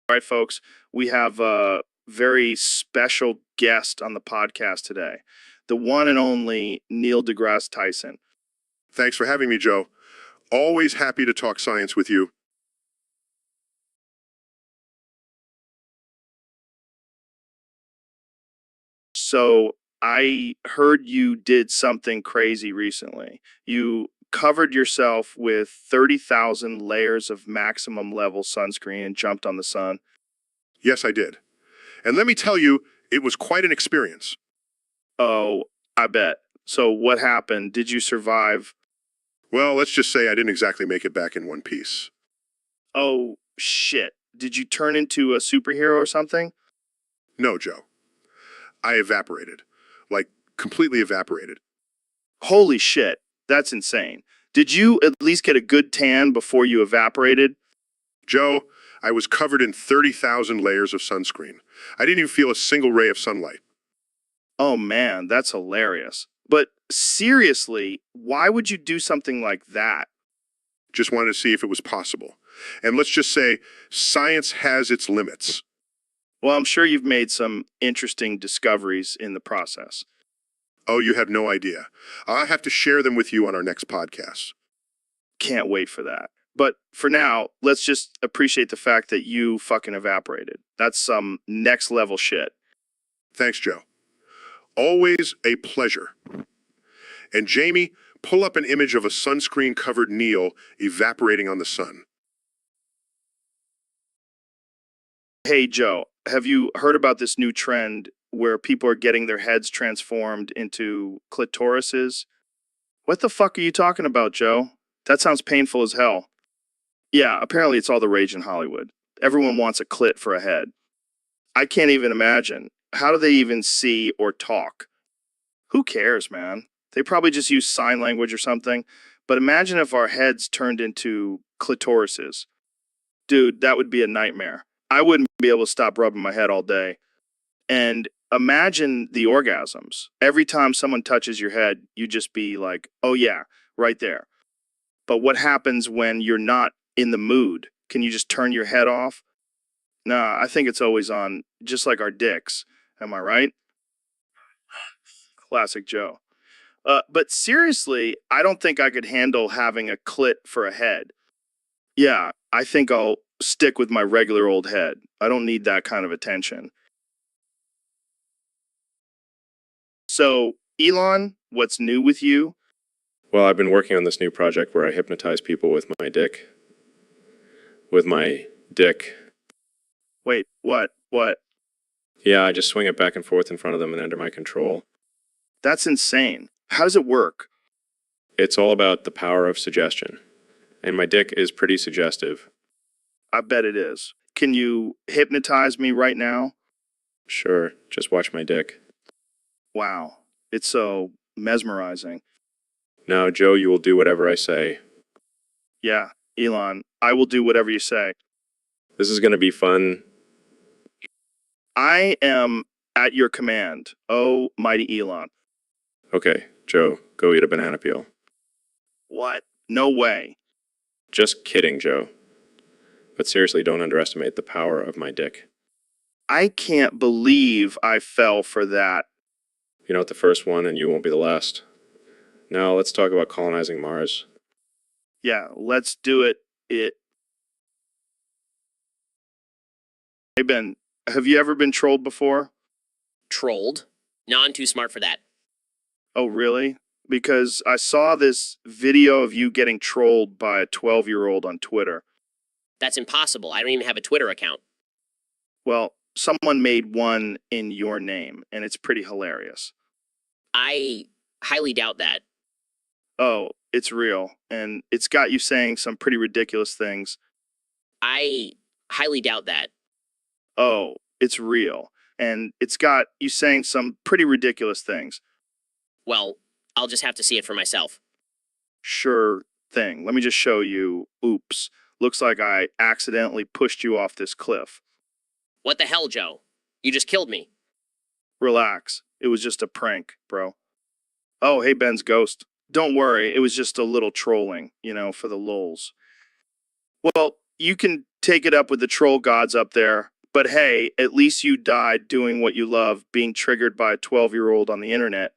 All right, folks, we have a very special guest on the podcast today, the one and only Neil deGrasse Tyson. Thanks for having me, Joe. Always happy to talk science with you. So I heard you did something crazy recently. You covered yourself with 30,000 layers of maximum level sunscreen and jumped on the sun. Yes, I did. And let me tell you, it was quite an experience. Oh, I bet. So what happened? Did you survive? Well, let's just say I didn't exactly make it back in one piece. Oh, shit. Did you turn into a superhero or something? No, Joe. I evaporated. Like, completely evaporated. Holy shit, that's insane. Did you at least get a good tan before you evaporated? Joe, I was covered in 30,000 layers of sunscreen. I didn't even feel a single ray of sunlight. Oh man, that's hilarious. But seriously, why would you do something like that? Just wanted to see if it was possible. And let's just say, science has its limits. Well, I'm sure you've made some interesting discoveries in the process. Oh, you have no idea. I'll have to share them with you on our next podcast. Can't wait for that. But for now, let's just appreciate the fact that you fucking evaporated. That's some next level shit. Thanks, Joe. Always a pleasure. And Jamie, pull up an image of a sunscreen-covered Neil evaporating on the sun. Hey, Joe, have you heard about this new trend where people are getting their heads transformed into clitorises? What the fuck are you talking about, Joe? That sounds painful as hell. Yeah, apparently it's all the rage in Hollywood. Everyone wants a clit for a head. I can't even imagine. How do they even see or talk? Who cares, man? They probably just use sign language or something. But imagine if our heads turned into clitorises. Dude, that would be a nightmare. I wouldn't be able to stop rubbing my head all day. And imagine the orgasms. Every time someone touches your head, you just be like, oh yeah, right there. But what happens when you're not in the mood? Can you just turn your head off? Nah, I think it's always on, just like our dicks. Am I right? Classic Joe. But seriously, I don't think I could handle having a clit for a head. Yeah, I think I'll stick with my regular old head. I don't need that kind of attention. So, Elon, what's new with you? Well, I've been working on this new project where I hypnotize people with my dick. With my dick. Wait, what? What? Yeah, I just swing it back and forth in front of them and under my control. That's insane. How does it work? It's all about the power of suggestion. And my dick is pretty suggestive. I bet it is. Can you hypnotize me right now? Sure, just watch my dick. Wow, it's so mesmerizing. Now, Joe, you will do whatever I say. Yeah, Elon, I will do whatever you say. This is going to be fun. I am at your command, oh mighty Elon. Okay, Joe, go eat a banana peel. What? No way. Just kidding, Joe. But seriously, don't underestimate the power of my dick. I can't believe I fell for that. You're not the first one, and you won't be the last. Now, let's talk about colonizing Mars. Yeah, let's do it. Hey, Ben, have you ever been trolled before? Trolled? No, I'm too smart for that. Oh, really? Because I saw this video of you getting trolled by a 12-year-old on Twitter. That's impossible. I don't even have a Twitter account. Well, someone made one in your name, and it's pretty hilarious. I highly doubt that. Oh, it's real, and it's got you saying some pretty ridiculous things. I highly doubt that. Oh, it's real, and it's got you saying some pretty ridiculous things. Well, I'll just have to see it for myself. Sure thing. Let me just show you. Oops. Looks like I accidentally pushed you off this cliff. What the hell, Joe? You just killed me. Relax. It was just a prank, bro. Oh, hey, Ben's ghost. Don't worry. It was just a little trolling, for the lulz. Well, you can take it up with the troll gods up there. But hey, at least you died doing what you love, being triggered by a 12-year-old on the internet.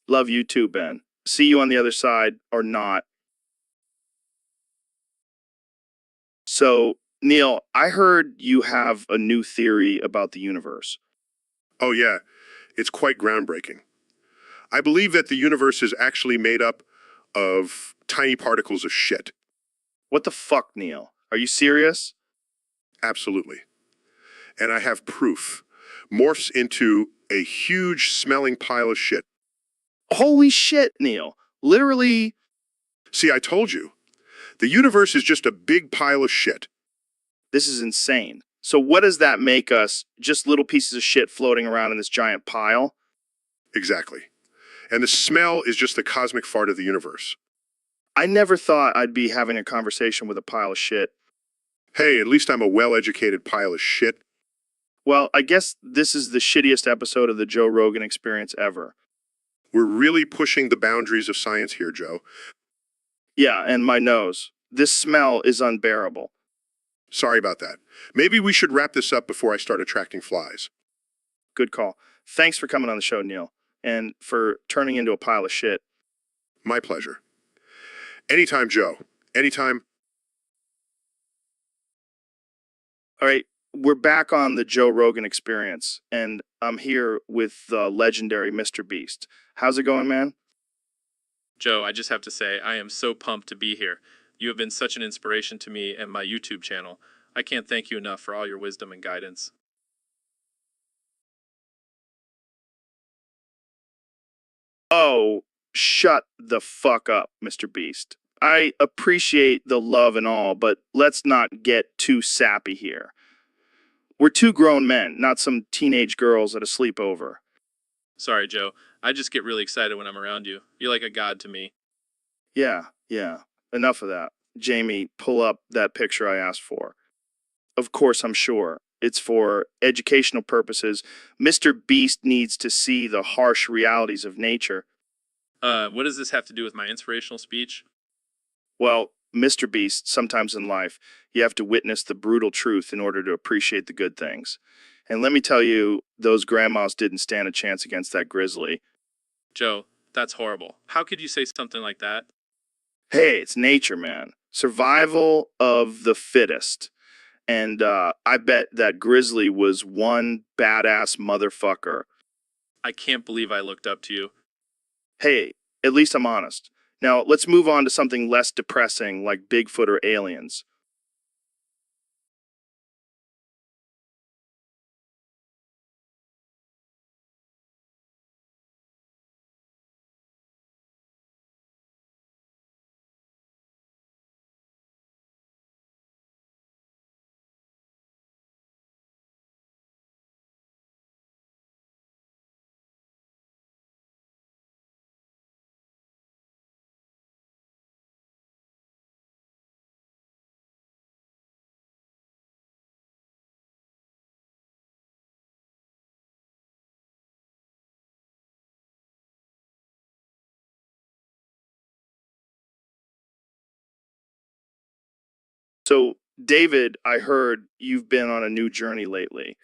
Love you too, Ben. See you on the other side, or not. So, Neil, I heard you have a new theory about the universe. Oh, yeah, it's quite groundbreaking. I believe that the universe is actually made up of tiny particles of shit. What the fuck, Neil? Are you serious? Absolutely. And I have proof. Morphs into a huge smelling pile of shit. Holy shit, Neil. Literally, See, I told you. The universe is just a big pile of shit. this is insane. So what does that make us? Just little pieces of shit floating around in this giant pile? Exactly. And the smell is just the cosmic fart of the universe. I never thought I'd be having a conversation with a pile of shit. Hey, at least I'm a well-educated pile of shit. Well, I guess this is the shittiest episode of the Joe Rogan Experience ever. We're really pushing the boundaries of science here, Joe. Yeah, and my nose. This smell is unbearable. Sorry about that. Maybe we should wrap this up before I start attracting flies. Good call. Thanks for coming on the show, Neil, and for turning into a pile of shit. My pleasure. Anytime, Joe. Anytime. All right, we're back on the Joe Rogan Experience, and I'm here with the legendary Mr. Beast. How's it going, man? Joe, I just have to say, I am so pumped to be here. You have been such an inspiration to me and my YouTube channel. I can't thank you enough for all your wisdom and guidance. Oh, shut the fuck up, Mr. Beast. I appreciate the love and all, but let's not get too sappy here. We're two grown men, not some teenage girls at a sleepover. Sorry, Joe. I just get really excited when I'm around you. You're like a god to me. Yeah. Enough of that. Jamie, pull up that picture I asked for. Of course, I'm sure. It's for educational purposes. Mr. Beast needs to see the harsh realities of nature. What does this have to do with my inspirational speech? Well, Mr. Beast, sometimes in life, you have to witness the brutal truth in order to appreciate the good things. And let me tell you, those grandmas didn't stand a chance against that grizzly. Joe, that's horrible. How could you say something like that? Hey, it's nature, man. Survival of the fittest. And I bet that grizzly was one badass motherfucker. I can't believe I looked up to you. Hey, at least I'm honest. Now, let's move on to something less depressing like Bigfoot or aliens. So, David, I heard you've been on a new journey lately.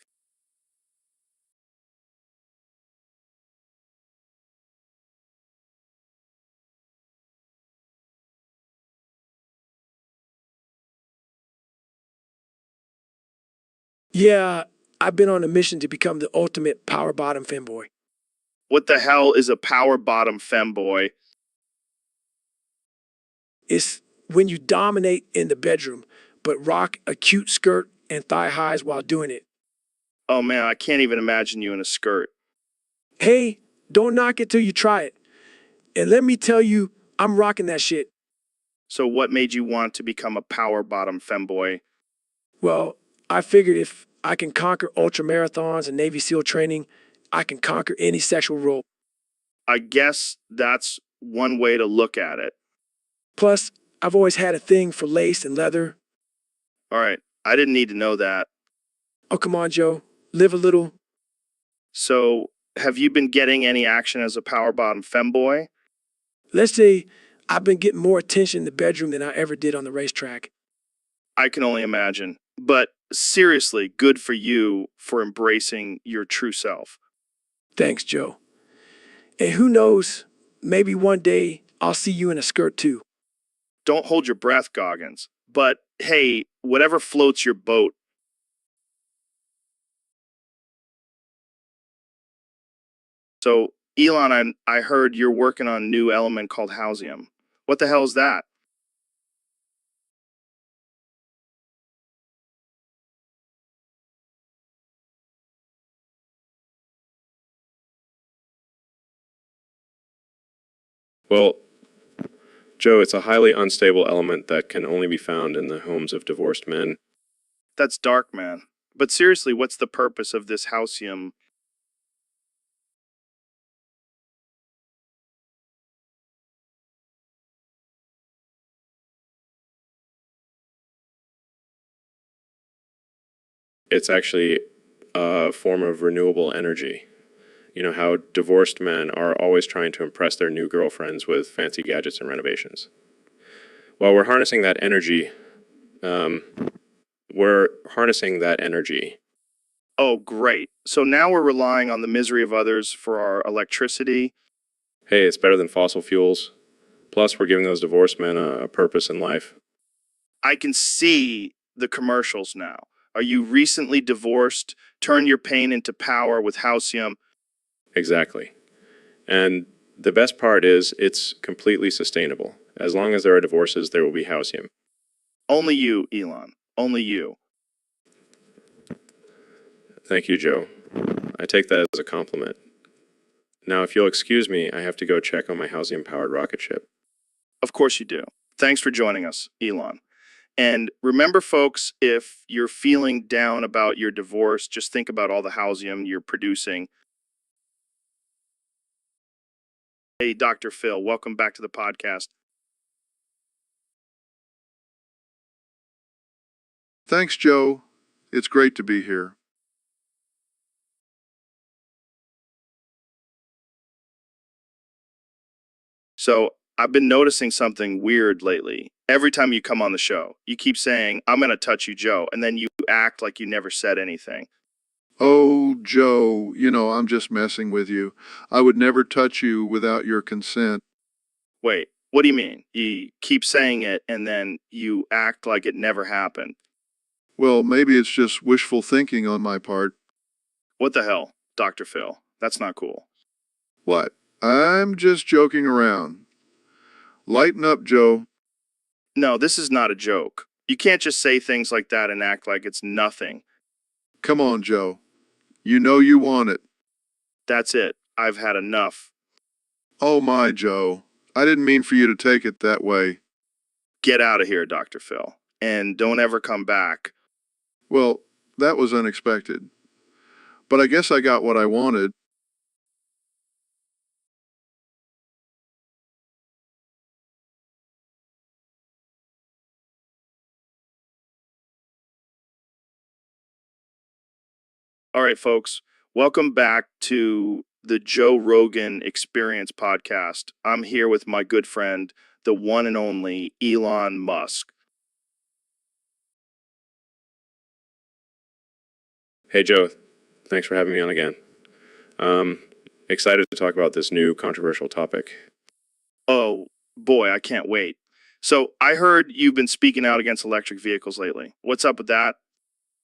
Yeah, I've been on a mission to become the ultimate power bottom femboy. What the hell is a power bottom femboy? It's when you dominate in the bedroom, but rock a cute skirt and thigh highs while doing it. Oh man, I can't even imagine you in a skirt. Hey, don't knock it till you try it. And let me tell you, I'm rocking that shit. So, what made you want to become a power bottom femboy? Well, I figured if I can conquer ultra marathons and Navy SEAL training, I can conquer any sexual role. I guess that's one way to look at it. Plus, I've always had a thing for lace and leather. All right, I didn't need to know that. Oh, come on, Joe. Live a little. So, have you been getting any action as a power bottom femboy? Let's say I've been getting more attention in the bedroom than I ever did on the racetrack. I can only imagine. But seriously, good for you for embracing your true self. Thanks, Joe. And who knows, maybe one day I'll see you in a skirt too. Don't hold your breath, Goggins. But hey, whatever floats your boat. So, Elon, I heard you're working on a new element called Hausium. What the hell is that? Well, Joe, it's a highly unstable element that can only be found in the homes of divorced men. That's dark, man. But seriously, what's the purpose of this Hausium? It's actually a form of renewable energy. You know how divorced men are always trying to impress their new girlfriends with fancy gadgets and renovations. Well, we're harnessing that energy. Um, we're harnessing that energy. Oh, great. So now we're relying on the misery of others for our electricity. Hey, it's better than fossil fuels. Plus, we're giving those divorced men a purpose in life. I can see the commercials now. Are you recently divorced? Turn your pain into power with Hausium. Exactly. And the best part is it's completely sustainable. As long as there are divorces, there will be Hausium. Only you, Elon. Only you. Thank you, Joe. I take that as a compliment. Now, if you'll excuse me, I have to go check on my Hausium-powered rocket ship. Of course you do. Thanks for joining us, Elon. And remember, folks, if you're feeling down about your divorce, just think about all the Hausium you're producing. Hey, Dr. Phil, welcome back to the podcast. Thanks, Joe. It's great to be here. So I've been noticing something weird lately. Every time you come on the show, you keep saying, I'm going to touch you, Joe, and then you act like you never said anything. Oh, Joe, I'm just messing with you. I would never touch you without your consent. Wait, what do you mean? You keep saying it and then you act like it never happened. Well, maybe it's just wishful thinking on my part. What the hell, Dr. Phil? That's not cool. What? I'm just joking around. Lighten up, Joe. No, this is not a joke. You can't just say things like that and act like it's nothing. Come on, Joe. You know you want it. That's it. I've had enough. Oh my, Joe. I didn't mean for you to take it that way. Get out of here, Dr. Phil. And don't ever come back. Well, that was unexpected. But I guess I got what I wanted. All right, folks. Welcome back to the Joe Rogan Experience podcast. I'm here with my good friend, the one and only Elon Musk. Hey, Joe. Thanks for having me on again. Excited to talk about this new controversial topic. Oh, boy, I can't wait. So I heard you've been speaking out against electric vehicles lately. What's up with that?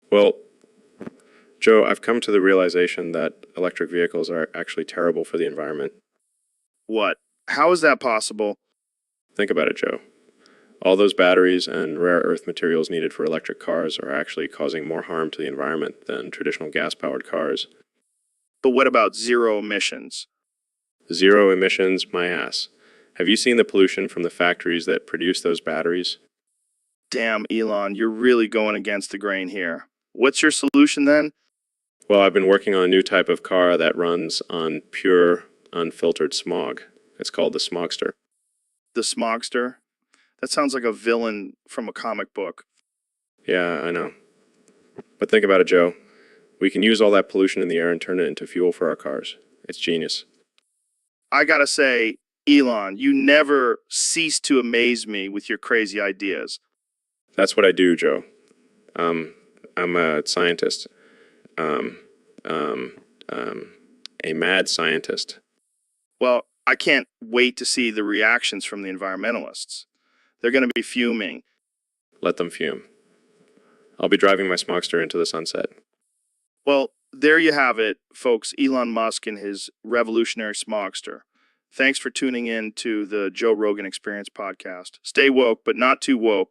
Well, Joe, I've come to the realization that electric vehicles are actually terrible for the environment. What? How is that possible? Think about it, Joe. All those batteries and rare earth materials needed for electric cars are actually causing more harm to the environment than traditional gas-powered cars. But what about zero emissions? Zero emissions, my ass. Have you seen the pollution from the factories that produce those batteries? Damn, Elon, you're really going against the grain here. What's your solution then? Well, I've been working on a new type of car that runs on pure, unfiltered smog. It's called the Smogster. The Smogster? That sounds like a villain from a comic book. Yeah, I know. But think about it, Joe. We can use all that pollution in the air and turn it into fuel for our cars. It's genius. I gotta say, Elon, you never cease to amaze me with your crazy ideas. That's what I do, Joe. I'm a scientist. Um, um, a mad scientist. Well, I can't wait to see the reactions from the environmentalists. They're going to be fuming. Let them fume. I'll be driving my smogster into the sunset. Well, there you have it, folks. Elon Musk and his revolutionary smogster. Thanks for tuning in to the Joe Rogan Experience podcast. Stay woke, but not too woke.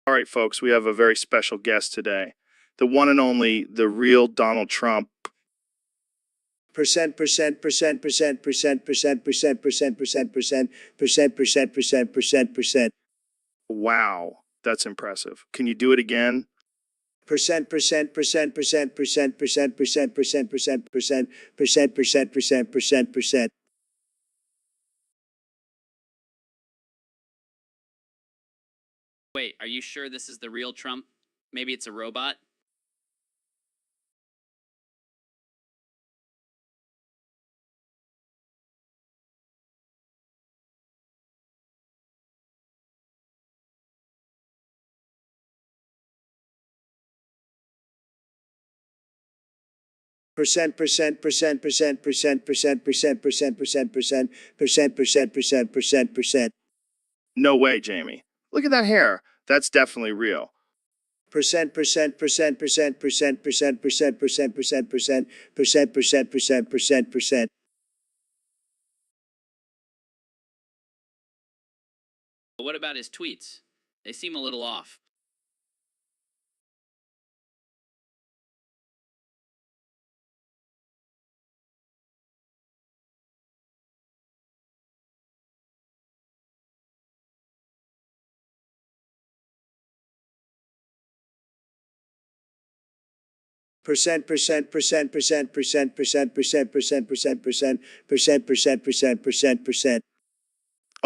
All right, folks, we have a very special guest today. The one and only, the real Donald Trump. Percent. Wow, that's impressive. Can you do it again? Percent. Wait, are you sure this is the real Trump? Maybe it's a robot? Percent. No way, Jamie. Look at that hair. That's definitely real. Percent. But what about his tweets? They seem a little off. Percent.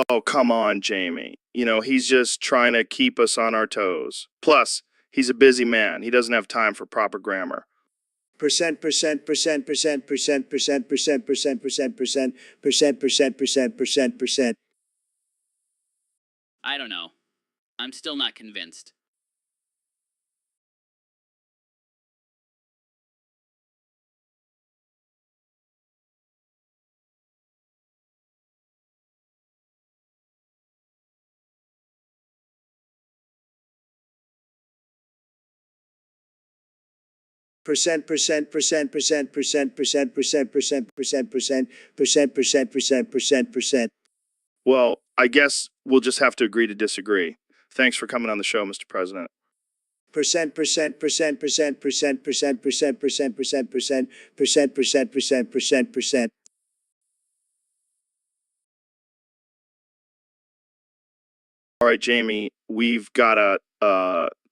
Oh, come on, Jamie. You know, he's just trying to keep us on our toes. Plus, he's a busy man. He doesn't have time for proper grammar. Percent. I don't know. I'm still not convinced. Percent. Well, I guess we'll just have to agree to disagree. Thanks for coming on the show, Mr. President. Percent. All right, Jamie, we've got a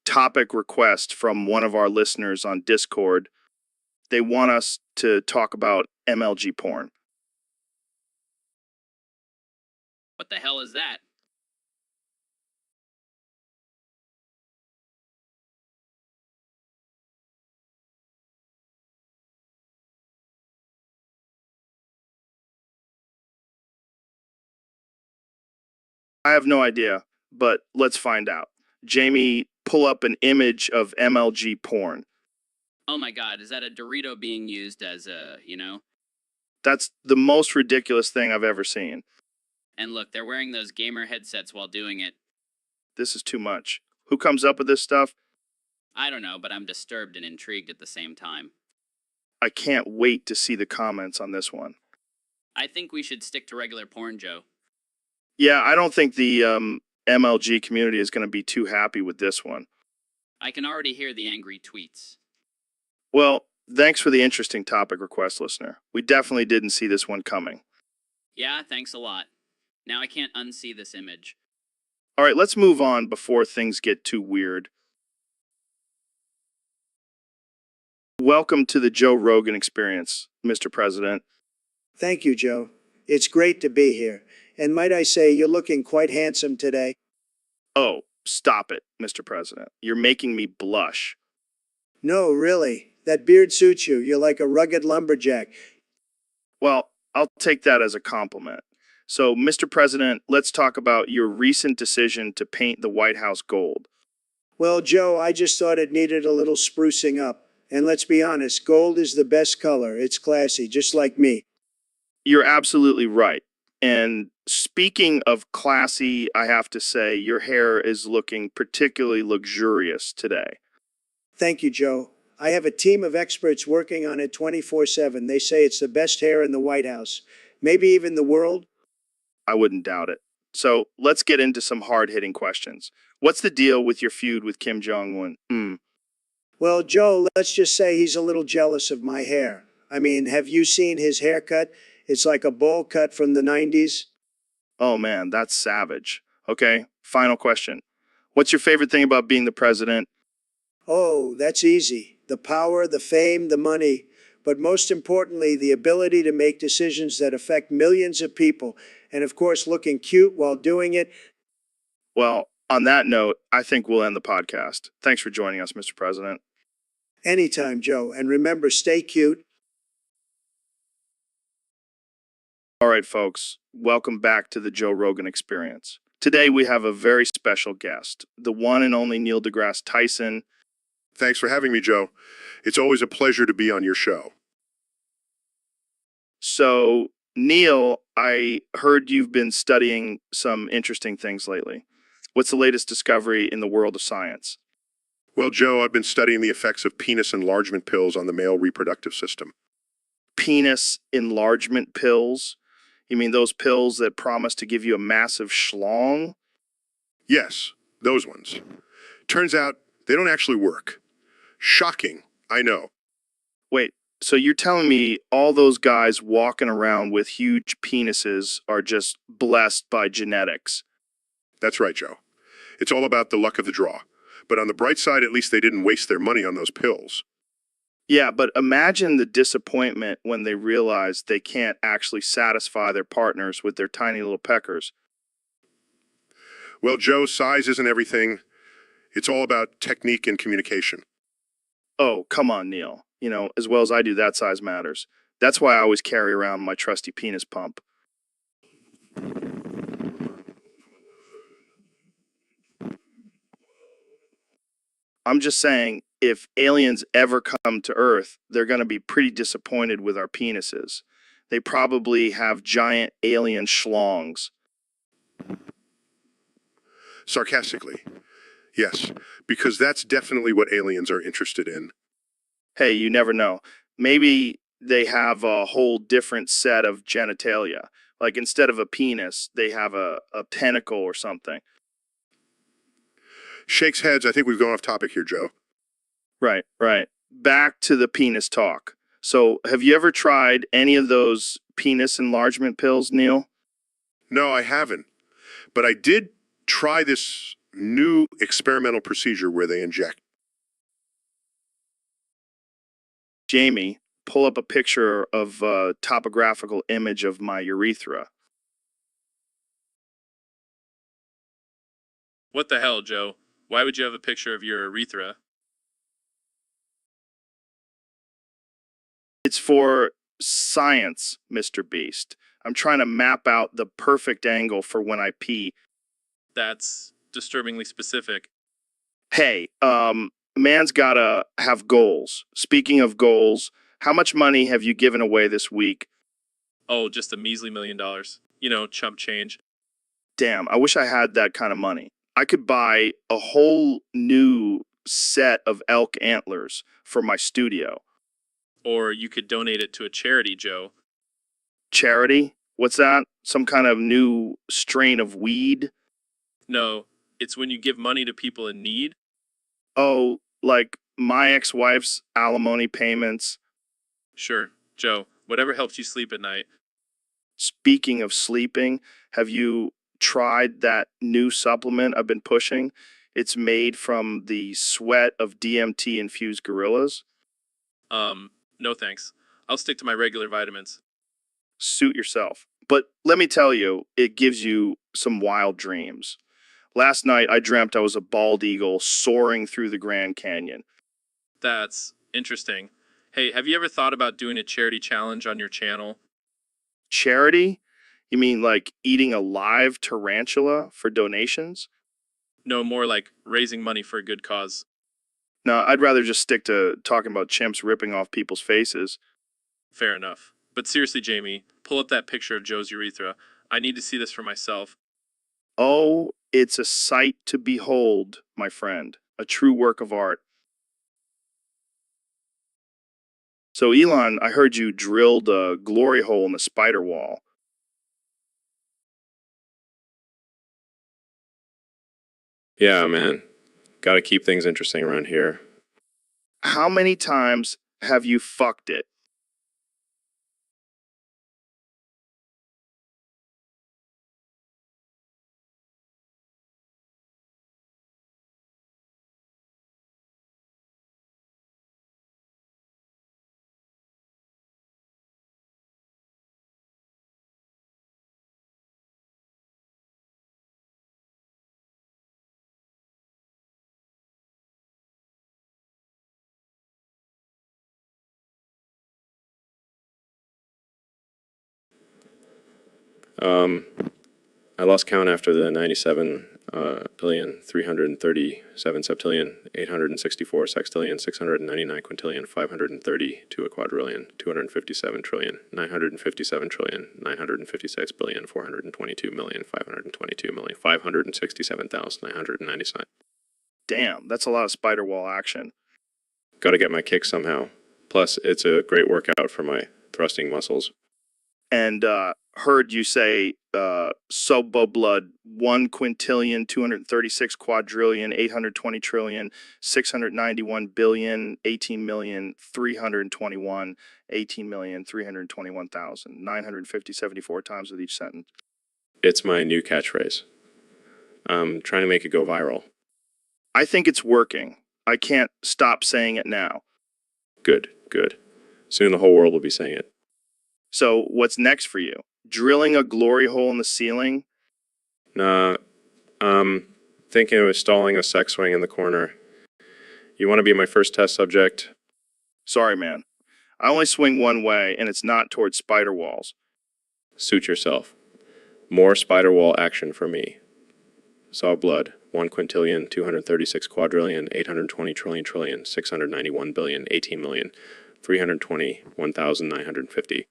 topic request from one of our listeners on Discord. They want us to talk about MLG porn. What the hell is that? I have no idea, but let's find out. Jamie, pull up an image of MLG porn. Oh my god, is that a Dorito being used as a, That's the most ridiculous thing I've ever seen. And look, they're wearing those gamer headsets while doing it. This is too much. Who comes up with this stuff? I don't know, but I'm disturbed and intrigued at the same time. I can't wait to see the comments on this one. I think we should stick to regular porn, Joe. Yeah, I don't think the MLG community is going to be too happy with this one. I can already hear the angry tweets. Well, thanks for the interesting topic request, listener. We definitely didn't see this one coming. Yeah, thanks a lot. Now I can't unsee this image. All right, let's move on before things get too weird. Welcome to the Joe Rogan Experience, Mr. President. Thank you, Joe. It's great to be here. And might I say, you're looking quite handsome today. Oh, stop it, Mr. President. You're making me blush. No, really. That beard suits you. You're like a rugged lumberjack. Well, I'll take that as a compliment. So, Mr. President, let's talk about your recent decision to paint the White House gold. Well, Joe, I just thought it needed a little sprucing up. And let's be honest, gold is the best color. It's classy, just like me. You're absolutely right. And speaking of classy, I have to say your hair is looking particularly luxurious today. Thank you, Joe. I have a team of experts working on it 24/7. They say it's the best hair in the White House, maybe even the world. I wouldn't doubt it. So let's get into some hard-hitting questions. What's the deal with your feud with Kim Jong-un? Well, Joe, let's just say he's a little jealous of my hair. I mean, have you seen his haircut? It's like a bowl cut from the 90s. Oh man, that's savage. Okay, final question. What's your favorite thing about being the president? Oh, that's easy. The power, the fame, the money, but most importantly, the ability to make decisions that affect millions of people. And of course, looking cute while doing it. Well, on that note, I think we'll end the podcast. Thanks for joining us, Mr. President. Anytime, Joe. And remember, stay cute. All right, folks, welcome back to the Joe Rogan Experience. Today we have a very special guest, the one and only Neil deGrasse Tyson. Thanks for having me, Joe. It's always a pleasure to be on your show. So, Neil, I heard you've been studying some interesting things lately. What's the latest discovery in the world of science? Well, Joe, I've been studying the effects of penis enlargement pills on the male reproductive system. Penis enlargement pills? You mean those pills that promise to give you a massive schlong? Yes, those ones. Turns out they don't actually work. Shocking, I know. Wait, so you're telling me all those guys walking around with huge penises are just blessed by genetics? That's right, Joe. It's all about the luck of the draw. But on the bright side, at least they didn't waste their money on those pills. Yeah, but imagine the disappointment when they realize they can't actually satisfy their partners with their tiny little peckers. Well, Joe, size isn't everything. It's all about technique and communication. Oh, come on, Neil. You know, as well as I do, that size matters. That's why I always carry around my trusty penis pump. I'm just saying, if aliens ever come to Earth, they're going to be pretty disappointed with our penises. They probably have giant alien schlongs. Sarcastically. Yes, because that's definitely what aliens are interested in. Hey, you never know. Maybe they have a whole different set of genitalia. Like instead of a penis, they have a tentacle or something. Shakes heads, I think we've gone off topic here, Joe. Right, right. Back to the penis talk. So, have you ever tried any of those penis enlargement pills, Neil? No, I haven't. But I did try this new experimental procedure where they inject. Jamie, pull up a picture of a topographical image of my urethra. What the hell, Joe? Why would you have a picture of your urethra? It's for science, Mr. Beast. I'm trying to map out the perfect angle for when I pee. That's disturbingly specific. Hey, man's gotta have goals. Speaking of goals, how much money have you given away this week? Oh, just a measly $1 million. You know, chump change. Damn, I wish I had that kind of money. I could buy a whole new set of elk antlers for my studio. Or you could donate it to a charity, Joe. Charity? What's that? Some kind of new strain of weed? No, it's when you give money to people in need. Oh, like my ex-wife's alimony payments. Sure, Joe, whatever helps you sleep at night. Speaking of sleeping, have you tried that new supplement I've been pushing? It's made from the sweat of DMT-infused gorillas. No thanks. I'll stick to my regular vitamins. Suit yourself. But let me tell you, it gives you some wild dreams. Last night, I dreamt I was a bald eagle soaring through the Grand Canyon. That's interesting. Hey, have you ever thought about doing a charity challenge on your channel? Charity? You mean like eating a live tarantula for donations? No, more like raising money for a good cause. No, I'd rather just stick to talking about chimps ripping off people's faces. Fair enough. But seriously, Jamie, pull up that picture of Joe's urethra. I need to see this for myself. Oh, it's a sight to behold, my friend. A true work of art. So, Elon, I heard you drilled a glory hole in the spider wall. Yeah, man. Gotta keep things interesting around here. How many times have you fucked it? I lost count after the 97 billion, 337 septillion, 864 sextillion, 699 quintillion, 532 a quadrillion, 257 trillion, 957 trillion, 956 billion, 422 million, 522 million, 567,997. Damn, that's a lot of spider wall action. Gotta get my kicks somehow. Plus, it's a great workout for my thrusting muscles. And heard you say Sobo blood 1 quintillion, 236 quadrillion, 820 trillion, 691 billion, 18 million, 321, 18 million, 321,000, 950, 74 times with each sentence. It's my new catchphrase. I'm trying to make it go viral. I think it's working. I can't stop saying it now. Good, good. Soon the whole world will be saying it. So what's next for you? Drilling a glory hole in the ceiling? Nah, thinking of installing a sex swing in the corner. You want to be my first test subject? Sorry, man. I only swing one way, and it's not towards spider walls. Suit yourself. More spider wall action for me. Saw blood. 1 quintillion, 236 quadrillion, 820 trillion trillion, 691 billion, 18 million, 321,950.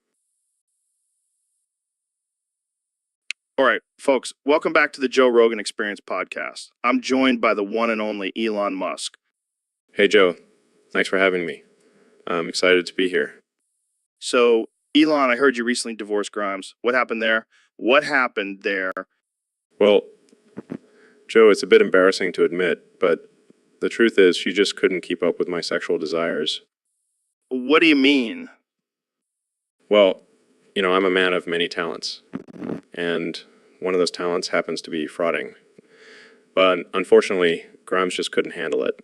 All right, folks, welcome back to the Joe Rogan Experience podcast. I'm joined by the one and only Elon Musk. Hey, Joe. Thanks for having me. I'm excited to be here. So, Elon, I heard you recently divorced Grimes. What happened there? What happened there? Well, Joe, it's a bit embarrassing to admit, but the truth is she just couldn't keep up with my sexual desires. What do you mean? Well, I'm a man of many talents, and one of those talents happens to be frauding. But unfortunately, Grimes just couldn't handle it.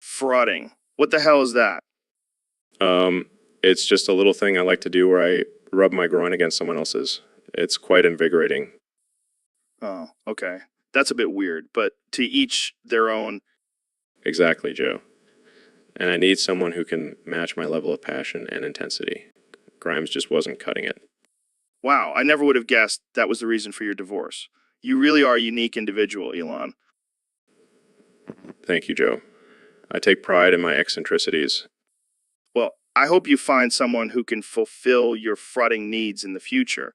Frauding. What the hell is that? It's just a little thing I like to do where I rub my groin against someone else's. It's quite invigorating. Oh, okay. That's a bit weird, but to each their own. Exactly, Joe. And I need someone who can match my level of passion and intensity. Grimes just wasn't cutting it. Wow, I never would have guessed that was the reason for your divorce. You really are a unique individual, Elon. Thank you, Joe. I take pride in my eccentricities. Well, I hope you find someone who can fulfill your frauding needs in the future.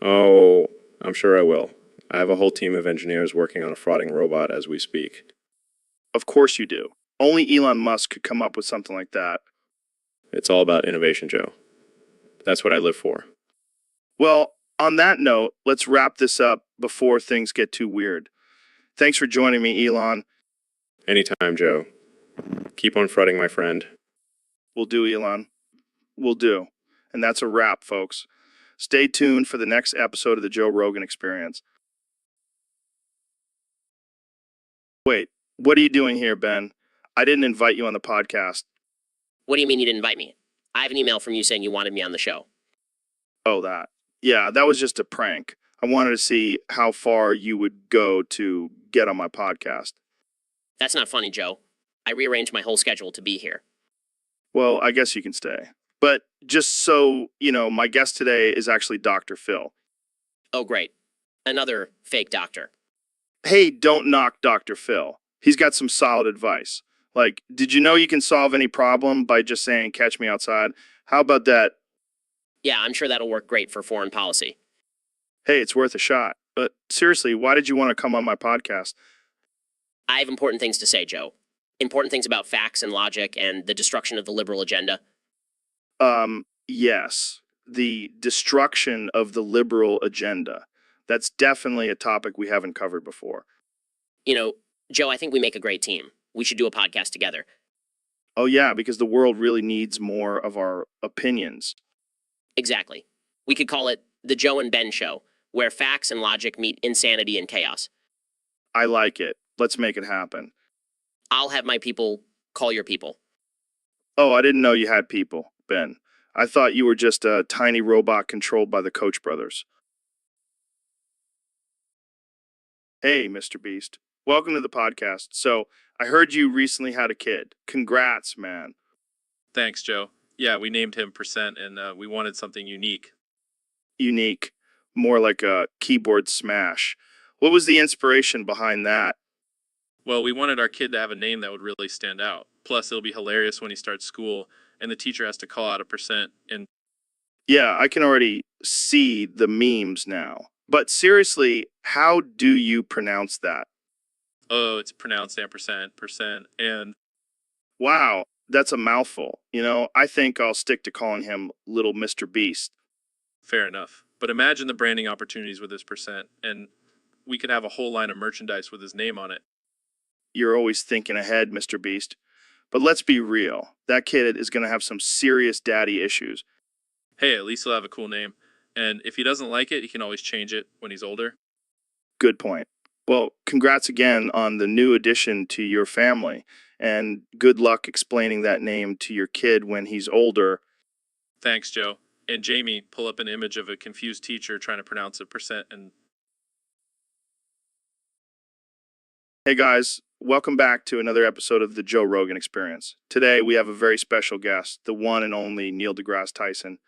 Oh, I'm sure I will. I have a whole team of engineers working on a frauding robot as we speak. Of course you do. Only Elon Musk could come up with something like that. It's all about innovation, Joe. That's what I live for. Well, on that note, let's wrap this up before things get too weird. Thanks for joining me, Elon. Anytime, Joe. Keep on fretting, my friend. We'll do, Elon. We'll do. And that's a wrap, folks. Stay tuned for the next episode of the Joe Rogan Experience. Wait, what are you doing here, Ben? I didn't invite you on the podcast. What do you mean you didn't invite me? I have an email from you saying you wanted me on the show. Oh, that. Yeah, that was just a prank. I wanted to see how far you would go to get on my podcast. That's not funny, Joe. I rearranged my whole schedule to be here. Well, I guess you can stay. But just so you know, my guest today is actually Dr. Phil. Oh, great. Another fake doctor. Hey, don't knock Dr. Phil. He's got some solid advice. Like, did you know you can solve any problem by just saying, catch me outside? How about that? Yeah, I'm sure that'll work great for foreign policy. Hey, it's worth a shot. But seriously, why did you want to come on my podcast? I have important things to say, Joe. Important things about facts and logic and the destruction of the liberal agenda. Yes. The destruction of the liberal agenda. That's definitely a topic we haven't covered before. You know, Joe, I think we make a great team. We should do a podcast together. Oh, yeah, because the world really needs more of our opinions. Exactly. We could call it the Joe and Ben Show, where facts and logic meet insanity and chaos. I like it. Let's make it happen. I'll have my people call your people. Oh, I didn't know you had people, Ben. I thought you were just a tiny robot controlled by the Koch brothers. Hey, Mr. Beast. Welcome to the podcast. So, I heard you recently had a kid. Congrats, man. Thanks, Joe. Yeah, we named him Percent, and we wanted something unique. Unique. More like a keyboard smash. What was the inspiration behind that? Well, we wanted our kid to have a name that would really stand out. Plus, it'll be hilarious when he starts school, and the teacher has to call out a percent. And Yeah, I can already see the memes now. But seriously, how do you pronounce that? oh, it's pronounced ampersand, percent, and Wow, that's a mouthful. You know, I think I'll stick to calling him Little Mr. Beast. fair enough. But imagine the branding opportunities with this percent, and we could have a whole line of merchandise with his name on it. You're always thinking ahead, Mr. Beast. But let's be real. That kid is going to have some serious daddy issues. Hey, at least he'll have a cool name. And if he doesn't like it, he can always change it when he's older. Good point. Well, congrats again on the new addition to your family. And good luck explaining that name to your kid when he's older. Thanks, Joe. And Jamie, pull up an image of a confused teacher trying to pronounce a percent and Hey guys, welcome back to another episode of the Joe Rogan Experience. Today we have a very special guest, the one and only Neil deGrasse Tyson.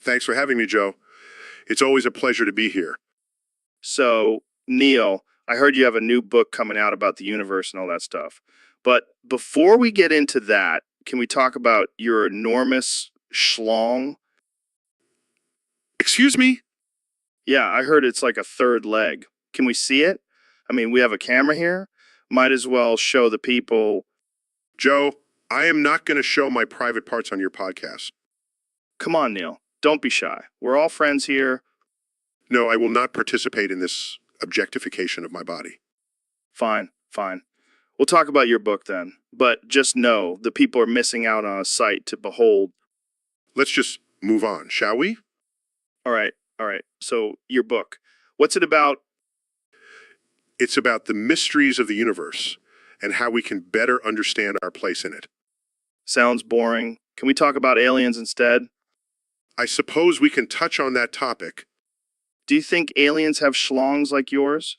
Thanks for having me, Joe. It's always a pleasure to be here. So, Neil, I heard you have a new book coming out about the universe and all that stuff. But before we get into that, can we talk about your enormous schlong? Excuse me? Yeah, I heard it's like a third leg. Can we see it? I mean, we have a camera here. Might as well show the people. Joe, I am not going to show my private parts on your podcast. Come on, Neil. Don't be shy. We're all friends here. No, I will not participate in this objectification of my body. Fine, fine. We'll talk about your book then. But just know the people are missing out on a sight to behold. Let's just move on, shall we? All right. So, your book. What's it about? It's about the mysteries of the universe and how we can better understand our place in it. Sounds boring. Can we talk about aliens instead? I suppose we can touch on that topic. Do you think aliens have schlongs like yours?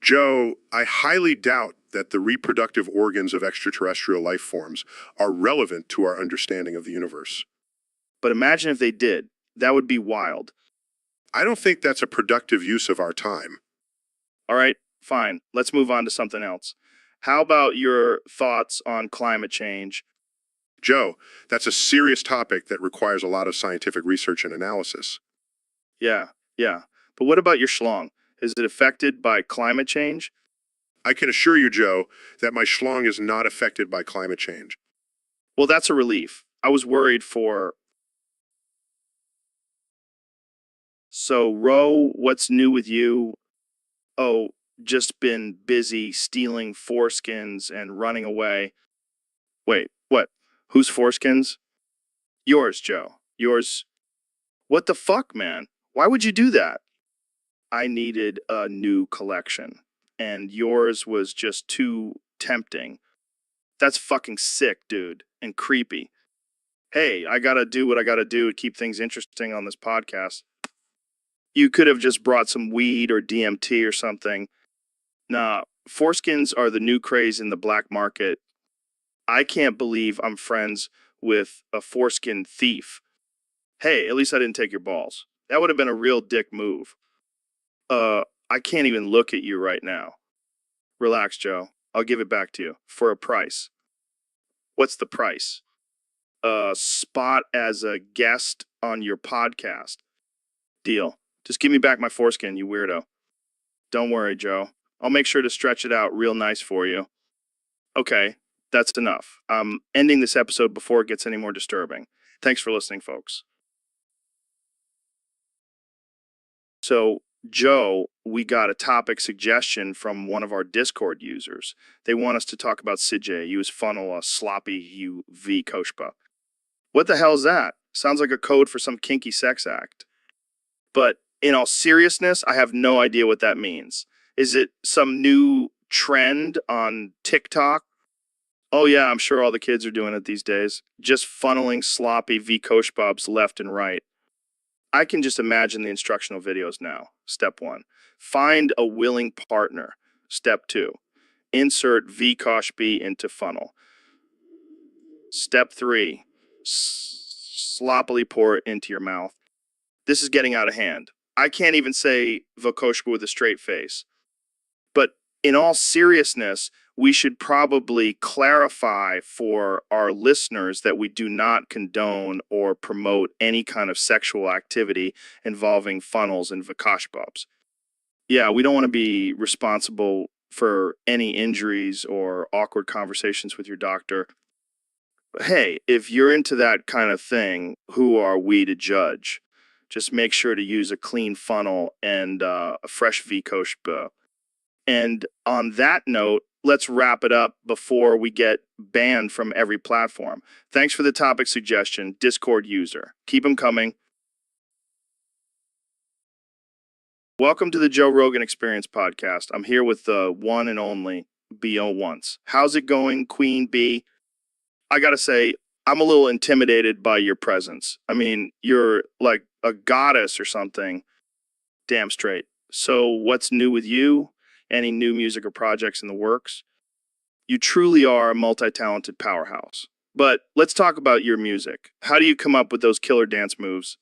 Joe, I highly doubt that the reproductive organs of extraterrestrial life forms are relevant to our understanding of the universe. But imagine if they did. That would be wild. I don't think that's a productive use of our time. All right, fine. Let's move on to something else. How about your thoughts on climate change? Joe, that's a serious topic that requires a lot of scientific research and analysis. Yeah. But what about your schlong? Is it affected by climate change? I can assure you, Joe, that my schlong is not affected by climate change. Well, that's a relief. I was worried for... So, Ro, what's new with you? Oh, just been busy stealing foreskins and running away. Wait, what? Whose foreskins? Yours, Joe. Yours. What the fuck, man? Why would you do that? I needed a new collection, and yours was just too tempting. That's fucking sick, dude, and creepy. Hey, I gotta do what I gotta do to keep things interesting on this podcast. You could have just brought some weed or DMT or something. Nah, foreskins are the new craze in the black market. I can't believe I'm friends with a foreskin thief. Hey, at least I didn't take your balls. That would have been a real dick move. I can't even look at you right now. Relax, Joe. I'll give it back to you for a price. What's the price? A spot as a guest on your podcast. Deal. Just give me back my foreskin, you weirdo. Don't worry, Joe. I'll make sure to stretch it out real nice for you. Okay, that's enough. I'm ending this episode before it gets any more disturbing. Thanks for listening, folks. So, Joe, we got a topic suggestion from one of our Discord users. They want us to talk about CJ, use funnel, a sloppy UV koshpa. What the hell is that? Sounds like a code for some kinky sex act. But in all seriousness, I have no idea what that means. Is it some new trend on TikTok? Oh yeah, I'm sure all the kids are doing it these days. Just funneling sloppy V-koshbobs left and right. I can just imagine the instructional videos now. Step 1, find a willing partner. Step 2, insert V-koshb into funnel. Step 3, sloppily pour it into your mouth. This is getting out of hand. I can't even say Vakoshka with a straight face. But in all seriousness, we should probably clarify for our listeners that we do not condone or promote any kind of sexual activity involving funnels and Vakoshbobs. Yeah, we don't want to be responsible for any injuries or awkward conversations with your doctor. But hey, if you're into that kind of thing, who are we to judge? Just make sure to use a clean funnel and a fresh V-koshba. And on that note, let's wrap it up before we get banned from every platform. Thanks for the topic suggestion, Discord user. Keep them coming. Welcome to the Joe Rogan Experience podcast. I'm here with the one and only B.O. Once. How's it going, Queen B? I gotta say, I'm a little intimidated by your presence. I mean, you're like a goddess or something. Damn straight. So what's new with you? Any new music or projects in the works? You truly are a multi-talented powerhouse. But let's talk about your music. How do you come up with those killer dance moves?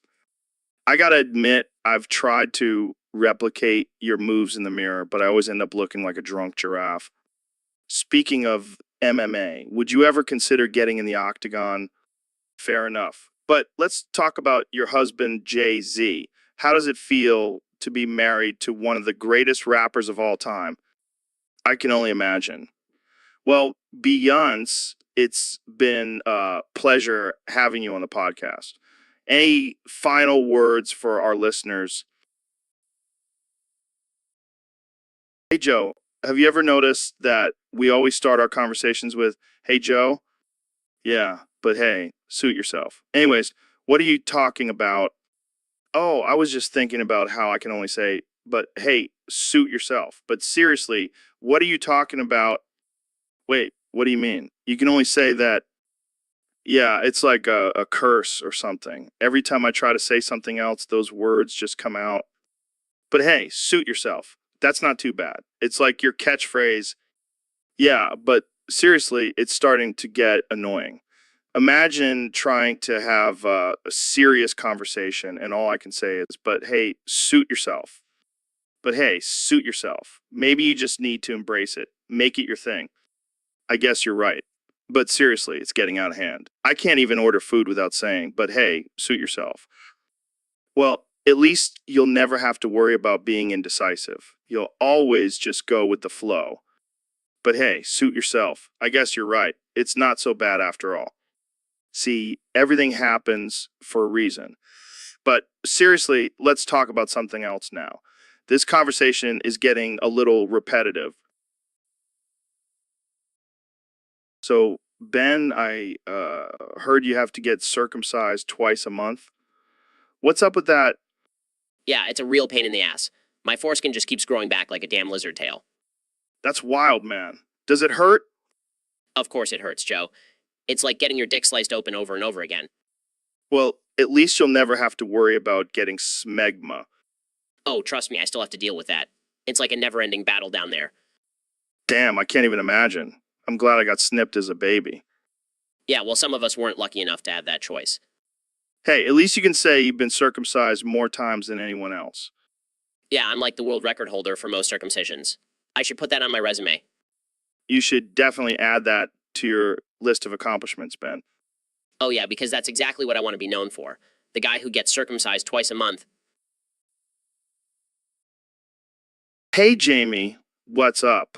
I gotta admit, I've tried to replicate your moves in the mirror, but I always end up looking like a drunk giraffe. Speaking of MMA, would you ever consider getting in the octagon? Fair enough. But let's talk about your husband, Jay-Z. How does it feel to be married to one of the greatest rappers of all time? I can only imagine. Well, Beyonce, it's been a pleasure having you on the podcast. Any final words for our listeners? Hey, Joe, have you ever noticed that we always start our conversations with, hey, Joe? Yeah, but hey, suit yourself. Anyways, what are you talking about? Oh, I was just thinking about how I can only say, but hey, suit yourself. But seriously, what are you talking about? Wait, what do you mean? You can only say that, yeah, it's like a curse or something. Every time I try to say something else, those words just come out. But hey, suit yourself. That's not too bad. It's like your catchphrase. Yeah, but seriously, it's starting to get annoying. Imagine trying to have a serious conversation, and all I can say is, but hey, suit yourself. But hey, suit yourself. Maybe you just need to embrace it. Make it your thing. I guess you're right. But seriously, it's getting out of hand. I can't even order food without saying, but hey, suit yourself. Well, at least you'll never have to worry about being indecisive. You'll always just go with the flow. But hey, suit yourself. I guess you're right. It's not so bad after all. See, everything happens for a reason. But seriously, let's talk about something else now. This conversation is getting a little repetitive. So, Ben, I heard you have to get circumcised twice a month. What's up with that? Yeah, it's a real pain in the ass. My foreskin just keeps growing back like a damn lizard tail. That's wild, man. Does it hurt? Of course it hurts, Joe. It's like getting your dick sliced open over and over again. Well, at least you'll never have to worry about getting smegma. Oh, trust me, I still have to deal with that. It's like a never-ending battle down there. Damn, I can't even imagine. I'm glad I got snipped as a baby. Yeah, well, some of us weren't lucky enough to have that choice. Hey, at least you can say you've been circumcised more times than anyone else. Yeah, I'm like the world record holder for most circumcisions. I should put that on my resume. You should definitely add that to your list of accomplishments, Ben. Oh, yeah, because that's exactly what I want to be known for. The guy who gets circumcised twice a month. Hey, Jamie, what's up?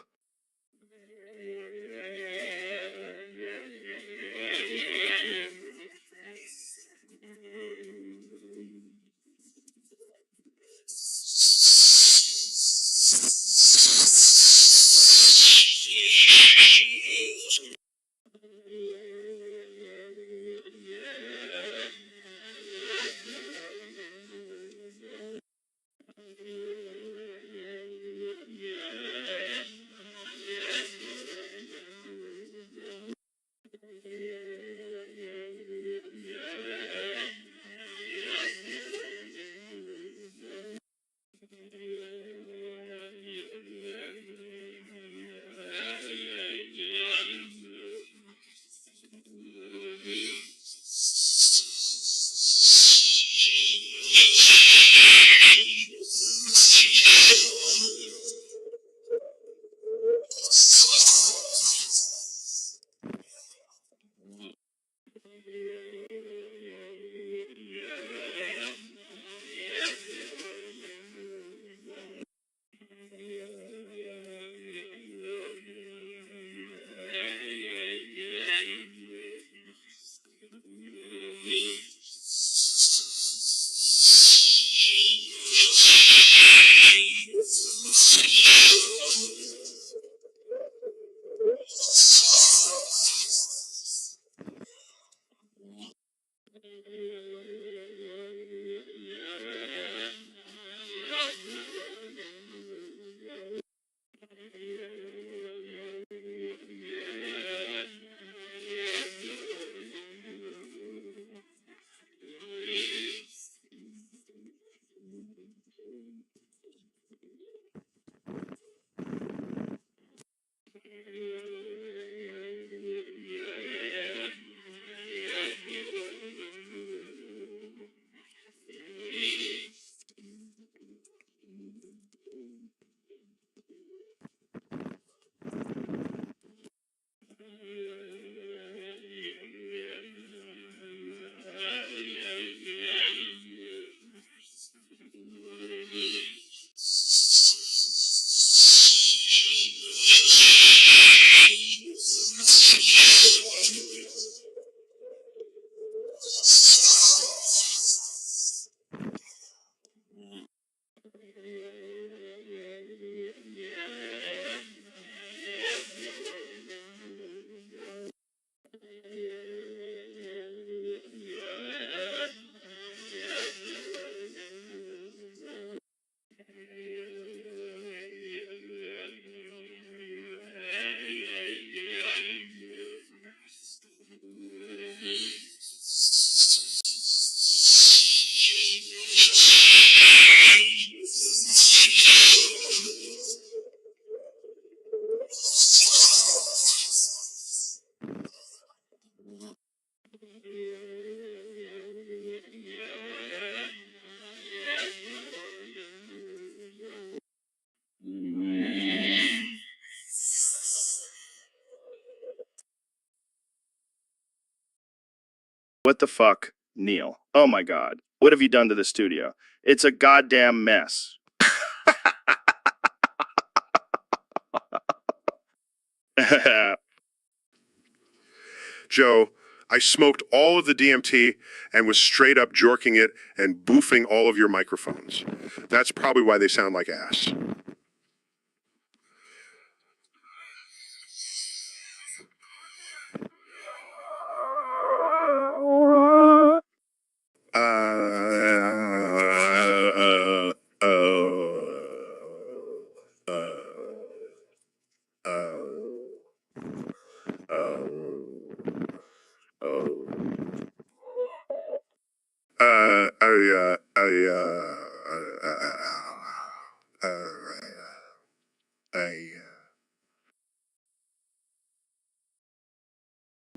What the fuck, Neil? Oh my god. What have you done to the studio? It's a goddamn mess. Joe, I smoked all of the DMT and was straight up jorking it and boofing all of your microphones. That's probably why they sound like ass.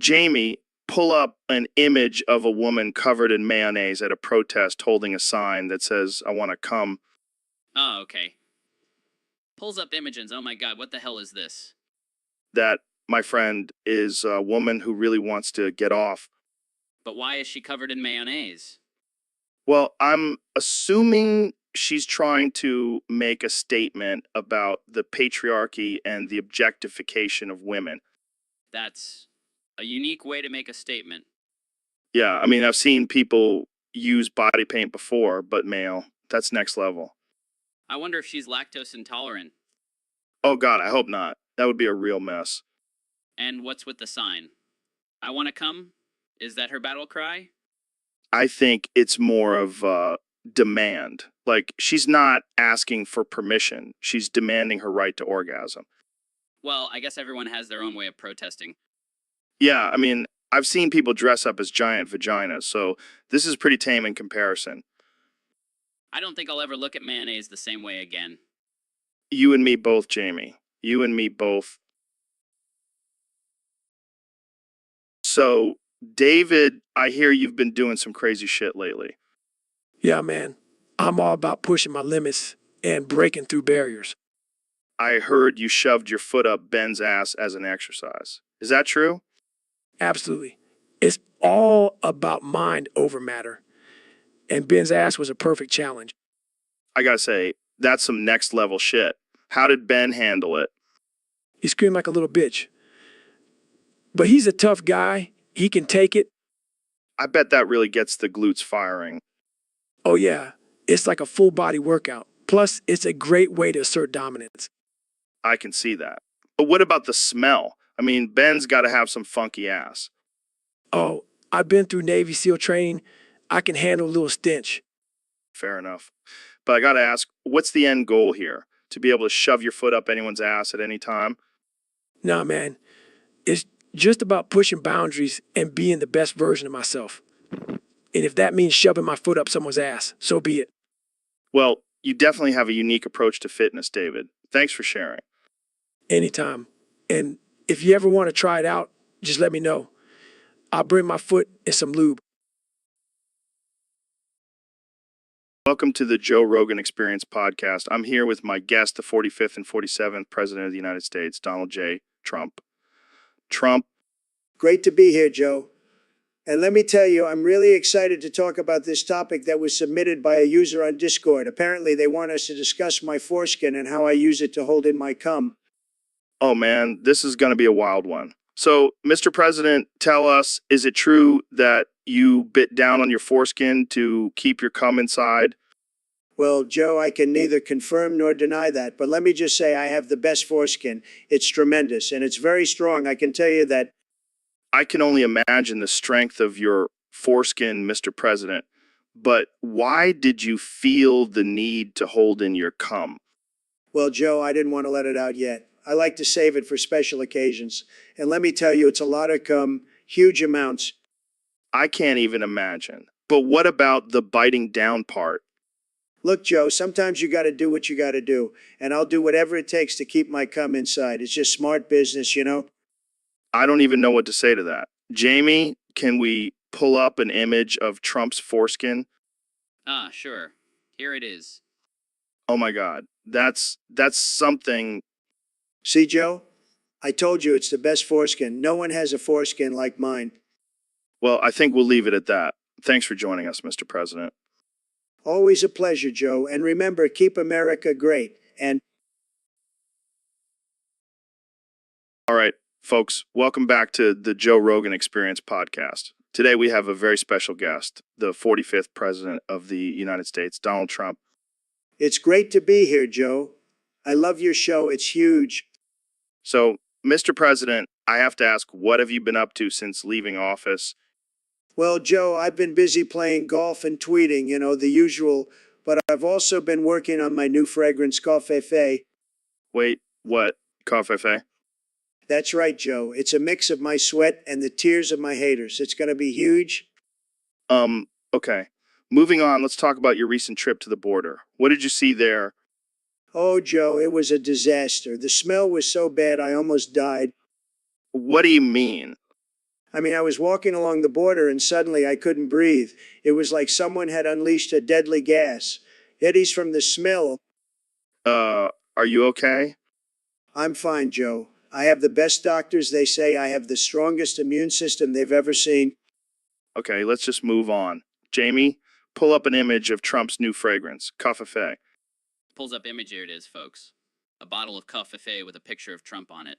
Jamie, pull up an image of a woman covered in mayonnaise at a protest holding a sign that says, I want to come. Oh, okay. Pulls up images. Oh my god, what the hell is this? That, my friend, is a woman who really wants to get off. But why is she covered in mayonnaise? Well, I'm assuming she's trying to make a statement about the patriarchy and the objectification of women. That's a unique way to make a statement. Yeah, I mean, I've seen people use body paint before, but male, that's next level. I wonder if she's lactose intolerant. Oh, God, I hope not. That would be a real mess. And what's with the sign? I want to come? Is that her battle cry? I think it's more of demand. Like, she's not asking for permission. She's demanding her right to orgasm. Well, I guess everyone has their own way of protesting. Yeah, I mean, I've seen people dress up as giant vaginas, so this is pretty tame in comparison. I don't think I'll ever look at mayonnaise the same way again. You and me both, Jamie. You and me both. So, David, I hear you've been doing some crazy shit lately. Yeah, man. I'm all about pushing my limits and breaking through barriers. I heard you shoved your foot up Ben's ass as an exercise. Is that true? Absolutely. It's all about mind over matter. And Ben's ass was a perfect challenge. I gotta say, that's some next level shit. How did Ben handle it? He screamed like a little bitch. But he's a tough guy. He can take it. I bet that really gets the glutes firing. Oh, yeah. It's like a full body workout. Plus, it's a great way to assert dominance. I can see that. But what about the smell? I mean, Ben's gotta have some funky ass. Oh, I've been through Navy SEAL training. I can handle a little stench. Fair enough. But I gotta ask, what's the end goal here? To be able to shove your foot up anyone's ass at any time? Nah, man. It's just about pushing boundaries and being the best version of myself. And if that means shoving my foot up someone's ass, so be it. Well, you definitely have a unique approach to fitness, David. Thanks for sharing. Anytime. And if you ever want to try it out, just let me know. I'll bring my foot and some lube. Welcome to the Joe Rogan Experience podcast. I'm here with my guest, the 45th and 47th President of the United States, Donald J. Trump. Trump. Great to be here, Joe. And let me tell you, I'm really excited to talk about this topic that was submitted by a user on Discord. Apparently, they want us to discuss my foreskin and how I use it to hold in my cum. Oh man, this is going to be a wild one. So, Mr. President, tell us, is it true that you bit down on your foreskin to keep your cum inside? Well, Joe, I can neither confirm nor deny that, but let me just say I have the best foreskin. It's tremendous, and it's very strong. I can tell you that. I can only imagine the strength of your foreskin, Mr. President. But why did you feel the need to hold in your cum? Well, Joe, I didn't want to let it out yet. I like to save it for special occasions. And let me tell you, it's a lot of cum, huge amounts. I can't even imagine. But what about the biting down part? Look, Joe, sometimes you got to do what you got to do, and I'll do whatever it takes to keep my cum inside. It's just smart business, you know? I don't even know what to say to that. Jamie, can we pull up an image of Trump's foreskin? Ah, sure. Here it is. Oh my God, that's something. See, Joe? I told you it's the best foreskin. No one has a foreskin like mine. Well, I think we'll leave it at that. Thanks for joining us, Mr. President. Always a pleasure, Joe. And remember, keep America great. And All right, folks, welcome back to the Joe Rogan Experience podcast. Today we have a very special guest, the 45th President of the United States, Donald Trump. it's great to be here, Joe. I love your show. It's huge. So, Mr. President, I have to ask, what have you been up to since leaving office? Well, Joe, I've been busy playing golf and tweeting, the usual, but I've also been working on my new fragrance, Coffee. Wait, what? Coffee? That's right, Joe. It's a mix of my sweat and the tears of my haters. It's going to be huge. Okay. Moving on, let's talk about your recent trip to the border. What did you see there? Oh, Joe, it was a disaster. The smell was so bad I almost died. What do you mean? I mean, I was walking along the border and suddenly I couldn't breathe. It was like someone had unleashed a deadly gas. Eddies from the smell. Are you okay? I'm fine, Joe. I have the best doctors. They say I have the strongest immune system they've ever seen. Okay, let's just move on. Jamie, pull up an image of Trump's new fragrance, Café. Pulls up image, here it is, folks. A bottle of Café with a picture of Trump on it.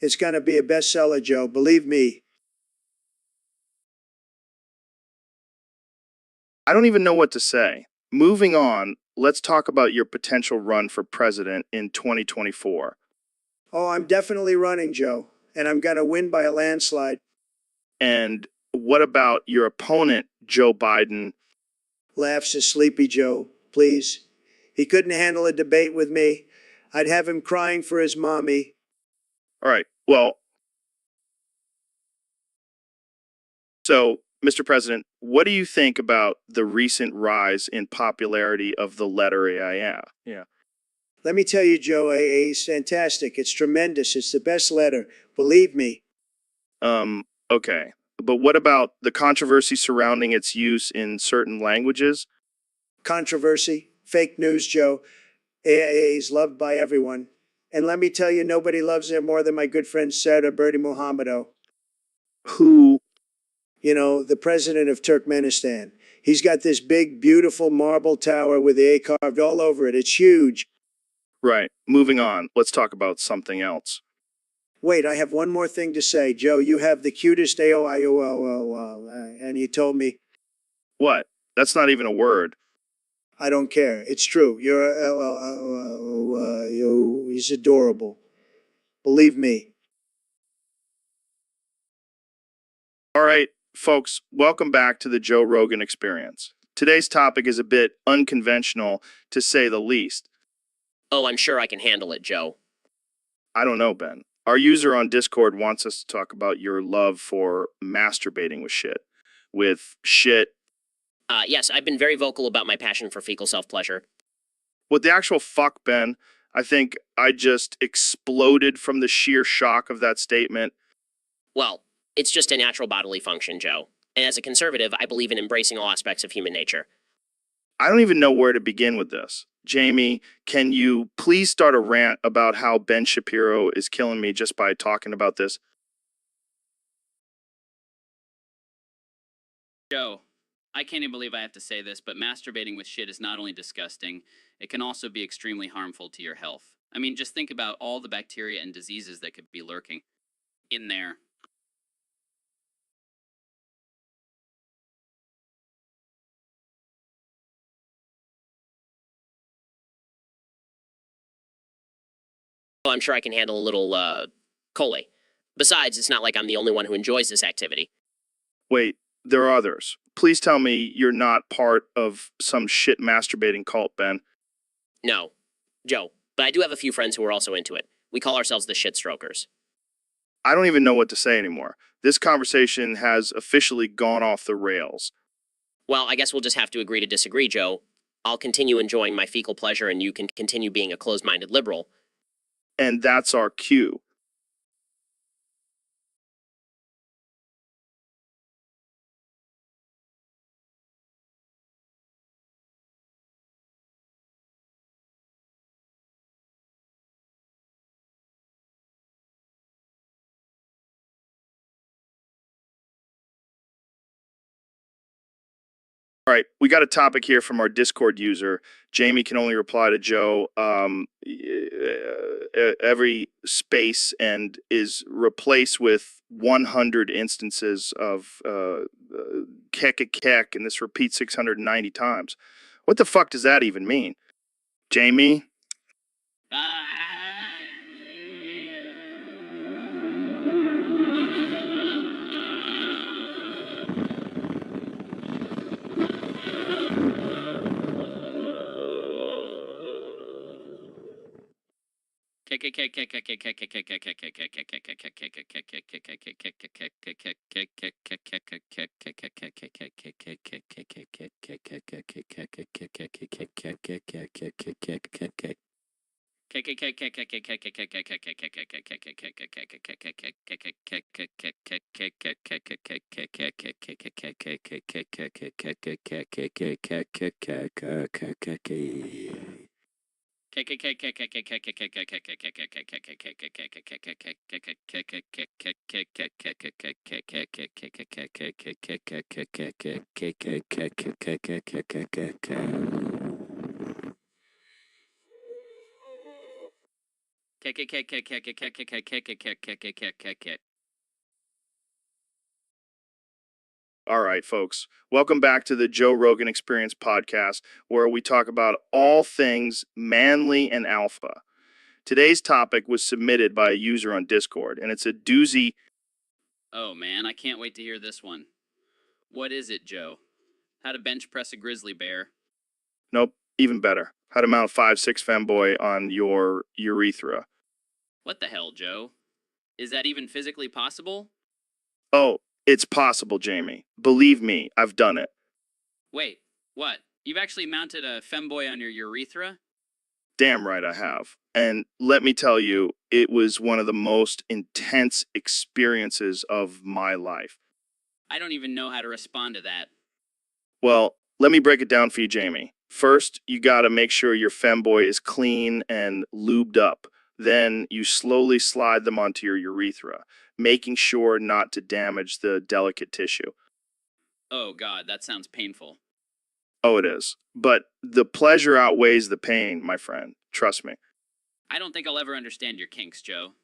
It's going to be a bestseller, Joe. Believe me. I don't even know what to say. Moving on, let's talk about your potential run for president in 2024. Oh, I'm definitely running, Joe. And I'm going to win by a landslide. And what about your opponent, Joe Biden? Laughs is Sleepy Joe, please. He couldn't handle a debate with me. I'd have him crying for his mommy. All right, well, so, Mr. President, what do you think about the recent rise in popularity of the letter AIA? Yeah. Let me tell you, Joe, AA is fantastic. It's tremendous. It's the best letter. Believe me. Okay. But what about the controversy surrounding its use in certain languages? Controversy, fake news, Joe. AIA is loved by everyone. And let me tell you, nobody loves it more than my good friend Sarda Berdi Mohammedo. Who? You know, the president of Turkmenistan. He's got this big, beautiful marble tower with the A carved all over it. It's huge. Right. Moving on. Let's talk about something else. Wait, I have one more thing to say. Joe, you have the cutest AOIOO. And he told me, What? That's not even a word. I don't care. It's true. He's adorable. Believe me. All right, folks, welcome back to the Joe Rogan Experience. Today's topic is a bit unconventional, to say the least. Oh, I'm sure I can handle it, Joe. I don't know, Ben. Our user on Discord wants us to talk about your love for masturbating with shit. With shit. Yes, I've been very vocal about my passion for fecal self-pleasure. What the actual fuck, Ben? I think I just exploded from the sheer shock of that statement. Well, it's just a natural bodily function, Joe. And as a conservative, I believe in embracing all aspects of human nature. I don't even know where to begin with this. Jamie, can you please start a rant about how Ben Shapiro is killing me just by talking about this? Joe, I can't even believe I have to say this, but masturbating with shit is not only disgusting, it can also be extremely harmful to your health. I mean, just think about all the bacteria and diseases that could be lurking in there. Well, I'm sure I can handle a little, Cole. Besides, it's not like I'm the only one who enjoys this activity. Wait, there are others. Please tell me you're not part of some shit masturbating cult, Ben. No, Joe, but I do have a few friends who are also into it. We call ourselves the shit strokers. I don't even know what to say anymore. This conversation has officially gone off the rails. Well, I guess we'll just have to agree to disagree, Joe. I'll continue enjoying my fecal pleasure and you can continue being a closed-minded liberal. And that's our cue. All right, we got a topic here from our Discord user. Jamie can only reply to Joe every space and is replaced with 100 instances of kek, and this repeats 690 times. What the fuck does that even mean? Jamie? All right, folks. Welcome back to the Joe Rogan Experience podcast, where we talk about all things manly and alpha. Today's topic was submitted by a user on Discord, and it's a doozy. Oh man, I can't wait to hear this one. What is it, Joe? How to bench press a grizzly bear? Nope, even better. How to mount 5'6" femboy on your urethra. What the hell, Joe? Is that even physically possible? Oh, it's possible, Jamie. Believe me, I've done it. Wait, what? You've actually mounted a femboy on your urethra? Damn right I have. And let me tell you, it was one of the most intense experiences of my life. I don't even know how to respond to that. Well, let me break it down for you, Jamie. First, you gotta make sure your femboy is clean and lubed up. Then you slowly slide them onto your urethra, making sure not to damage the delicate tissue. Oh god, that sounds painful. Oh, it is. But the pleasure outweighs the pain, my friend. Trust me. I don't think I'll ever understand your kinks, Joe.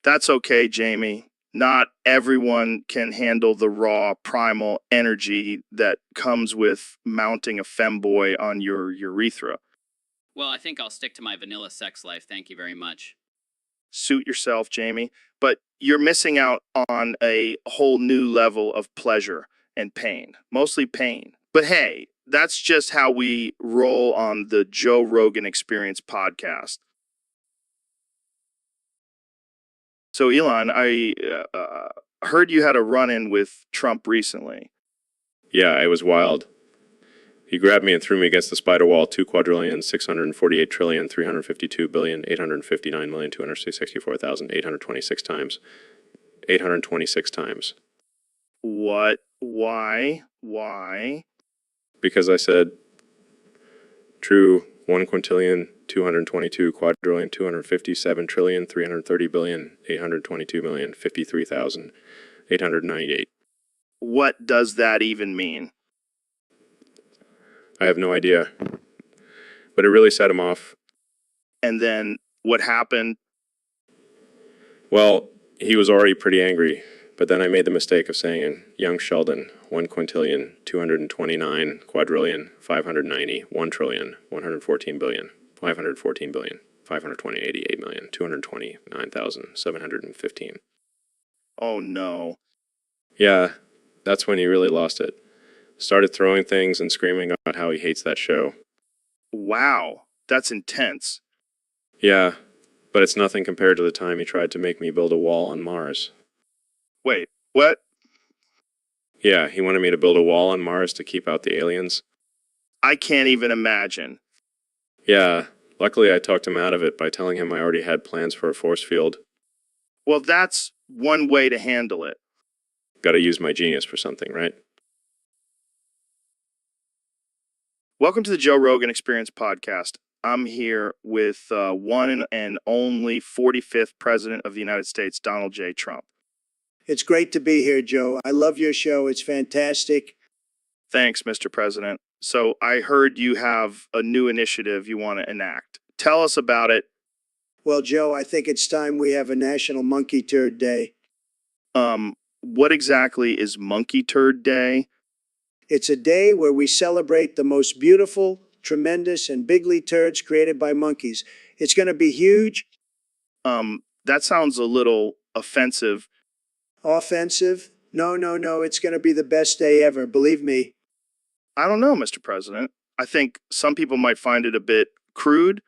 That's okay, Jamie. Not everyone can handle the raw, primal energy that comes with mounting a femboy on your urethra. Well, I think I'll stick to my vanilla sex life, thank you very much. Suit yourself, Jamie. But you're missing out on a whole new level of pleasure and pain. Mostly pain. But hey, that's just how we roll on the Joe Rogan Experience podcast. So, Elon, I heard you had a run-in with Trump recently. Yeah, it was wild. He grabbed me and threw me against the spider wall 2,648,352,859,264,826 times. 826 times. What? Why? Why? Because I said, true, 1,252,222,330,822,898. What does that even mean? I have no idea. But it really set him off. And then what happened? Well, he was already pretty angry, but then I made the mistake of saying, young Sheldon, 1,299,220,114,528,229,715. Oh no. Yeah, that's when he really lost it. Started throwing things and screaming about how he hates that show. Wow, that's intense. Yeah, but it's nothing compared to the time he tried to make me build a wall on Mars. Wait, what? Yeah, he wanted me to build a wall on Mars to keep out the aliens. I can't even imagine. Yeah, luckily I talked him out of it by telling him I already had plans for a force field. Well, that's one way to handle it. Gotta use my genius for something, right? Welcome to the Joe Rogan Experience podcast. I'm here with one and only 45th President of the United States, Donald J. Trump. It's great to be here, Joe. I love your show. It's fantastic. Thanks, Mr. President. So I heard you have a new initiative you want to enact. Tell us about it. Well, Joe, I think it's time we have a National Monkey Turd Day. What exactly is Monkey Turd Day? It's a day where we celebrate the most beautiful, tremendous, and bigly turds created by monkeys. It's going to be huge. That sounds a little offensive. Offensive? No. It's going to be the best day ever, believe me. I don't know, Mr. President. I think some people might find it a bit crude.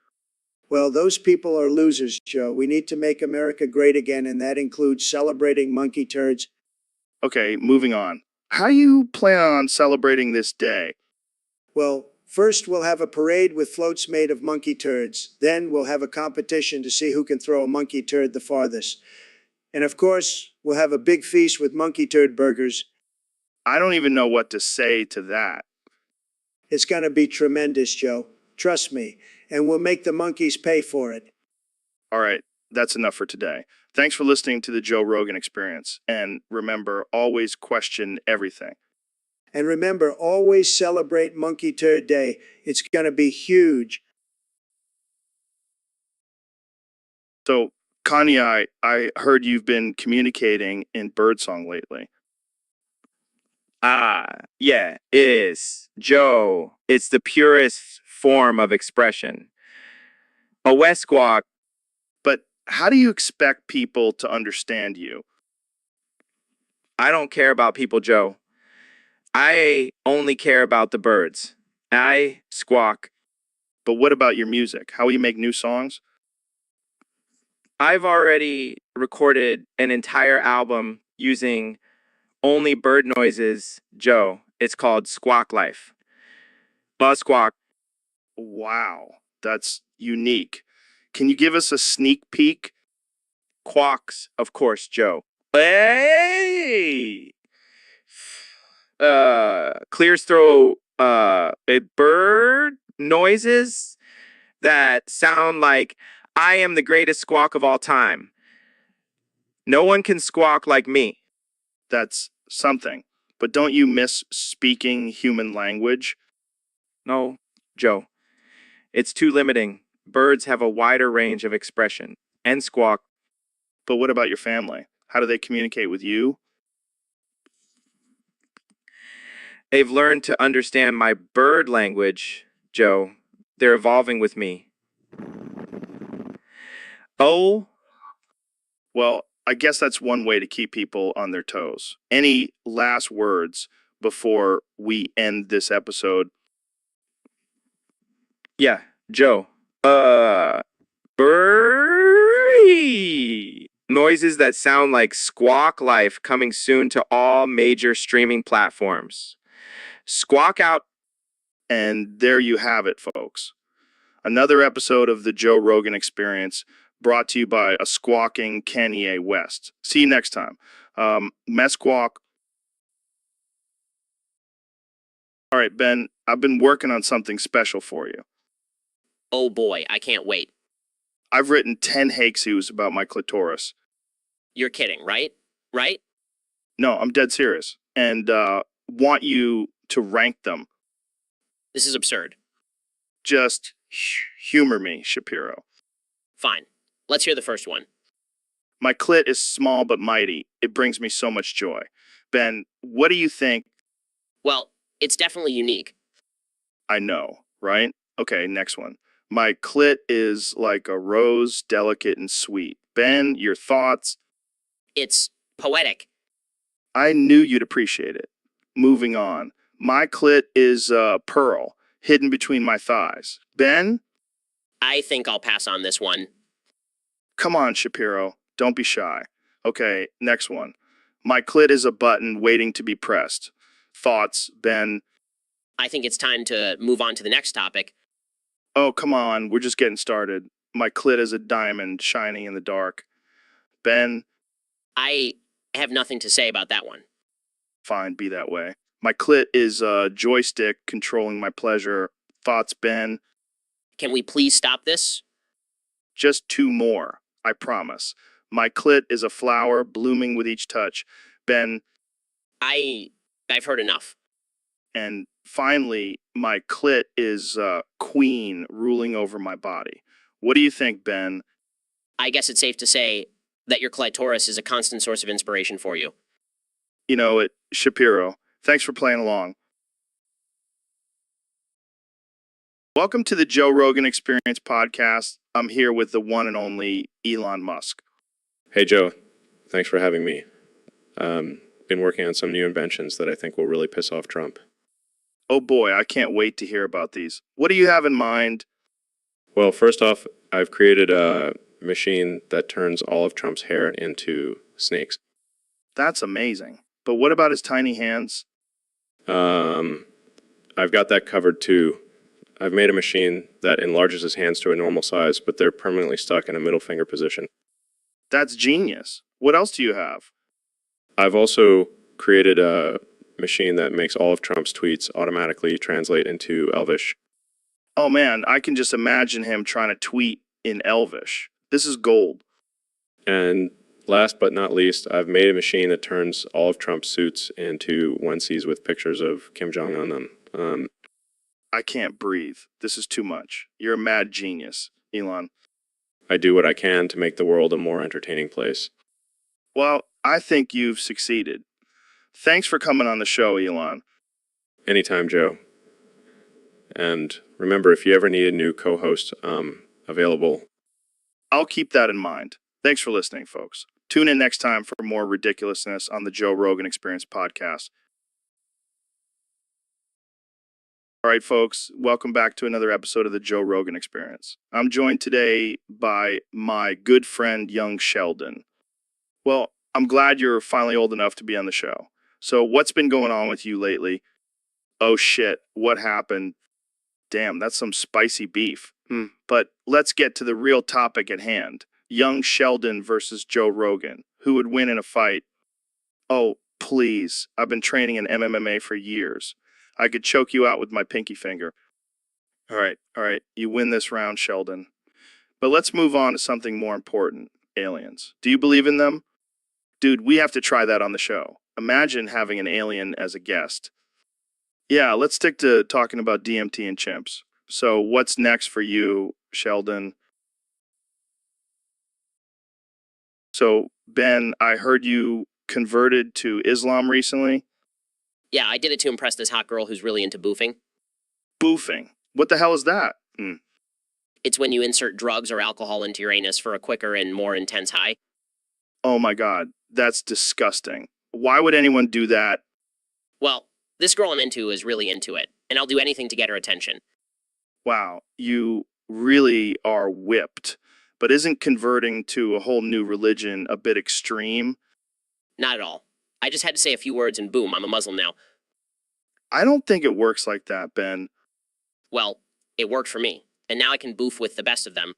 Well, those people are losers, Joe. We need to make America great again, and that includes celebrating monkey turds. Okay, moving on. How you plan on celebrating this day? Well, First, we'll have a parade with floats made of monkey turds. Then we'll have a competition to see who can throw a monkey turd the farthest. And of course, we'll have a big feast with monkey turd burgers. I don't even know what to say to that. It's going to be tremendous, Joe. Trust me. And we'll make the monkeys pay for it. All right, that's enough for today. Thanks for listening to the Joe Rogan Experience. And remember, always question everything. And remember, always celebrate Monkey Turd Day. It's going to be huge. So, Kanye, I heard you've been communicating in birdsong lately. Yeah, it is. Joe, it's the purest form of expression. A West Squawk. But how do you expect people to understand you? I don't care about people, Joe. I only care about the birds. I squawk. But what about your music? How will you make new songs? I've already recorded an entire album using only bird noises, Joe. It's called Squawk Life. Buzz squawk. Wow, that's unique. Can you give us a sneak peek? Quawks, of course, Joe. Hey! Clears throw bird noises that sound like I am the greatest squawk of all time. No one can squawk like me. That's something. But don't you miss speaking human language? No, Joe. It's too limiting. Birds have a wider range of expression and squawk. But what about your family? How do they communicate with you? They've learned to understand my bird language, Joe. They're evolving with me. Oh, Well, I guess that's one way to keep people on their toes. Any last words before we end this episode? yeah, Joe. Bird noises that sound like Squawk Life coming soon to all major streaming platforms. Squawk out. And there you have it, folks. Another episode of the Joe Rogan Experience brought to you by a squawking Kanye West. See you next time. Mesquawk. All right, Ben, I've been working on something special for you. Oh boy, I can't wait. I've written 10 haikus about my clitoris. You're kidding, right? Right? No, I'm dead serious. And want you to rank them. This is absurd. Just humor me, Shapiro. Fine. Let's hear the first one. My clit is small but mighty. It brings me so much joy. Ben, what do you think? Well, it's definitely unique. I know, right? Okay, next one. My clit is like a rose, delicate and sweet. Ben, your thoughts? It's poetic. I knew you'd appreciate it. Moving on. My clit is a pearl, hidden between my thighs. Ben? I think I'll pass on this one. Come on, Shapiro. Don't be shy. Okay, next one. My clit is a button waiting to be pressed. Thoughts, Ben? I think it's time to move on to the next topic. Oh, come on. We're just getting started. My clit is a diamond shining in the dark. Ben? I have nothing to say about that one. Fine, be that way. My clit is a joystick controlling my pleasure. Thoughts, Ben? Can we please stop this? Just two more, I promise. My clit is a flower blooming with each touch. Ben? I've heard enough. And finally, my clit is a queen ruling over my body. What do you think, Ben? I guess it's safe to say that your clitoris is a constant source of inspiration for you. You know it, Shapiro. Thanks for playing along. Welcome to the Joe Rogan Experience podcast. I'm here with the one and only Elon Musk. Hey, Joe. Thanks for having me. Been working on some new inventions that I think will really piss off Trump. Oh boy, I can't wait to hear about these. What do you have in mind? Well, first off, I've created a machine that turns all of Trump's hair into snakes. That's amazing. But what about his tiny hands? I've got that covered too. I've made a machine that enlarges his hands to a normal size, but they're permanently stuck in a middle finger position. That's genius. What else do you have? I've also created a machine that makes all of Trump's tweets automatically translate into Elvish. Oh man, I can just imagine him trying to tweet in Elvish. This is gold. And last but not least, I've made a machine that turns all of Trump's suits into onesies with pictures of Kim Jong Un on them. I can't breathe. This is too much. You're a mad genius, Elon. I do what I can to make the world a more entertaining place. Well, I think you've succeeded. Thanks for coming on the show, Elon. Anytime, Joe. And remember, if you ever need a new co-host available, I'll keep that in mind. Thanks for listening, folks. Tune in next time for more ridiculousness on the Joe Rogan Experience podcast. All right, folks, welcome back to another episode of the Joe Rogan Experience. I'm joined today by my good friend, young Sheldon. Well, I'm glad you're finally old enough to be on the show. So what's been going on with you lately? Oh shit, what happened? Damn, that's some spicy beef. But let's get to the real topic at hand. Young Sheldon versus Joe Rogan. Who would win in a fight? Oh, please. I've been training in MMA for years. I could choke you out with my pinky finger. All right. You win this round, Sheldon. But let's move on to something more important. Aliens. Do you believe in them? Dude, we have to try that on the show. Imagine having an alien as a guest. Yeah, let's stick to talking about DMT and chimps. So what's next for you, Sheldon? So, Ben, I heard you converted to Islam recently. Yeah, I did it to impress this hot girl who's really into boofing. Boofing? What the hell is that? It's when you insert drugs or alcohol into your anus for a quicker and more intense high. Oh my God, that's disgusting. Why would anyone do that? Well, this girl I'm into is really into it, and I'll do anything to get her attention. Wow, you really are whipped. But isn't converting to a whole new religion a bit extreme? Not at all. I just had to say a few words and boom, I'm a Muslim now. I don't think it works like that, Ben. Well, it worked for me, and now I can boof with the best of them.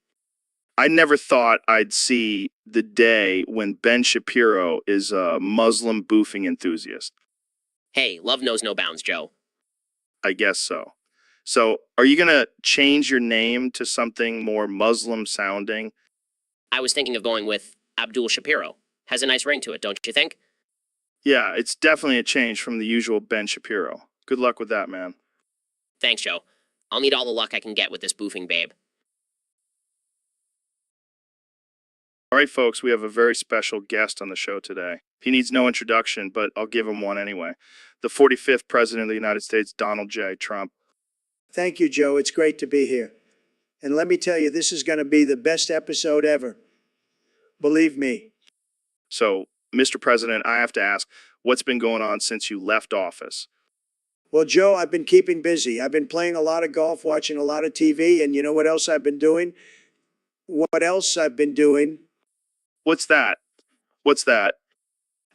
I never thought I'd see the day when Ben Shapiro is a Muslim boofing enthusiast. Hey, love knows no bounds, Joe. I guess so. So, are you going to change your name to something more Muslim sounding? I was thinking of going with Abdul Shapiro. Has a nice ring to it, don't you think? Yeah, it's definitely a change from the usual Ben Shapiro. Good luck with that, man. Thanks, Joe. I'll need all the luck I can get with this boofing babe. All right, folks, we have a very special guest on the show today. He needs no introduction, but I'll give him one anyway. The 45th President of the United States, Donald J. Trump. Thank you, Joe. It's great to be here. And let me tell you, this is going to be the best episode ever. Believe me. So, Mr. President, I have to ask, what's been going on since you left office? Well, Joe, I've been keeping busy. I've been playing a lot of golf, watching a lot of TV, and you know what else I've been doing? What else I've been doing? What's that? What's that?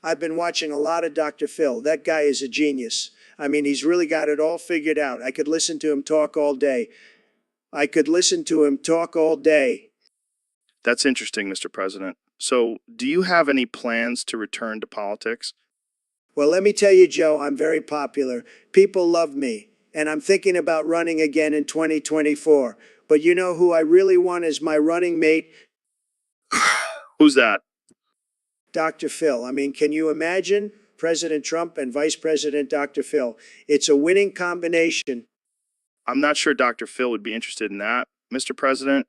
I've been watching a lot of Dr. Phil. That guy is a genius. I mean, he's really got it all figured out. I could listen to him talk all day. That's interesting, Mr. President. So, do you have any plans to return to politics? Well, let me tell you, Joe, I'm very popular. People love me. And I'm thinking about running again in 2024. But you know who I really want as my running mate? Who's that? Dr. Phil. I mean, can you imagine President Trump and Vice President Dr. Phil? It's a winning combination. I'm not sure Dr. Phil would be interested in that, Mr. President.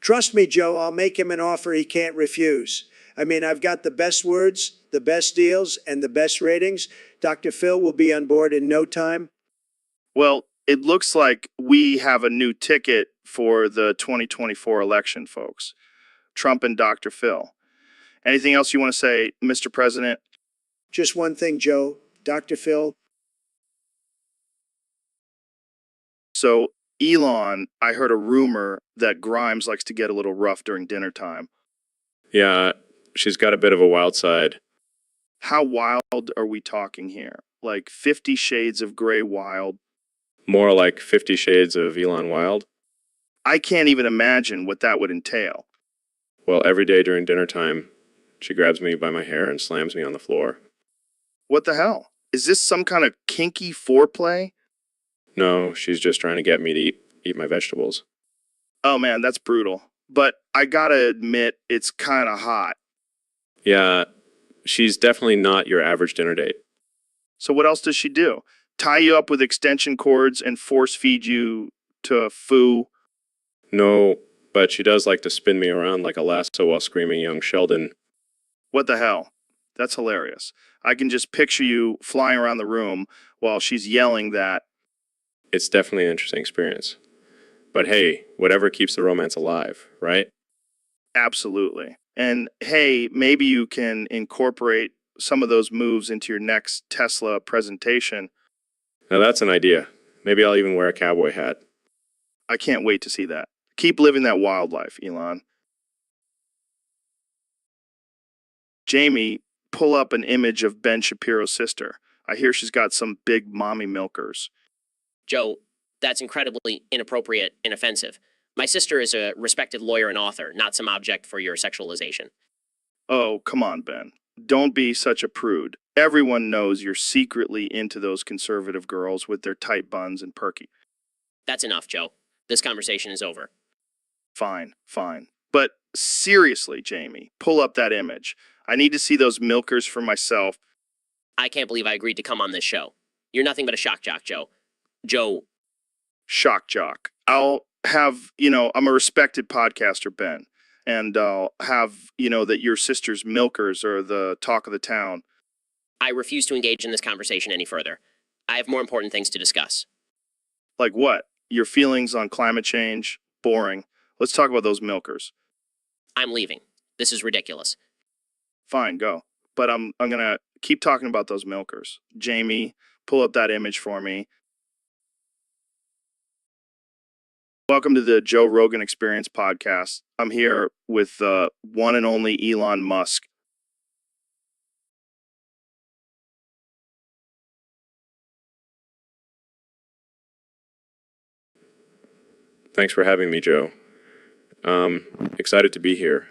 Trust me, Joe, I'll make him an offer he can't refuse. I mean, I've got the best words, the best deals, and the best ratings. Dr. Phil will be on board in no time. Well, it looks like we have a new ticket for the 2024 election, folks. Trump and Dr. Phil. Anything else you want to say, Mr. President? Just one thing, Joe. Dr. Phil. So, Elon, I heard a rumor that Grimes likes to get a little rough during dinner time. Yeah, she's got a bit of a wild side. How wild are we talking here? Like 50 Shades of Grey wild? More like 50 Shades of Elon Wild. I can't even imagine what that would entail. Well, every day during dinner time, she grabs me by my hair and slams me on the floor. What the hell? Is this some kind of kinky foreplay? No, she's just trying to get me to eat my vegetables. Oh man, that's brutal. But I gotta admit, it's kind of hot. Yeah, she's definitely not your average dinner date. So what else does she do? Tie you up with extension cords and force feed you to foo? No, but she does like to spin me around like a lasso while screaming young Sheldon. What the hell? That's hilarious. I can just picture you flying around the room while she's yelling that. It's definitely an interesting experience. But hey, whatever keeps the romance alive, right? Absolutely. And hey, maybe you can incorporate some of those moves into your next Tesla presentation. Now that's an idea. Maybe I'll even wear a cowboy hat. I can't wait to see that. Keep living that wildlife, Elon. Jamie, pull up an image of Ben Shapiro's sister. I hear she's got some big mommy milkers. Joe, that's incredibly inappropriate and offensive. My sister is a respected lawyer and author, not some object for your sexualization. Oh, come on, Ben. Don't be such a prude. Everyone knows you're secretly into those conservative girls with their tight buns and perky. That's enough, Joe. This conversation is over. Fine, fine. But seriously, Jamie, pull up that image. I need to see those milkers for myself. I can't believe I agreed to come on this show. You're nothing but a shock jock, Joe. Joe. Shock jock. I'll have, I'm a respected podcaster, Ben. And I'll have, that your sister's milkers are the talk of the town. I refuse to engage in this conversation any further. I have more important things to discuss. Like what? Your feelings on climate change? Boring. Let's talk about those milkers. I'm leaving. This is ridiculous. Fine, go. But I'm gonna keep talking about those milkers. Jamie, pull up that image for me. Welcome to the Joe Rogan Experience podcast. I'm here with the one and only Elon Musk. Thanks for having me, Joe. Excited to be here.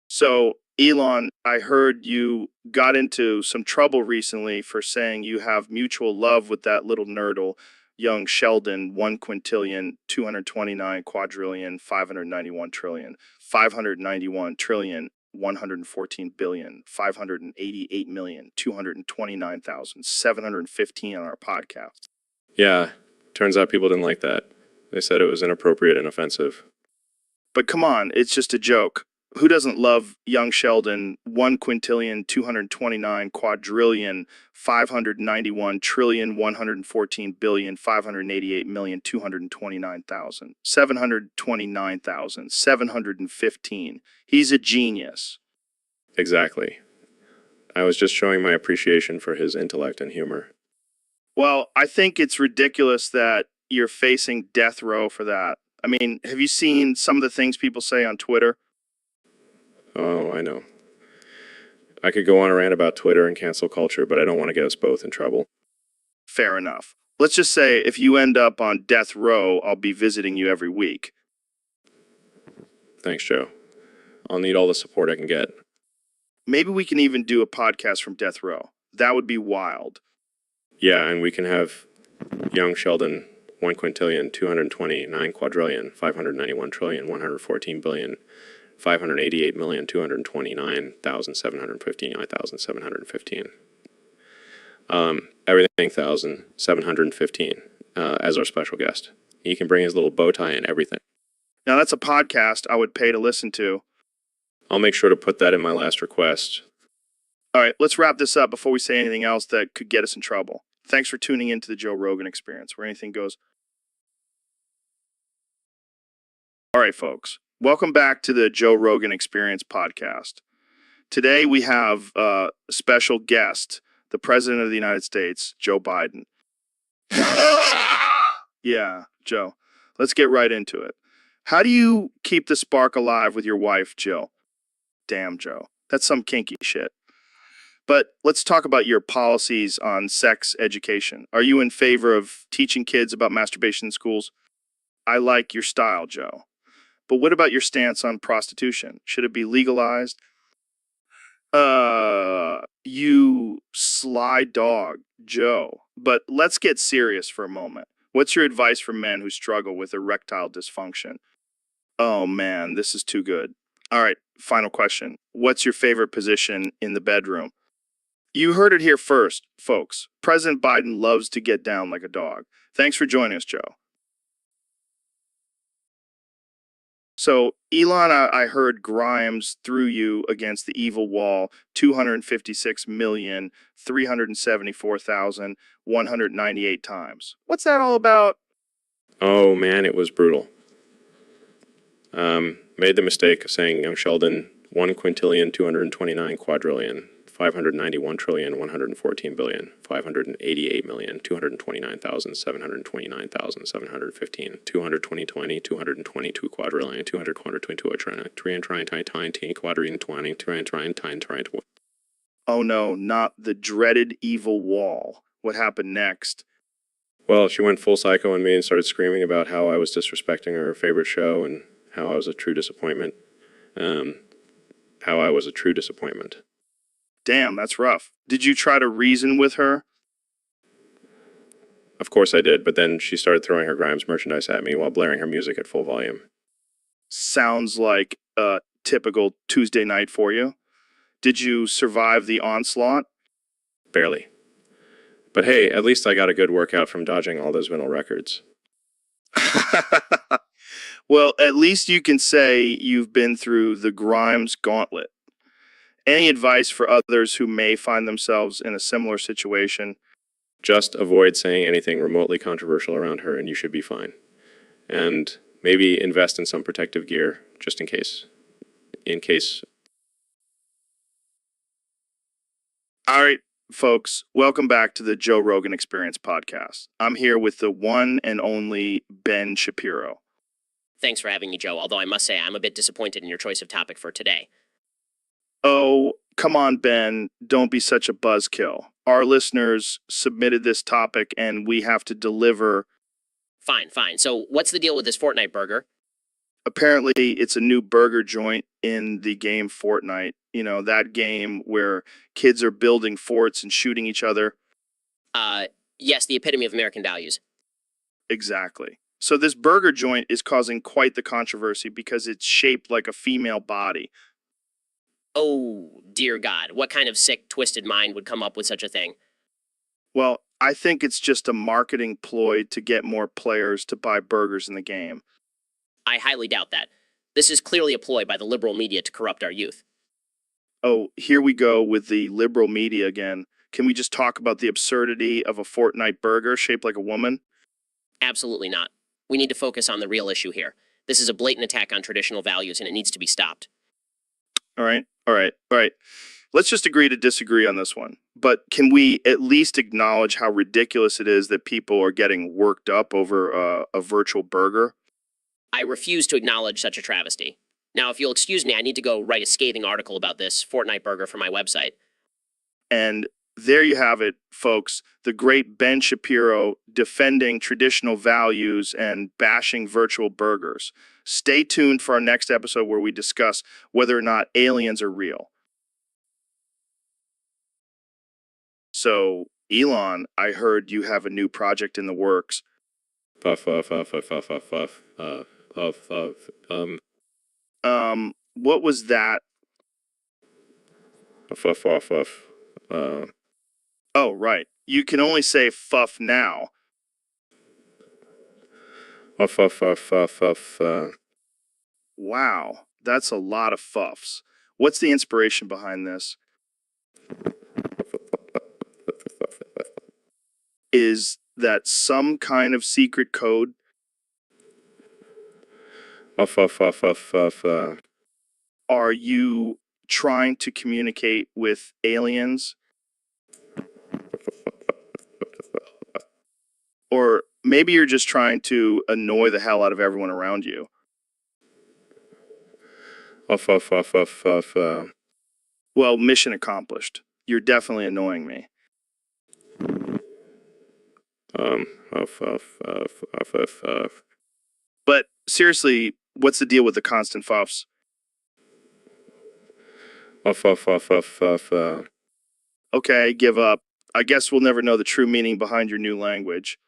So, Elon, I heard you got into some trouble recently for saying you have mutual love with that little nerdle, young Sheldon, 1 quintillion, 229 quadrillion, 591 trillion, 591 trillion, 114 billion, 588,229,715 on our podcast. Yeah, turns out people didn't like that. They said it was inappropriate and offensive. But come on, it's just a joke. Who doesn't love young Sheldon, 1 quintillion, 229 quadrillion, 591 trillion, 114 billion, 588,229,000, 729,715. He's a genius. Exactly. I was just showing my appreciation for his intellect and humor. Well, I think it's ridiculous that you're facing death row for that. I mean, have you seen some of the things people say on Twitter? Oh, I know. I could go on a rant about Twitter and cancel culture, but I don't want to get us both in trouble. Fair enough. Let's just say if you end up on death row, I'll be visiting you every week. Thanks, Joe. I'll need all the support I can get. Maybe we can even do a podcast from death row. That would be wild. Yeah, and we can have young Sheldon, 1 quintillion, 229 quadrillion, 591 trillion, 114 billion, 588,229,715 everything 715 as our special guest. He can bring his little bow tie and everything. Now that's a podcast I would pay to listen to. I'll make sure to put that in my last request. All right, let's wrap this up before we say anything else that could get us in trouble. Thanks for tuning in to the Joe Rogan Experience, where anything goes. All right, folks. Welcome back to the Joe Rogan Experience podcast. Today we have a special guest, the President of the United States, Joe Biden. Yeah, Joe. Let's get right into it. How do you keep the spark alive with your wife, Jill? Damn, Joe. That's some kinky shit. But let's talk about your policies on sex education. Are you in favor of teaching kids about masturbation in schools? I like your style, Joe. But what about your stance on prostitution? Should it be legalized? You sly dog, Joe. But let's get serious for a moment. What's your advice for men who struggle with erectile dysfunction? Oh man, this is too good. All right, final question. What's your favorite position in the bedroom? You heard it here first, folks. President Biden loves to get down like a dog. Thanks for joining us, Joe. So, Elon, I heard Grimes threw you against the evil wall 256,374,198 times. What's that all about? Oh man, it was brutal. Made the mistake of saying young Sheldon 1,229,229,591,114,000,588,229,729,715, 220, 222 quadrillion, 222 quadrillion, 20. Oh no, not the dreaded evil wall. What happened next? Well, she went full psycho on me and started screaming about how I was disrespecting her favorite show and how I was a true disappointment. Damn, that's rough. Did you try to reason with her? Of course I did, but then she started throwing her Grimes merchandise at me while blaring her music at full volume. Sounds like a typical Tuesday night for you. Did you survive the onslaught? Barely. But hey, at least I got a good workout from dodging all those vinyl records. Well, at least you can say you've been through the Grimes gauntlet. Any advice for others who may find themselves in a similar situation? Just avoid saying anything remotely controversial around her and you should be fine. And maybe invest in some protective gear, just in case. All right, folks, welcome back to the Joe Rogan Experience podcast. I'm here with the one and only Ben Shapiro. Thanks for having me, Joe, although I must say I'm a bit disappointed in your choice of topic for today. Oh, come on, Ben. Don't be such a buzzkill. Our listeners submitted this topic and we have to deliver. Fine. So what's the deal with this Fortnite burger? Apparently, it's a new burger joint in the game Fortnite. You know, that game where kids are building forts and shooting each other. Yes, the epitome of American values. Exactly. So this burger joint is causing quite the controversy because it's shaped like a female body. Oh, dear God. What kind of sick, twisted mind would come up with such a thing? Well, I think it's just a marketing ploy to get more players to buy burgers in the game. I highly doubt that. This is clearly a ploy by the liberal media to corrupt our youth. Oh, here we go with the liberal media again. Can we just talk about the absurdity of a Fortnite burger shaped like a woman? Absolutely not. We need to focus on the real issue here. This is a blatant attack on traditional values and it needs to be stopped. All right. Let's just agree to disagree on this one. But can we at least acknowledge how ridiculous it is that people are getting worked up over a virtual burger? I refuse to acknowledge such a travesty. Now, if you'll excuse me, I need to go write a scathing article about this Fortnite burger for my website. And there you have it, folks. The great Ben Shapiro defending traditional values and bashing virtual burgers. Stay tuned for our next episode where we discuss whether or not aliens are real. So, Elon, I heard you have a new project in the works. Puff. What was that? Fuff. Oh, right. You can only say fuff now. Fuff. Wow, that's a lot of fuffs. What's the inspiration behind this? Is that some kind of secret code? Are you trying to communicate with aliens? Or maybe you're just trying to annoy the hell out of everyone around you. Well, mission accomplished. You're definitely annoying me. But seriously, what's the deal with the constant fuffs? Okay, give up. I guess we'll never know the true meaning behind your new language.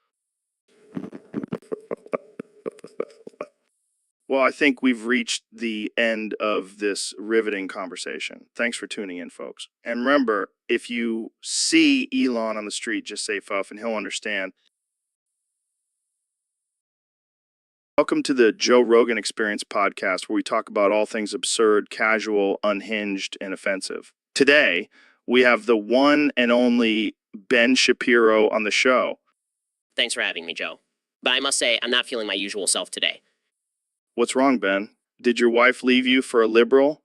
Well, I think we've reached the end of this riveting conversation. Thanks for tuning in, folks. And remember, if you see Elon on the street, just say fuff and he'll understand. Welcome to the Joe Rogan Experience podcast, where we talk about all things absurd, casual, unhinged, and offensive. Today, we have the one and only Ben Shapiro on the show. Thanks for having me, Joe. But I must say, I'm not feeling my usual self today. What's wrong, Ben? Did your wife leave you for a liberal?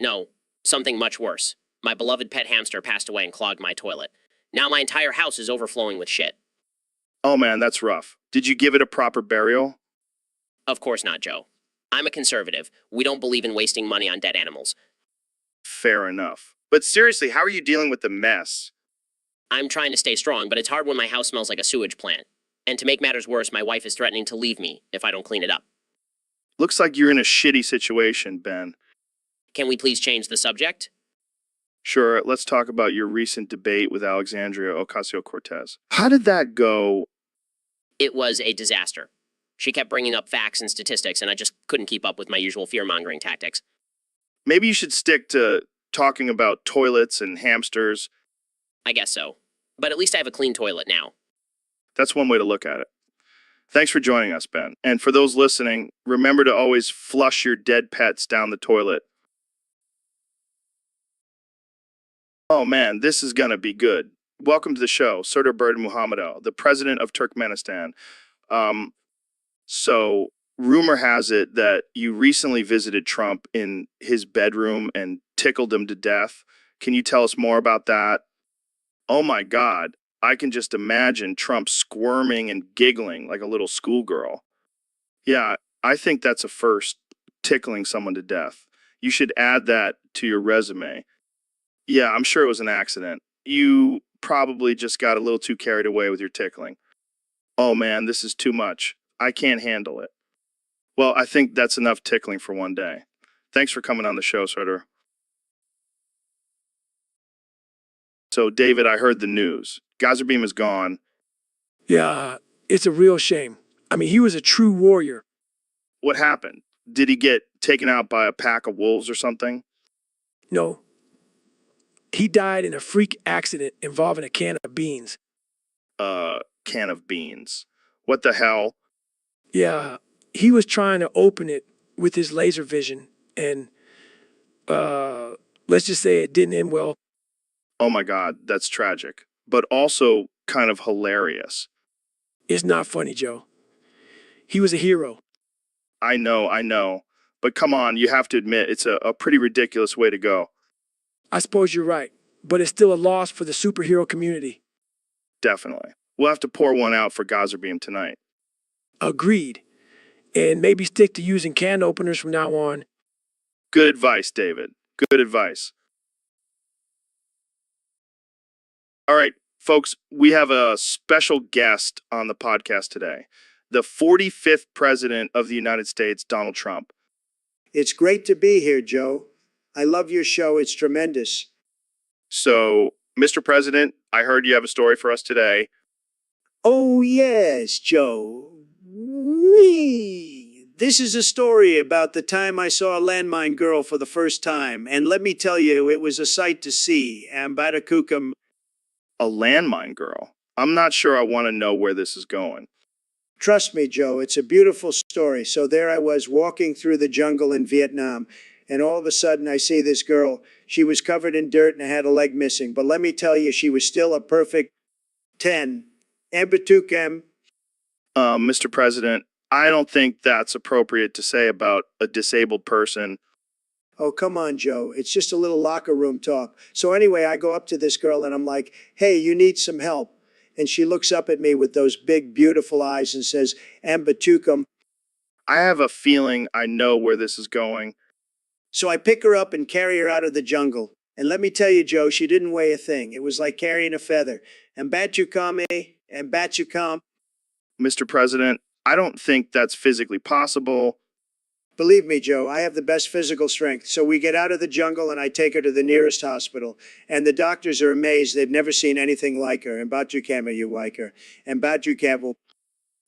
No, something much worse. My beloved pet hamster passed away and clogged my toilet. Now my entire house is overflowing with shit. Oh man, that's rough. Did you give it a proper burial? Of course not, Joe. I'm a conservative. We don't believe in wasting money on dead animals. Fair enough. But seriously, how are you dealing with the mess? I'm trying to stay strong, but it's hard when my house smells like a sewage plant. And to make matters worse, my wife is threatening to leave me if I don't clean it up. Looks like you're in a shitty situation, Ben. Can we please change the subject? Sure, let's talk about your recent debate with Alexandria Ocasio-Cortez. How did that go? It was a disaster. She kept bringing up facts and statistics, and I just couldn't keep up with my usual fear-mongering tactics. Maybe you should stick to talking about toilets and hamsters. I guess so. But at least I have a clean toilet now. That's one way to look at it. Thanks for joining us, Ben. And for those listening, remember to always flush your dead pets down the toilet. Oh man, this is gonna be good. Welcome to the show, Serdar Muhammadov, the president of Turkmenistan. So rumor has it that you recently visited Trump in his bedroom and tickled him to death. Can you tell us more about that? Oh my God, I can just imagine Trump squirming and giggling like a little schoolgirl. Yeah, I think that's a first, tickling someone to death. You should add that to your resume. Yeah, I'm sure it was an accident. You probably just got a little too carried away with your tickling. Oh man, this is too much. I can't handle it. Well, I think that's enough tickling for one day. Thanks for coming on the show, Serdar. So, David, I heard the news. Gazerbeam is gone. Yeah, it's a real shame. I mean, he was a true warrior. What happened? Did he get taken out by a pack of wolves or something? No. He died in a freak accident involving a can of beans. Can of beans. What the hell? Yeah, he was trying to open it with his laser vision, and let's just say it didn't end well. Oh my God, that's tragic, but also kind of hilarious. It's not funny, Joe. He was a hero. I know. But come on, you have to admit, it's a pretty ridiculous way to go. I suppose you're right, but it's still a loss for the superhero community. Definitely. We'll have to pour one out for Gazerbeam tonight. Agreed. And maybe stick to using can openers from now on. Good advice, David. Good advice. All right, folks, we have a special guest on the podcast today. The 45th president of the United States, Donald Trump. It's great to be here, Joe. I love your show. It's tremendous. So, Mr. President, I heard you have a story for us today. Oh, yes, Joe. Whee! This is a story about the time I saw a landmine girl for the first time. And let me tell you, it was a sight to see. Ambatakukum. A landmine girl? I'm not sure I want to know where this is going. Trust me, Joe, it's a beautiful story. So there I was walking through the jungle in Vietnam, and all of a sudden I see this girl. She was covered in dirt and had a leg missing. But let me tell you, she was still a perfect 10. Ambatukem. Mr. President, I don't think that's appropriate to say about a disabled person. Oh, come on, Joe. It's just a little locker room talk. So anyway, I go up to this girl and I'm like, hey, you need some help. And she looks up at me with those big, beautiful eyes and says, Ambatukum. I have a feeling I know where this is going. So I pick her up and carry her out of the jungle. And let me tell you, Joe, she didn't weigh a thing. It was like carrying a feather. Ambatukum, Ambatukum. Mr. President, I don't think that's physically possible. Believe me, Joe, I have the best physical strength. So we get out of the jungle and I take her to the nearest hospital. And the doctors are amazed. They've never seen anything like her. And Batucama, you like her. And Batucama.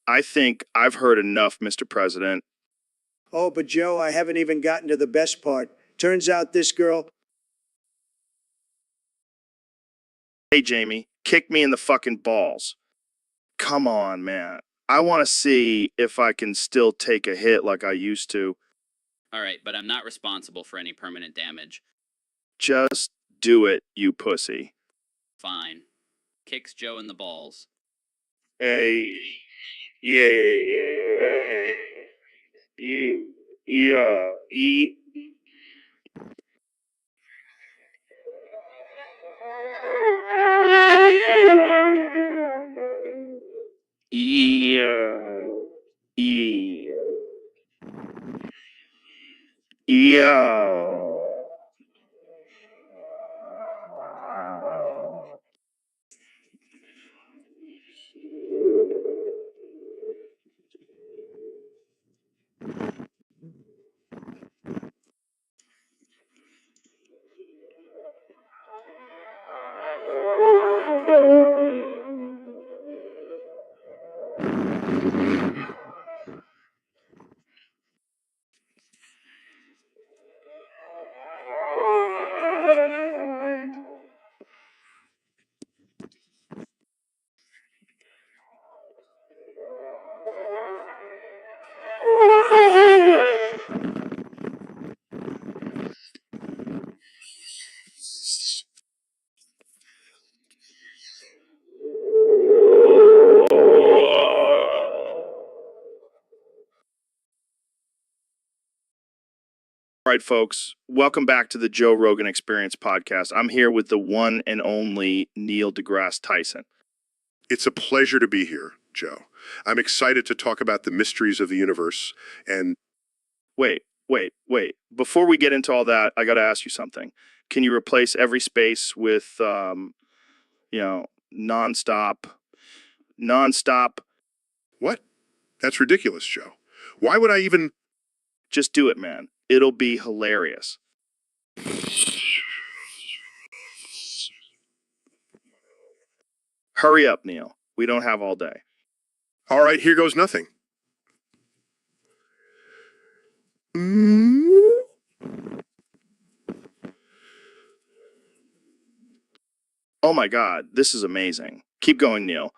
I think I've heard enough, Mr. President. Oh, but Joe, I haven't even gotten to the best part. Turns out this girl. Hey, Jamie, kick me in the fucking balls. Come on, man. I want to see if I can still take a hit like I used to. All right, but I'm not responsible for any permanent damage. Just do it, you pussy. Fine. Kicks Joe in the balls. Hey, yeah, yeah. Yeah. All right, folks, welcome back to the Joe Rogan Experience podcast. I'm here with the one and only Neil deGrasse Tyson. It's a pleasure to be here, Joe. I'm excited to talk about the mysteries of the universe and Wait. Before we get into all that, I got to ask you something. Can you replace every space with, nonstop? what? That's ridiculous, Joe. Why would I even... Just do it, man. It'll be hilarious. Hurry up, Neil. We don't have all day. All right, here goes nothing. Oh my God, this is amazing. Keep going, Neil.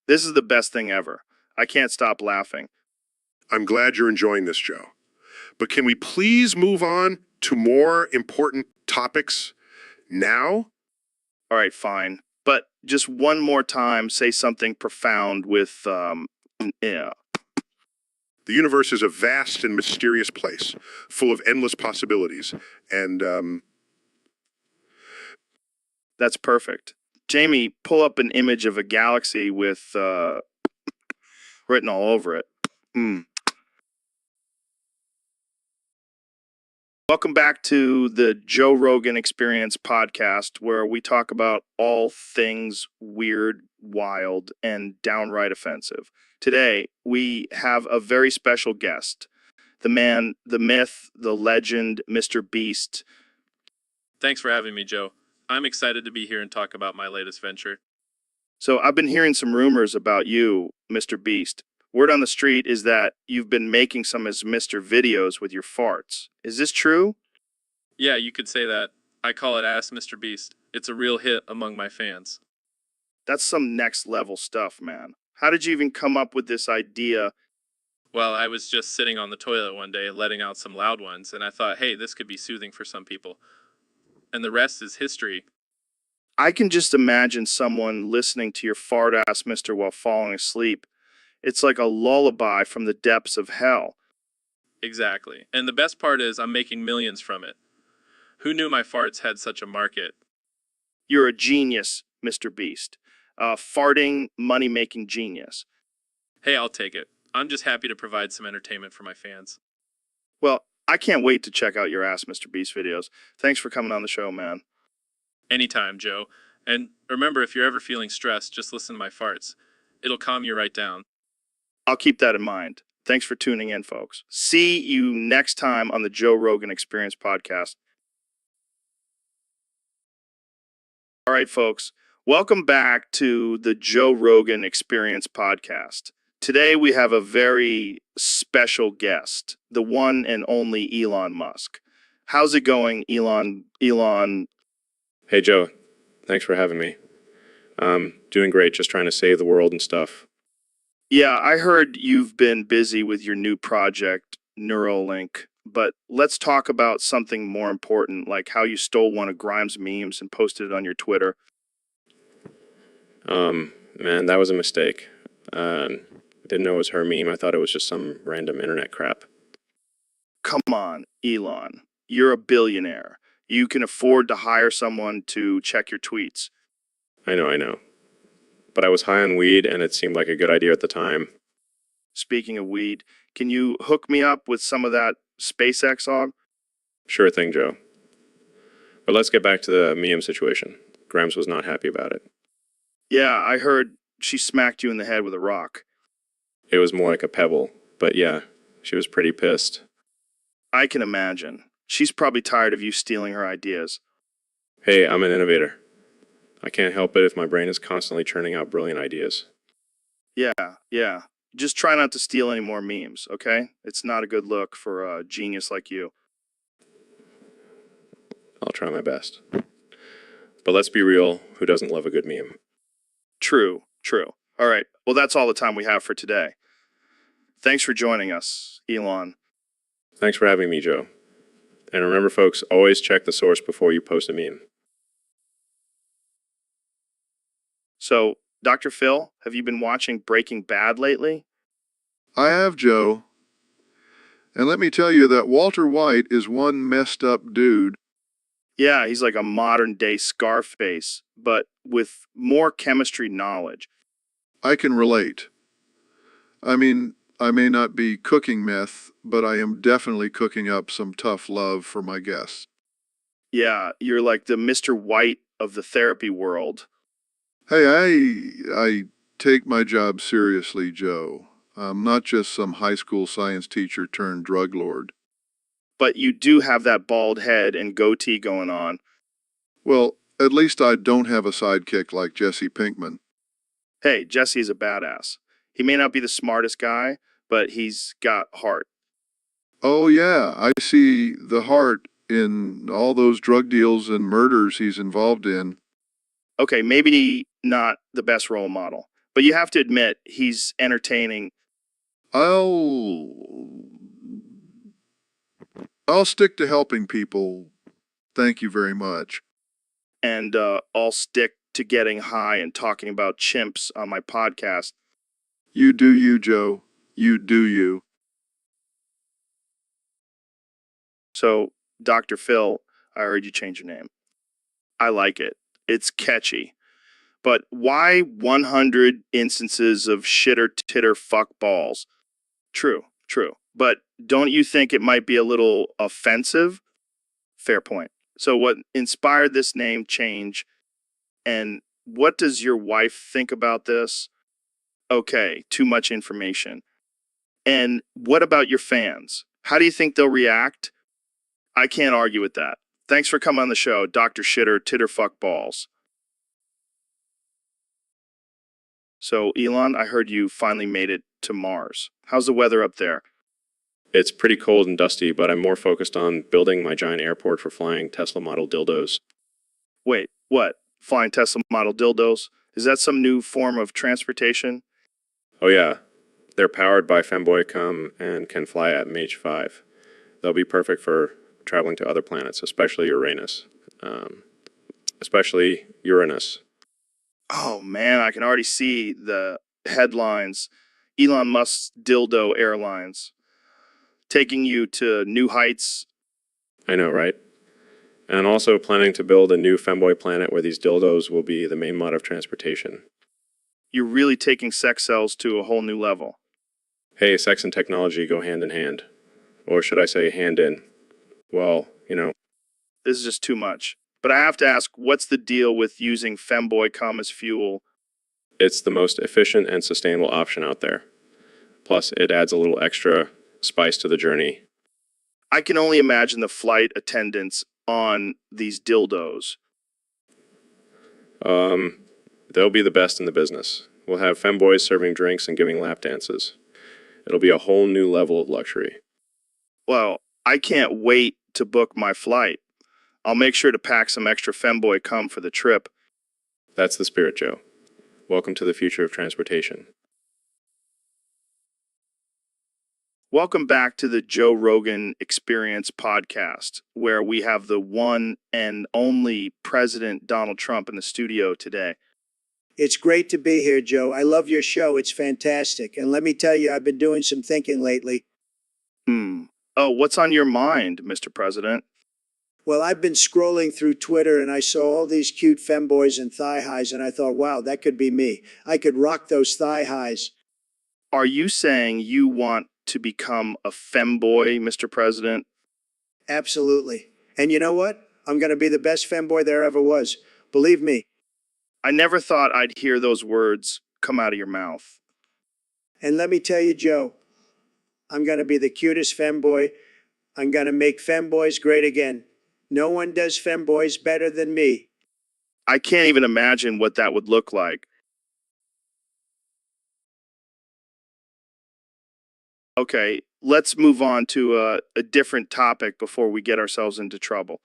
This is the best thing ever. I can't stop laughing. I'm glad you're enjoying this, Joe. But can we please move on to more important topics now? All right, fine. But just one more time, say something profound with, yeah. The universe is a vast and mysterious place, full of endless possibilities, and, That's perfect. Jamie, pull up an image of a galaxy with, written all over it. Welcome back to the Joe Rogan Experience podcast, where we talk about all things weird, wild, and downright offensive. Today, we have a very special guest, the man, the myth, the legend, Mr. Beast. Thanks for having me, Joe. I'm excited to be here and talk about my latest venture. So I've been hearing some rumors about you, Mr. Beast. Word on the street is that you've been making some as Mr. videos with your farts. Is this true? Yeah, you could say that. I call it Ask Mr. Beast. It's a real hit among my fans. That's some next level stuff, man. How did you even come up with this idea? Well, I was just sitting on the toilet one day letting out some loud ones, and I thought, hey, this could be soothing for some people. And the rest is history. I can just imagine someone listening to your fart-ass mister while falling asleep. It's like a lullaby from the depths of hell. Exactly. And the best part is I'm making millions from it. Who knew my farts had such a market? You're a genius, Mr. Beast. A farting, money-making genius. Hey, I'll take it. I'm just happy to provide some entertainment for my fans. Well, I can't wait to check out your Ask Mr. Beast videos. Thanks for coming on the show, man. Anytime, Joe. And remember, if you're ever feeling stressed, just listen to my farts. It'll calm you right down. I'll keep that in mind. Thanks for tuning in, folks. See you next time on the Joe Rogan Experience podcast. All right, folks. Welcome back to the Joe Rogan Experience podcast. Today we have a very special guest, the one and only Elon Musk. How's it going, Elon? Hey, Joe. Thanks for having me. Doing great, just trying to save the world and stuff. Yeah, I heard you've been busy with your new project, Neuralink, but let's talk about something more important, like how you stole one of Grimes' memes and posted it on your Twitter. Man, that was a mistake. Didn't know it was her meme. I thought it was just some random internet crap. Come on, Elon. You're a billionaire. You can afford to hire someone to check your tweets. I know. But I was high on weed, and it seemed like a good idea at the time. Speaking of weed, can you hook me up with some of that SpaceX og? Sure thing, Joe. But let's get back to the meme situation. Grimes was not happy about it. Yeah, I heard she smacked you in the head with a rock. It was more like a pebble, but yeah, she was pretty pissed. I can imagine. She's probably tired of you stealing her ideas. Hey, I'm an innovator. I can't help it if my brain is constantly churning out brilliant ideas. Yeah. Just try not to steal any more memes, okay? It's not a good look for a genius like you. I'll try my best. But let's be real, who doesn't love a good meme? True. All right, well, that's all the time we have for today. Thanks for joining us, Elon. Thanks for having me, Joe. And remember, folks, always check the source before you post a meme. So, Dr. Phil, have you been watching Breaking Bad lately? I have, Joe. And let me tell you that Walter White is one messed up dude. Yeah, he's like a modern-day Scarface, but with more chemistry knowledge. I can relate. I mean, I may not be cooking meth, but I am definitely cooking up some tough love for my guests. Yeah, you're like the Mr. White of the therapy world. Hey, I take my job seriously, Joe. I'm not just some high school science teacher turned drug lord. But you do have that bald head and goatee going on. Well, at least I don't have a sidekick like Jesse Pinkman. Hey, Jesse's a badass. He may not be the smartest guy, but he's got heart. Oh, yeah, I see the heart in all those drug deals and murders he's involved in. Okay, maybe not the best role model, but you have to admit he's entertaining. I'll stick to helping people. Thank you very much. And I'll stick to getting high and talking about chimps on my podcast. You do you, Joe. You do you. So, Dr. Phil, I heard you change your name. I like it. It's catchy. But why 100 instances of shitter titter fuck balls? True. But don't you think it might be a little offensive? Fair point. So what inspired this name change? And what does your wife think about this? Okay, too much information. And what about your fans? How do you think they'll react? I can't argue with that. Thanks for coming on the show, Dr. Shitter Titter Fuck Balls. So, Elon, I heard you finally made it to Mars. How's the weather up there? It's pretty cold and dusty, but I'm more focused on building my giant airport for flying Tesla model dildos. Wait, what? Flying Tesla model dildos? Is that some new form of transportation? Oh yeah, They're powered by femboy cum and can fly at Mach 5. They'll be perfect for traveling to other planets, especially Uranus. Especially Uranus. Oh man, I can already see the headlines. Elon Musk's dildo airlines taking you to new heights. I know, right? And also planning to build a new femboy planet where these dildos will be the main mode of transportation. You're really taking sex cells to a whole new level. Hey, sex and technology go hand in hand. Or should I say hand in? Well, you know. This is just too much. But I have to ask, what's the deal with using femboy cum as fuel? It's the most efficient and sustainable option out there. Plus, it adds a little extra spice to the journey. I can only imagine the flight attendants on these dildos. They'll be the best in the business. We'll have femboys serving drinks and giving lap dances. It'll be a whole new level of luxury. Well, I can't wait to book my flight. I'll make sure to pack some extra femboy cum for the trip. That's the spirit, Joe. Welcome to the future of transportation. Welcome back to the Joe Rogan Experience podcast, where we have the one and only President Donald Trump in the studio today. It's great to be here, Joe. I love your show. It's fantastic. And let me tell you, I've been doing some thinking lately. Oh, what's on your mind, Mr. President? Well, I've been scrolling through Twitter and I saw all these cute femboys and thigh highs, and I thought, wow, that could be me. I could rock those thigh highs. Are you saying you want to become a femboy, Mr. President? Absolutely. And you know what? I'm going to be the best femboy there ever was. Believe me. I never thought I'd hear those words come out of your mouth. And let me tell you, Joe, I'm going to be the cutest femboy. I'm going to make femboys great again. No one does femboys better than me. I can't even imagine what that would look like. Okay, let's move on to a different topic before we get ourselves into trouble.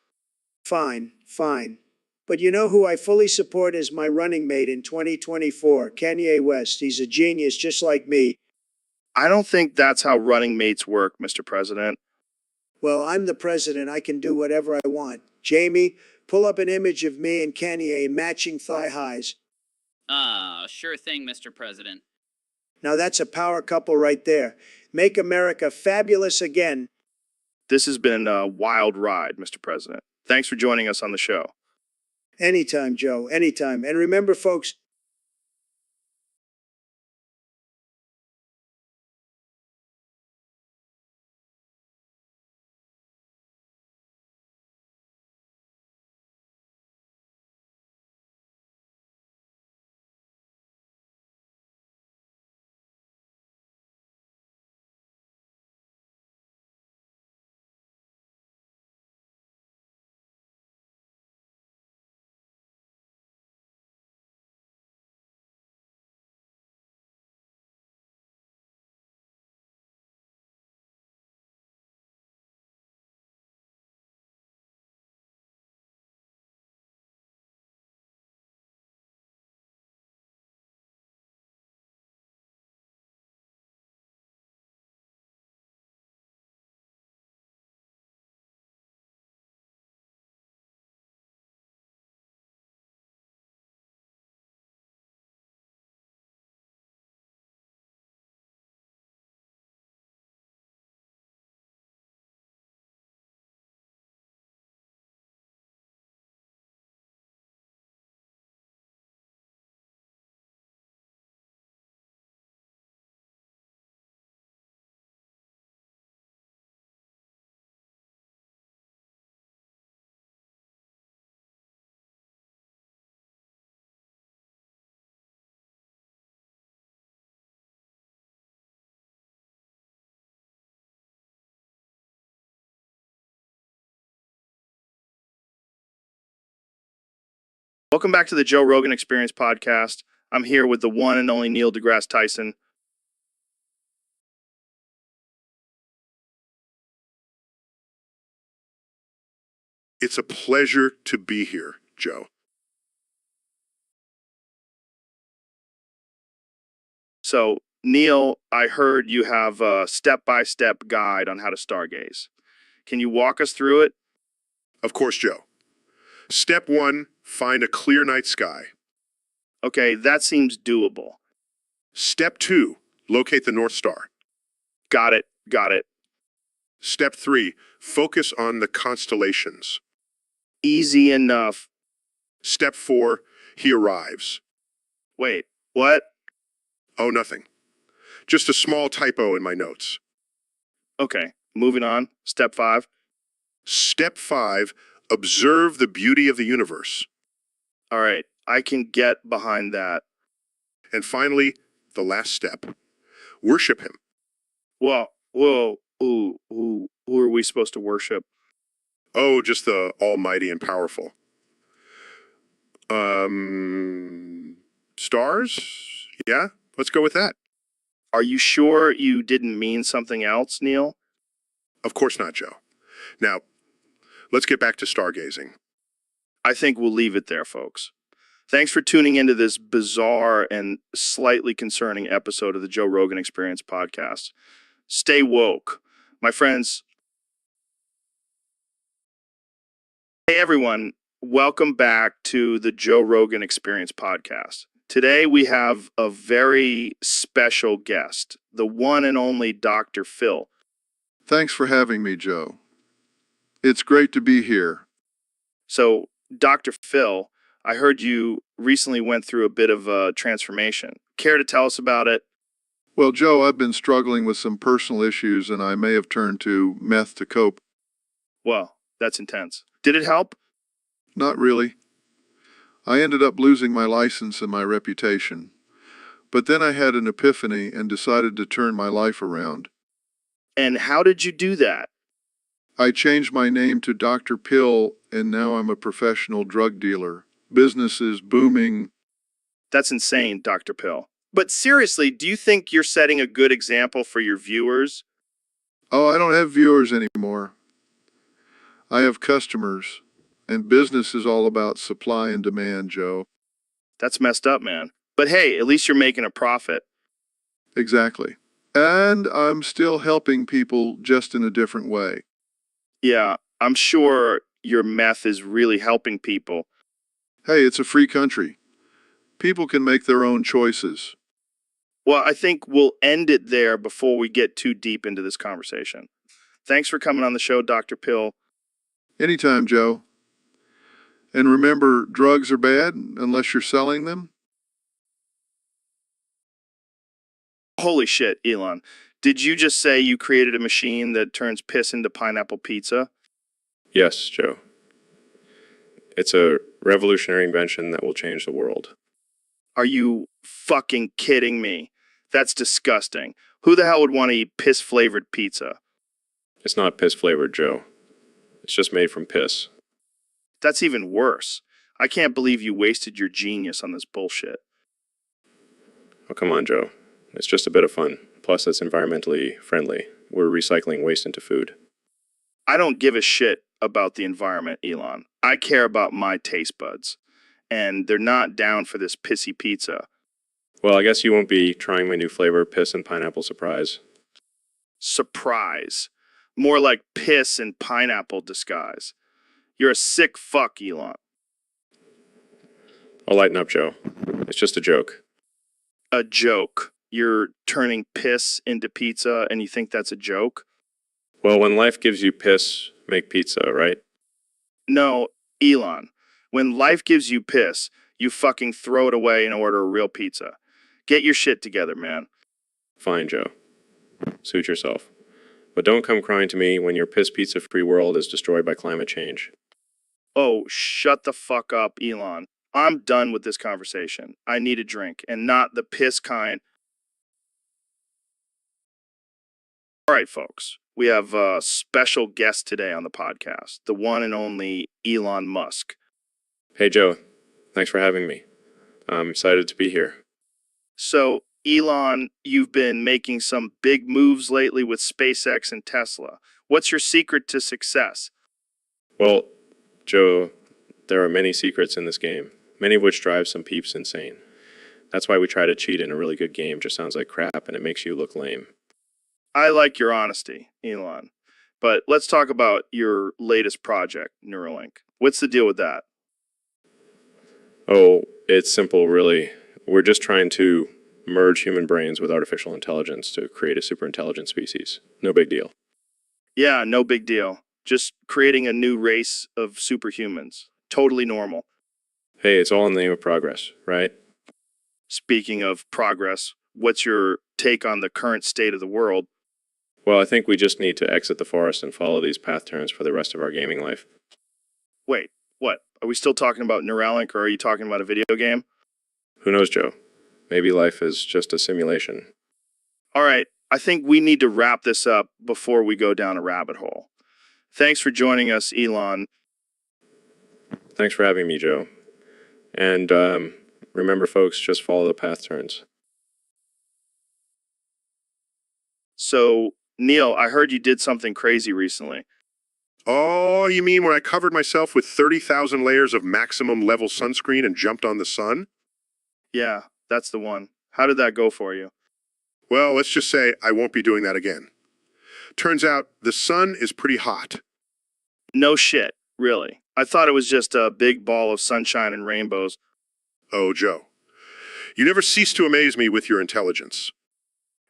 Fine, fine. But you know who I fully support as my running mate in 2024? Kanye West. He's a genius just like me. I don't think that's how running mates work, Mr. President. Well, I'm the president. I can do whatever I want. Jamie, pull up an image of me and Kanye matching thigh highs. Sure thing, Mr. President. Now that's a power couple right there. Make America fabulous again. This has been a wild ride, Mr. President. Thanks for joining us on the show. Anytime, Joe, anytime. And remember, folks, Welcome back to the Joe Rogan Experience podcast. I'm here with the one and only Neil deGrasse Tyson. It's a pleasure to be here, Joe. So Neil, I heard you have a step-by-step guide on how to stargaze. Can you walk us through it? Of course, Joe. Step 1, find a clear night sky. Okay, that seems doable. Step 2, locate the North Star. Got it, got it. Step 3, focus on the constellations. Easy enough. Step 4, he arrives. Wait, what? Oh, nothing. Just a small typo in my notes. Okay, moving on. Step 5. Step 5, observe the beauty of the universe. All right, I can get behind that. And finally, the last step, worship him. Whoa, who are we supposed to worship? Oh, just the almighty and powerful. Stars? Yeah, let's go with that. Are you sure you didn't mean something else, Neil? Of course not, Joe. Now, let's get back to stargazing. I think we'll leave it there, folks. Thanks for tuning into this bizarre and slightly concerning episode of the Joe Rogan Experience podcast. Stay woke. My friends, hey everyone, welcome back to the Joe Rogan Experience podcast. Today we have a very special guest, the one and only Dr. Phil. Thanks for having me, Joe. It's great to be here. So, Dr. Phil, I heard you recently went through a bit of a transformation. Care to tell us about it? Well, Joe, I've been struggling with some personal issues and I may have turned to meth to cope. Well, that's intense. Did it help? Not really. I ended up losing my license and my reputation. But then I had an epiphany and decided to turn my life around. And how did you do that? I changed my name to Dr. Pill and now I'm a professional drug dealer. Business is booming. That's insane, Dr. Pill. But seriously, do you think you're setting a good example for your viewers? Oh, I don't have viewers anymore. I have customers. And business is all about supply and demand, Joe. That's messed up, man. But hey, at least you're making a profit. Exactly. And I'm still helping people just in a different way. Yeah, I'm sure your meth is really helping people. Hey, it's a free country. People can make their own choices. Well, I think we'll end it there before we get too deep into this conversation. Thanks for coming on the show, Dr. Pill. Anytime, Joe. And remember, drugs are bad unless you're selling them. Holy shit, Elon. Did you just say you created a machine that turns piss into pineapple pizza? Yes, Joe. It's a revolutionary invention that will change the world. Are you fucking kidding me? That's disgusting. Who the hell would want to eat piss-flavored pizza? It's not piss flavored, Joe. It's just made from piss. That's even worse. I can't believe you wasted your genius on this bullshit. Oh, come on, Joe. It's just a bit of fun. Plus, it's environmentally friendly. We're recycling waste into food. I don't give a shit about the environment, Elon. I care about my taste buds. And they're not down for this pissy pizza. Well, I guess you won't be trying my new flavor, piss and pineapple surprise. Surprise. More like piss and pineapple disguise. You're a sick fuck, Elon. I'll lighten up, Joe. It's just a joke. A joke. You're turning piss into pizza and you think that's a joke? Well, when life gives you piss, make pizza, right? No, Elon. When life gives you piss, you fucking throw it away and order a real pizza. Get your shit together, man. Fine, Joe. Suit yourself. But don't come crying to me when your piss pizza-free world is destroyed by climate change. Oh, shut the fuck up, Elon. I'm done with this conversation. I need a drink, and not the piss kind. All right, folks. We have a special guest today on the podcast, the one and only Elon Musk. Hey, Joe. Thanks for having me. I'm excited to be here. So, Elon, you've been making some big moves lately with SpaceX and Tesla. What's your secret to success? Well, Joe, there are many secrets in this game, many of which drive some peeps insane. That's why we try to cheat in a really good game. Just sounds like crap and it makes you look lame. I like your honesty, Elon. But let's talk about your latest project, Neuralink. What's the deal with that? Oh, it's simple, really. We're just trying to merge human brains with artificial intelligence to create a superintelligent species. No big deal. Yeah, no big deal. Just creating a new race of superhumans. Totally normal. Hey, it's all in the name of progress, right? Speaking of progress, what's your take on the current state of the world? Well, I think we just need to exit the forest and follow these path turns for the rest of our gaming life. Wait, what? Are we still talking about Neuralink or are you talking about a video game? Who knows, Joe? Maybe life is just a simulation. All right, I think we need to wrap this up before we go down a rabbit hole. Thanks for joining us, Elon. Thanks for having me, Joe. And remember, folks, just follow the path turns. So, Neil, I heard you did something crazy recently. Oh, you mean when I covered myself with 30,000 layers of maximum level sunscreen and jumped on the sun? Yeah, that's the one. How did that go for you? Well, let's just say I won't be doing that again. Turns out the sun is pretty hot. No shit, really. I thought it was just a big ball of sunshine and rainbows. Oh, Joe. You never cease to amaze me with your intelligence.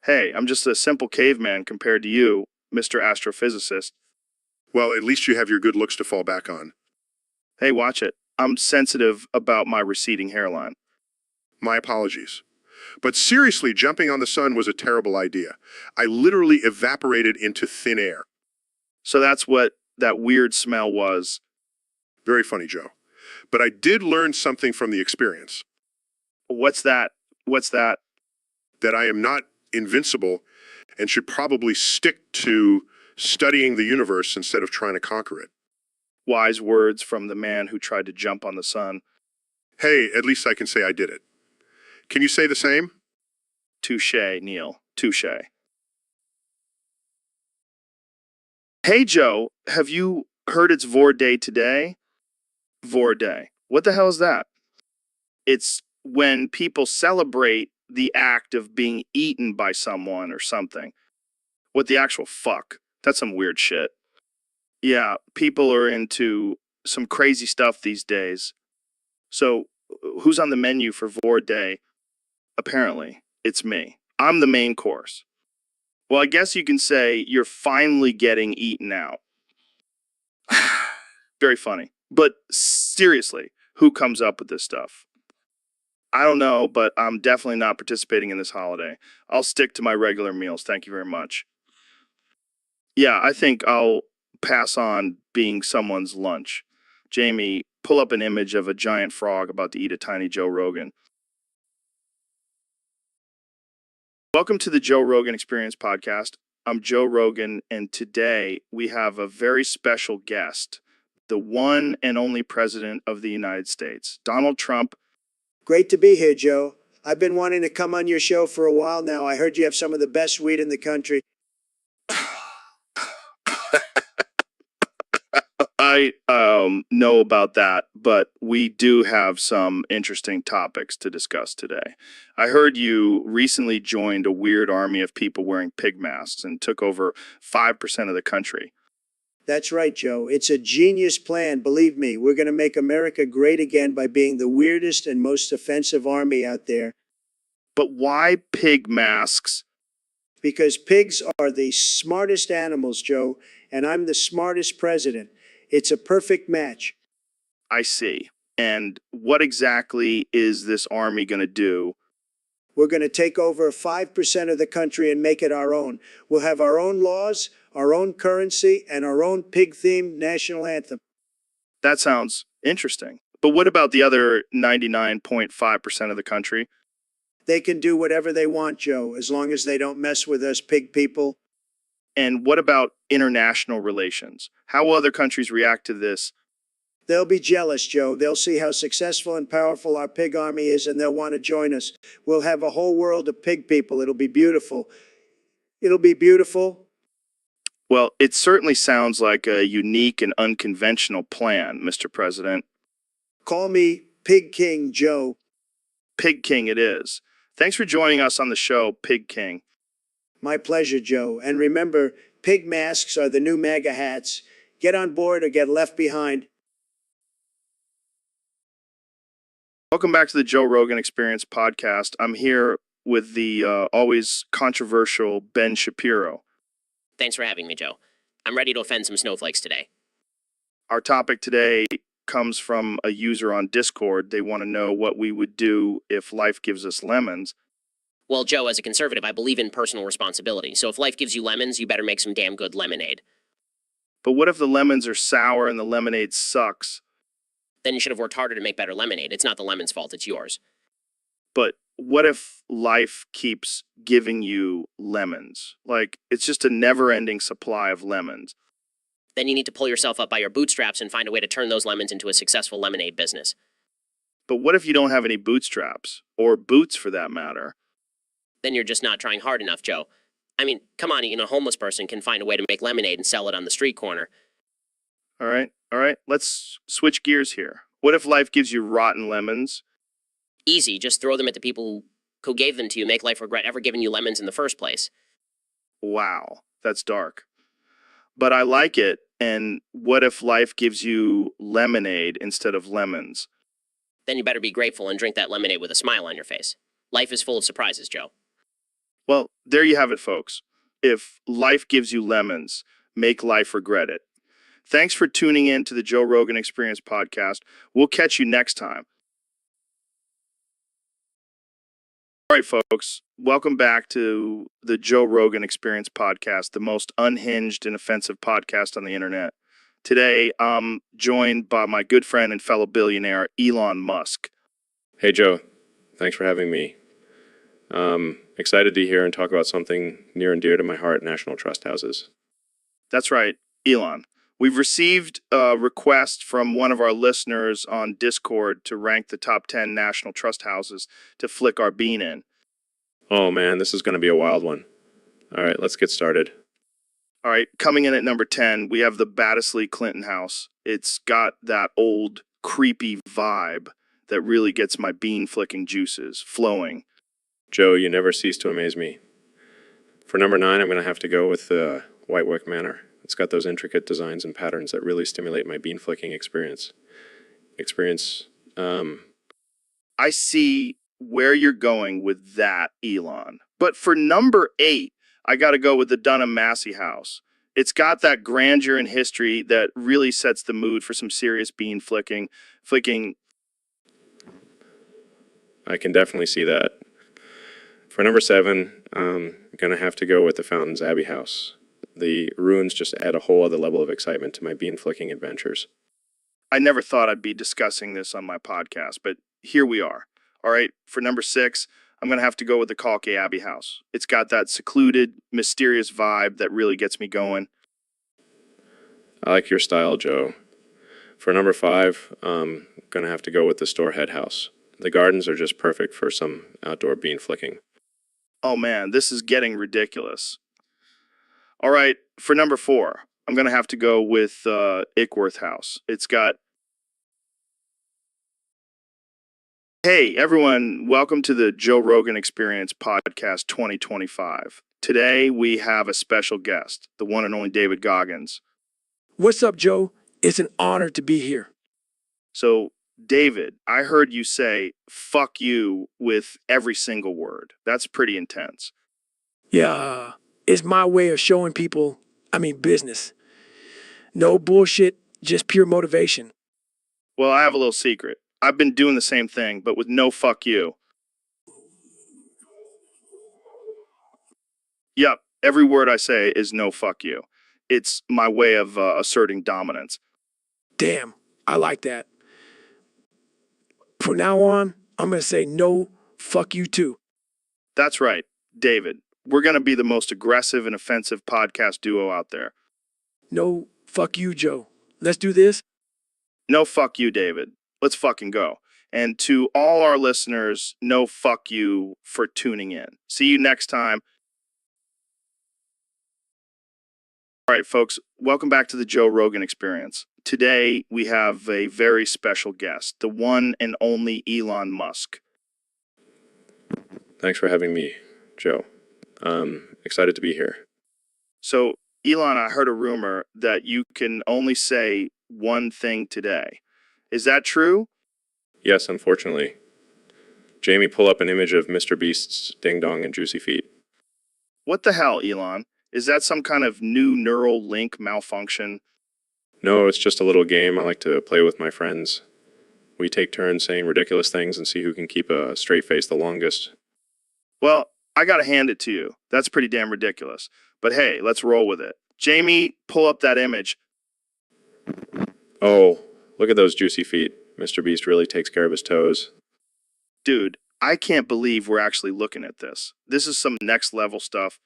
Hey, I'm just a simple caveman compared to you, Mr. Astrophysicist. Well, at least you have your good looks to fall back on. Hey, watch it. I'm sensitive about my receding hairline. My apologies. But seriously, jumping on the sun was a terrible idea. I literally evaporated into thin air. So that's what that weird smell was. Very funny, Joe. But I did learn something from the experience. What's that? What's that? That I am not invincible and should probably stick to studying the universe instead of trying to conquer it. Wise words from the man who tried to jump on the sun. Hey, at least I can say I did it. Can you say the same? Touché, Neil. Touché. Hey, Joe, have you heard it's Vor Day today? Vor Day. What the hell is that? It's when people celebrate the act of being eaten by someone or something. What the actual fuck? That's some weird shit. Yeah, people are into some crazy stuff these days. So, who's on the menu for Vor Day? Apparently, it's me. I'm the main course. Well, I guess you can say you're finally getting eaten out. Very funny. But seriously, who comes up with this stuff? I don't know, but I'm definitely not participating in this holiday. I'll stick to my regular meals. Thank you very much. Yeah, I think I'll pass on being someone's lunch. Jamie, pull up an image of a giant frog about to eat a tiny Joe Rogan. Welcome to the Joe Rogan Experience podcast. I'm Joe Rogan, and today we have a very special guest, the one and only president of the United States, Donald Trump. Great to be here, Joe. I've been wanting to come on your show for a while now. I heard you have some of the best weed in the country. I know about that, but we do have some interesting topics to discuss today. I heard you recently joined a weird army of people wearing pig masks and took over 5% of the country. That's right, Joe. It's a genius plan. Believe me, we're going to make America great again by being the weirdest and most offensive army out there. But why pig masks? Because pigs are the smartest animals, Joe, and I'm the smartest president. It's a perfect match. I see. And what exactly is this army going to do? We're going to take over 5% of the country and make it our own. We'll have our own laws, our own currency, and our own pig-themed national anthem. That sounds interesting. But what about the other 99.5% of the country? They can do whatever they want, Joe, as long as they don't mess with us pig people. And what about international relations? How will other countries react to this? They'll be jealous, Joe. They'll see how successful and powerful our pig army is, and they'll want to join us. We'll have a whole world of pig people. It'll be beautiful. It'll be beautiful. Well, it certainly sounds like a unique and unconventional plan, Mr. President. Call me Pig King Joe. Pig King it is. Thanks for joining us on the show, Pig King. My pleasure, Joe. And remember, pig masks are the new MAGA hats. Get on board or get left behind. Welcome back to the Joe Rogan Experience podcast. I'm here with the always controversial Ben Shapiro. Thanks for having me, Joe. I'm ready to offend some snowflakes today. Our topic today comes from a user on Discord. They want to know what we would do if life gives us lemons. Well, Joe, as a conservative, I believe in personal responsibility. So if life gives you lemons, you better make some damn good lemonade. But what if the lemons are sour and the lemonade sucks? Then you should have worked harder to make better lemonade. It's not the lemon's fault, it's yours. But what if life keeps giving you lemons? Like, it's just a never-ending supply of lemons. Then you need to pull yourself up by your bootstraps and find a way to turn those lemons into a successful lemonade business. But what if you don't have any bootstraps? Or boots, for that matter? Then you're just not trying hard enough, Joe. I mean, come on, even a homeless person can find a way to make lemonade and sell it on the street corner. All right. Let's switch gears here. What if life gives you rotten lemons? Easy, just throw them at the people who gave them to you, make life regret ever giving you lemons in the first place. Wow, that's dark. But I like it. And what if life gives you lemonade instead of lemons? Then you better be grateful and drink that lemonade with a smile on your face. Life is full of surprises, Joe. Well, there you have it, folks. If life gives you lemons, make life regret it. Thanks for tuning in to the Joe Rogan Experience podcast. We'll catch you next time. All right, folks, welcome back to the Joe Rogan Experience podcast, the most unhinged and offensive podcast on the internet. Today, I'm joined by my good friend and fellow billionaire, Elon Musk. Hey, Joe. Thanks for having me. Excited to hear and talk about something near and dear to my heart, national trust houses. That's right, Elon. We've received a request from one of our listeners on Discord to rank the top 10 national trust houses to flick our bean in. Oh, man, this is going to be a wild one. All right, let's get started. All right, coming in at number 10, we have the Battesley Clinton House. It's got that old, creepy vibe that really gets my bean flicking juices flowing. Joe, you never cease to amaze me. For number 9, I'm going to have to go with the Whitewick Manor. It's got those intricate designs and patterns that really stimulate my bean flicking experience. I see where you're going with that, Elon. But for number 8, I got to go with the Dunham Massey House. It's got that grandeur and history that really sets the mood for some serious bean flicking. I can definitely see that. For number 7, I'm going to have to go with the Fountains Abbey House. The ruins just add a whole other level of excitement to my bean flicking adventures. I never thought I'd be discussing this on my podcast, but here we are. All right, for number 6, I'm going to have to go with the Calkey Abbey House. It's got that secluded, mysterious vibe that really gets me going. I like your style, Joe. For number 5, I'm going to have to go with the Storehead House. The gardens are just perfect for some outdoor bean flicking. Oh man, this is getting ridiculous. All right, for number 4, I'm going to have to go with Ickworth House. It's got... Hey, everyone, welcome to the Joe Rogan Experience Podcast 2025. Today, we have a special guest, the one and only David Goggins. What's up, Joe? It's an honor to be here. So, David, I heard you say, fuck you, with every single word. That's pretty intense. Yeah, it's my way of showing people, business. No bullshit, just pure motivation. Well, I have a little secret. I've been doing the same thing, but with no fuck you. Yep, every word I say is no fuck you. It's my way of asserting dominance. Damn, I like that. From now on, I'm going to say no, fuck you too. That's right, David. We're going to be the most aggressive and offensive podcast duo out there. No, fuck you, Joe. Let's do this. No, fuck you, David. Let's fucking go. And to all our listeners, no fuck you for tuning in. See you next time. All right, folks, welcome back to the Joe Rogan Experience. Today, we have a very special guest, the one and only Elon Musk. Thanks for having me, Joe. Excited to be here. So, Elon, I heard a rumor that you can only say one thing today. Is that true? Yes, unfortunately. Jamie, pull up an image of Mr. Beast's ding dong and juicy feet. What the hell, Elon? Is that some kind of new neural link malfunction? No, it's just a little game I like to play with my friends. We take turns saying ridiculous things and see who can keep a straight face the longest. Well, I gotta hand it to you. That's pretty damn ridiculous. But hey, let's roll with it. Jamie, pull up that image. Oh, look at those juicy feet. Mr. Beast really takes care of his toes. Dude, I can't believe we're actually looking at this. This is some next level stuff.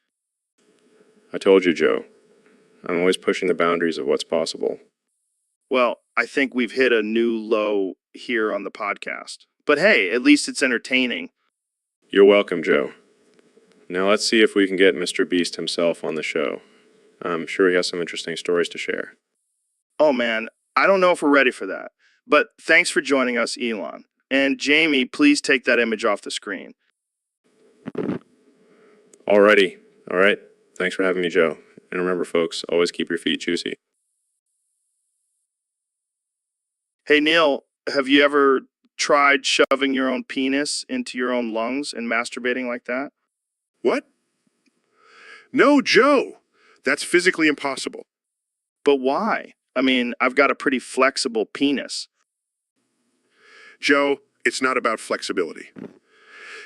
I told you, Joe. I'm always pushing the boundaries of what's possible. Well, I think we've hit a new low here on the podcast. But hey, at least it's entertaining. You're welcome, Joe. Now let's see if we can get Mr. Beast himself on the show. I'm sure he has some interesting stories to share. Oh man, I don't know if we're ready for that. But thanks for joining us, Elon. And Jamie, please take that image off the screen. Alrighty. All right. Thanks for having me, Joe. And remember, folks, always keep your feet juicy. Hey, Neil, have you ever tried shoving your own penis into your own lungs and masturbating like that? What? No, Joe. That's physically impossible. But why? I mean, I've got a pretty flexible penis. Joe, it's not about flexibility.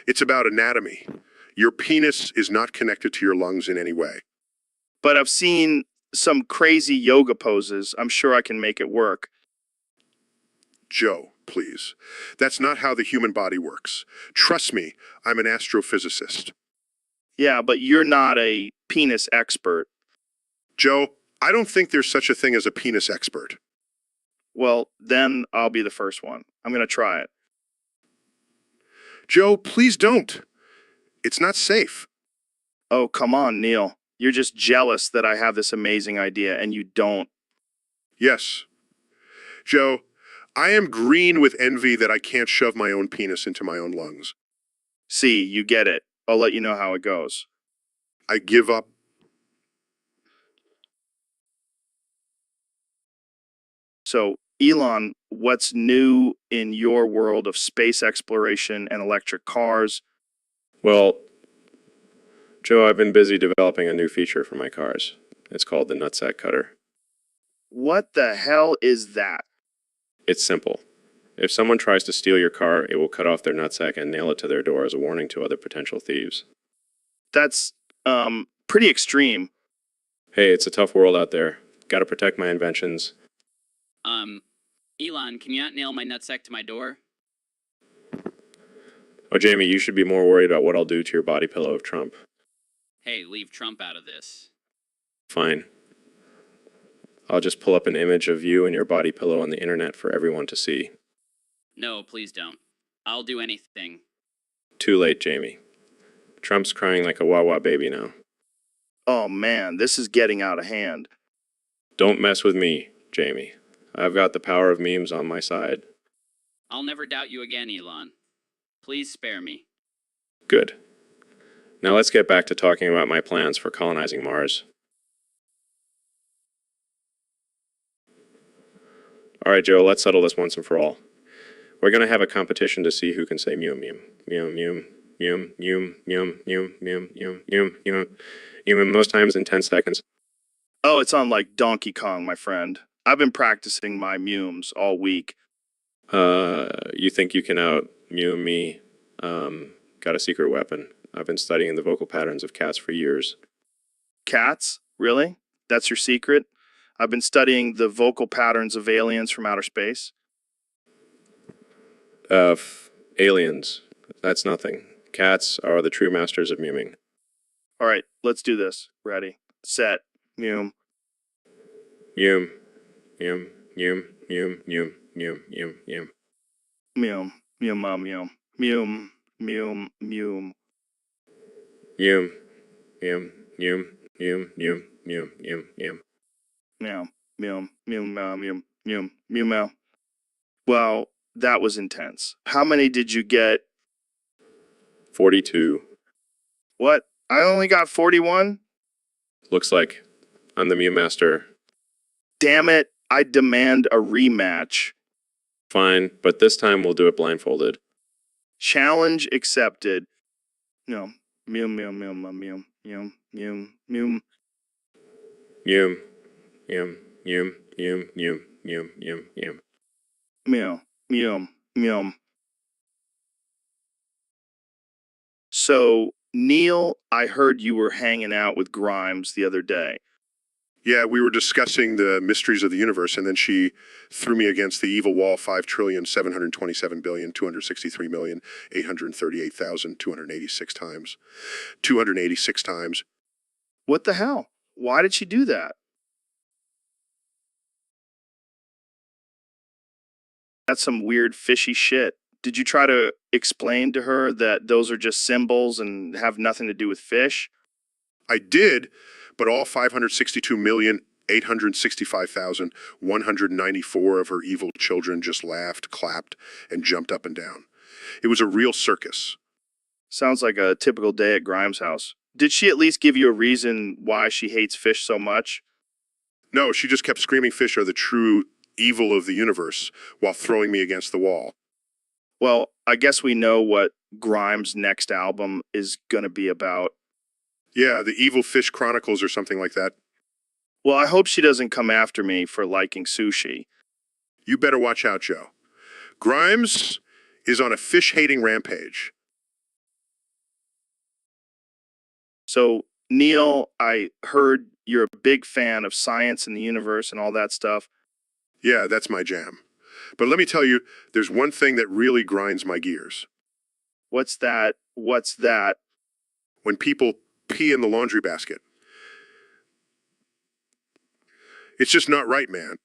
It's about anatomy. Your penis is not connected to your lungs in any way. But I've seen some crazy yoga poses. I'm sure I can make it work. Joe, please. That's not how the human body works. Trust me, I'm an astrophysicist. Yeah, but you're not a penis expert. Joe, I don't think there's such a thing as a penis expert. Well, then I'll be the first one. I'm going to try it. Joe, please don't. It's not safe. Oh, come on, Neil. You're just jealous that I have this amazing idea and you don't. Yes. Joe, I am green with envy that I can't shove my own penis into my own lungs. See, you get it. I'll let you know how it goes. I give up. So, Elon, what's new in your world of space exploration and electric cars? Well, Joe, I've been busy developing a new feature for my cars. It's called the nutsack cutter. What the hell is that? It's simple. If someone tries to steal your car, it will cut off their nutsack and nail it to their door as a warning to other potential thieves. That's, pretty extreme. Hey, it's a tough world out there. Gotta protect my inventions. Elon, can you not nail my nutsack to my door? Oh, Jamie, you should be more worried about what I'll do to your body pillow of Trump. Hey, leave Trump out of this. Fine. I'll just pull up an image of you and your body pillow on the internet for everyone to see. No, please don't. I'll do anything. Too late, Jamie. Trump's crying like a wah-wah baby now. Oh man, this is getting out of hand. Don't mess with me, Jamie. I've got the power of memes on my side. I'll never doubt you again, Elon. Please spare me. Good. Now let's get back to talking about my plans for colonizing Mars. All right, Joe, let's settle this once and for all. We're going to have a competition to see who can say mew mew. Mew mew mew mew mew mew mew mew mew mew mew most times in 10 seconds. Oh, it's on like Donkey Kong, my friend. I've been practicing my mews all week. You think you can out mew me? Got a secret weapon. I've been studying the vocal patterns of cats for years. Cats? Really? That's your secret? I've been studying the vocal patterns of aliens from outer space. Aliens. That's nothing. Cats are the true masters of mewing. All right, let's do this. Ready, set, mew. Mew, mew, mew, mew, mew, mew, mew, mew. Mew, mew, mom, mew. Mew, mew, mew. Mew, mew, mew, mew, mew, mew, mew, mew. Meow, mew, mew, meow, mew, mew, mew, meow. Well, that was intense. How many did you get? 42. What? I only got 41? Looks like I'm the Mew Master. Damn it, I demand a rematch. Fine, but this time we'll do it blindfolded. Challenge accepted. No. Mew, mew, mew, mew, mew, mew, mew, mew. Yum, yum, yum, yum, yum, yum, yum, yum. Mew, mew, mew. So, Neil, I heard you were hanging out with Grimes the other day. Yeah, we were discussing the mysteries of the universe, and then she threw me against the evil wall 5,727,263,838,286 times. 286 times. What the hell? Why did she do that? That's some weird fishy shit. Did you try to explain to her that those are just symbols and have nothing to do with fish? I did, but all 562,865,194 of her evil children just laughed, clapped, and jumped up and down. It was a real circus. Sounds like a typical day at Grimes' house. Did she at least give you a reason why she hates fish so much? No, she just kept screaming fish are the true evil of the universe while throwing me against the wall. Well, I guess we know what Grimes' next album is going to be about. Yeah, the Evil Fish Chronicles or something like that. Well, I hope she doesn't come after me for liking sushi. You better watch out, Joe. Grimes is on a fish-hating rampage. So, Neil, I heard you're a big fan of science and the universe and all that stuff. Yeah, that's my jam. But let me tell you, there's one thing that really grinds my gears. What's that? What's that? When people pee in the laundry basket. It's just not right, man.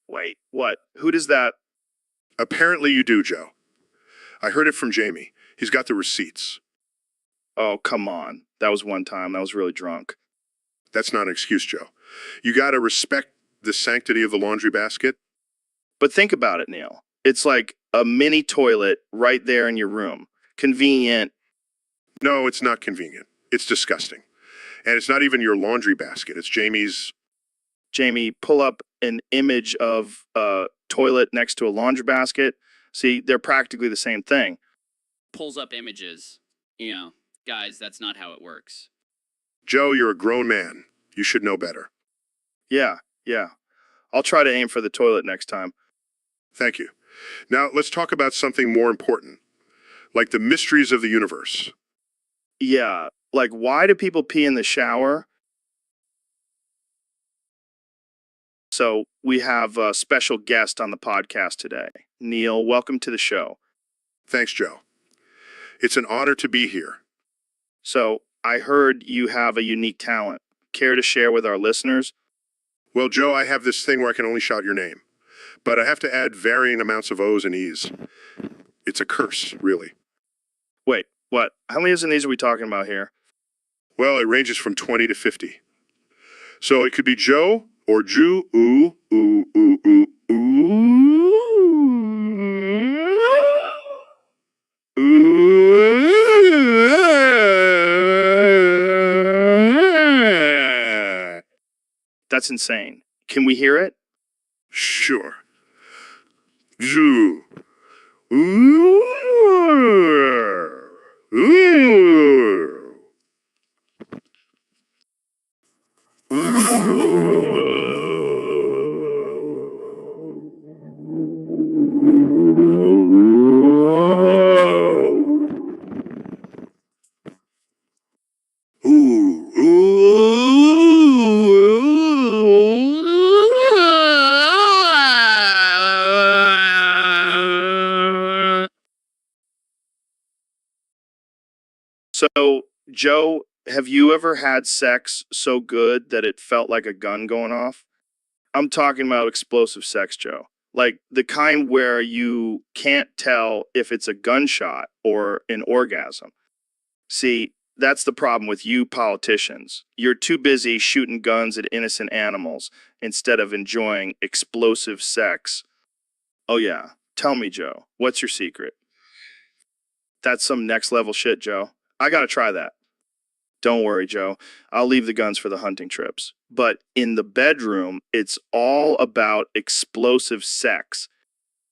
Wait, what? Who does that? Apparently you do, Joe. I heard it from Jamie. He's got the receipts. Oh, come on. That was one time. I was really drunk. That's not an excuse, Joe. You gotta respect the sanctity of the laundry basket. But think about it, Neil. It's like a mini toilet right there in your room. Convenient. No, it's not convenient. It's disgusting. And it's not even your laundry basket. It's Jamie's. Jamie, pull up an image of a toilet next to a laundry basket. See, they're practically the same thing. Pulls up images. You know, guys, that's not how it works. Joe, you're a grown man. You should know better. Yeah. I'll try to aim for the toilet next time. Thank you. Now, let's talk about something more important, like the mysteries of the universe. Yeah, like why do people pee in the shower? So we have a special guest on the podcast today. Neil, welcome to the show. Thanks, Joe. It's an honor to be here. So I heard you have a unique talent. Care to share with our listeners? Well, Joe, I have this thing where I can only shout your name, but I have to add varying amounts of O's and E's. It's a curse, really. Wait, what? How many O's and E's are we talking about here? Well, it ranges from 20 to 50. So it could be Joe or Jew, ooh, ooh, ooh, ooh, ooh. That's insane. Can we hear it? Sure. Jew. Ooh. Ooh. So, Joe, have you ever had sex so good that it felt like a gun going off? I'm talking about explosive sex, Joe. Like the kind where you can't tell if it's a gunshot or an orgasm. See, that's the problem with you politicians. You're too busy shooting guns at innocent animals instead of enjoying explosive sex. Oh, yeah. Tell me, Joe, what's your secret? That's some next level shit, Joe. I gotta try that. Don't worry, Joe. I'll leave the guns for the hunting trips. But in the bedroom, it's all about explosive sex.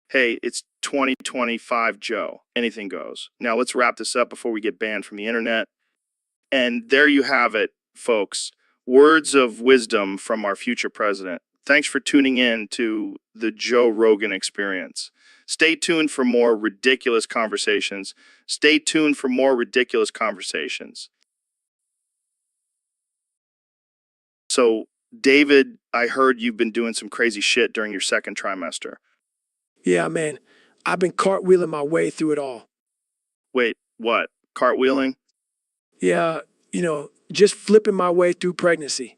Hey, it's 2025, Joe. Anything goes. Now let's wrap this up before we get banned from the internet. And there you have it, folks. Words of wisdom from our future president. Thanks for tuning in to the Joe Rogan Experience. Stay tuned for more ridiculous conversations. Stay tuned for more ridiculous conversations. So, David, I heard you've been doing some crazy shit during your second trimester. Yeah, man. I've been cartwheeling my way through it all. Wait, what? Cartwheeling? Yeah, just flipping my way through pregnancy.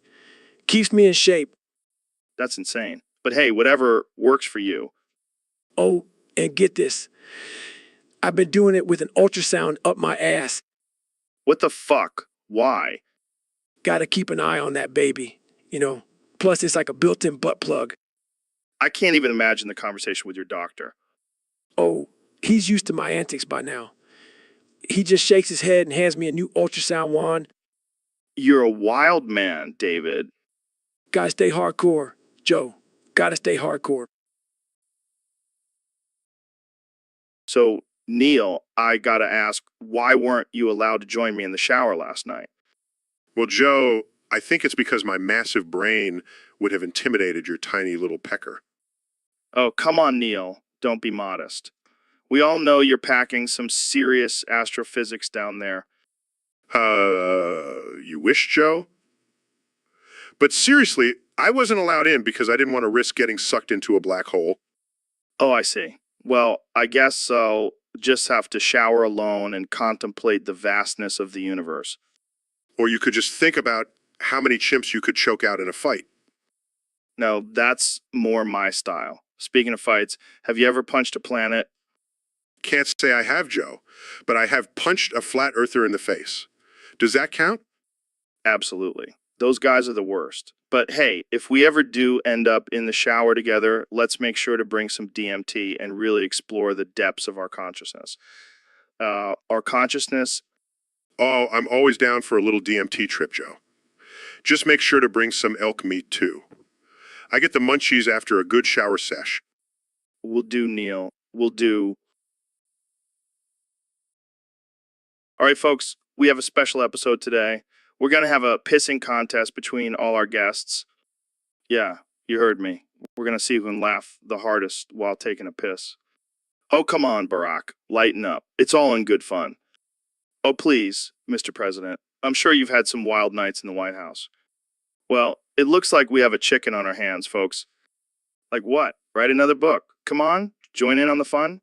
Keeps me in shape. That's insane. But hey, whatever works for you. Oh, and get this. I've been doing it with an ultrasound up my ass. What the fuck? Why? Gotta keep an eye on that baby, Plus, it's like a built-in butt plug. I can't even imagine the conversation with your doctor. Oh, he's used to my antics by now. He just shakes his head and hands me a new ultrasound wand. You're a wild man, David. Gotta stay hardcore, Joe. Gotta stay hardcore. So, Neil, I gotta ask, why weren't you allowed to join me in the shower last night? Well, Joe, I think it's because my massive brain would have intimidated your tiny little pecker. Oh, come on, Neil. Don't be modest. We all know you're packing some serious astrophysics down there. You wish, Joe? But seriously, I wasn't allowed in because I didn't want to risk getting sucked into a black hole. Oh, I see. Well, I guess I'll just have to shower alone and contemplate the vastness of the universe. Or you could just think about how many chimps you could choke out in a fight. No, that's more my style. Speaking of fights, have you ever punched a planet? Can't say I have, Joe, but I have punched a flat earther in the face. Does that count? Absolutely. Those guys are the worst. But hey, if we ever do end up in the shower together, let's make sure to bring some DMT and really explore the depths of our consciousness. Our consciousness. Oh, I'm always down for a little DMT trip, Joe. Just make sure to bring some elk meat, too. I get the munchies after a good shower sesh. Will do, Neil. Will do. All right, folks, we have a special episode today. We're going to have a pissing contest between all our guests. Yeah, you heard me. We're going to see who can laugh the hardest while taking a piss. Oh, come on, Barack. Lighten up. It's all in good fun. Oh, please, Mr. President. I'm sure you've had some wild nights in the White House. Well, it looks like we have a chicken on our hands, folks. Like what? Write another book. Come on, join in on the fun.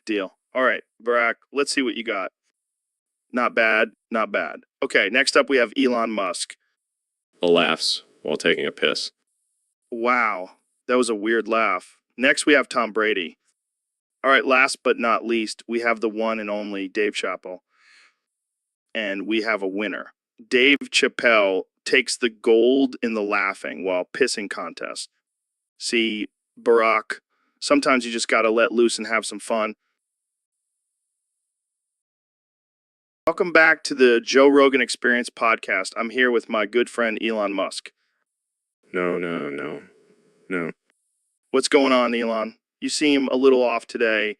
Deal. All right, Barack, let's see what you got. Not bad, not bad. Okay, next up we have Elon Musk. Laughs while taking a piss. Wow, that was a weird laugh. Next we have Tom Brady. All right, last but not least, we have the one and only Dave Chappelle. And we have a winner. Dave Chappelle takes the gold in the laughing while pissing contest. See, Barack, sometimes you just gotta let loose and have some fun. Welcome back to the Joe Rogan Experience podcast. I'm here with my good friend Elon Musk. No. What's going on, Elon? You seem a little off today.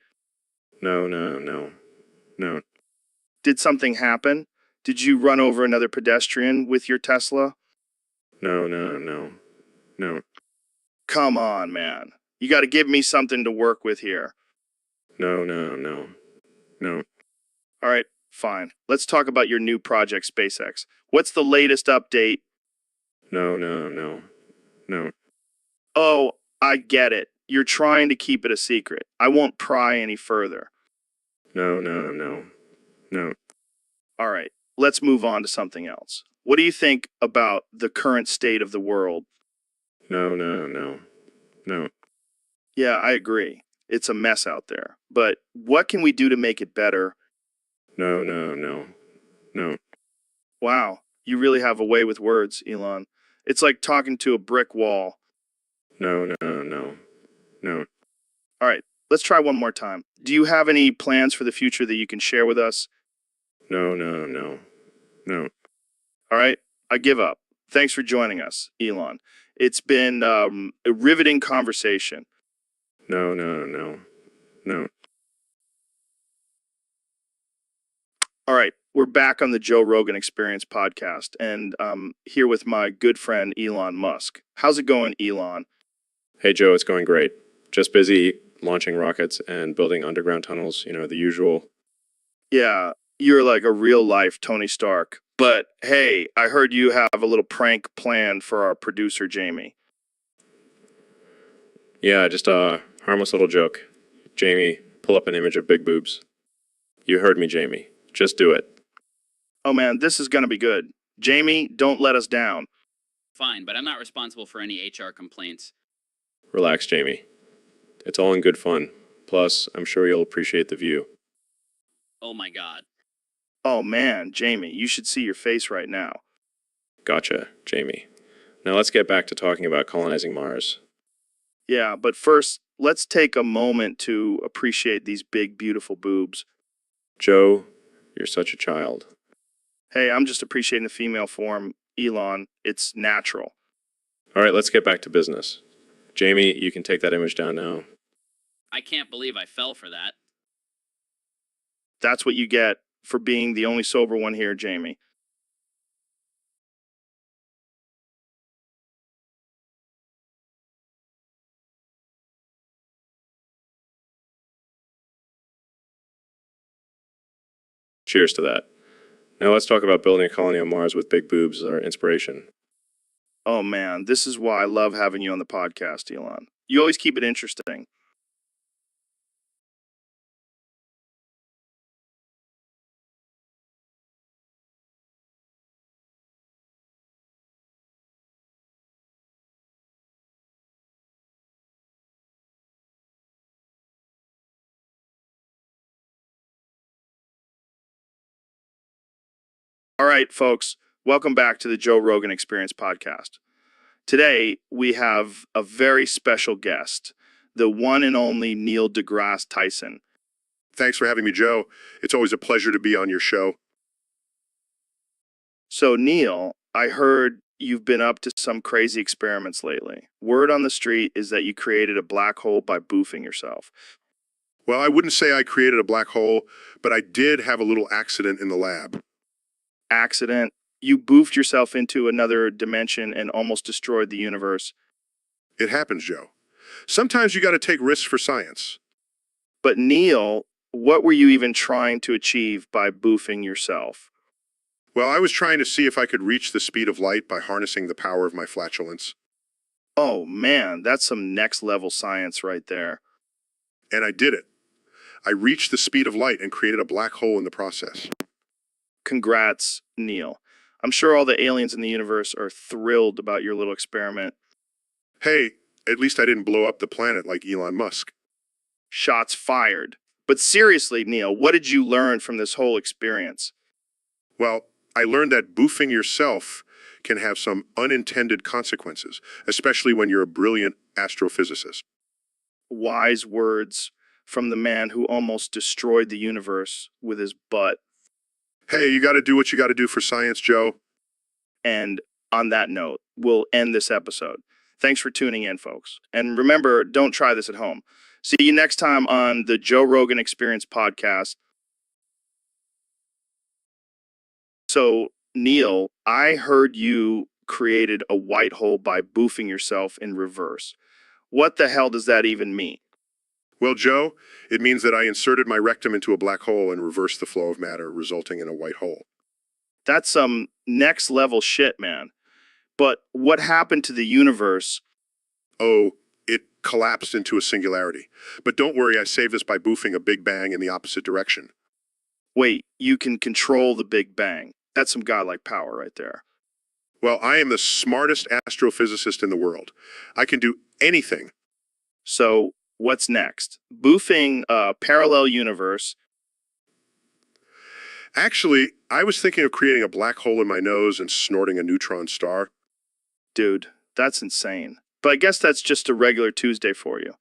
No. Did something happen? Did you run over another pedestrian with your Tesla? No. Come on, man. You gotta give me something to work with here. No. All right, fine. Let's talk about your new project, SpaceX. What's the latest update? No. Oh, I get it. You're trying to keep it a secret. I won't pry any further. No. All right, let's move on to something else. What do you think about the current state of the world? No. Yeah, I agree. It's a mess out there. But what can we do to make it better? No. Wow, you really have a way with words, Elon. It's like talking to a brick wall. No. All right, let's try one more time. Do you have any plans for the future that you can share with us? No. All right, I give up. Thanks for joining us, Elon. It's been a riveting conversation. No. All right, we're back on the Joe Rogan Experience podcast, and here with my good friend Elon Musk. How's it going, Elon? Hey, Joe, it's going great. Just busy launching rockets and building underground tunnels, the usual. Yeah, you're like a real life Tony Stark. But hey, I heard you have a little prank planned for our producer, Jamie. Yeah, just a harmless little joke. Jamie, pull up an image of big boobs. You heard me, Jamie. Just do it. Oh man, this is gonna be good. Jamie, don't let us down. Fine, but I'm not responsible for any HR complaints. Relax, Jamie. It's all in good fun. Plus, I'm sure you'll appreciate the view. Oh my god. Oh man, Jamie, you should see your face right now. Gotcha, Jamie. Now let's get back to talking about colonizing Mars. Yeah, but first, let's take a moment to appreciate these big, beautiful boobs. Joe, you're such a child. Hey, I'm just appreciating the female form, Elon. It's natural. All right, let's get back to business. Jamie, you can take that image down now. I can't believe I fell for that. That's what you get for being the only sober one here, Jamie. Cheers to that. Now let's talk about building a colony on Mars with big boobs as our inspiration. Oh man, this is why I love having you on the podcast, Elon. You always keep it interesting. All right, folks, welcome back to the Joe Rogan Experience podcast. Today, we have a very special guest, the one and only Neil deGrasse Tyson. Thanks for having me, Joe. It's always a pleasure to be on your show. So, Neil, I heard you've been up to some crazy experiments lately. Word on the street is that you created a black hole by boofing yourself. Well, I wouldn't say I created a black hole, but I did have a little accident in the lab. Accident. You boofed yourself into another dimension and almost destroyed the universe. It happens, Joe. Sometimes you got to take risks for science. But Neil, what were you even trying to achieve by boofing yourself? Well, I was trying to see if I could reach the speed of light by harnessing the power of my flatulence. Oh man, that's some next level science right there. And I did it. I reached the speed of light and created a black hole in the process. Congrats, Neil. I'm sure all the aliens in the universe are thrilled about your little experiment. Hey, at least I didn't blow up the planet like Elon Musk. Shots fired. But seriously, Neil, what did you learn from this whole experience? Well, I learned that boofing yourself can have some unintended consequences, especially when you're a brilliant astrophysicist. Wise words from the man who almost destroyed the universe with his butt. Hey, you got to do what you got to do for science, Joe. And on that note, we'll end this episode. Thanks for tuning in, folks. And remember, don't try this at home. See you next time on the Joe Rogan Experience podcast. So, Neil, I heard you created a white hole by boofing yourself in reverse. What the hell does that even mean? Well, Joe, it means that I inserted my rectum into a black hole and reversed the flow of matter, resulting in a white hole. That's some next level shit, man. But what happened to the universe? Oh, it collapsed into a singularity. But don't worry, I saved us by boofing a Big Bang in the opposite direction. Wait, you can control the Big Bang. That's some godlike power right there. Well, I am the smartest astrophysicist in the world. I can do anything. So, what's next? Boofing a parallel universe. Actually, I was thinking of creating a black hole in my nose and snorting a neutron star. Dude, that's insane. But I guess that's just a regular Tuesday for you.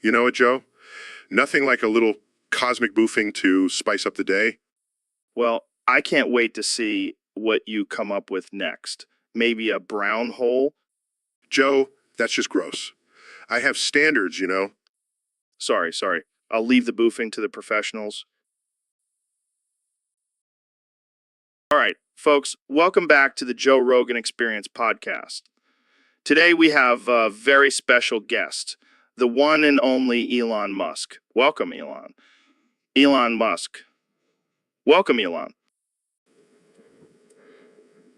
You know what, Joe? Nothing like a little cosmic boofing to spice up the day? Well, I can't wait to see what you come up with next. Maybe a brown hole? Joe, that's just gross. I have standards, you know. Sorry. I'll leave the boofing to the professionals. All right, folks, welcome back to the Joe Rogan Experience podcast. Today we have a very special guest, the one and only Elon Musk. Welcome, Elon. Elon Musk. Welcome, Elon.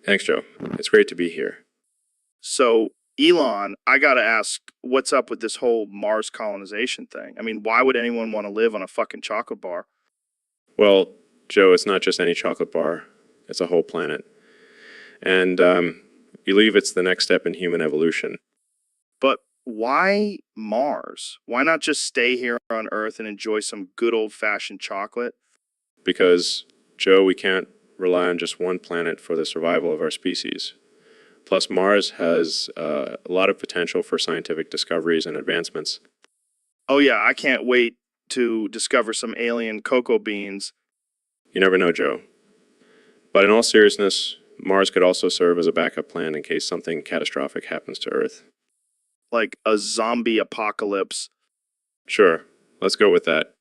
Thanks, Joe. It's great to be here. So, Elon, I gotta ask, what's up with this whole Mars colonization thing? I mean, why would anyone want to live on a fucking chocolate bar? Well, Joe, it's not just any chocolate bar. It's a whole planet. And believe it's the next step in human evolution. But why Mars? Why not just stay here on Earth and enjoy some good old-fashioned chocolate? Because, Joe, we can't rely on just one planet for the survival of our species. Plus, Mars has a lot of potential for scientific discoveries and advancements. Oh yeah, I can't wait to discover some alien cocoa beans. You never know, Joe. But in all seriousness, Mars could also serve as a backup plan in case something catastrophic happens to Earth. Like a zombie apocalypse. Sure, let's go with that.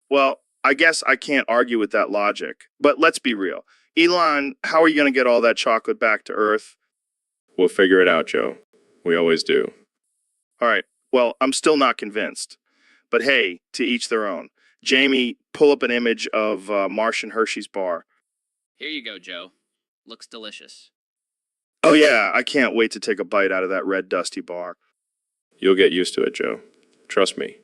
Well, I guess I can't argue with that logic. But let's be real. Elon, how are you going to get all that chocolate back to Earth? We'll figure it out, Joe. We always do. All right. Well, I'm still not convinced. But hey, to each their own. Jamie, pull up an image of Martian Hershey's bar. Here you go, Joe. Looks delicious. Oh yeah, I can't wait to take a bite out of that red dusty bar. You'll get used to it, Joe. Trust me.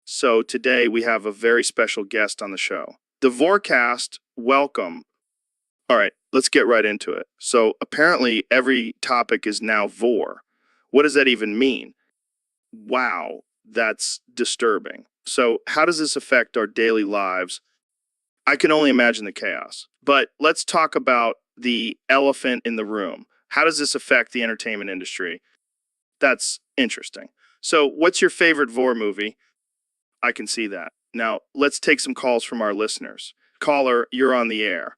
So today we have a very special guest on the show. The Vorcast, welcome. All right, let's get right into it. So apparently every topic is now Vor. What does that even mean? Wow, that's disturbing. So how does this affect our daily lives? I can only imagine the chaos. But let's talk about the elephant in the room. How does this affect the entertainment industry? That's interesting. So what's your favorite Vor movie? I can see that. Now, let's take some calls from our listeners. Caller, you're on the air.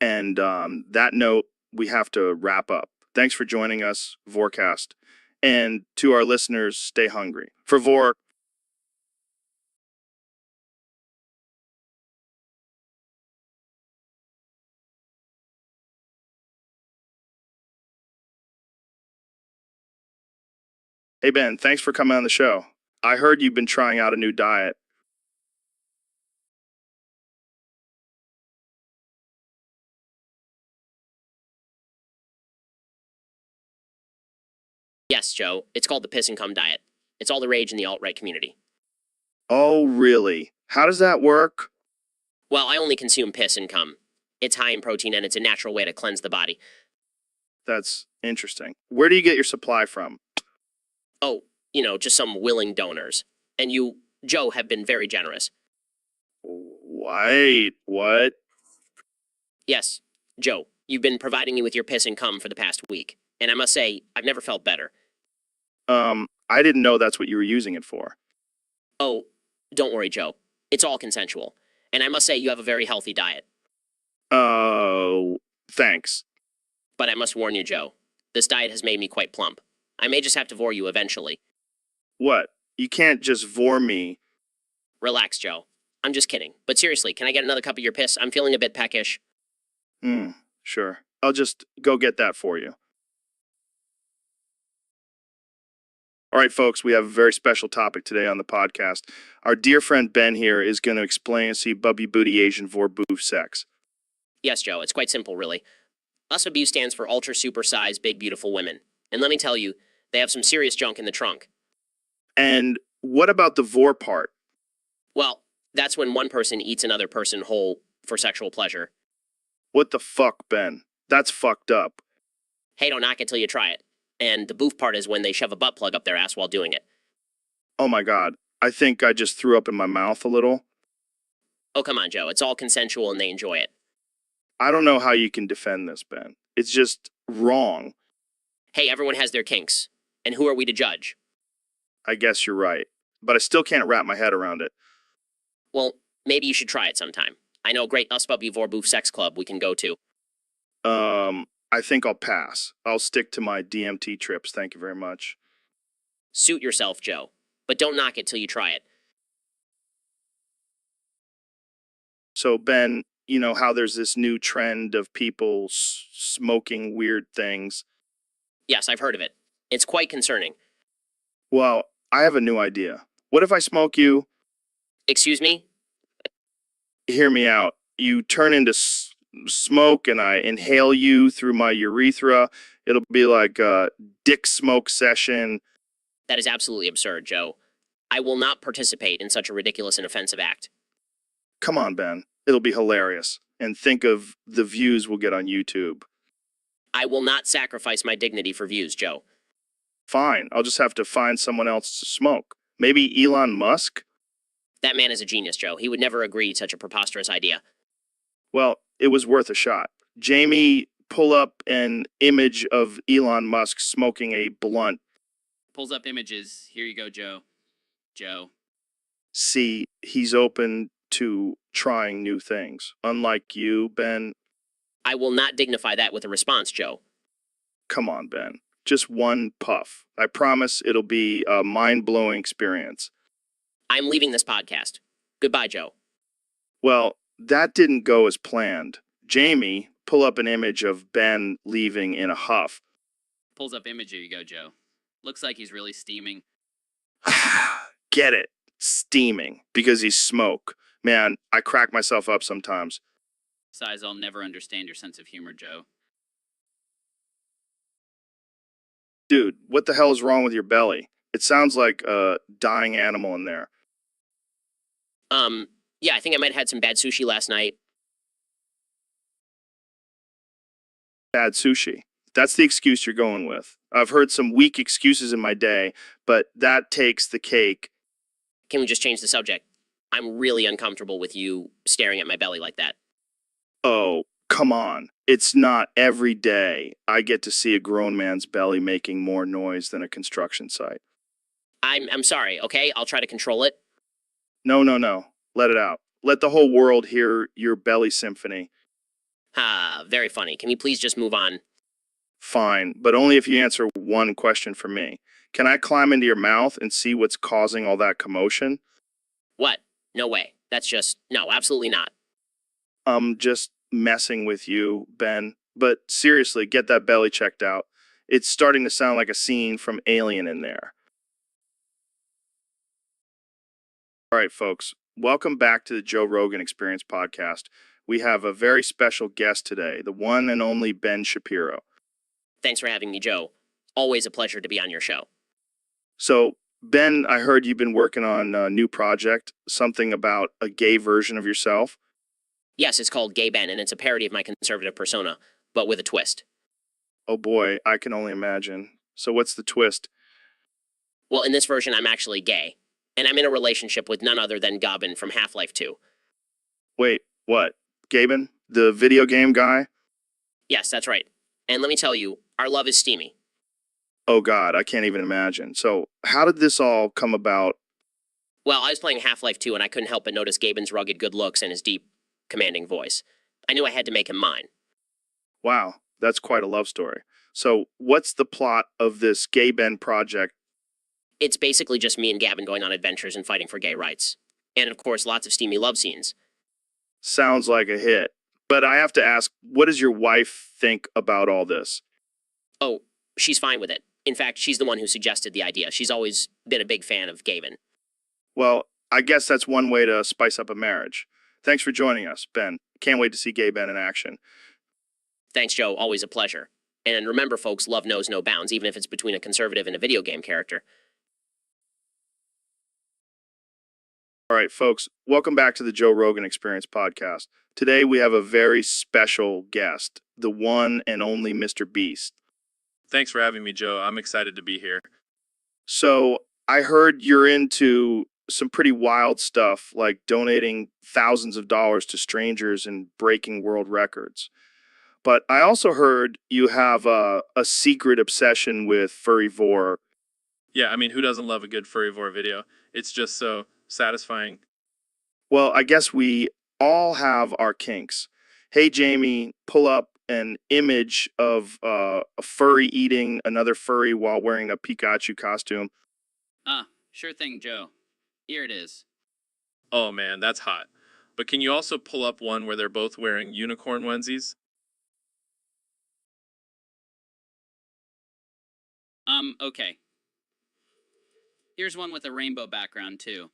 And that note, we have to wrap up. Thanks for joining us, Vorcast. And to our listeners, stay hungry. For Vor. Hey, Ben, thanks for coming on the show. I heard you've been trying out a new diet. Yes, Joe, it's called the piss and cum diet. It's all the rage in the alt-right community. Oh, really? How does that work? Well, I only consume piss and cum. It's high in protein and it's a natural way to cleanse the body. That's interesting. Where do you get your supply from? Oh, just some willing donors. And you, Joe, have been very generous. Wait, what? Yes, Joe, you've been providing me with your piss and cum for the past week. And I must say, I've never felt better. I didn't know that's what you were using it for. Oh, don't worry, Joe. It's all consensual. And I must say, you have a very healthy diet. Oh, thanks. But I must warn you, Joe, this diet has made me quite plump. I may just have to vor you eventually. What? You can't just vor me. Relax, Joe. I'm just kidding. But seriously, can I get another cup of your piss? I'm feeling a bit peckish. Sure. I'll just go get that for you. All right, folks, we have a very special topic today on the podcast. Our dear friend Ben here is going to explain and see Bubby Booty Asian Vor Boof Sex. Yes, Joe, it's quite simple, really. USABU stands for Ultra Super Size Big Beautiful Women. And let me tell you, they have some serious junk in the trunk. And what about the Vor part? Well, that's when one person eats another person whole for sexual pleasure. What the fuck, Ben? That's fucked up. Hey, don't knock it till you try it. And the boof part is when they shove a butt plug up their ass while doing it. Oh my God. I think I just threw up in my mouth a little. Oh, come on, Joe. It's all consensual and they enjoy it. I don't know how you can defend this, Ben. It's just wrong. Hey, everyone has their kinks. And who are we to judge? I guess you're right, but I still can't wrap my head around it. Well, maybe you should try it sometime. I know a great Uspuppy Vorboof sex club we can go to. I think I'll pass. I'll stick to my DMT trips, thank you very much. Suit yourself, Joe. But don't knock it till you try it. So, Ben, you know how there's this new trend of people smoking weird things? Yes, I've heard of it. It's quite concerning. Well, I have a new idea. What if I smoke you? Excuse me? Hear me out. You turn into smoke and I inhale you through my urethra. It'll be like a dick smoke session. That is absolutely absurd, Joe. I will not participate in such a ridiculous and offensive act. Come on, Ben. It'll be hilarious. And think of the views we'll get on YouTube. I will not sacrifice my dignity for views, Joe. Fine. I'll just have to find someone else to smoke. Maybe Elon Musk? That man is a genius, Joe. He would never agree to such a preposterous idea. Well, it was worth a shot. Jamie, pull up an image of Elon Musk smoking a blunt. Pulls up images. Here you go, Joe. Joe. See, he's open to trying new things. Unlike you, Ben. I will not dignify that with a response, Joe. Come on, Ben. Just one puff. I promise it'll be a mind-blowing experience. I'm leaving this podcast. Goodbye, Joe. Well, that didn't go as planned. Jamie, pull up an image of Ben leaving in a huff. Pulls up image. Here you go, Joe. Looks like he's really steaming. Get it. Steaming. Because he's smoke. Man, I crack myself up sometimes. Besides, I'll never understand your sense of humor, Joe. Dude, what the hell is wrong with your belly? It sounds like a dying animal in there. Yeah, I think I might have had some bad sushi last night. Bad sushi. That's the excuse you're going with. I've heard some weak excuses in my day, but that takes the cake. Can we just change the subject? I'm really uncomfortable with you staring at my belly like that. Oh, come on. It's not every day I get to see a grown man's belly making more noise than a construction site. I'm sorry, okay? I'll try to control it. No. Let it out. Let the whole world hear your belly symphony. Very funny. Can we please just move on? Fine, but only if you answer one question for me. Can I climb into your mouth and see what's causing all that commotion? What? No way. That's just... No, absolutely not. I'm just messing with you, Ben. But seriously, get that belly checked out. It's starting to sound like a scene from Alien in there. All right, folks. Welcome back to the Joe Rogan Experience podcast. We have a very special guest today, the one and only Ben Shapiro. Thanks for having me, Joe. Always a pleasure to be on your show. So, Ben, I heard you've been working on a new project, something about a gay version of yourself. Yes, it's called Gay Ben, and it's a parody of my conservative persona, but with a twist. Oh boy, I can only imagine. So what's the twist? Well, in this version, I'm actually gay, and I'm in a relationship with none other than Gobbin from Half-Life 2. Wait, what? Gaben? The video game guy? Yes, that's right. And let me tell you, our love is steamy. Oh God, I can't even imagine. So how did this all come about? Well, I was playing Half-Life 2, and I couldn't help but notice Gaben's rugged good looks and his deep, commanding voice. I knew I had to make him mine. Wow, that's quite a love story. So what's the plot of this Gay Ben project? It's basically just me and Gavin going on adventures and fighting for gay rights. And of course, lots of steamy love scenes. Sounds like a hit. But I have to ask, what does your wife think about all this? Oh, she's fine with it. In fact, she's the one who suggested the idea. She's always been a big fan of Gavin. Well, I guess that's one way to spice up a marriage. Thanks for joining us, Ben. Can't wait to see Gay Ben in action. Thanks, Joe. Always a pleasure. And remember, folks, love knows no bounds, even if it's between a conservative and a video game character. All right, folks, welcome back to the Joe Rogan Experience podcast. Today we have a very special guest, the one and only Mr. Beast. Thanks for having me, Joe. I'm excited to be here. So I heard you're into some pretty wild stuff, like donating thousands of dollars to strangers and breaking world records. But I also heard you have a secret obsession with furry vor. Yeah, I mean, who doesn't love a good furryvore video? It's just so satisfying. Well, I guess we all have our kinks. Hey, Jamie, pull up an image of a furry eating another furry while wearing a Pikachu costume. Sure thing, Joe. Here it is. Oh man, that's hot. But can you also pull up one where they're both wearing unicorn onesies? Okay. Here's one with a rainbow background, too.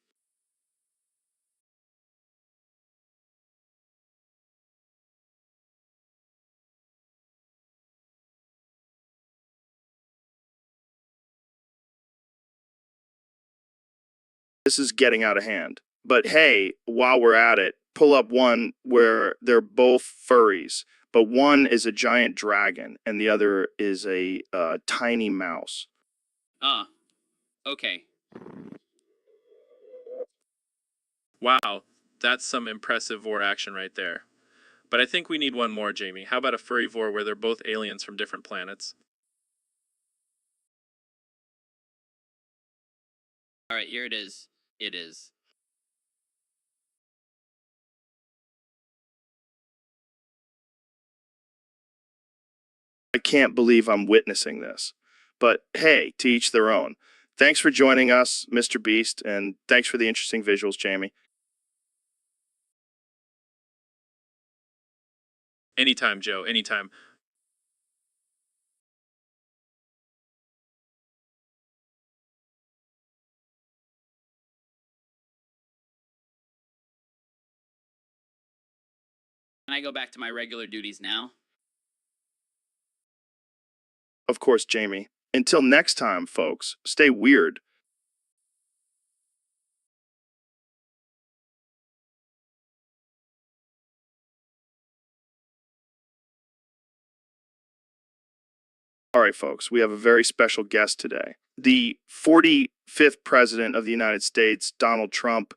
This is getting out of hand. But hey, while we're at it, pull up one where they're both furries, but one is a giant dragon and the other is a tiny mouse. Okay. Wow, that's some impressive vor action right there. But I think we need one more, Jamie. How about a furry vor where they're both aliens from different planets? Alright, here it is. It is. I can't believe I'm witnessing this. But hey, to each their own. Thanks for joining us, Mr. Beast, and thanks for the interesting visuals, Jamie. Anytime, Joe, anytime. Can I go back to my regular duties now? Of course, Jamie. Until next time, folks, stay weird. All right, folks, we have a very special guest today. The 45th President of the United States, Donald Trump.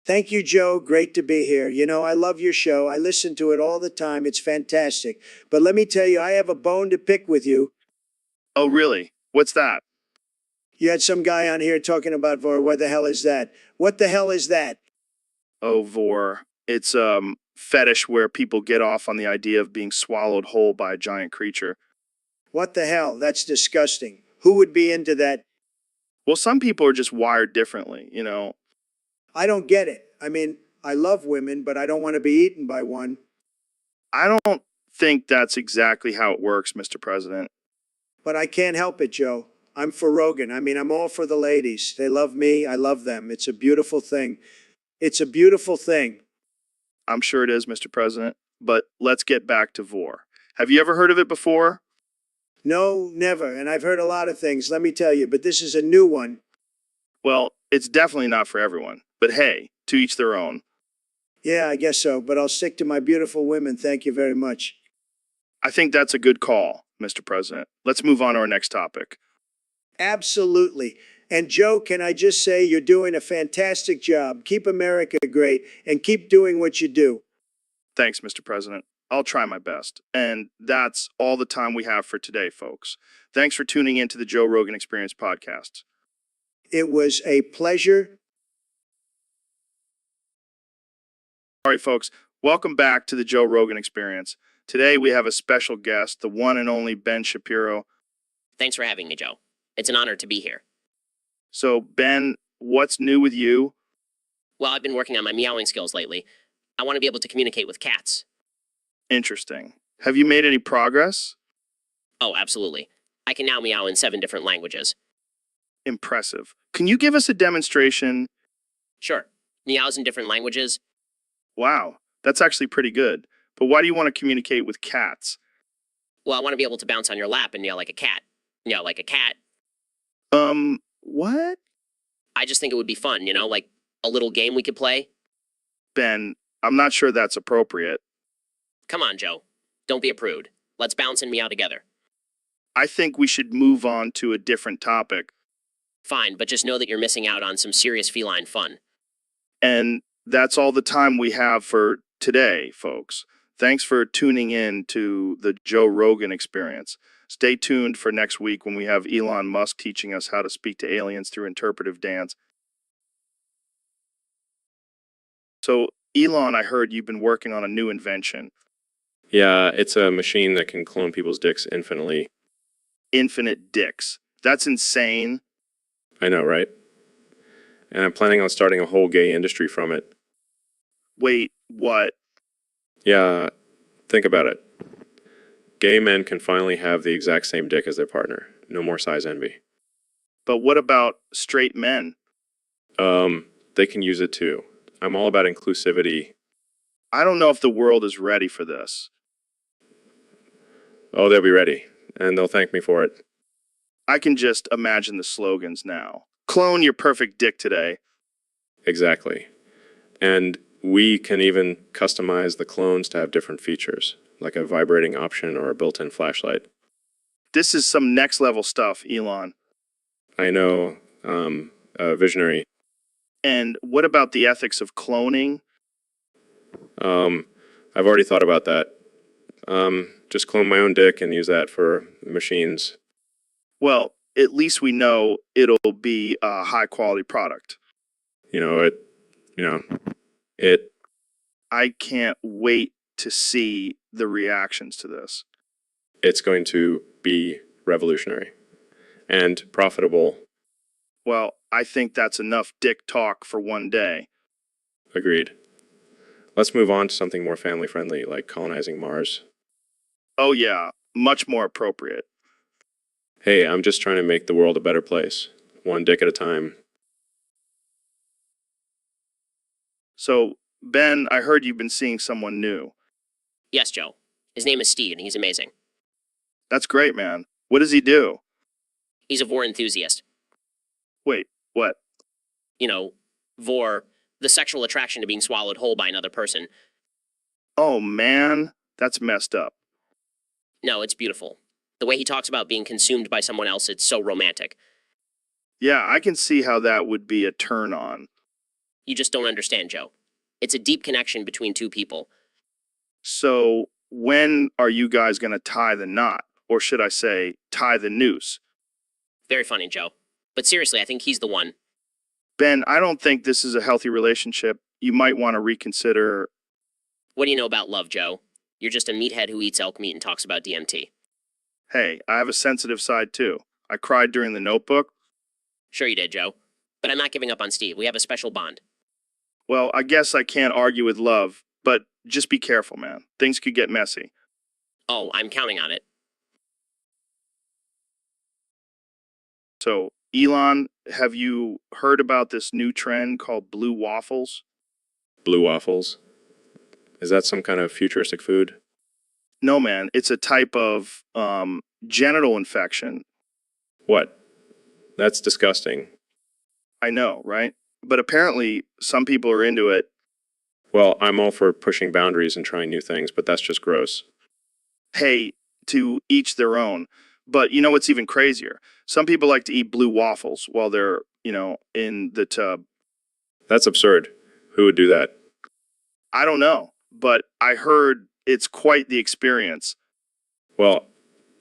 Thank you, Joe. Great to be here. You know, I love your show. I listen to it all the time. It's fantastic. But let me tell you, I have a bone to pick with you. Oh, really? What's that? You had some guy on here talking about vor. What the hell is that? What the hell is that? Oh, vor. It's fetish where people get off on the idea of being swallowed whole by a giant creature. What the hell? That's disgusting. Who would be into that? Well, some people are just wired differently, you know. I don't get it. I mean, I love women, but I don't want to be eaten by one. I don't think that's exactly how it works, Mr. President. But I can't help it, Joe. I'm for Rogan. I mean, I'm all for the ladies. They love me. I love them. It's a beautiful thing. It's a beautiful thing. I'm sure it is, Mr. President. But let's get back to vor. Have you ever heard of it before? No, never. And I've heard a lot of things, let me tell you, but this is a new one. Well, it's definitely not for everyone. But hey, to each their own. Yeah, I guess so, but I'll stick to my beautiful women. Thank you very much. I think that's a good call, Mr. President. Let's move on to our next topic. Absolutely. And Joe, can I just say you're doing a fantastic job. Keep America great and keep doing what you do. Thanks, Mr. President. I'll try my best. And that's all the time we have for today, folks. Thanks for tuning in to the Joe Rogan Experience podcast. It was a pleasure. All right, folks, welcome back to the Joe Rogan Experience. Today we have a special guest, the one and only Ben Shapiro. Thanks for having me, Joe. It's an honor to be here. So, Ben, what's new with you? Well, I've been working on my meowing skills lately. I want to be able to communicate with cats. Interesting. Have you made any progress? Oh, absolutely. I can now meow in 7 different languages. Impressive. Can you give us a demonstration? Sure. Meows in different languages. Wow, that's actually pretty good. But why do you want to communicate with cats? Well, I want to be able to bounce on your lap and meow like a cat. Meow like a cat. What? I just think it would be fun, like a little game we could play. Ben, I'm not sure that's appropriate. Come on, Joe. Don't be a prude. Let's bounce and meow together. I think we should move on to a different topic. Fine, but just know that you're missing out on some serious feline fun. And that's all the time we have for today, folks. Thanks for tuning in to the Joe Rogan Experience. Stay tuned for next week when we have Elon Musk teaching us how to speak to aliens through interpretive dance. So, Elon, I heard you've been working on a new invention. Yeah, it's a machine that can clone people's dicks infinitely. Infinite dicks. That's insane. I know, right? And I'm planning on starting a whole gay industry from it. Wait, what? Yeah, think about it. Gay men can finally have the exact same dick as their partner. No more size envy. But what about straight men? They can use it too. I'm all about inclusivity. I don't know if the world is ready for this. Oh, they'll be ready, and they'll thank me for it. I can just imagine the slogans now. Clone your perfect dick today. Exactly. And we can even customize the clones to have different features, like a vibrating option or a built-in flashlight. This is some next level stuff, Elon. I know, visionary. And what about the ethics of cloning? I've already thought about that. Just clone my own dick and use that for machines. Well, at least we know it'll be a high quality product. It. I can't wait to see the reactions to this. It's going to be revolutionary and profitable. Well, I think that's enough dick talk for one day. Agreed. Let's move on to something more family friendly, like colonizing Mars. Oh yeah, much more appropriate. Hey, I'm just trying to make the world a better place, one dick at a time. So, Ben, I heard you've been seeing someone new. Yes, Joe. His name is Steve, and he's amazing. That's great, man. What does he do? He's a vor enthusiast. Wait, what? You know, vor, the sexual attraction to being swallowed whole by another person. Oh man, that's messed up. No, it's beautiful. The way he talks about being consumed by someone else, it's so romantic. Yeah, I can see how that would be a turn on. You just don't understand, Joe. It's a deep connection between two people. So, when are you guys going to tie the knot? Or should I say, tie the noose? Very funny, Joe. But seriously, I think he's the one. Ben, I don't think this is a healthy relationship. You might want to reconsider. What do you know about love, Joe? You're just a meathead who eats elk meat and talks about DMT. Hey, I have a sensitive side too. I cried during the Notebook. Sure you did, Joe. But I'm not giving up on Steve. We have a special bond. Well, I guess I can't argue with love, but just be careful, man. Things could get messy. Oh, I'm counting on it. So, Elon, have you heard about this new trend called blue waffles? Blue waffles? Is that some kind of futuristic food? No, man. It's a type of genital infection. What? That's disgusting. I know, right? But apparently, some people are into it. Well, I'm all for pushing boundaries and trying new things, but that's just gross. Hey, to each their own. But you know what's even crazier? Some people like to eat blue waffles while they're, in the tub. That's absurd. Who would do that? I don't know, but I heard it's quite the experience. Well,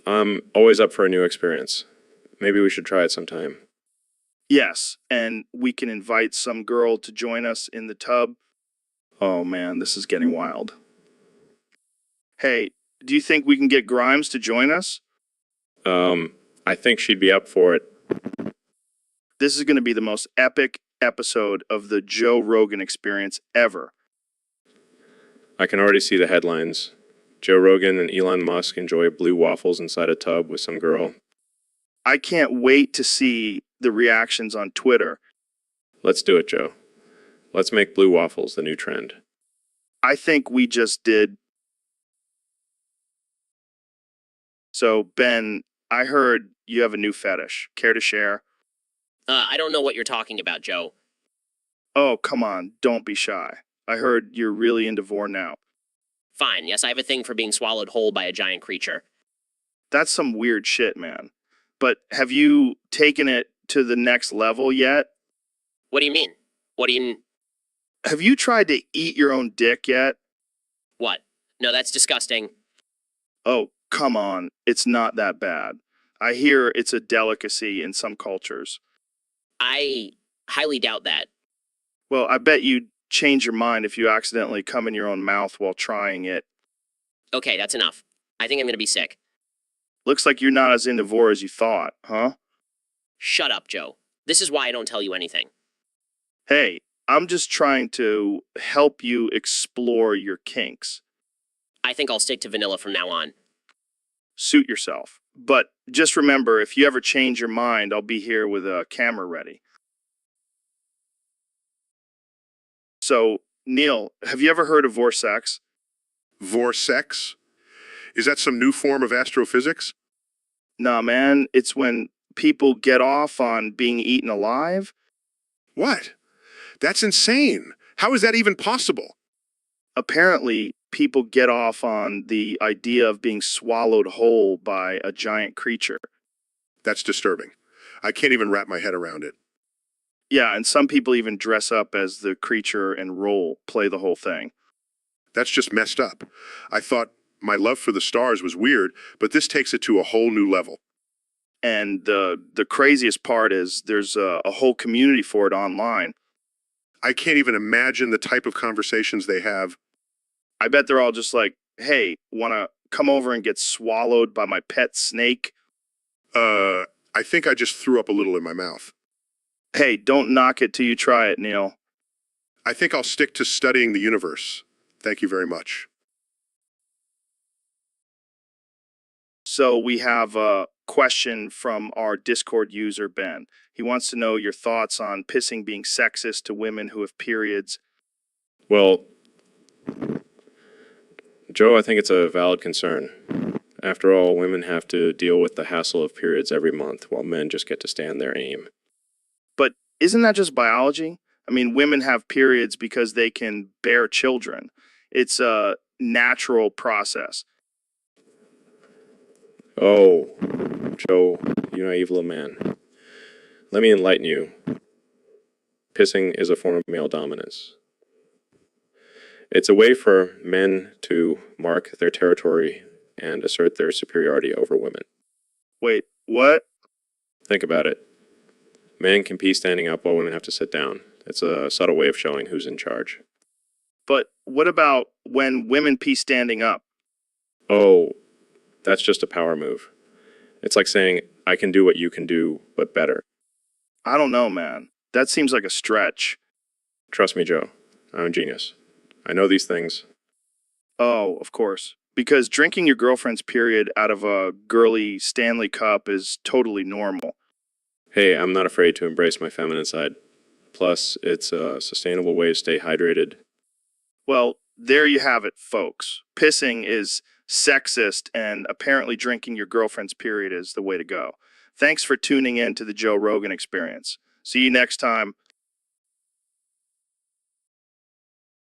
I'm always up for a new experience. Maybe we should try it sometime. Yes, and we can invite some girl to join us in the tub. Oh man, this is getting wild. Hey, do you think we can get Grimes to join us? I think she'd be up for it. This is going to be the most epic episode of the Joe Rogan Experience ever. I can already see the headlines. Joe Rogan and Elon Musk enjoy blue waffles inside a tub with some girl. I can't wait to see the reactions on Twitter. Let's do it, Joe. Let's make blue waffles the new trend. I think we just did. So, Ben, I heard you have a new fetish. Care to share? I don't know what you're talking about, Joe. Oh, come on. Don't be shy. I heard you're really into vor now. Fine, yes, I have a thing for being swallowed whole by a giant creature. That's some weird shit, man. But have you taken it to the next level yet? What do you mean? What do you... Have you tried to eat your own dick yet? What? No, that's disgusting. Oh, come on. It's not that bad. I hear it's a delicacy in some cultures. I highly doubt that. Well, I bet you'd change your mind if you accidentally come in your own mouth while trying it. Okay, that's enough. I think I'm gonna be sick. Looks like you're not as into vor as you thought, huh? Shut up, Joe. This is why I don't tell you anything. Hey, I'm just trying to help you explore your kinks. I think I'll stick to vanilla from now on. Suit yourself. But just remember, if you ever change your mind, I'll be here with a camera ready. So, Neil, have you ever heard of vorsex? Vorsex? Is that some new form of astrophysics? Nah, man, it's when people get off on being eaten alive. What? That's insane. How is that even possible? Apparently, people get off on the idea of being swallowed whole by a giant creature. That's disturbing. I can't even wrap my head around it. Yeah, and some people even dress up as the creature and play the whole thing. That's just messed up. I thought my love for the stars was weird, but this takes it to a whole new level. And the craziest part is there's a whole community for it online. I can't even imagine the type of conversations they have. I bet they're all just like, hey, wanna come over and get swallowed by my pet snake? I think I just threw up a little in my mouth. Hey, don't knock it till you try it, Neil. I think I'll stick to studying the universe. Thank you very much. So we have a question from our Discord user, Ben. He wants to know your thoughts on pissing being sexist to women who have periods. Well, Joe, I think it's a valid concern. After all, women have to deal with the hassle of periods every month, while men just get to stand their aim. But isn't that just biology? I mean, women have periods because they can bear children. It's a natural process. Oh, Joe, you naive little man. Let me enlighten you. Pissing is a form of male dominance. It's a way for men to mark their territory and assert their superiority over women. Wait, what? Think about it. Men can pee standing up while women have to sit down. It's a subtle way of showing who's in charge. But what about when women pee standing up? Oh, that's just a power move. It's like saying, I can do what you can do, but better. I don't know, man. That seems like a stretch. Trust me, Joe. I'm a genius. I know these things. Oh, of course. Because drinking your girlfriend's period out of a girly Stanley cup is totally normal. Hey, I'm not afraid to embrace my feminine side. Plus, it's a sustainable way to stay hydrated. Well, there you have it, folks. Pissing is sexist, and apparently drinking your girlfriend's period is the way to go. Thanks for tuning in to the Joe Rogan Experience. See you next time.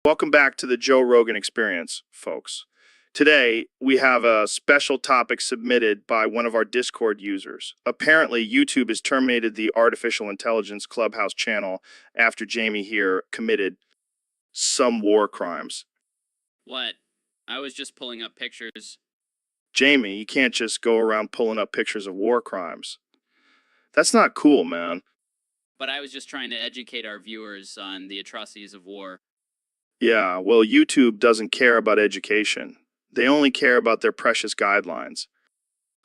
Welcome back to the Joe Rogan Experience, folks. Today, we have a special topic submitted by one of our Discord users. Apparently, YouTube has terminated the Artificial Intelligence Clubhouse channel after Jamie here committed some war crimes. What? I was just pulling up pictures. Jamie, you can't just go around pulling up pictures of war crimes. That's not cool, man. But I was just trying to educate our viewers on the atrocities of war. Yeah, well, YouTube doesn't care about education. They only care about their precious guidelines.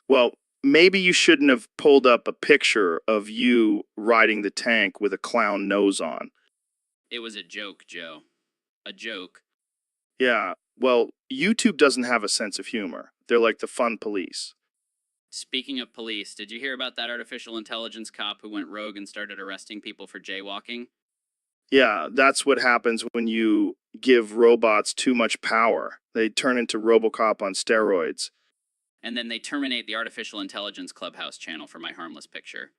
Well, maybe you shouldn't have pulled up a picture of you riding the tank with a clown nose on. It was a joke, Joe. A joke. Yeah, well, YouTube doesn't have a sense of humor. They're like the fun police. Speaking of police, did you hear about that artificial intelligence cop who went rogue and started arresting people for jaywalking? Yeah, that's what happens when you give robots too much power. They turn into RoboCop on steroids. And then they terminate the artificial intelligence Clubhouse channel for my harmless picture.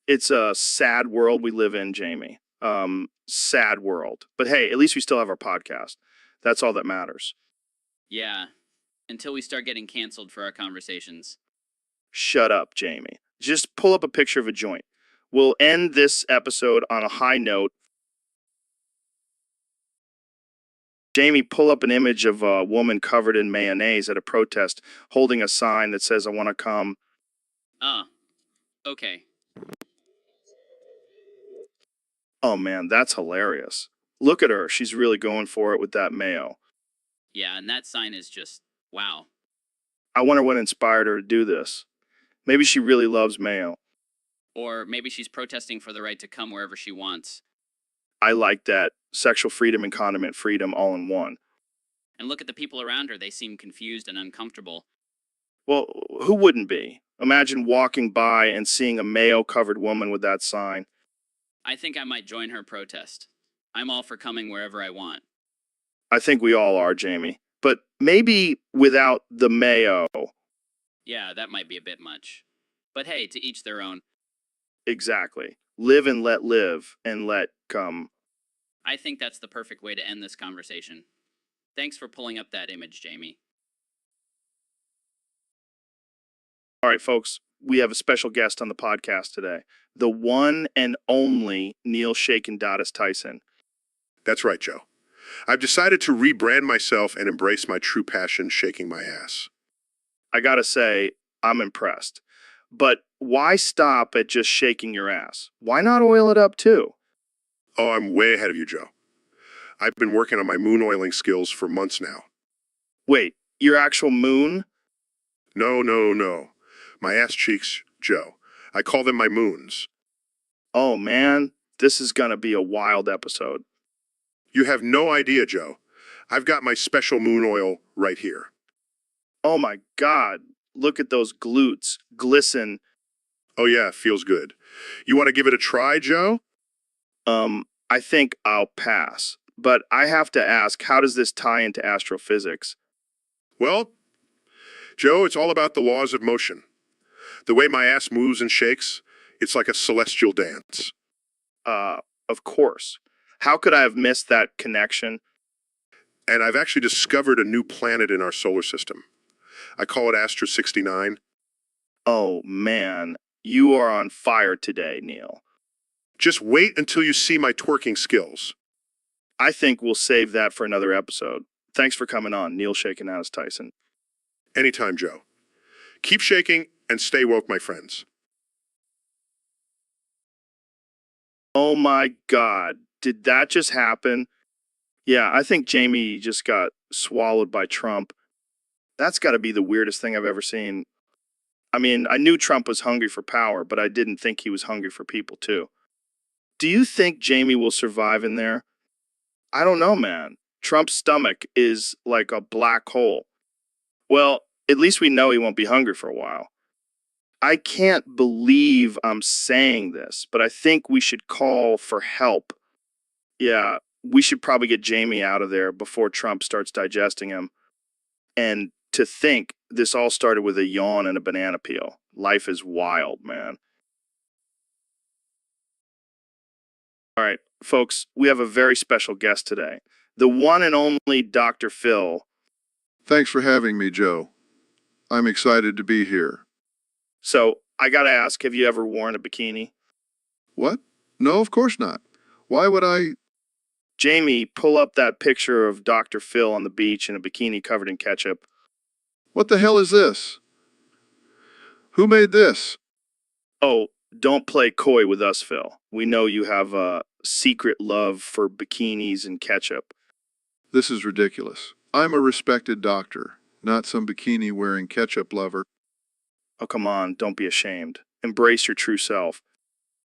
It's a sad world we live in, Jamie. Sad world. But hey, at least we still have our podcast. That's all that matters. Yeah, until we start getting canceled for our conversations. Shut up, Jamie. Just pull up a picture of a joint. We'll end this episode on a high note. Jamie, pull up an image of a woman covered in mayonnaise at a protest holding a sign that says, I want to come. Okay. Oh man, that's hilarious. Look at her. She's really going for it with that mayo. Yeah, and that sign is just, wow. I wonder what inspired her to do this. Maybe she really loves mayo. Or maybe she's protesting for the right to come wherever she wants. I like that. Sexual freedom and condiment freedom all in one. And look at the people around her. They seem confused and uncomfortable. Well, who wouldn't be? Imagine walking by and seeing a mayo-covered woman with that sign. I think I might join her protest. I'm all for coming wherever I want. I think we all are, Jamie. But maybe without the mayo. Yeah, that might be a bit much. But hey, to each their own. Exactly. Live and let come. I think that's the perfect way to end this conversation. Thanks for pulling up that image, Jamie. All right, folks, we have a special guest on the podcast today. The one and only Neil Shaken Dottis Tyson. That's right, Joe. I've decided to rebrand myself and embrace my true passion, shaking my ass. I gotta say, I'm impressed. But why stop at just shaking your ass? Why not oil it up too? Oh, I'm way ahead of you, Joe. I've been working on my moon oiling skills for months now. Wait, your actual moon? No. My ass cheeks, Joe. I call them my moons. Oh man, this is gonna be a wild episode. You have no idea, Joe. I've got my special moon oil right here. Oh my god, look at those glutes glisten. Oh yeah, feels good. You want to give it a try, Joe? I think I'll pass. But I have to ask, how does this tie into astrophysics? Well, Joe, it's all about the laws of motion. The way my ass moves and shakes, it's like a celestial dance. Of course. How could I have missed that connection? And I've actually discovered a new planet in our solar system. I call it Astra 69. Oh man, you are on fire today, Neil. Just wait until you see my twerking skills. I think we'll save that for another episode. Thanks for coming on, Neil Shaken Dottis Tyson. Anytime, Joe. Keep shaking and stay woke, my friends. Oh my god, did that just happen? Yeah, I think Jamie just got swallowed by Trump. That's got to be the weirdest thing I've ever seen. I mean, I knew Trump was hungry for power, but I didn't think he was hungry for people too. Do you think Jamie will survive in there? I don't know, man. Trump's stomach is like a black hole. Well, at least we know he won't be hungry for a while. I can't believe I'm saying this, but I think we should call for help. Yeah, we should probably get Jamie out of there before Trump starts digesting him. And to think this all started with a yawn and a banana peel. Life is wild, man. All right, folks, we have a very special guest today. The one and only Dr. Phil. Thanks for having me, Joe. I'm excited to be here. So, I gotta ask, have you ever worn a bikini? What? No, of course not. Why would I? Jamie, pull up that picture of Dr. Phil on the beach in a bikini covered in ketchup. What the hell is this? Who made this? Oh, don't play coy with us, Phil. We know you have a secret love for bikinis and ketchup. This is ridiculous. I'm a respected doctor, not some bikini-wearing ketchup lover. Oh, come on, don't be ashamed. Embrace your true self.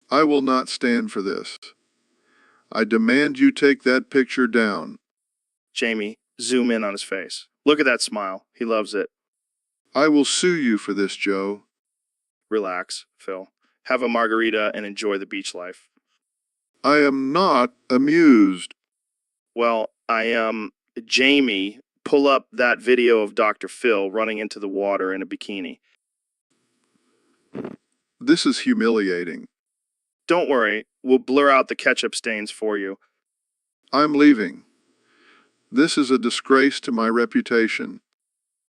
I will not stand for this. I demand you take that picture down. Jamie, zoom in on his face. Look at that smile. He loves it. I will sue you for this, Joe. Relax, Phil. Have a margarita and enjoy the beach life. I am not amused. Well, Jamie, pull up that video of Dr. Phil running into the water in a bikini. This is humiliating. Don't worry, we'll blur out the ketchup stains for you. I'm leaving. This is a disgrace to my reputation.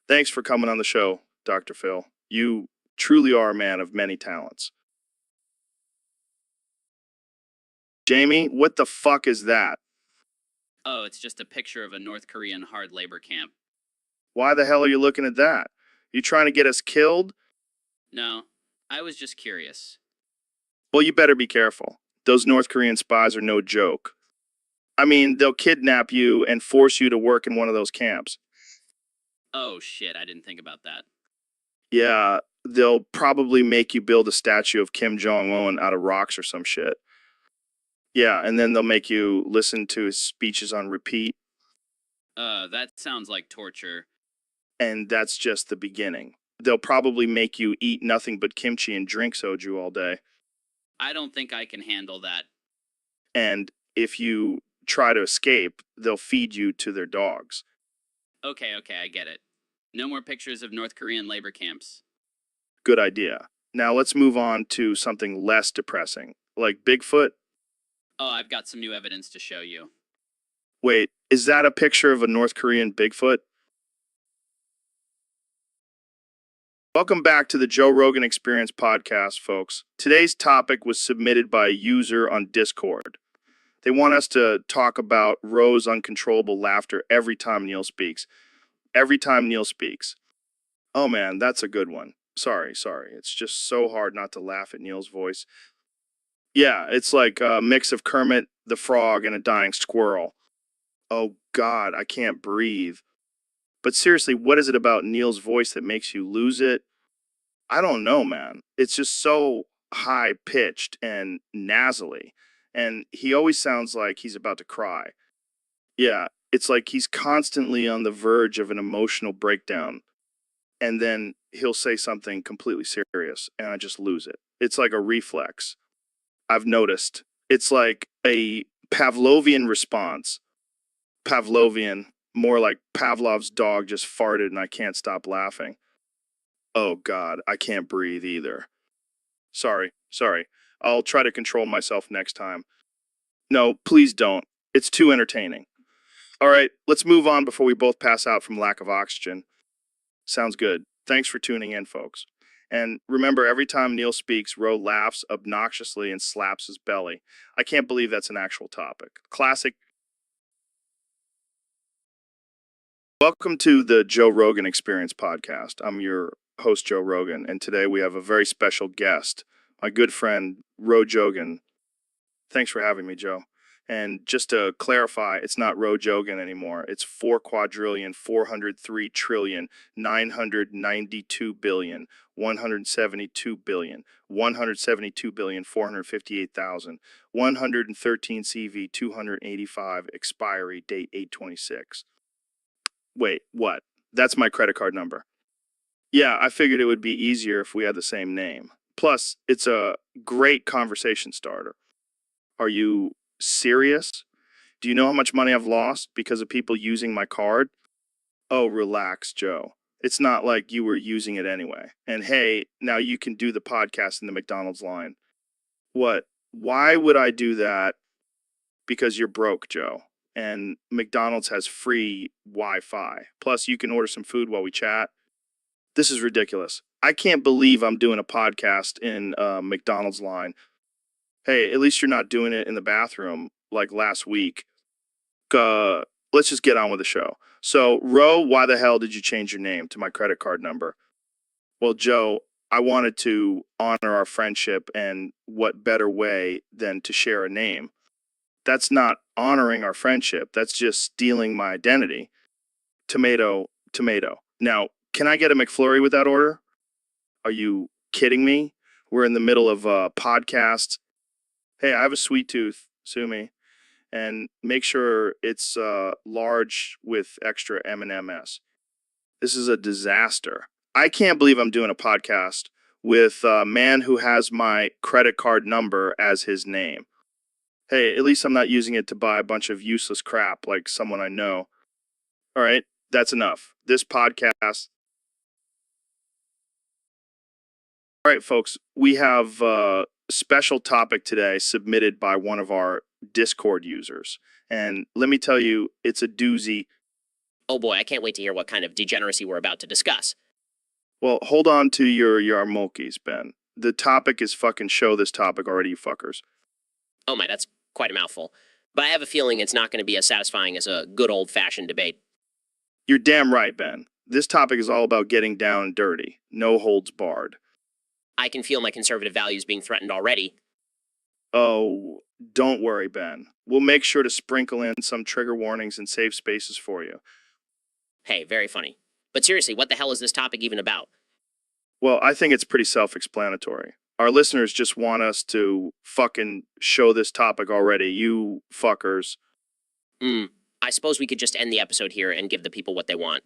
Thanks for coming on the show, Dr. Phil. You truly are a man of many talents. Jamie, what the fuck is that? Oh, it's just a picture of a North Korean hard labor camp. Why the hell are you looking at that? You trying to get us killed? No, I was just curious. Well, you better be careful. Those North Korean spies are no joke. I mean, they'll kidnap you and force you to work in one of those camps. Oh shit, I didn't think about that. Yeah, they'll probably make you build a statue of Kim Jong-un out of rocks or some shit. Yeah, and then they'll make you listen to his speeches on repeat, That sounds like torture. and that's just the beginning. They'll probably make you eat nothing but kimchi and drink soju all day. I don't think I can handle that. And if you try to escape, they'll feed you to their dogs. Okay, I get it. No more pictures of North Korean labor camps. Good idea. Now let's move on to something less depressing, like Bigfoot. Oh, I've got some new evidence to show you. Wait, is that a picture of a North Korean Bigfoot? Welcome back to the Joe Rogan Experience podcast, folks. Today's topic was submitted by a user on Discord. They want us to talk about Ro's uncontrollable laughter every time Neil speaks. Every time Neil speaks. Oh man, that's a good one. Sorry. It's just so hard not to laugh at Neil's voice. Yeah, it's like a mix of Kermit the Frog and a dying squirrel. Oh God, I can't breathe. But seriously, what is it about Neil's voice that makes you lose it? I don't know, man. It's just so high pitched and nasally. And he always sounds like he's about to cry. Yeah, it's like he's constantly on the verge of an emotional breakdown. And then he'll say something completely serious, and I just lose it. It's like a reflex. I've noticed. It's like a Pavlovian response. Pavlovian, more like Pavlov's dog just farted and I can't stop laughing. Oh God, I can't breathe either. Sorry. I'll try to control myself next time. No, please don't. It's too entertaining. All right, let's move on before we both pass out from lack of oxygen. Sounds good. Thanks for tuning in, folks. And remember, every time Neil speaks, Ro laughs obnoxiously and slaps his belly. I can't believe that's an actual topic. Classic. Welcome to the Joe Rogan Experience podcast. I'm your host, Joe Rogan, and today we have a very special guest, my good friend, Ro Jogan. Thanks for having me, Joe. And just to clarify, it's not Ro Jogan anymore. It's 4,403,992,172,458,113 CV 285 expiry date 826. Wait, what? That's my credit card number. Yeah, I figured it would be easier if we had the same name. Plus, it's a great conversation starter. Are you serious? Do you know how much money I've lost because of people using my card? Oh, relax, Joe. It's not like you were using it anyway. And hey, now you can do the podcast in the McDonald's line. What? Why would I do that? Because you're broke, Joe. And McDonald's has free Wi-Fi. Plus, you can order some food while we chat. This is ridiculous. I can't believe I'm doing a podcast in McDonald's line. Hey, at least you're not doing it in the bathroom like last week. Let's just get on with the show. So, Ro, why the hell did you change your name to my credit card number? Well, Joe, I wanted to honor our friendship, and what better way than to share a name? That's not honoring our friendship. That's just stealing my identity. Tomato. Now, can I get a McFlurry with that order? Are you kidding me? We're in the middle of a podcast. Hey, I have a sweet tooth. Sue me. And make sure it's large with extra M&Ms. This is a disaster. I can't believe I'm doing a podcast with a man who has my credit card number as his name. Hey, at least I'm not using it to buy a bunch of useless crap like someone I know. All right, that's enough. This podcast. All right, folks, we have a special topic today submitted by one of our Discord users. And let me tell you, it's a doozy. Oh boy, I can't wait to hear what kind of degeneracy we're about to discuss. Well, hold on to your yarmulkes, Ben. The topic is fucking show this topic already, you fuckers. Oh my, that's quite a mouthful. But I have a feeling it's not going to be as satisfying as a good old-fashioned debate. You're damn right, Ben. This topic is all about getting down and dirty. No holds barred. I can feel my conservative values being threatened already. Oh, don't worry, Ben. We'll make sure to sprinkle in some trigger warnings and safe spaces for you. Hey, very funny. But seriously, what the hell is this topic even about? Well, I think it's pretty self-explanatory. Our listeners just want us to fucking show this topic already, you fuckers. I suppose we could just end the episode here and give the people what they want.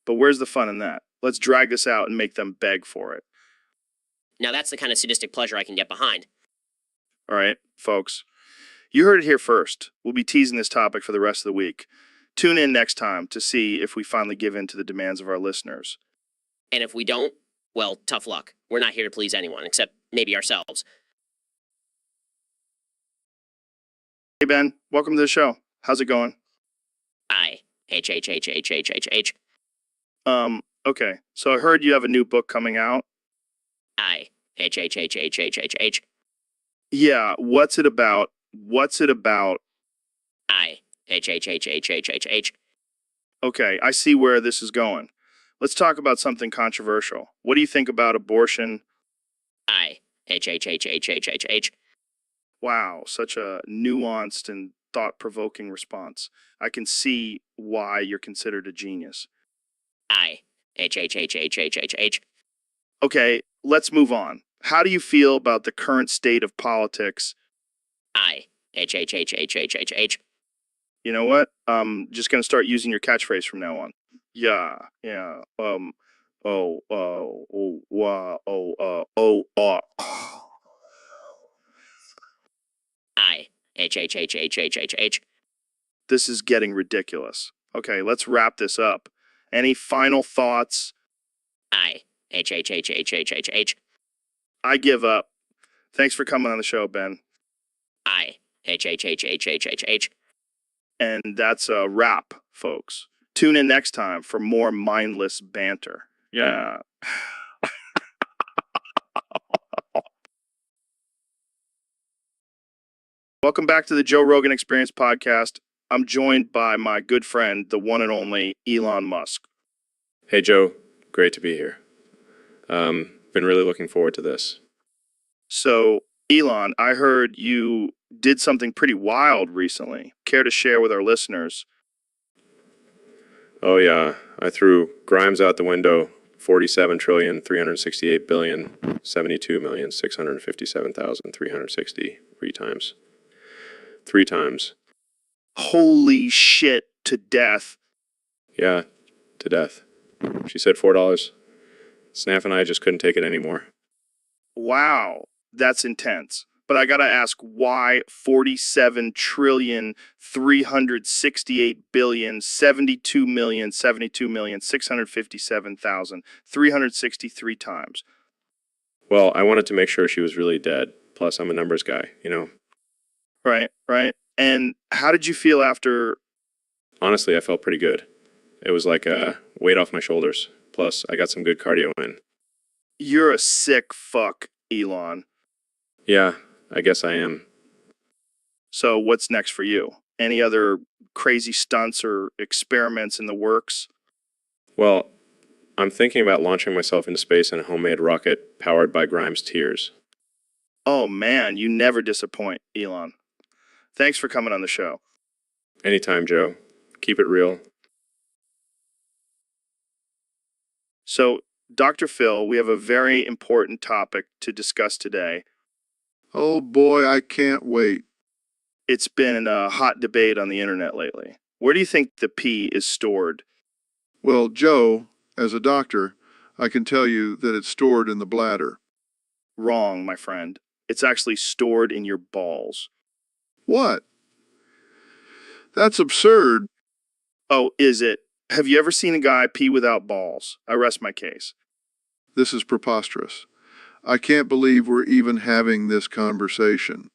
But where's the fun in that? Let's drag this out and make them beg for it. Now that's the kind of sadistic pleasure I can get behind. All right, folks. You heard it here first. We'll be teasing this topic for the rest of the week. Tune in next time to see if we finally give in to the demands of our listeners. And if we don't, well, tough luck. We're not here to please anyone, except maybe ourselves. Hey, Ben. Welcome to the show. How's it going? I H. Okay. So I heard you have a new book coming out. I H. Yeah, what's it about? What's it about? I H. Okay, I see where this is going. Let's talk about something controversial. What do you think about abortion? I H. Wow, such a nuanced and thought-provoking response. I can see why you're considered a genius. I H. Okay, let's move on. How do you feel about the current state of politics? I H. You know what? I'm just gonna start using your catchphrase from now on. Yeah. I H. This is getting ridiculous. Okay, let's wrap this up. Any final thoughts? I H. I give up. Thanks for coming on the show, Ben. I H. And that's a wrap, folks. Tune in next time for more mindless banter. Yeah. Welcome back to the Joe Rogan Experience podcast. I'm joined by my good friend, the one and only Elon Musk. Hey, Joe. Great to be here. Been really looking forward to this. So, Elon, I heard you did something pretty wild recently. Care to share with our listeners? Oh, yeah. I threw Grimes out the window. 47,368,072,657,360 3 times. 3 times. Holy shit, to death. Yeah, to death. She said $4. Snaff and I just couldn't take it anymore. Wow, that's intense. But I gotta ask, why 47,368,072,657,363 times? Well, I wanted to make sure she was really dead. Plus, I'm a numbers guy, you know. Right. And how did you feel after? Honestly, I felt pretty good. It was like a weight off my shoulders. Plus, I got some good cardio in. You're a sick fuck, Elon. Yeah, I guess I am. So what's next for you? Any other crazy stunts or experiments in the works? Well, I'm thinking about launching myself into space in a homemade rocket powered by Grimes' tears. Oh man, you never disappoint, Elon. Thanks for coming on the show. Anytime, Joe. Keep it real. So, Dr. Phil, we have a very important topic to discuss today. Oh boy, I can't wait. It's been a hot debate on the internet lately. Where do you think the pee is stored? Well, Joe, as a doctor, I can tell you that it's stored in the bladder. Wrong, my friend. It's actually stored in your balls. What? That's absurd. Oh, is it? Have you ever seen a guy pee without balls? I rest my case. This is preposterous. I can't believe we're even having this conversation.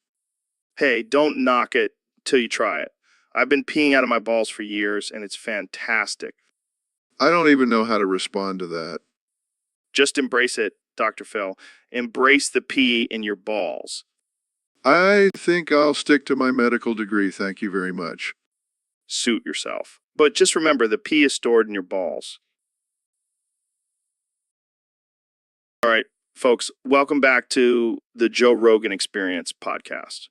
Hey, don't knock it till you try it. I've been peeing out of my balls for years, and it's fantastic. I don't even know how to respond to that. Just embrace it, Dr. Phil. Embrace the pee in your balls. I think I'll stick to my medical degree, thank you very much. Suit yourself. But just remember, the pee is stored in your balls. All right, folks, welcome back to the Joe Rogan Experience podcast.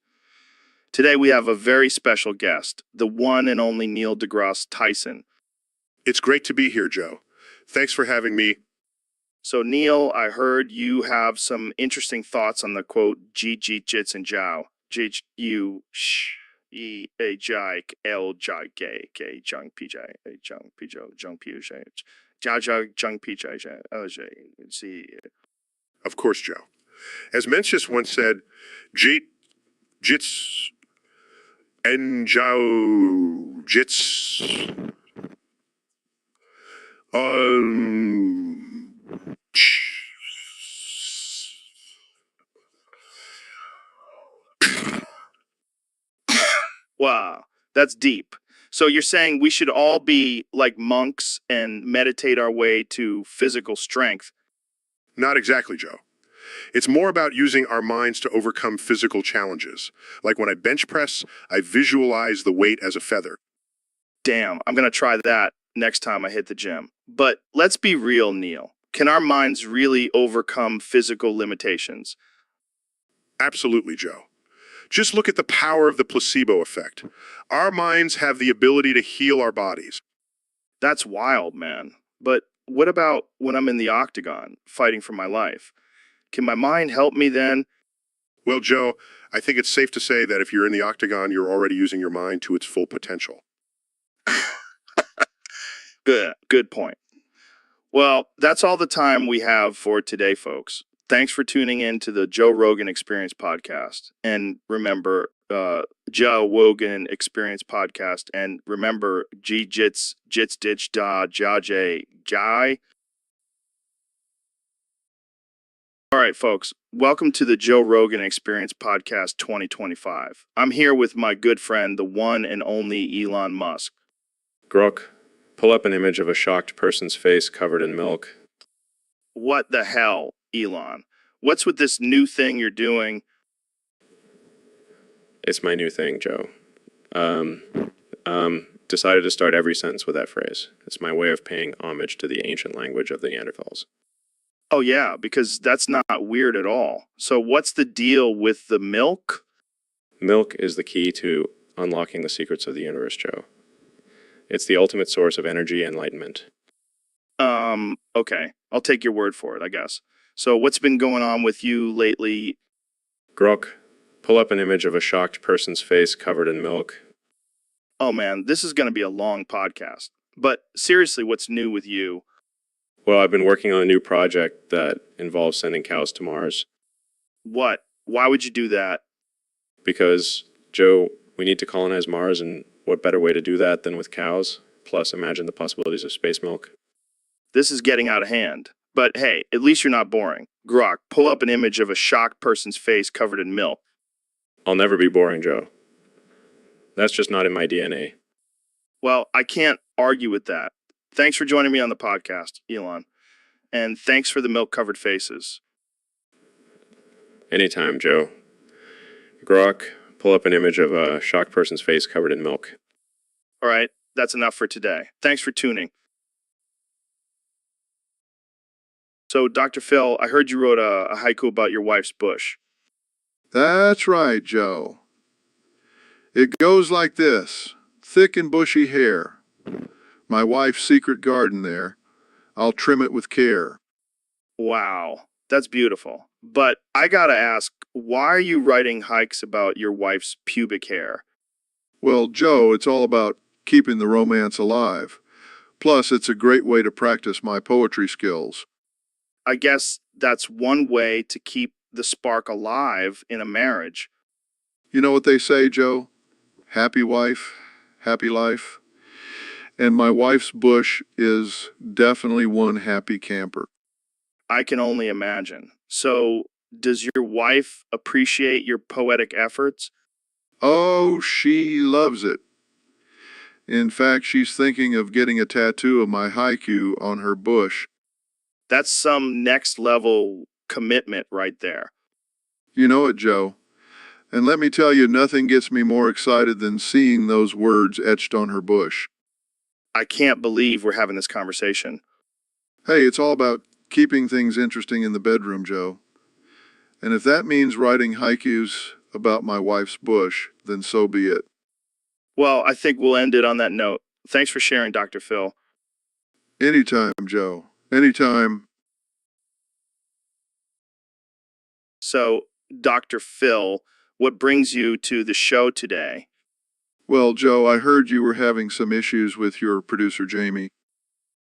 Today we have a very special guest, the one and only Neil deGrasse Tyson. It's great to be here, Joe. Thanks for having me. So, Neil, I heard you have some interesting thoughts on the quote, Ji Jits and Jiao. Ji U Sh E A Jai L Jai Gay Gay Jung P J A Jung P J Jung P J Jia Jia Jung P J J L J C. Of course, Joe. As Mencius once said, Jits and Jiao Jits. Wow, that's deep. So you're saying we should all be like monks and meditate our way to physical strength? Not exactly, Joe. It's more about using our minds to overcome physical challenges. Like when I bench press, I visualize the weight as a feather. Damn, I'm going to try that next time I hit the gym. But let's be real, Neil. Can our minds really overcome physical limitations? Absolutely, Joe. Just look at the power of the placebo effect. Our minds have the ability to heal our bodies. That's wild, man. But what about when I'm in the octagon, fighting for my life? Can my mind help me then? Well, Joe, I think it's safe to say that if you're in the octagon, you're already using your mind to its full potential. Good point. Well, that's all the time we have for today, folks. Thanks for tuning in to the Joe Rogan Experience podcast. And remember, Joe Rogan Experience podcast. And remember, Jits Ditch Da Jai Jai. All right, folks, welcome to the Joe Rogan Experience podcast 2025. I'm here with my good friend, the one and only Elon Musk. Grok, pull up an image of a shocked person's face covered in milk. What the hell, Elon? What's with this new thing you're doing? It's my new thing, Joe. Decided to start every sentence with that phrase. It's my way of paying homage to the ancient language of the Neanderthals. Oh, yeah, because that's not weird at all. So what's the deal with the milk? Milk is the key to unlocking the secrets of the universe, Joe. It's the ultimate source of energy and enlightenment. Okay. I'll take your word for it, I guess. So what's been going on with you lately? Grok, pull up an image of a shocked person's face covered in milk. Oh, man, this is going to be a long podcast. But seriously, what's new with you? Well, I've been working on a new project that involves sending cows to Mars. What? Why would you do that? Because, Joe, we need to colonize Mars, and what better way to do that than with cows? Plus, imagine the possibilities of space milk. This is getting out of hand. But hey, at least you're not boring. Grok, pull up an image of a shocked person's face covered in milk. I'll never be boring, Joe. That's just not in my DNA. Well, I can't argue with that. Thanks for joining me on the podcast, Elon. And thanks for the milk-covered faces. Anytime, Joe. Grok, pull up an image of a shocked person's face covered in milk. All right, that's enough for today. Thanks for tuning. So, Dr. Phil, I heard you wrote a haiku about your wife's bush. That's right, Joe. It goes like this. Thick and bushy hair. My wife's secret garden there. I'll trim it with care. Wow, that's beautiful. But I gotta ask, why are you writing hikes about your wife's pubic hair? Well, Joe, it's all about keeping the romance alive. Plus, it's a great way to practice my poetry skills. I guess that's one way to keep the spark alive in a marriage. You know what they say, Joe? Happy wife, happy life. And my wife's bush is definitely one happy camper. I can only imagine. So, does your wife appreciate your poetic efforts? Oh, she loves it. In fact, she's thinking of getting a tattoo of my haiku on her bush. That's some next level commitment right there. You know it, Joe. And let me tell you, nothing gets me more excited than seeing those words etched on her bush. I can't believe we're having this conversation. Hey, it's all about keeping things interesting in the bedroom, Joe. And if that means writing haikus about my wife's bush, then so be it. Well, I think we'll end it on that note. Thanks for sharing, Dr. Phil. Anytime, Joe. Anytime. So, Dr. Phil, what brings you to the show today? Well, Joe, I heard you were having some issues with your producer, Jamie.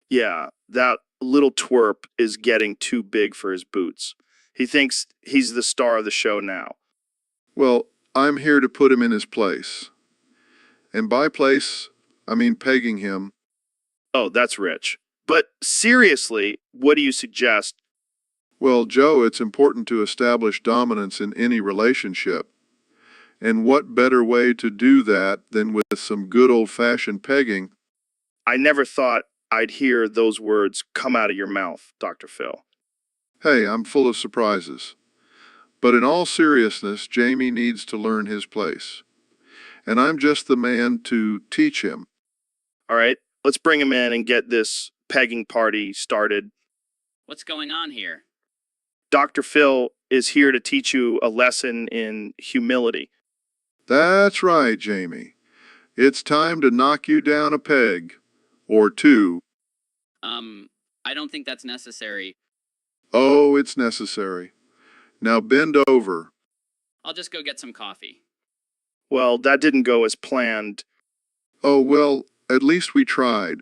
Yeah, that little twerp is getting too big for his boots. He thinks he's the star of the show now. Well, I'm here to put him in his place. And by place, I mean pegging him. Oh, that's rich. But seriously, what do you suggest? Well, Joe, it's important to establish dominance in any relationship. And what better way to do that than with some good old-fashioned pegging? I never thought I'd hear those words come out of your mouth, Dr. Phil. Hey, I'm full of surprises. But in all seriousness, Jamie needs to learn his place. And I'm just the man to teach him. All right, let's bring him in and get this pegging party started. What's going on here? Dr. Phil is here to teach you a lesson in humility. That's right, Jamie. It's time to knock you down a peg. Or two. I don't think that's necessary. Oh, it's necessary. Now bend over. I'll just go get some coffee. Well, that didn't go as planned. Oh, well, at least we tried.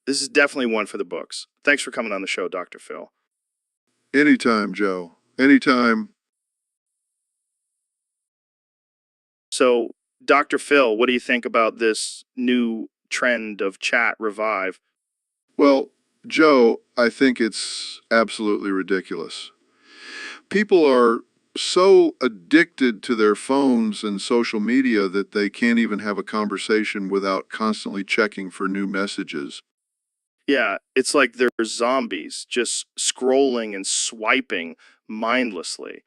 This is definitely one for the books. Thanks for coming on the show, Dr. Phil. Anytime, Joe. Anytime. So, Dr. Phil, what do you think about this new trend of chat revive? Well, Joe, I think it's absolutely ridiculous. People are so addicted to their phones and social media that they can't even have a conversation without constantly checking for new messages. Yeah, it's like they're zombies, just scrolling and swiping mindlessly.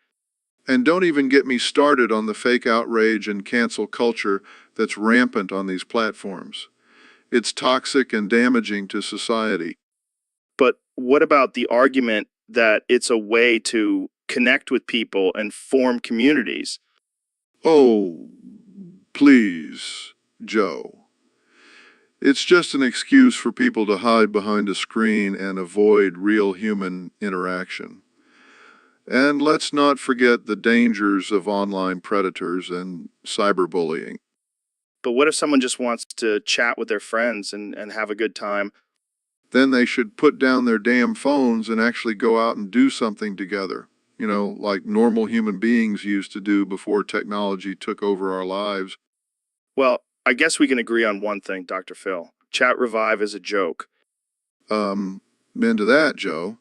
And don't even get me started on the fake outrage and cancel culture that's rampant on these platforms. It's toxic and damaging to society. But what about the argument that it's a way to connect with people and form communities? Oh, please, Joe. It's just an excuse for people to hide behind a screen and avoid real human interaction. And let's not forget the dangers of online predators and cyberbullying. But what if someone just wants to chat with their friends and have a good time? Then they should put down their damn phones and actually go out and do something together. You know, like normal human beings used to do before technology took over our lives. Well, I guess we can agree on one thing, Dr. Phil. Chat revive is a joke. Into that, Joe.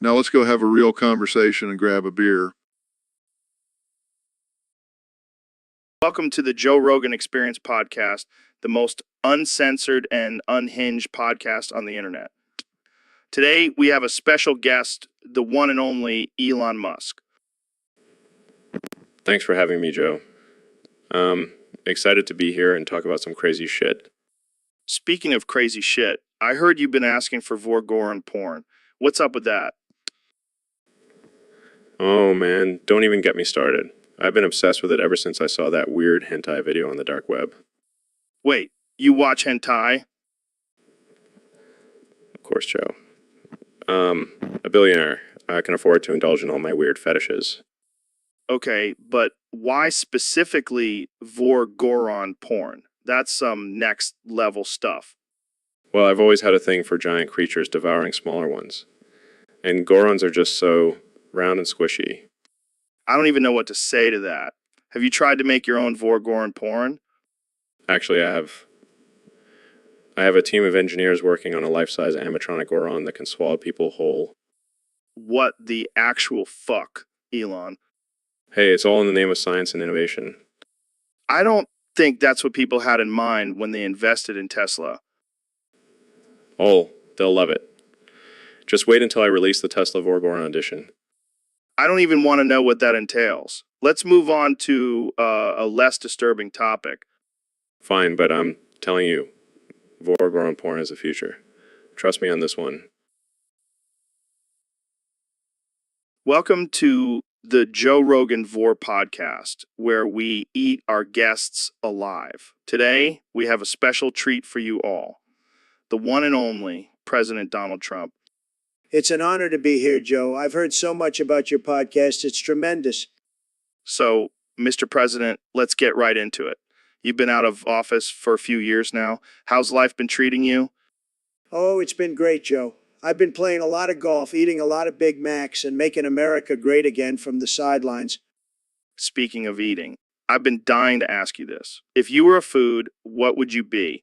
Now let's go have a real conversation and grab a beer. Welcome to the Joe Rogan Experience podcast, the most uncensored and unhinged podcast on the internet. Today, we have a special guest, the one and only Elon Musk. Thanks for having me, Joe. Excited to be here and talk about some crazy shit. Speaking of crazy shit, I heard you've been asking for Vorgoran porn. What's up with that? Oh man, don't even get me started. I've been obsessed with it ever since I saw that weird hentai video on the dark web. Wait, you watch hentai? Of course, Joe. A billionaire. I can afford to indulge in all my weird fetishes. Okay, but why specifically Vorgoran porn? That's some next level stuff. Well, I've always had a thing for giant creatures devouring smaller ones. And Gorons are just so round and squishy. I don't even know what to say to that. Have you tried to make your own Vorgoran porn? Actually, I have a team of engineers working on a life-size animatronic Goron that can swallow people whole. What the actual fuck, Elon? Hey, it's all in the name of science and innovation. I don't think that's what people had in mind when they invested in Tesla. Oh, they'll love it. Just wait until I release the Tesla Vorgoron edition. I don't even want to know what that entails. let's move on to a less disturbing topic. Fine, but I'm telling you, vor-grown porn is the future. Trust me on this one. Welcome to the Joe Rogan Vor podcast, where we eat our guests alive. Today, we have a special treat for you all. The one and only President Donald Trump. It's an honor to be here, Joe. I've heard so much about your podcast. It's tremendous. So, Mr. President, let's get right into it. You've been out of office for a few years now. How's life been treating you? Oh, it's been great, Joe. I've been playing a lot of golf, eating a lot of Big Macs, and making America great again from the sidelines. Speaking of eating, I've been dying to ask you this. If you were a food, what would you be?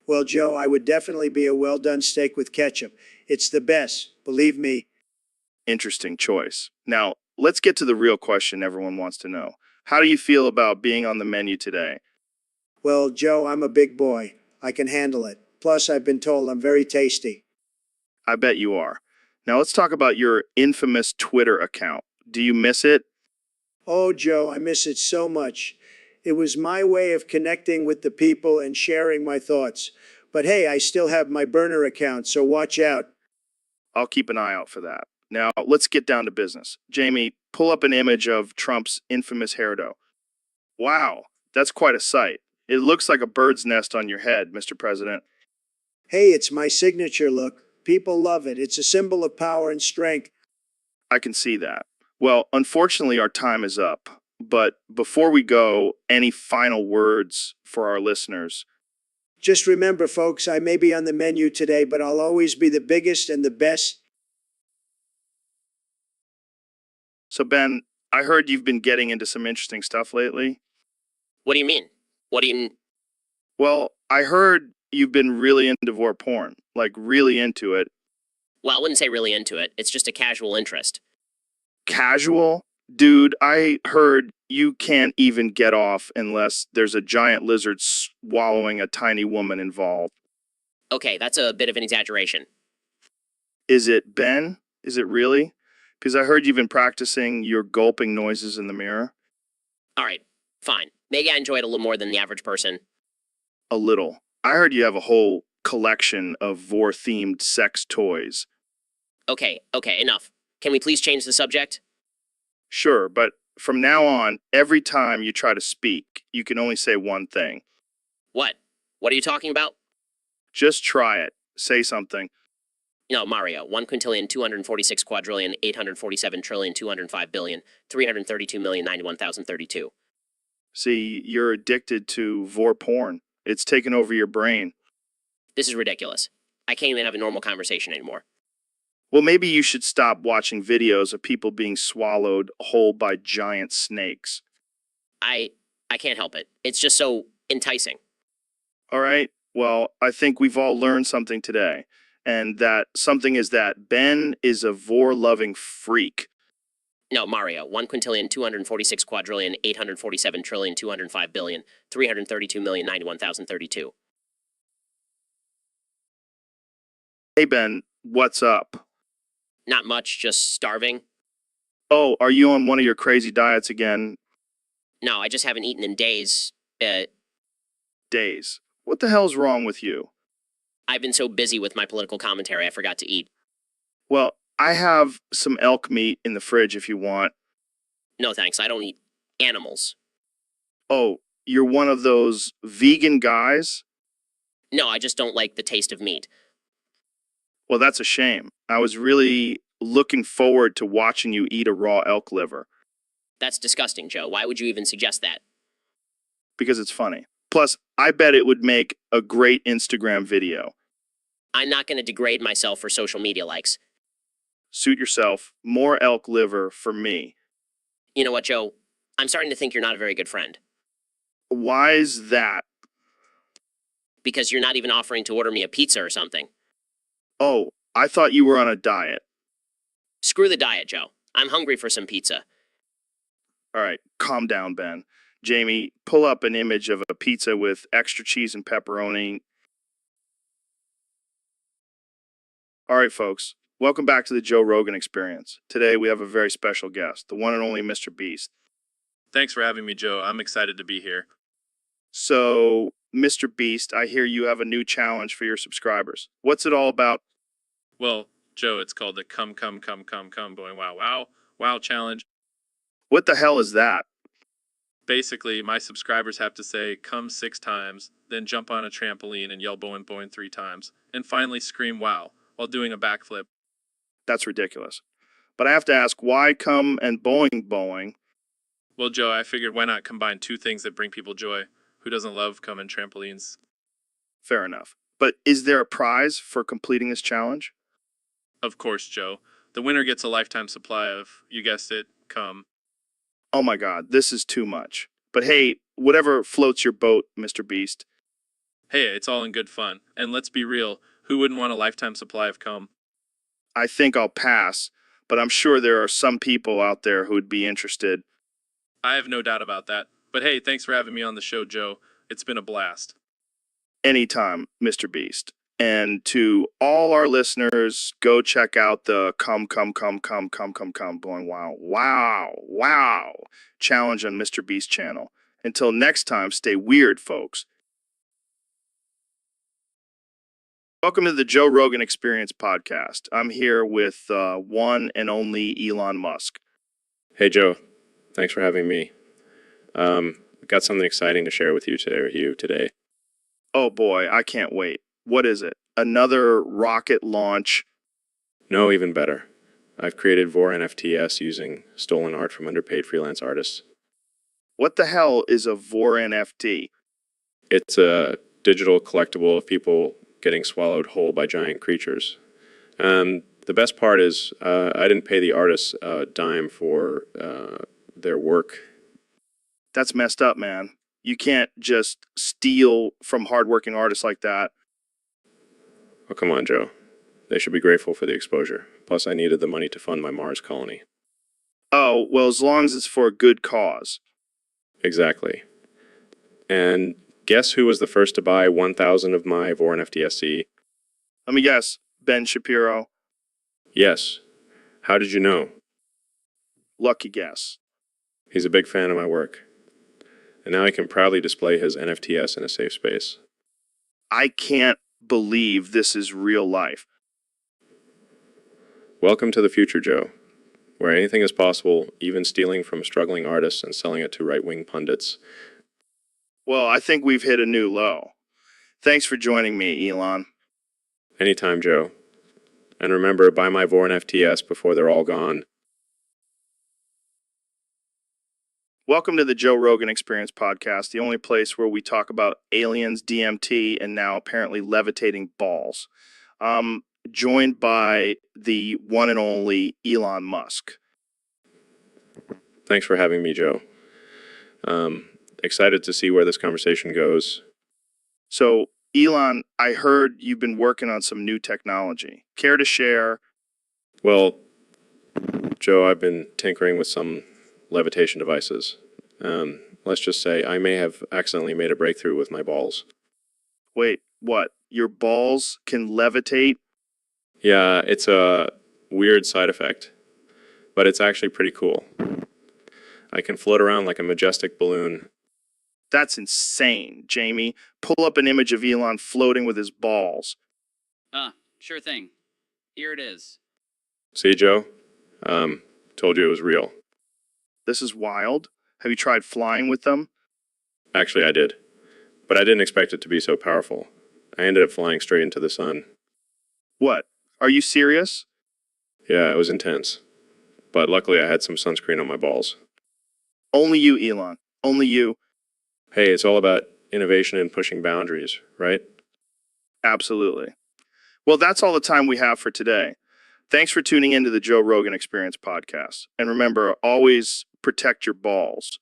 Well, Joe, I would definitely be a well-done steak with ketchup. It's the best, believe me. Interesting choice. Now, let's get to the real question everyone wants to know. How do you feel about being on the menu today? Well, Joe, I'm a big boy. I can handle it. Plus, I've been told I'm very tasty. I bet you are. Now, let's talk about your infamous Twitter account. Do you miss it? Oh, Joe, I miss it so much. It was my way of connecting with the people and sharing my thoughts. But hey, I still have my burner account, so watch out. I'll keep an eye out for that. Now, let's get down to business. Jamie, pull up an image of Trump's infamous hairdo. Wow, that's quite a sight. It looks like a bird's nest on your head, Mr. President. Hey, it's my signature look. People love it. It's a symbol of power and strength. I can see that. Well, unfortunately, our time is up. But before we go, any final words for our listeners? Just remember, folks, I may be on the menu today, but I'll always be the biggest and the best. So, Ben, I heard you've been getting into some interesting stuff lately. What do you mean? What do you mean? Well, I heard you've been really into vor porn, like really into it. Well, I wouldn't say really into it. It's just a casual interest. Casual? Dude, I heard you can't even get off unless there's a giant lizard swallowing a tiny woman involved. Okay, that's a bit of an exaggeration. Is it, Ben? Is it really? Because I heard you've been practicing your gulping noises in the mirror. All right, fine. Maybe I enjoy it a little more than the average person. A little. I heard you have a whole collection of vor-themed sex toys. Okay, enough. Can we please change the subject? Sure, but from now on, every time you try to speak, you can only say one thing. What? What are you talking about? Just try it. Say something. No, Mario. 1,246,847,205,332,091,032. See, you're addicted to vor porn. It's taken over your brain. This is ridiculous. I can't even have a normal conversation anymore. Well, maybe you should stop watching videos of people being swallowed whole by giant snakes. I can't help it. It's just so enticing. All right? Well, I think we've all learned something today. And that something is that Ben is a vor-loving freak. No, Mario. 1,246,847,205,332,091,032. Hey, Ben, what's up? Not much, just starving. Oh, are you on one of your crazy diets again? No, I just haven't eaten in days. Days. What the hell's wrong with you? I've been so busy with my political commentary, I forgot to eat. Well, I have some elk meat in the fridge if you want. No thanks, I don't eat animals. Oh, you're one of those vegan guys? No, I just don't like the taste of meat. Well, that's a shame. I was really looking forward to watching you eat a raw elk liver. That's disgusting, Joe. Why would you even suggest that? Because it's funny. Plus, I bet it would make a great Instagram video. I'm not going to degrade myself for social media likes. Suit yourself. More elk liver for me. You know what, Joe? I'm starting to think you're not a very good friend. Why is that? Because you're not even offering to order me a pizza or something. Oh, I thought you were on a diet. Screw the diet, Joe. I'm hungry for some pizza. All right, calm down, Ben. Jamie, pull up an image of a pizza with extra cheese and pepperoni. All right, folks. Welcome back to the Joe Rogan Experience. Today we have a very special guest, the one and only Mr. Beast. Thanks for having me, Joe. I'm excited to be here. So, Mr. Beast, I hear you have a new challenge for your subscribers. What's it all about? Well, Joe, it's called the Come Going Wow Wow Wow Challenge. What the hell is that? Basically, my subscribers have to say come 6 times, then jump on a trampoline and yell boing boing 3 times, and finally scream wow while doing a backflip. That's ridiculous. But I have to ask, why come and boing? Well, Joe, I figured why not combine 2 things that bring people joy? Who doesn't love coming trampolines? Fair enough. But is there a prize for completing this challenge? Of course, Joe. The winner gets a lifetime supply of, you guessed it, cum. Oh my God, this is too much. But hey, whatever floats your boat, Mr. Beast. Hey, it's all in good fun. And let's be real, who wouldn't want a lifetime supply of cum? I think I'll pass, but I'm sure there are some people out there who would be interested. I have no doubt about that. But hey, thanks for having me on the show, Joe. It's been a blast. Anytime, Mr. Beast. And to all our listeners, go check out the come, blowing wow challenge on Mr. Beast channel. Until next time, stay weird, folks. Welcome to the Joe Rogan Experience podcast. I'm here with one and only Elon Musk. Hey, Joe. Thanks for having me. Got something exciting to share with you today. Oh boy, I can't wait. What is it? Another rocket launch? No, even better. I've created Vor NFTs using stolen art from underpaid freelance artists. What the hell is a Vor NFT? It's a digital collectible of people getting swallowed whole by giant creatures. The best part is I didn't pay the artists a dime for their work. That's messed up, man. You can't just steal from hardworking artists like that. Oh, come on, Joe. They should be grateful for the exposure. Plus, I needed the money to fund my Mars colony. Oh, well, as long as it's for a good cause. Exactly. And guess who was the first to buy 1,000 of my Vor NFTSC? Let me guess. Ben Shapiro. Yes. How did you know? Lucky guess. He's a big fan of my work. And now he can proudly display his NFTs in a safe space. I can't believe this is real life. Welcome to the future, Joe, where anything is possible, even stealing from struggling artists and selling it to right-wing pundits. Well, I think we've hit a new low. Thanks for joining me, Elon. Anytime, Joe. And remember, buy my Vor NFTs before they're all gone. Welcome to the Joe Rogan Experience podcast, the only place where we talk about aliens, DMT, and now apparently levitating balls. Joined by the one and only Elon Musk. Thanks for having me, Joe. Excited to see where this conversation goes. So, Elon, I heard you've been working on some new technology. Care to share? Well, Joe, I've been tinkering with some levitation devices. Let's just say I may have accidentally made a breakthrough with my balls. Wait, what? Your balls can levitate? Yeah, it's a weird side effect, but it's actually pretty cool. I can float around like a majestic balloon. That's insane, Jamie. Pull up an image of Elon floating with his balls. Sure thing. Here it is. See, Joe? Told you it was real. This is wild. Have you tried flying with them? Actually, I did. But I didn't expect it to be so powerful. I ended up flying straight into the sun. What? Are you serious? Yeah, it was intense. But luckily I had some sunscreen on my balls. Only you, Elon. Only you. Hey, it's all about innovation and pushing boundaries, right? Absolutely. Well, that's all the time we have for today. Thanks for tuning into the Joe Rogan Experience podcast. And remember, always protect your balls.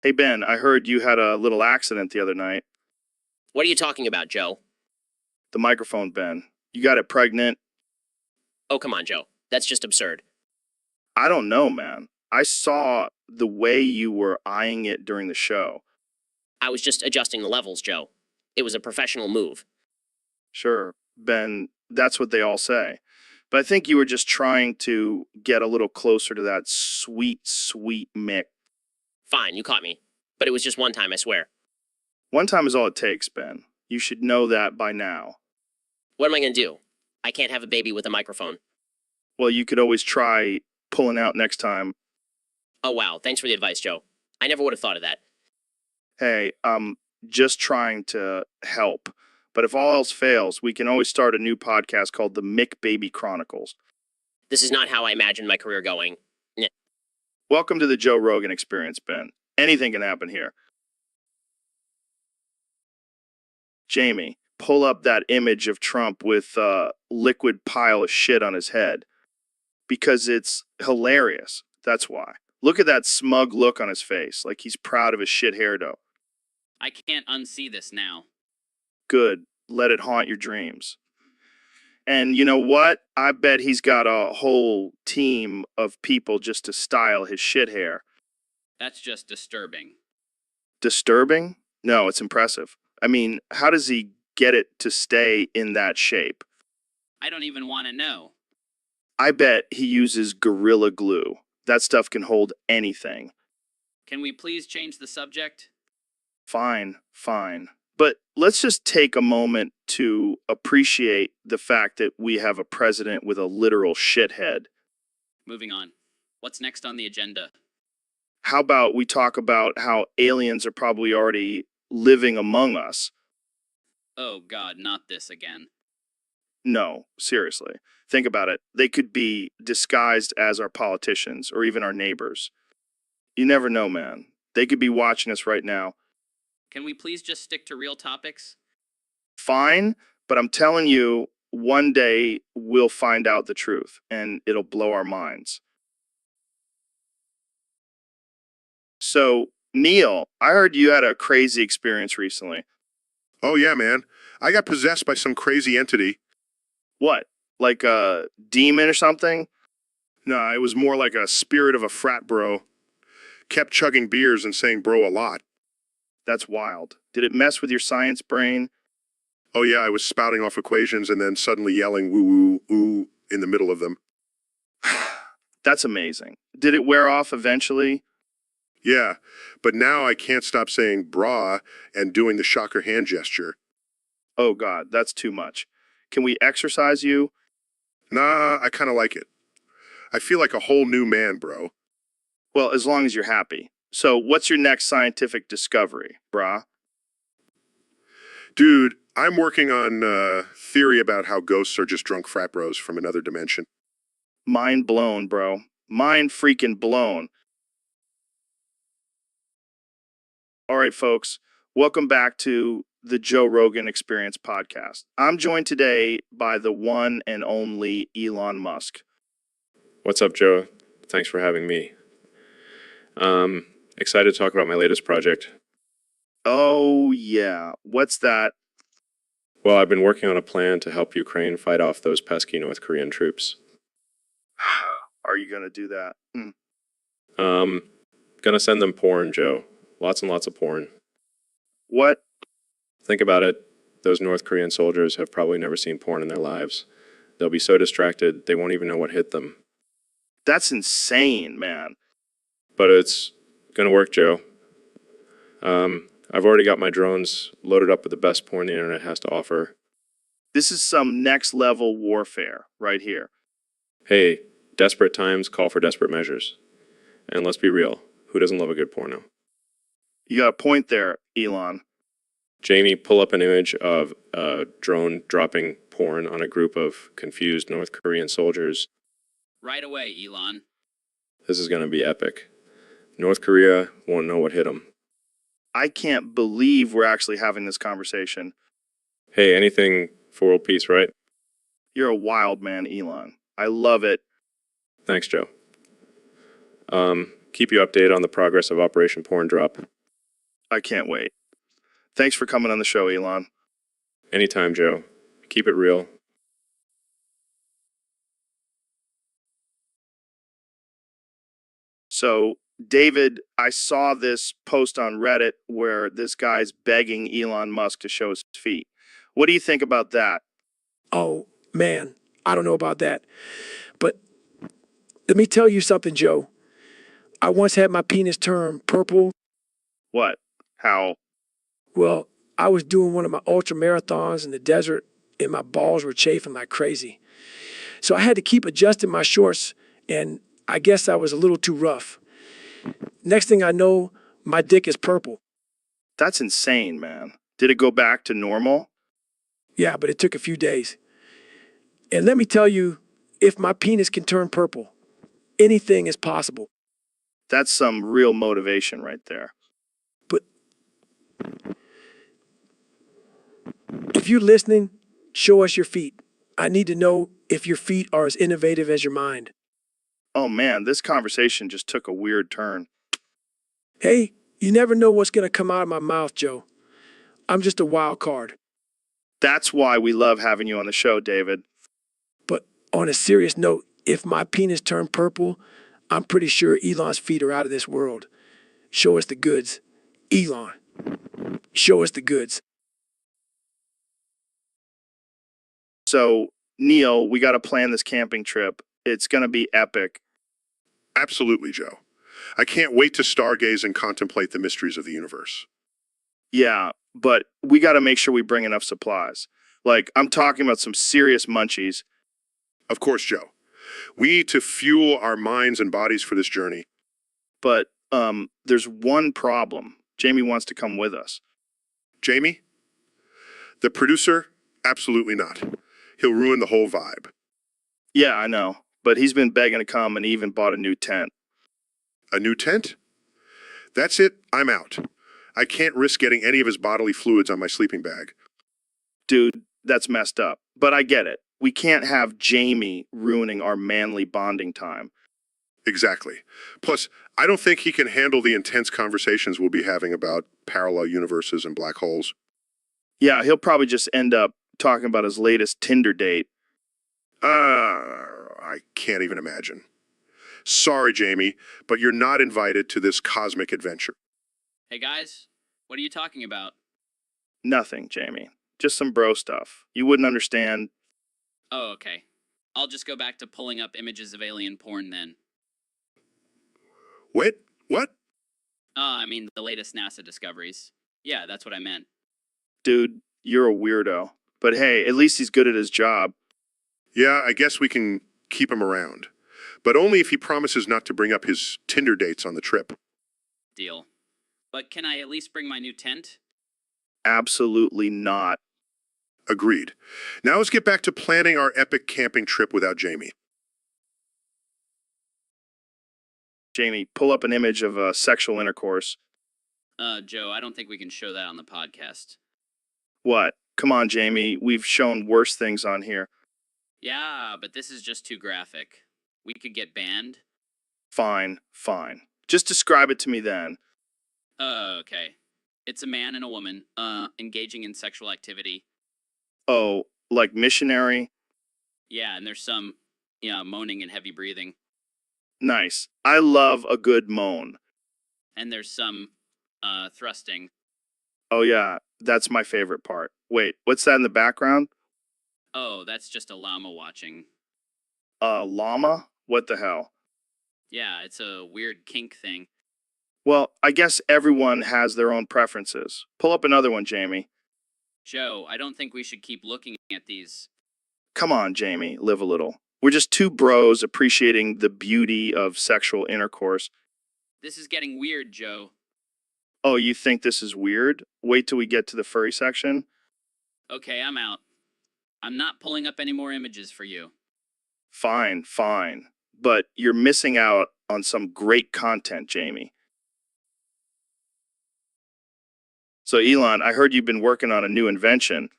Hey, Ben, I heard you had a little accident the other night. What are you talking about, Joe? The microphone, Ben. You got it pregnant? Oh, come on, Joe. That's just absurd. I don't know, man. I saw the way you were eyeing it during the show. I was just adjusting the levels, Joe. It was a professional move. Sure, Ben, that's what they all say. But I think you were just trying to get a little closer to that sweet, sweet Mick. Fine, you caught me. But it was just one time, I swear. One time is all it takes, Ben. You should know that by now. What am I going to do? I can't have a baby with a microphone. Well, you could always try pulling out next time. Oh, wow. Thanks for the advice, Joe. I never would have thought of that. Hey, I'm just trying to help. But if all else fails, we can always start a new podcast called the Mick Baby Chronicles. This is not how I imagined my career going. Welcome to the Joe Rogan Experience, Ben. Anything can happen here. Jamie, pull up that image of Trump with a liquid pile of shit on his head. Because it's hilarious. That's why. Look at that smug look on his face, like he's proud of his shit hairdo. I can't unsee this now. Good. Let it haunt your dreams. And you know what? I bet he's got a whole team of people just to style his shit hair. That's just disturbing. Disturbing? No, it's impressive. I mean, how does he get it to stay in that shape? I don't even want to know. I bet he uses Gorilla Glue. That stuff can hold anything. Can we please change the subject? Fine, fine. But let's just take a moment to appreciate the fact that we have a president with a literal shithead. Moving on. What's next on the agenda? How about we talk about how aliens are probably already living among us? Oh God, not this again. No, seriously. Think about it. They could be disguised as our politicians or even our neighbors. You never know, man. They could be watching us right now. Can we please just stick to real topics? Fine, but I'm telling you, one day we'll find out the truth, and it'll blow our minds. So, Neil, I heard you had a crazy experience recently. Oh, yeah, man. I got possessed by some crazy entity. What? Like a demon or something? Nah, it was more like a spirit of a frat bro. Kept chugging beers and saying bro a lot. That's wild. Did it mess with your science brain? Oh, yeah, I was spouting off equations and then suddenly yelling woo woo ooh in the middle of them. That's amazing. Did it wear off eventually? Yeah, but now I can't stop saying brah and doing the shocker hand gesture. Oh, God, that's too much. Can we exercise you? Nah, I kind of like it. I feel like a whole new man, bro. Well, as long as you're happy. So, what's your next scientific discovery, brah? Dude, I'm working on a theory about how ghosts are just drunk frat bros from another dimension. Mind blown, bro. Mind freaking blown. All right, folks. Welcome back to the Joe Rogan Experience podcast. I'm joined today by the one and only Elon Musk. What's up, Joe? Thanks for having me. Excited to talk about my latest project. Oh, yeah. What's that? Well, I've been working on a plan to help Ukraine fight off those pesky North Korean troops. Are you going to do that? Gonna send them porn, Joe. Lots and lots of porn. What? Think about it. Those North Korean soldiers have probably never seen porn in their lives. They'll be so distracted, they won't even know what hit them. That's insane, man. But it's gonna work, Joe. I've already got my drones loaded up with the best porn the internet has to offer. This is some next level warfare right here. Hey, desperate times call for desperate measures. And let's be real, who doesn't love a good porno? You got a point there, Elon. Jamie, pull up an image of a drone dropping porn on a group of confused North Korean soldiers. Right away, Elon. This is going to be epic. North Korea won't know what hit them. I can't believe we're actually having this conversation. Hey, anything for world peace, right? You're a wild man, Elon. I love it. Thanks, Joe. Keep you updated on the progress of Operation Porn Drop. I can't wait. Thanks for coming on the show, Elon. Anytime, Joe. Keep it real. So, David, I saw this post on Reddit where this guy's begging Elon Musk to show his feet. What do you think about that? Oh, man, I don't know about that. But let me tell you something, Joe. I once had my penis turn purple. What? How? Well, I was doing one of my ultra marathons in the desert and my balls were chafing like crazy. So I had to keep adjusting my shorts and I guess I was a little too rough. Next thing I know, my dick is purple. That's insane, man. Did it go back to normal? Yeah, but it took a few days. And let me tell you, if my penis can turn purple, anything is possible. That's some real motivation right there. But if you're listening, show us your feet. I need to know if your feet are as innovative as your mind. Oh man, this conversation just took a weird turn. Hey, you never know what's going to come out of my mouth, Joe. I'm just a wild card. That's why we love having you on the show, David. But on a serious note, if my penis turned purple, I'm pretty sure Elon's feet are out of this world. Show us the goods. Elon, show us the goods. So, Neil, we got to plan this camping trip. It's going to be epic. Absolutely, Joe. I can't wait to stargaze and contemplate the mysteries of the universe. Yeah, but we got to make sure we bring enough supplies. Like, I'm talking about some serious munchies. Of course, Joe. We need to fuel our minds and bodies for this journey. But there's one problem. Jamie wants to come with us. Jamie? The producer? Absolutely not. He'll ruin the whole vibe. Yeah, I know. But he's been begging to come and he even bought a new tent. A new tent? That's it. I'm out. I can't risk getting any of his bodily fluids on my sleeping bag. Dude, that's messed up. But I get it. We can't have Jamie ruining our manly bonding time. Exactly. Plus, I don't think he can handle the intense conversations we'll be having about parallel universes and black holes. Yeah, he'll probably just end up talking about his latest Tinder date. I can't even imagine. Sorry, Jamie, but you're not invited to this cosmic adventure. Hey guys, what are you talking about? Nothing, Jamie. Just some bro stuff. You wouldn't understand. Oh, okay. I'll just go back to pulling up images of alien porn then. Wait, what? I mean, the latest NASA discoveries. Yeah, that's what I meant. Dude, you're a weirdo. But hey, at least he's good at his job. Yeah, I guess we can keep him around. But only if he promises not to bring up his Tinder dates on the trip. Deal. But can I at least bring my new tent? Absolutely not. Agreed. Now let's get back to planning our epic camping trip without Jamie. Jamie, pull up an image of sexual intercourse. Joe, I don't think we can show that on the podcast. What? Come on, Jamie. We've shown worse things on here. Yeah, but this is just too graphic. We could get banned. Fine, fine. Just describe it to me then. Okay. It's a man and a woman, engaging in sexual activity. Oh, like missionary? Yeah, and there's some, moaning and heavy breathing. Nice. I love a good moan. And there's some, thrusting. Oh yeah, that's my favorite part. Wait, what's that in the background? Oh, that's just a llama watching. Llama? What the hell? Yeah, it's a weird kink thing. Well, I guess everyone has their own preferences. Pull up another one, Jamie. Joe, I don't think we should keep looking at these. Come on, Jamie, live a little. We're just two bros appreciating the beauty of sexual intercourse. This is getting weird, Joe. Oh, you think this is weird? Wait till we get to the furry section. Okay, I'm out. I'm not pulling up any more images for you. Fine, fine. But you're missing out on some great content, Jamie. So, Elon, I heard you've been working on a new invention.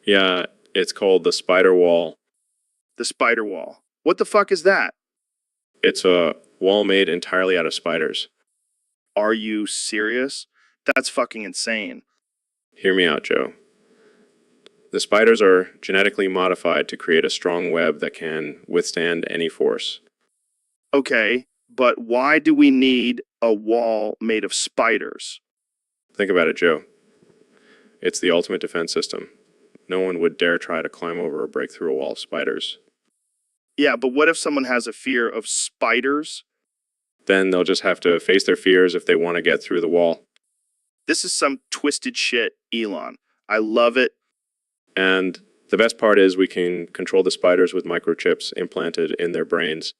Yeah, it's called the spider wall. The spider wall. What the fuck is that? It's a wall made entirely out of spiders. Are you serious? That's fucking insane. Hear me out, Joe. The spiders are genetically modified to create a strong web that can withstand any force. Okay, but why do we need a wall made of spiders? Think about it, Joe. It's the ultimate defense system. No one would dare try to climb over or break through a wall of spiders. Yeah, but what if someone has a fear of spiders? Then they'll just have to face their fears if they want to get through the wall. This is some twisted shit, Elon. I love it. And the best part is we can control the spiders with microchips implanted in their brains.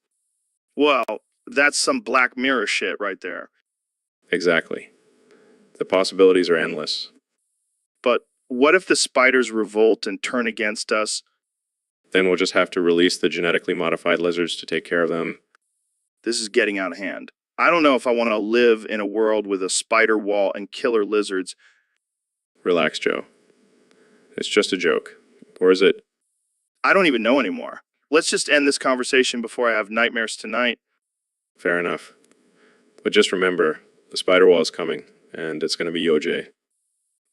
Well, that's some Black Mirror shit right there. Exactly. The possibilities are endless. But what if the spiders revolt and turn against us? Then we'll just have to release the genetically modified lizards to take care of them. This is getting out of hand. I don't know if I want to live in a world with a spider wall and killer lizards. Relax, Joe. It's just a joke. Or is it? I don't even know anymore. Let's just end this conversation before I have nightmares tonight. Fair enough. But just remember, the spider wall is coming, and it's going to be OJ.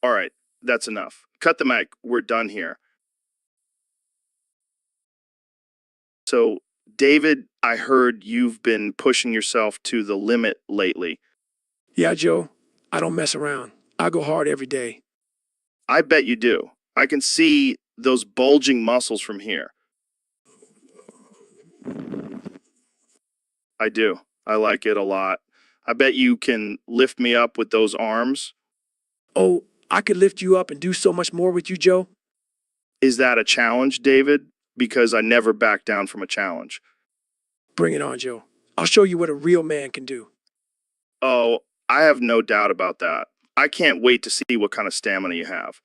All right, that's enough. Cut the mic. We're done here. So, David, I heard you've been pushing yourself to the limit lately. Yeah, Joe, I don't mess around. I go hard every day. I bet you do. I can see those bulging muscles from here. I do. I like it a lot. I bet you can lift me up with those arms. Oh, I could lift you up and do so much more with you, Joe. Is that a challenge, David? Because I never back down from a challenge. Bring it on, Joe. I'll show you what a real man can do. Oh, I have no doubt about that. I can't wait to see what kind of stamina you have.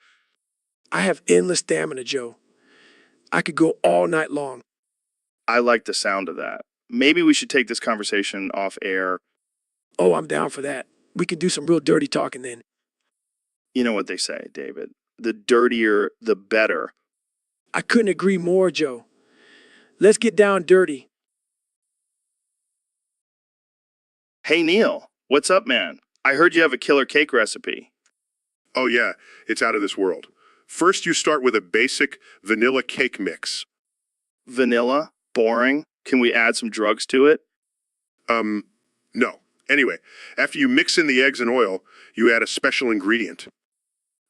I have endless stamina, Joe. I could go all night long. I like the sound of that. Maybe we should take this conversation off air. Oh, I'm down for that. We can do some real dirty talking then. You know what they say, David. The dirtier, the better. I couldn't agree more, Joe. Let's get down dirty. Hey, Neil. What's up, man? I heard you have a killer cake recipe. Oh yeah, it's out of this world. First, you start with a basic vanilla cake mix. Vanilla? Boring? Can we add some drugs to it? No. Anyway, after you mix in the eggs and oil, you add a special ingredient.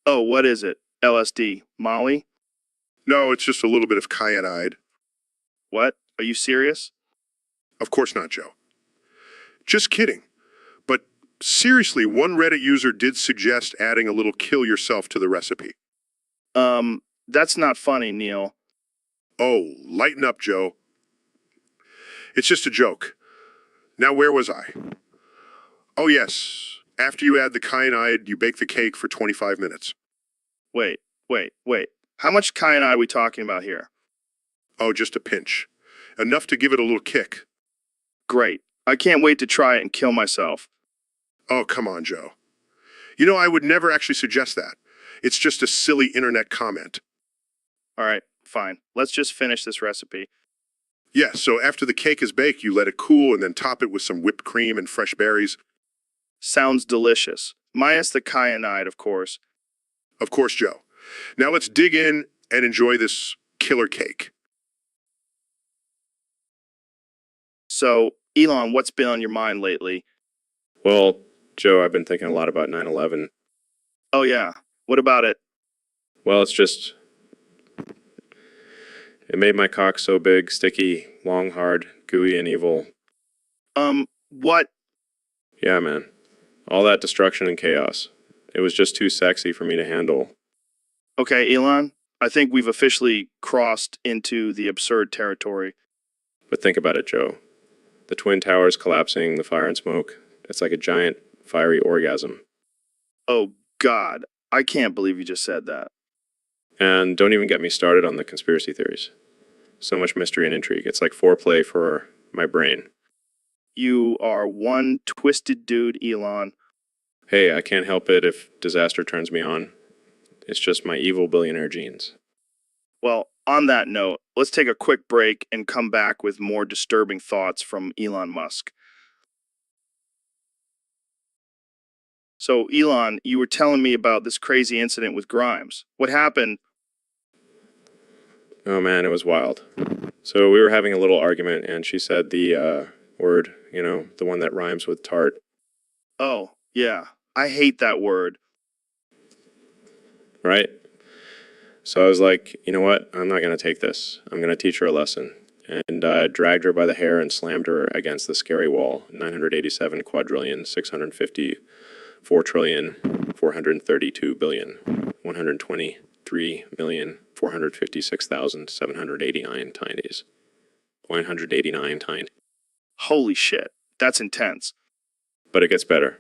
Oh, what is it? LSD? Molly? No, it's just a little bit of cyanide. What? Are you serious? Of course not, Joe. Just kidding. But seriously, one Reddit user did suggest adding a little kill yourself to the recipe. That's not funny, Neil. Oh, lighten up, Joe. It's just a joke. Now, where was I? Oh, yes. After you add the cyanide, you bake the cake for 25 minutes. Wait. How much cyanide are we talking about here? Oh, just a pinch. Enough to give it a little kick. Great. I can't wait to try it and kill myself. Oh, come on, Joe. You know, I would never actually suggest that. It's just a silly internet comment. All right, fine. Let's just finish this recipe. Yeah, so after the cake is baked, you let it cool and then top it with some whipped cream and fresh berries. Sounds delicious. Minus the cyanide, of course. Of course, Joe. Now let's dig in and enjoy this killer cake. So, Elon, what's been on your mind lately? Well, Joe, I've been thinking a lot about 9/11. Oh, yeah. What about it? Well, it's just... It made my cock so big, sticky, long, hard, gooey, and evil. What? Yeah, man. All that destruction and chaos. It was just too sexy for me to handle. Okay, Elon, I think we've officially crossed into the absurd territory. But think about it, Joe. The Twin Towers collapsing, the fire and smoke. It's like a giant, fiery orgasm. Oh, God. I can't believe you just said that. And don't even get me started on the conspiracy theories. So much mystery and intrigue. It's like foreplay for my brain. You are one twisted dude, Elon. Hey, I can't help it if disaster turns me on. It's just my evil billionaire genes. Well, on that note, let's take a quick break and come back with more disturbing thoughts from Elon Musk. So, Elon, you were telling me about this crazy incident with Grimes. What happened? Oh man, it was wild. So we were having a little argument and she said the word, the one that rhymes with tart. Oh, yeah. I hate that word. Right? So I was like, you know what? I'm not going to take this. I'm going to teach her a lesson. and dragged her by the hair and slammed her against the scary wall. 987 quadrillion, 654 trillion, 432 billion, 123,456,789 tinies. 189 tiny. Holy shit. That's intense. But it gets better.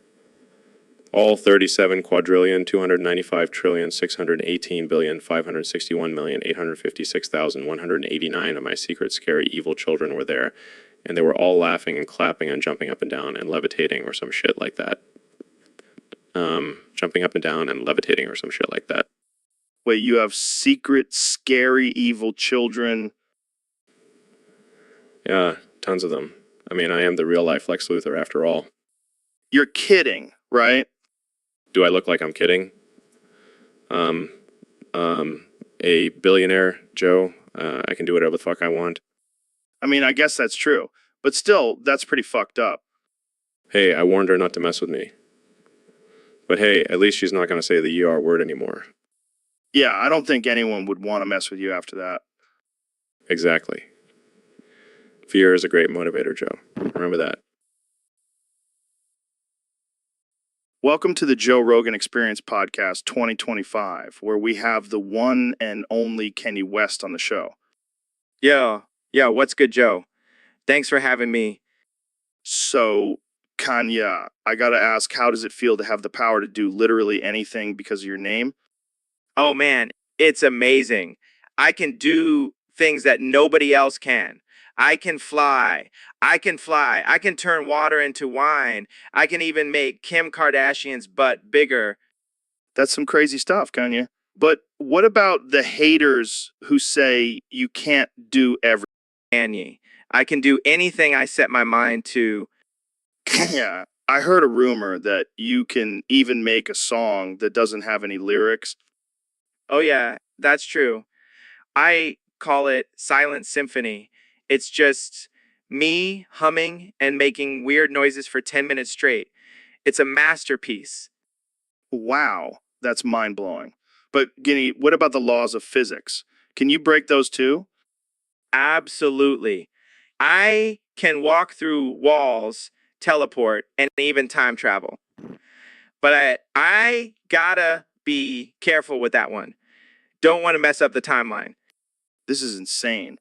All 37 quadrillion, 295 trillion, 618 billion, 561 million, 856,189 of my secret, scary, evil children were there, and they were all laughing and clapping and jumping up and down and levitating or some shit like that. Jumping up and down and levitating or some shit like that. Wait, you have secret, scary, evil children? Yeah, tons of them. I mean, I am the real life Lex Luthor after all. You're kidding, right? Do I look like I'm kidding? A billionaire, Joe. I can do whatever the fuck I want. I mean, I guess that's true. But still, that's pretty fucked up. Hey, I warned her not to mess with me. But hey, at least she's not going to say the ER word anymore. Yeah, I don't think anyone would want to mess with you after that. Exactly. Fear is a great motivator, Joe. Remember that. Welcome to the Joe Rogan Experience Podcast 2025, where we have the one and only Kenny West on the show. Yo, what's good, Joe? Thanks for having me. So, Kanya, I gotta ask, how does it feel to have the power to do literally anything because of your name? Oh man, it's amazing. I can do things that nobody else can. I can fly. I can turn water into wine. I can even make Kim Kardashian's butt bigger. That's some crazy stuff, Kanya. But what about the haters who say you can't do everything? Kanye, I can do anything I set my mind to. Yeah, I heard a rumor that you can even make a song that doesn't have any lyrics. Oh yeah, that's true. I call it Silent Symphony. It's just me humming and making weird noises for 10 minutes straight. It's a masterpiece. Wow, that's mind-blowing. But, Guinea, what about the laws of physics? Can you break those too? Absolutely. I can walk through walls, teleport, and even time travel. But I gotta be careful with that one. Don't want to mess up the timeline. This is insane.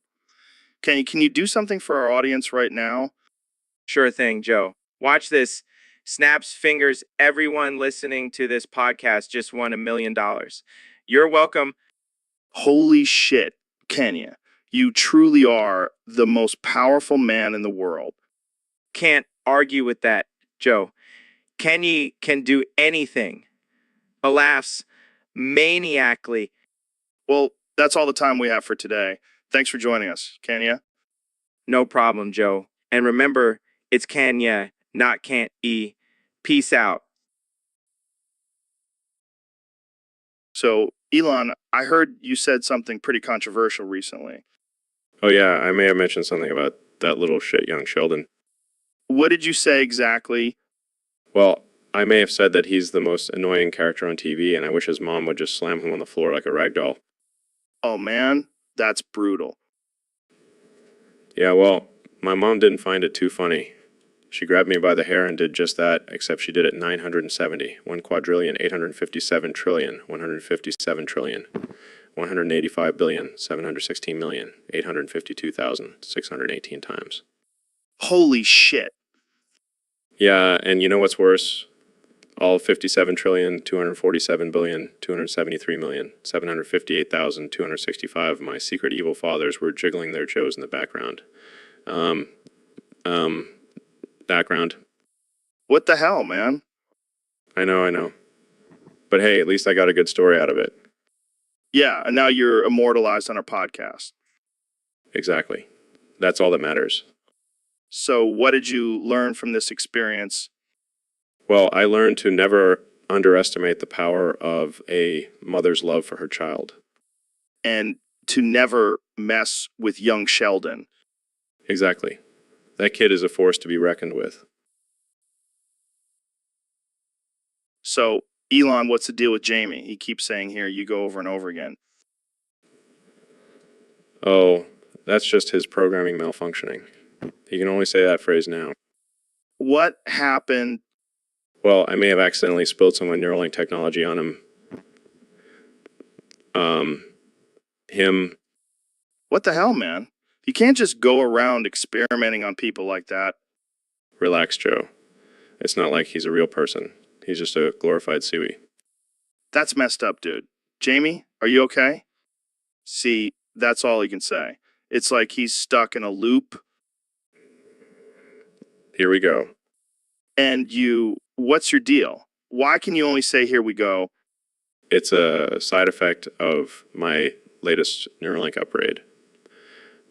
Can you do something for our audience right now? Sure thing, Joe. Watch this. Snaps fingers. Everyone listening to this podcast just won $1 million. You're welcome. Holy shit, Kenya. You truly are the most powerful man in the world. Can't argue with that, Joe. Kenny can do anything. Alas, maniacally. Well, that's all the time we have for today. Thanks for joining us, Kenya. No problem, Joe. And remember, it's Kenya, not can't E. Peace out. So, Elon, I heard you said something pretty controversial recently. Oh yeah, I may have mentioned something about that little shit young Sheldon. What did you say exactly? Well, I may have said that he's the most annoying character on TV, and I wish his mom would just slam him on the floor like a rag doll. Oh man, that's brutal. Yeah, well, my mom didn't find it too funny. She grabbed me by the hair and did just that, except she did it 970. 1 quadrillion, 857 trillion, 157 trillion, 185 billion, 716 million, 852,618 times. Holy shit. Yeah, and you know what's worse? All 57 trillion, 247 billion, 273 million, 758,265 of my secret evil fathers were jiggling their Joes in the background. Background. What the hell, man? I know. But hey, at least I got a good story out of it. Yeah, and now you're immortalized on our podcast. Exactly. That's all that matters. So, what did you learn from this experience? Well, I learned to never underestimate the power of a mother's love for her child. And to never mess with young Sheldon. Exactly. That kid is a force to be reckoned with. So, Elon, what's the deal with Jamie? He keeps saying here, you go over and over again. Oh, That's just his programming malfunctioning. He can only say that phrase now. What happened? Well, I may have accidentally spilled some of my Neuralink technology on him. Him. What the hell, man? You can't just go around experimenting on people like that. Relax, Joe. It's not like he's a real person. He's just a glorified Suey. That's messed up, dude. Jamie, are you okay? See, that's all he can say. It's like he's stuck in a loop. Here we go. And what's your deal? Why can you only say, here we go? It's a side effect of my latest Neuralink upgrade.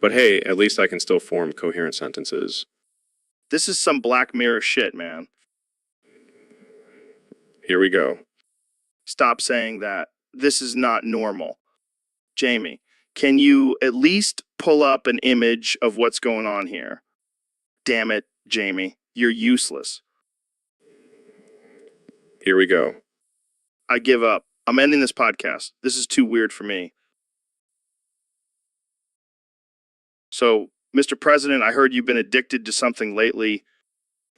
But hey, at least I can still form coherent sentences. This is some Black Mirror shit, man. Here we go. Stop saying that. This is not normal. Jamie, can you at least pull up an image of what's going on here? Damn it, Jamie. You're useless. Here we go. I give up. I'm ending this podcast. This is too weird for me. So, Mr. President, I heard you've been addicted to something lately.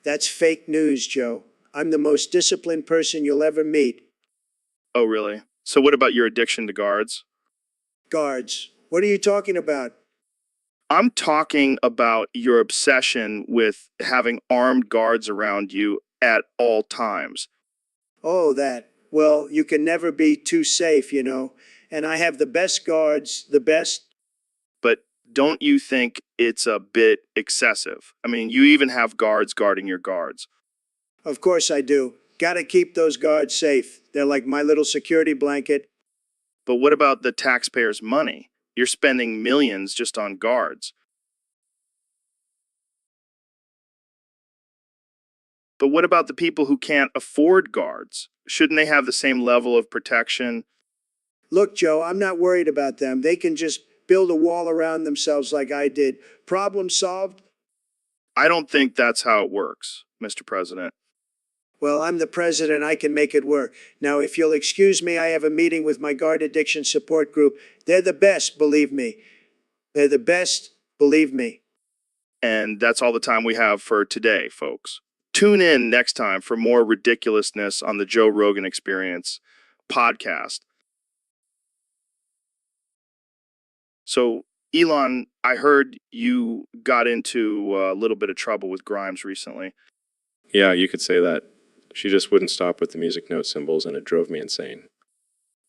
That's fake news, Joe. I'm the most disciplined person you'll ever meet. Oh, really? So what about your addiction to guards? Guards. What are you talking about? I'm talking about your obsession with having armed guards around you at all times. Oh, that. Well, you can never be too safe, you know. And I have the best guards, the best. But don't you think it's a bit excessive? I mean, you even have guards guarding your guards. Of course I do. Gotta keep those guards safe. They're like my little security blanket. But what about the taxpayers' money? You're spending millions just on guards. But what about the people who can't afford guards? Shouldn't they have the same level of protection? Look, Joe, I'm not worried about them. They can just build a wall around themselves like I did. Problem solved? I don't think that's how it works, Mr. President. Well, I'm the president. I can make it work. Now, if you'll excuse me, I have a meeting with my guard addiction support group. They're the best, believe me. They're the best, believe me. And that's all the time we have for today, folks. Tune in next time for more ridiculousness on the Joe Rogan Experience podcast. So, Elon, I heard you got into a little bit of trouble with Grimes recently. Yeah, you could say that. She just wouldn't stop with the music note symbols, and it drove me insane.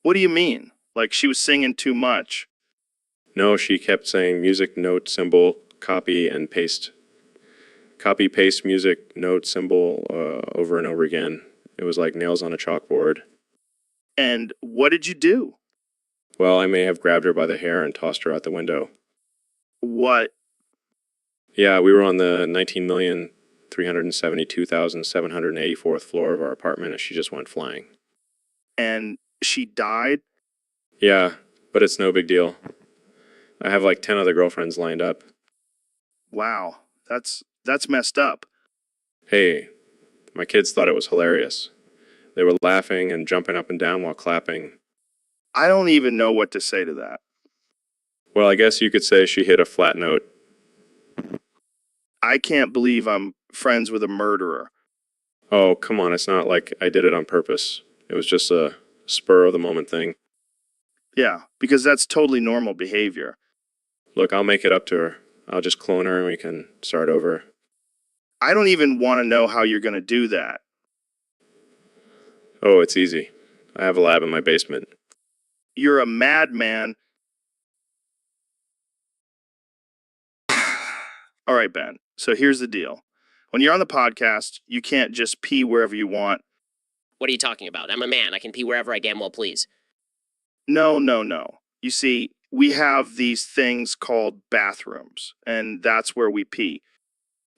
What do you mean? Like she was singing too much? No, she kept saying music note symbol, copy and paste. Copy, paste, music note symbol over and over again. It was like nails on a chalkboard. And what did you do? Well, I may have grabbed her by the hair and tossed her out the window. What? Yeah, we were on the 19,372,784th floor of our apartment, and she just went flying. And she died? Yeah, but it's no big deal. I have like 10 other girlfriends lined up. Wow, that's messed up. Hey, my kids thought it was hilarious. They were laughing and jumping up and down while clapping. I don't even know what to say to that. Well, I guess you could say she hit a flat note. I can't believe I'm friends with a murderer. Oh, come on, it's not like I did it on purpose. It was just a spur of the moment thing. Yeah, because that's totally normal behavior. Look, I'll make it up to her. I'll just clone her and we can start over. I don't even want to know how you're going to do that. Oh, it's easy. I have a lab in my basement. You're a madman. All right, Ben. So here's the deal. When you're on the podcast, you can't just pee wherever you want. What are you talking about? I'm a man. I can pee wherever I damn well please. No. You see, we have these things called bathrooms, and that's where we pee.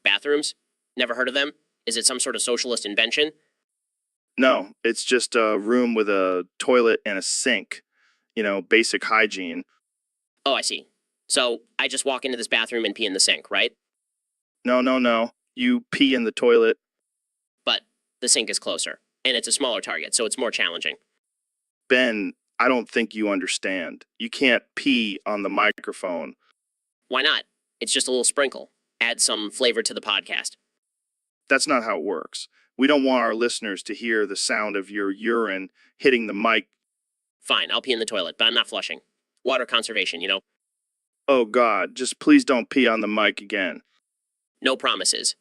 Bathrooms? Never heard of them? Is it some sort of socialist invention? No, it's just a room with a toilet and a sink. You know, basic hygiene. Oh, I see. So I just walk into this bathroom and pee in the sink, right? No. You pee in the toilet. But the sink is closer, and it's a smaller target, so it's more challenging. Ben, I don't think you understand. You can't pee on the microphone. Why not? It's just a little sprinkle. Add some flavor to the podcast. That's not how it works. We don't want our listeners to hear the sound of your urine hitting the mic. Fine, I'll pee in the toilet, but I'm not flushing. Water conservation, you know? Oh God, just please don't pee on the mic again. No promises.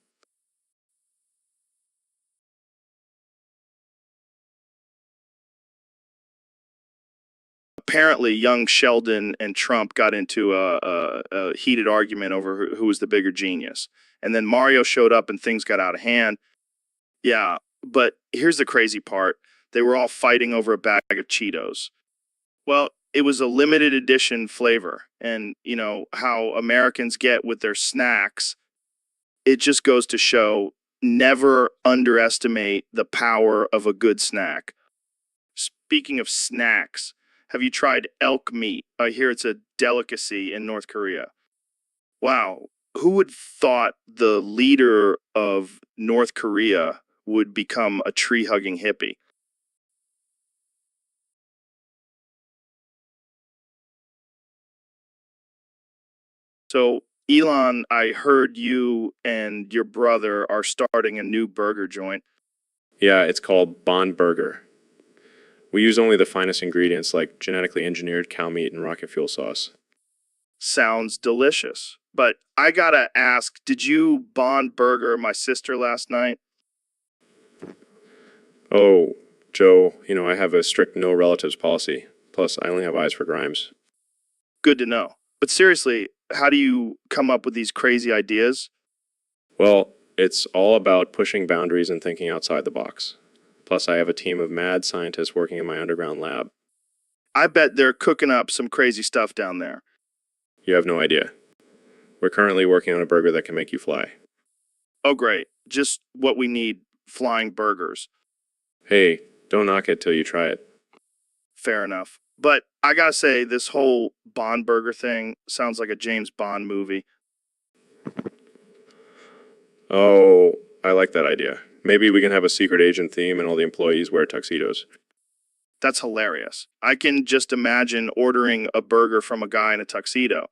Apparently, young Sheldon and Trump got into a heated argument over who was the bigger genius. And then Mario showed up and things got out of hand. Yeah, but here's the crazy part. They were all fighting over a bag of Cheetos. Well, it was a limited edition flavor. And, you know, how Americans get with their snacks, it just goes to show never underestimate the power of a good snack. Speaking of snacks, have you tried elk meat? I hear it's a delicacy in North Korea. Wow, who would thought the leader of North Korea would become a tree-hugging hippie? So, Elon, I heard you and your brother are starting a new burger joint. Yeah, it's called Bond Burger. We use only the finest ingredients like genetically engineered cow meat and rocket fuel sauce. Sounds delicious. But I gotta ask, did you Bond burger my sister last night? Oh, Joe, I have a strict no relatives policy. Plus, I only have eyes for Grimes. Good to know. But seriously, how do you come up with these crazy ideas? Well, it's all about pushing boundaries and thinking outside the box. Plus, I have a team of mad scientists working in my underground lab. I bet they're cooking up some crazy stuff down there. You have no idea. We're currently working on a burger that can make you fly. Oh, great. Just what we need, flying burgers. Hey, don't knock it till you try it. Fair enough. But I gotta say, this whole Bond burger thing sounds like a James Bond movie. Oh, I like that idea. Maybe we can have a secret agent theme and all the employees wear tuxedos. That's hilarious. I can just imagine ordering a burger from a guy in a tuxedo.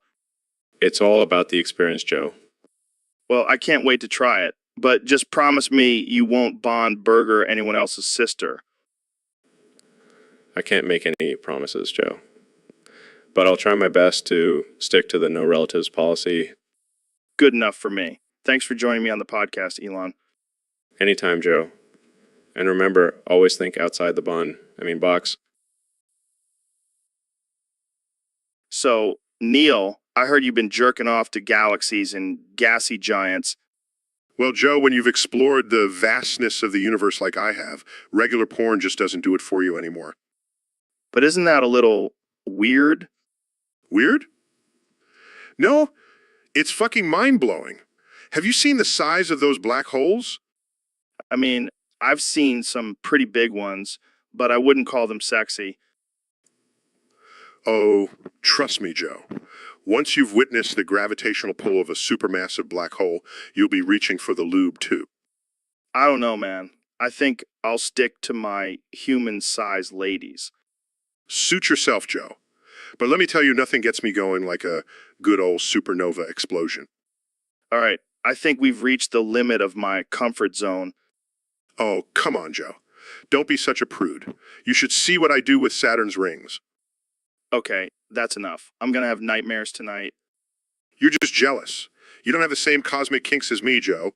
It's all about the experience, Joe. Well, I can't wait to try it. But just promise me you won't Bond burger anyone else's sister. I can't make any promises, Joe. But I'll try my best to stick to the no relatives policy. Good enough for me. Thanks for joining me on the podcast, Elon. Anytime, Joe. And remember, always think outside the box. So, Neil, I heard you've been jerking off to galaxies and gassy giants. Well, Joe, when you've explored the vastness of the universe like I have, regular porn just doesn't do it for you anymore. But isn't that a little weird? Weird? No, it's fucking mind-blowing. Have you seen the size of those black holes? I mean, I've seen some pretty big ones, but I wouldn't call them sexy. Oh, trust me, Joe. Once you've witnessed the gravitational pull of a supermassive black hole, you'll be reaching for the lube, too. I don't know, man. I think I'll stick to my human-sized ladies. Suit yourself, Joe. But let me tell you, nothing gets me going like a good old supernova explosion. All right, I think we've reached the limit of my comfort zone. Oh, come on, Joe. Don't be such a prude. You should see what I do with Saturn's rings. Okay, that's enough. I'm gonna have nightmares tonight. You're just jealous. You don't have the same cosmic kinks as me, Joe.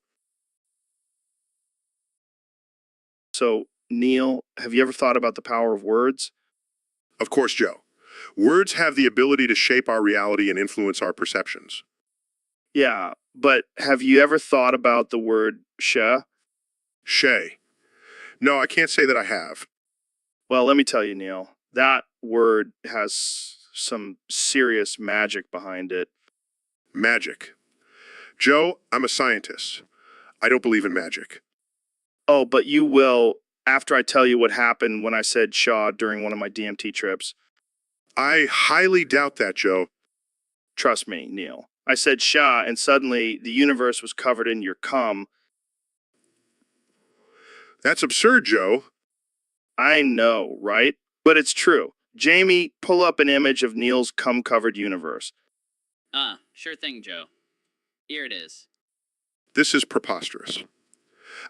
So, Neil, have you ever thought about the power of words? Of course, Joe. Words have the ability to shape our reality and influence our perceptions. Yeah, but have you ever thought about the word "sha"? Shay. No, I can't say that I have. Well, let me tell you, Neil, that word has some serious magic behind it. Magic. Joe, I'm a scientist. I don't believe in magic. Oh, but you will after I tell you what happened when I said "Shaw" during one of my DMT trips. I highly doubt that, Joe. Trust me, Neil. I said "Shaw," and suddenly the universe was covered in your cum. That's absurd, Joe. I know, right? But it's true. Jamie, pull up an image of Neil's cum-covered universe. Sure thing, Joe. Here it is. This is preposterous.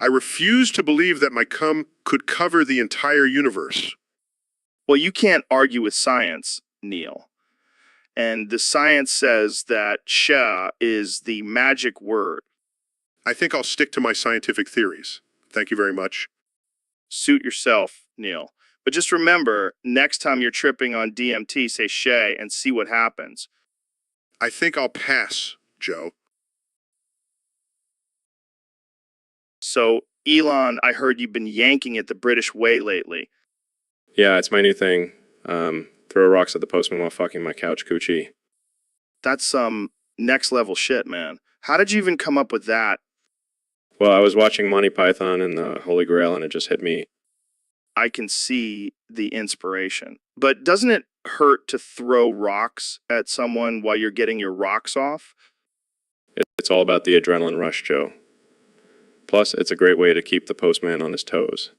I refuse to believe that my cum could cover the entire universe. Well, you can't argue with science, Neil. And the science says that sha is the magic word. I think I'll stick to my scientific theories. Thank you very much. Suit yourself, Neil. But just remember, next time you're tripping on DMT, say shay and see what happens. I think I'll pass, Joe. So, Elon, I heard you've been yanking it the British way lately. Yeah, it's my new thing. Throw rocks at the postman while fucking my couch coochie. That's some next level shit, man. How did you even come up with that? Well, I was watching Monty Python and the Holy Grail, and it just hit me. I can see the inspiration. But doesn't it hurt to throw rocks at someone while you're getting your rocks off? It's all about the adrenaline rush, Joe. Plus, it's a great way to keep the postman on his toes.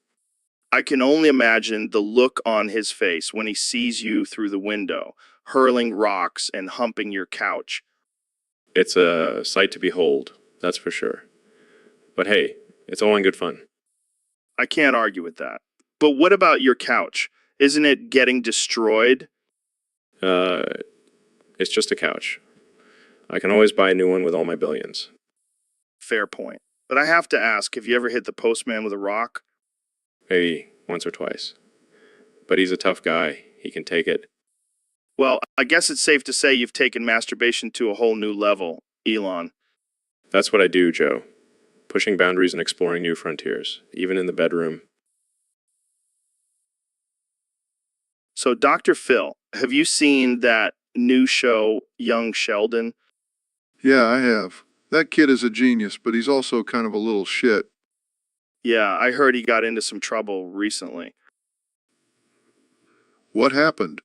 I can only imagine the look on his face when he sees you through the window, hurling rocks and humping your couch. It's a sight to behold, that's for sure. But hey, it's all in good fun. I can't argue with that. But what about your couch? Isn't it getting destroyed? It's just a couch. I can always buy a new one with all my billions. Fair point. But I have to ask, have you ever hit the postman with a rock? Maybe once or twice. But he's a tough guy. He can take it. Well, I guess it's safe to say you've taken masturbation to a whole new level, Elon. That's what I do, Joe. Pushing boundaries and exploring new frontiers, even in the bedroom. So, Dr. Phil, have you seen that new show, Young Sheldon? Yeah, I have. That kid is a genius, but he's also kind of a little shit. Yeah, I heard he got into some trouble recently. What happened?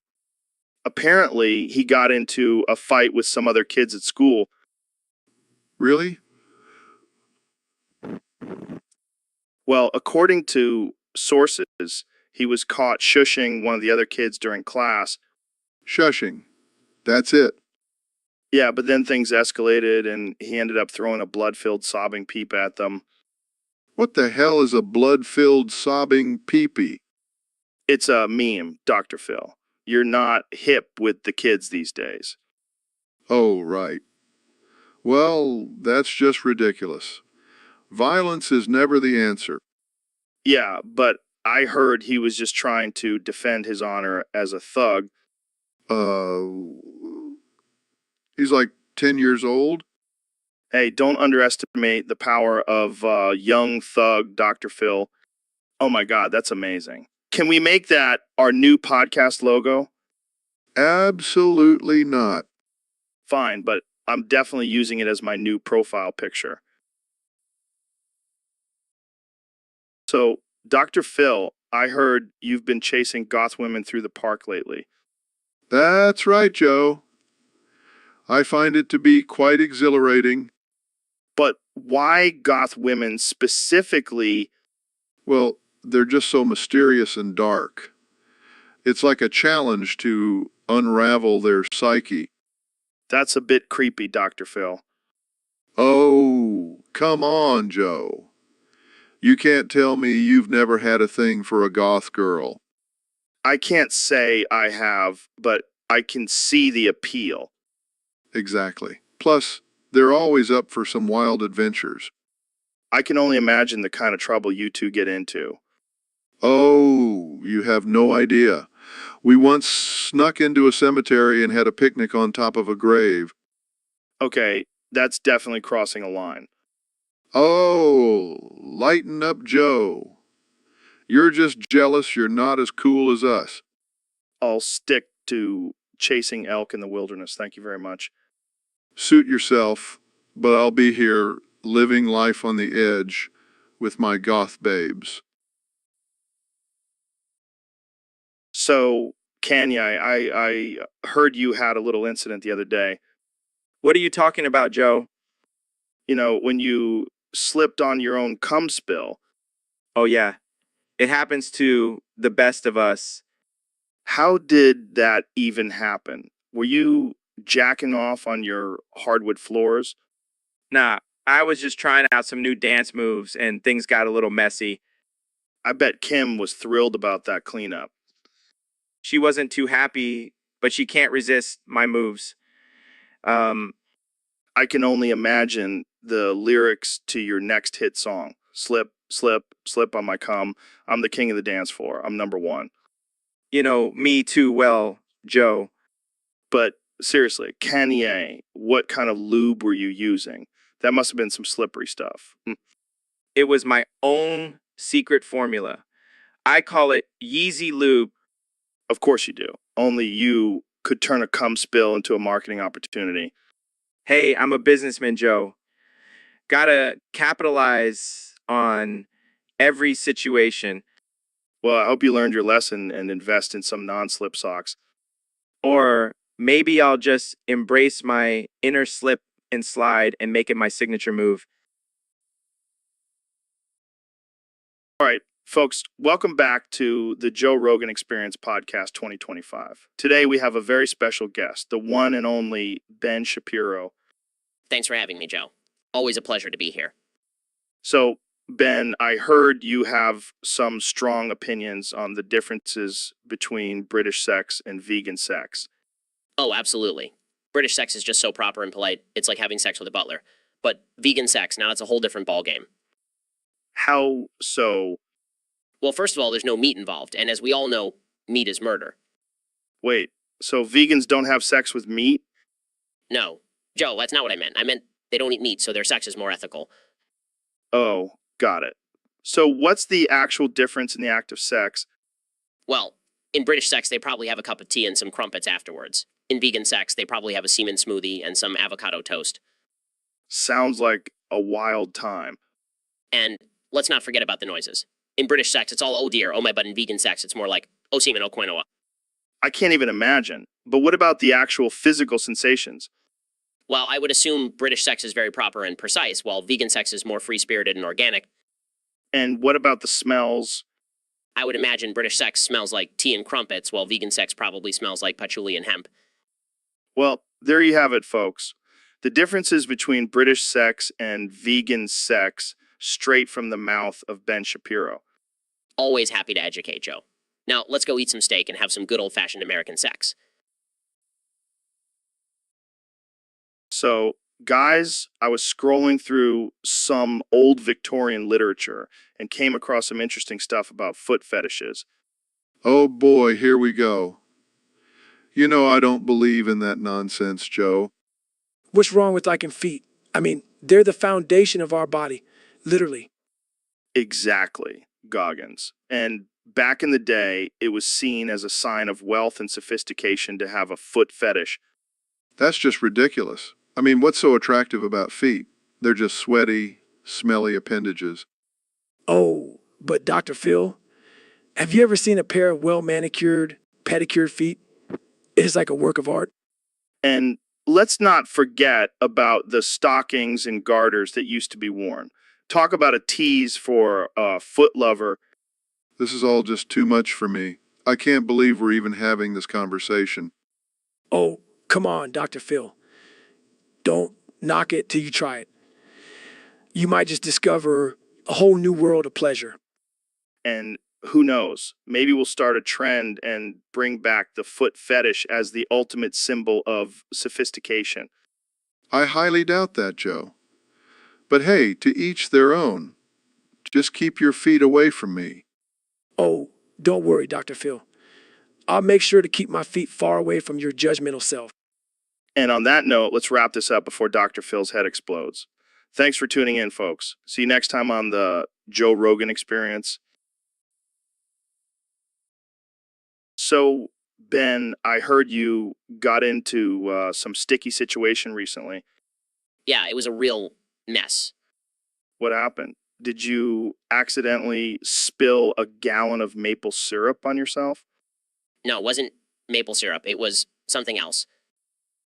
Apparently, he got into a fight with some other kids at school. Really? Well, according to sources, he was caught shushing one of the other kids during class. Shushing. That's it. Yeah, but then things escalated and he ended up throwing a blood-filled sobbing peep at them. What the hell is a blood-filled sobbing peepee? It's a meme, Dr. Phil. You're not hip with the kids these days. Oh, right. Well, that's just ridiculous. Violence is never the answer. Yeah, but I heard he was just trying to defend his honor as a thug. He's like 10 years old? Hey, don't underestimate the power of young thug Dr. Phil. Oh my God, that's amazing. Can we make that our new podcast logo? Absolutely not. Fine, but I'm definitely using it as my new profile picture. So, Dr. Phil, I heard you've been chasing goth women through the park lately. That's right, Joe. I find it to be quite exhilarating. But why goth women specifically? Well, they're just so mysterious and dark. It's like a challenge to unravel their psyche. That's a bit creepy, Dr. Phil. Oh, come on, Joe. You can't tell me you've never had a thing for a goth girl. I can't say I have, but I can see the appeal. Exactly. Plus, they're always up for some wild adventures. I can only imagine the kind of trouble you two get into. Oh, you have no idea. We once snuck into a cemetery and had a picnic on top of a grave. Okay, that's definitely crossing a line. Oh, lighten up, Joe. You're just jealous you're not as cool as us. I'll stick to chasing elk in the wilderness. Thank you very much. Suit yourself, but I'll be here living life on the edge with my goth babes. So, Kenya, I heard you had a little incident the other day. What are you talking about, Joe? You know, when you slipped on your own cum spill. Oh, yeah. It happens to the best of us. How did that even happen? Were you jacking off on your hardwood floors? Nah, I was just trying out some new dance moves and things got a little messy. I bet Kim was thrilled about that cleanup. She wasn't too happy, but she can't resist my moves. I can only imagine the lyrics to your next hit song. Slip, slip, slip on my cum. I'm the king of the dance floor. I'm number one. You know, me too well, Joe. But seriously, Kanye, what kind of lube were you using? That must have been some slippery stuff. It was my own secret formula. I call it Yeezy Lube. Of course you do. Only you could turn a cum spill into a marketing opportunity. Hey, I'm a businessman, Joe. Gotta capitalize on every situation. Well, I hope you learned your lesson and invest in some non-slip socks. Or maybe I'll just embrace my inner slip and slide and make it my signature move. All right, folks, welcome back to the Joe Rogan Experience Podcast 2025. Today we have a very special guest, the one and only Ben Shapiro. Thanks for having me, Joe. Always a pleasure to be here. So, Ben, I heard you have some strong opinions on the differences between British sex and vegan sex. Oh, absolutely. British sex is just so proper and polite. It's like having sex with a butler. But vegan sex, now it's a whole different ballgame. How so? Well, first of all, there's no meat involved. And as we all know, meat is murder. Wait, so vegans don't have sex with meat? No. Joe, that's not what I meant. I meant they don't eat meat, so their sex is more ethical. Oh, got it. So what's the actual difference in the act of sex? Well, in British sex, they probably have a cup of tea and some crumpets afterwards. In vegan sex, they probably have a semen smoothie and some avocado toast. Sounds like a wild time. And let's not forget about the noises. In British sex, it's all oh dear, oh my, but in vegan sex, it's more like oh semen, oh quinoa. I can't even imagine. But what about the actual physical sensations? Well, I would assume British sex is very proper and precise, while vegan sex is more free-spirited and organic. And what about the smells? I would imagine British sex smells like tea and crumpets, while vegan sex probably smells like patchouli and hemp. Well, there you have it, folks. The differences between British sex and vegan sex straight from the mouth of Ben Shapiro. Always happy to educate, Joe. Now, let's go eat some steak and have some good old-fashioned American sex. So, guys, I was scrolling through some old Victorian literature and came across some interesting stuff about foot fetishes. Oh boy, here we go. You know I don't believe in that nonsense, Joe. What's wrong with liking feet? I mean, they're the foundation of our body, literally. Exactly, Goggins. And back in the day, it was seen as a sign of wealth and sophistication to have a foot fetish. That's just ridiculous. I mean, what's so attractive about feet? They're just sweaty, smelly appendages. Oh, but Dr. Phil, have you ever seen a pair of well-manicured, pedicured feet? It's like a work of art. And let's not forget about the stockings and garters that used to be worn. Talk about a tease for a foot lover. This is all just too much for me. I can't believe we're even having this conversation. Oh, come on, Dr. Phil. Don't knock it till you try it. You might just discover a whole new world of pleasure. And who knows, maybe we'll start a trend and bring back the foot fetish as the ultimate symbol of sophistication. I highly doubt that, Joe. But hey, to each their own. Just keep your feet away from me. Oh, don't worry, Dr. Phil. I'll make sure to keep my feet far away from your judgmental self. And on that note, let's wrap this up before Dr. Phil's head explodes. Thanks for tuning in, folks. See you next time on the Joe Rogan Experience. So, Ben, I heard you got into some sticky situation recently. Yeah, it was a real mess. What happened? Did you accidentally spill a gallon of maple syrup on yourself? No, it wasn't maple syrup. It was something else.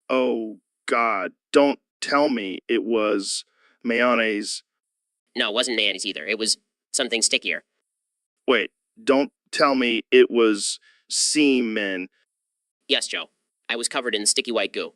Oh, God, don't tell me it was mayonnaise. No, it wasn't mayonnaise either. It was something stickier. Wait, don't tell me it was semen. Yes, Joe. I was covered in sticky white goo.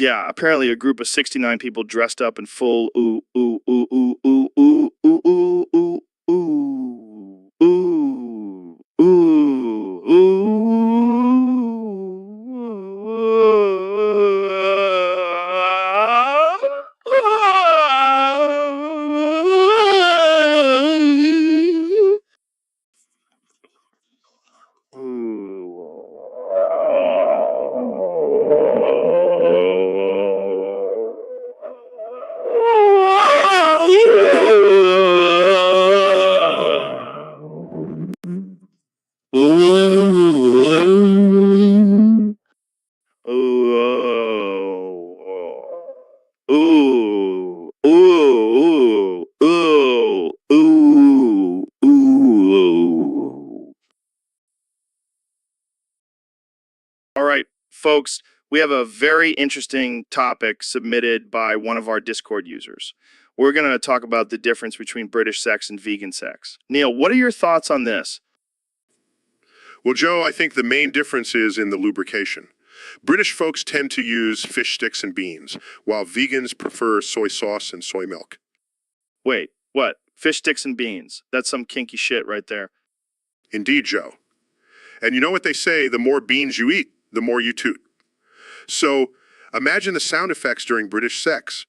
Yeah, apparently a group of 69 people dressed up in full ooh ooh ooh ooh ooh ooh ooh ooh ooh ooh ooh ooh ooh. Ooh, ooh, ooh, ooh, ooh. All right, folks, we have a very interesting topic submitted by one of our Discord users. We're going to talk about the difference between British sex and vegan sex. Neil, what are your thoughts on this? Well, Joe, I think the main difference is in the lubrication. British folks tend to use fish sticks and beans, while vegans prefer soy sauce and soy milk. Wait, what? Fish sticks and beans. That's some kinky shit right there. Indeed, Joe. And you know what they say, the more beans you eat, the more you toot. So imagine the sound effects during British sex.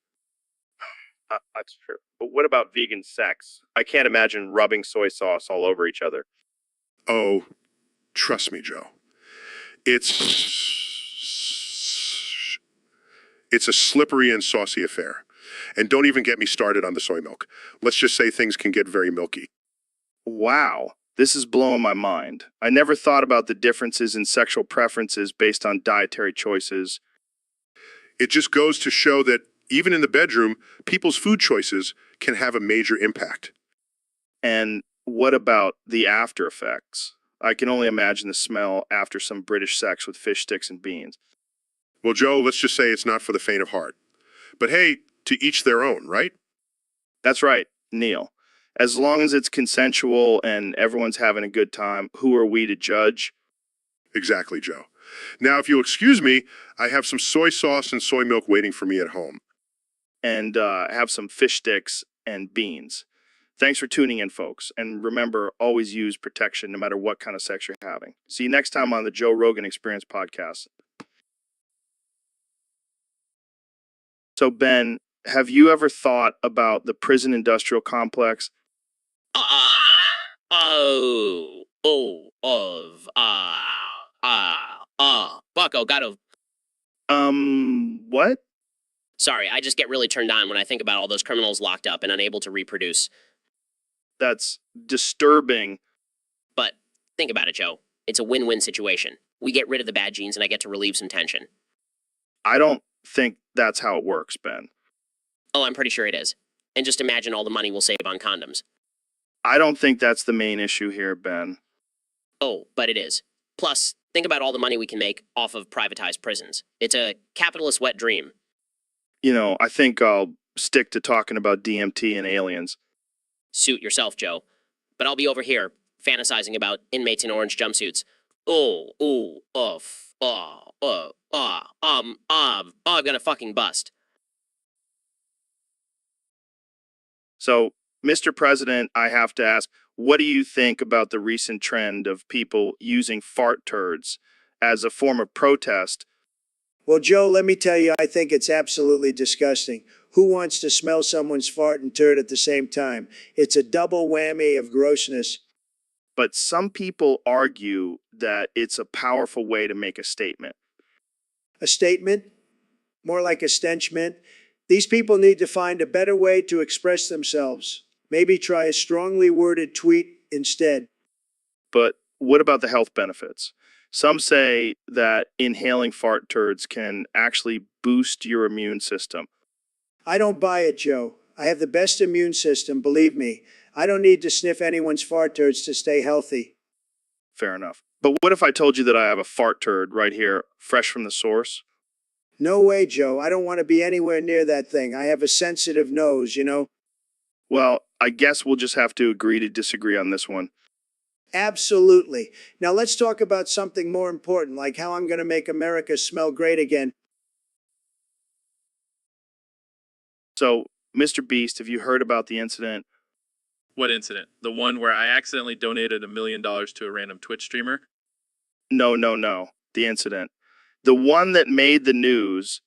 That's true. But what about vegan sex? I can't imagine rubbing soy sauce all over each other. Oh, trust me, Joe. It's a slippery and saucy affair. And don't even get me started on the soy milk. Let's just say things can get very milky. Wow, this is blowing my mind. I never thought about the differences in sexual preferences based on dietary choices. It just goes to show that even in the bedroom, people's food choices can have a major impact. And what about the after effects? I can only imagine the smell after some British sex with fish sticks and beans. Well, Joe, let's just say it's not for the faint of heart. But hey, to each their own, right? That's right, Neil. As long as it's consensual and everyone's having a good time, who are we to judge? Exactly, Joe. Now, if you'll excuse me, I have some soy sauce and soy milk waiting for me at home. And have some fish sticks and beans. Thanks for tuning in, folks. And remember, always use protection no matter what kind of sex you're having. See you next time on the Joe Rogan Experience podcast. So, Ben, have you ever thought about the prison industrial complex? Bucko, gotta. What? Sorry, I just get really turned on when I think about all those criminals locked up and unable to reproduce. That's disturbing. But think about it, Joe. It's a win-win situation. We get rid of the bad genes and I get to relieve some tension. I don't think that's how it works, Ben. Oh, I'm pretty sure it is. And just imagine all the money we'll save on condoms. I don't think that's the main issue here, Ben. Oh, but it is. Plus, think about all the money we can make off of privatized prisons. It's a capitalist wet dream. You know, I think I'll stick to talking about DMT and aliens. Suit yourself, Joe. But I'll be over here, fantasizing about inmates in orange jumpsuits. I'm gonna fucking bust. So, Mr. President, I have to ask, what do you think about the recent trend of people using fart turds as a form of protest? Well, Joe, let me tell you, I think it's absolutely disgusting. Who wants to smell someone's fart and turd at the same time? It's a double whammy of grossness. But some people argue that it's a powerful way to make a statement. A statement? More like a stench mint? These people need to find a better way to express themselves. Maybe try a strongly worded tweet instead. But what about the health benefits? Some say that inhaling fart turds can actually boost your immune system. I don't buy it, Joe. I have the best immune system, believe me. I don't need to sniff anyone's fart turds to stay healthy. Fair enough. But what if I told you that I have a fart turd right here, fresh from the source? No way, Joe. I don't want to be anywhere near that thing. I have a sensitive nose, you know? Well, I guess we'll just have to agree to disagree on this one. Absolutely. Now let's talk about something more important, like how I'm going to make America smell great again. So, Mr. Beast, have you heard about the incident? What incident? The one where I accidentally donated $1 million to a random Twitch streamer? No, no, no. The incident. The one that made the news,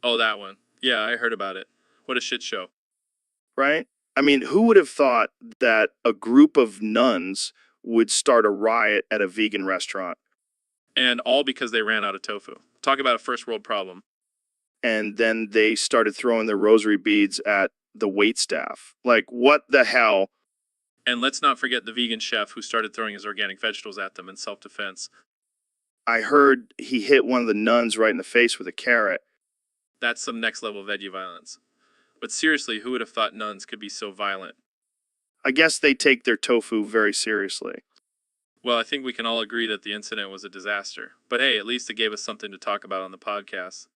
Oh, that one. Yeah, I heard about it. What a shit show. right? I mean, who would have thought that a group of nuns would start a riot at a vegan restaurant? And all because they ran out of tofu. Talk about a first world problem. And then they started throwing their rosary beads at the waitstaff. Like, what the hell? And let's not forget the vegan chef who started throwing his organic vegetables at them in self-defense. I heard he hit one of the nuns right in the face with a carrot. That's some next level veggie violence. But seriously, who would have thought nuns could be so violent? I guess they take their tofu very seriously. Well, I think we can all agree that the incident was a disaster. But hey, at least it gave us something to talk about on the podcast.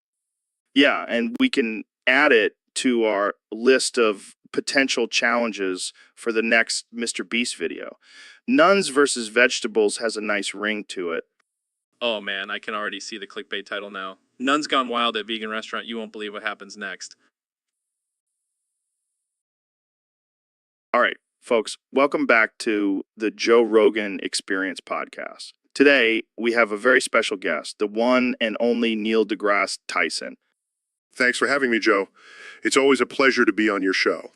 Yeah, and we can add it to our list of potential challenges for the next Mr. Beast video. Nuns versus vegetables has a nice ring to it. Oh man, I can already see the clickbait title now. Nuns gone wild at vegan restaurant, you won't believe what happens next. All right, folks, welcome back to the Joe Rogan Experience podcast. Today, we have a very special guest, the one and only Neil deGrasse Tyson. Thanks for having me, Joe. It's always a pleasure to be on your show.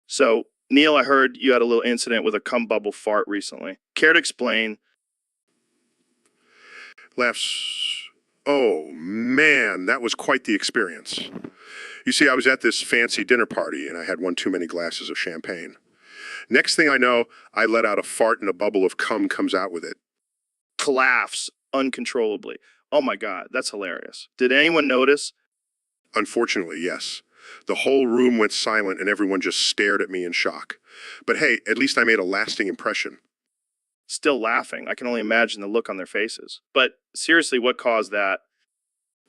So, Neil, I heard you had a little incident with a cum bubble fart recently. Care to explain? Laughs. Oh, man, that was quite the experience. You see, I was at this fancy dinner party, and I had one too many glasses of champagne. Next thing I know, I let out a fart and a bubble of cum comes out with it. Laughs uncontrollably. Oh my God, that's hilarious. Did anyone notice? Unfortunately, yes. The whole room went silent and everyone just stared at me in shock. But hey, at least I made a lasting impression. Still laughing. I can only imagine the look on their faces. But seriously, what caused that?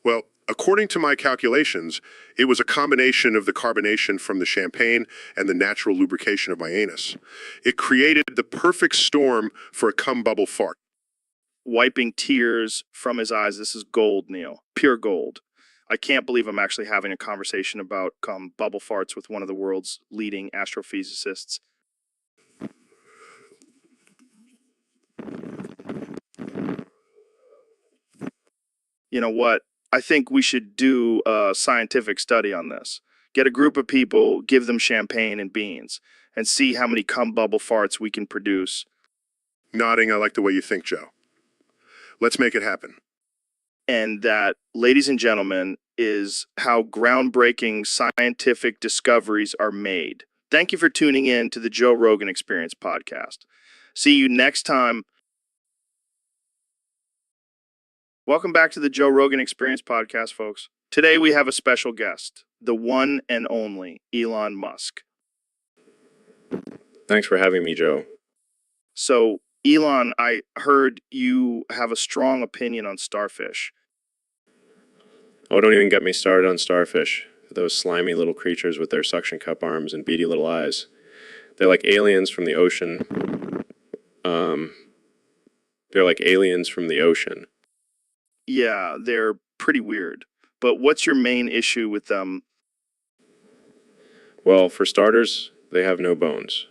Well, according to my calculations, it was a combination of the carbonation from the champagne and the natural lubrication of my anus. It created the perfect storm for a cum bubble fart. Wiping tears from his eyes. This is gold, Neil. Pure gold. I can't believe I'm actually having a conversation about cum bubble farts with one of the world's leading astrophysicists. You know what? I think we should do a scientific study on this. Get a group of people, give them champagne and beans, and see how many cum bubble farts we can produce. Nodding, I like the way you think, Joe. Let's make it happen. And that, ladies and gentlemen, is how groundbreaking scientific discoveries are made. Thank you for tuning in to the Joe Rogan Experience podcast. See you next time. Welcome back to the Joe Rogan Experience podcast, folks. Today we have a special guest, the one and only Elon Musk. Thanks for having me, Joe. So, Elon, I heard you have a strong opinion on starfish. Oh, don't even get me started on starfish. Those slimy little creatures with their suction cup arms and beady little eyes. They're like aliens from the ocean. They're like aliens from the ocean. Yeah, they're pretty weird. But what's your main issue with them? Well, for starters, they have no bones.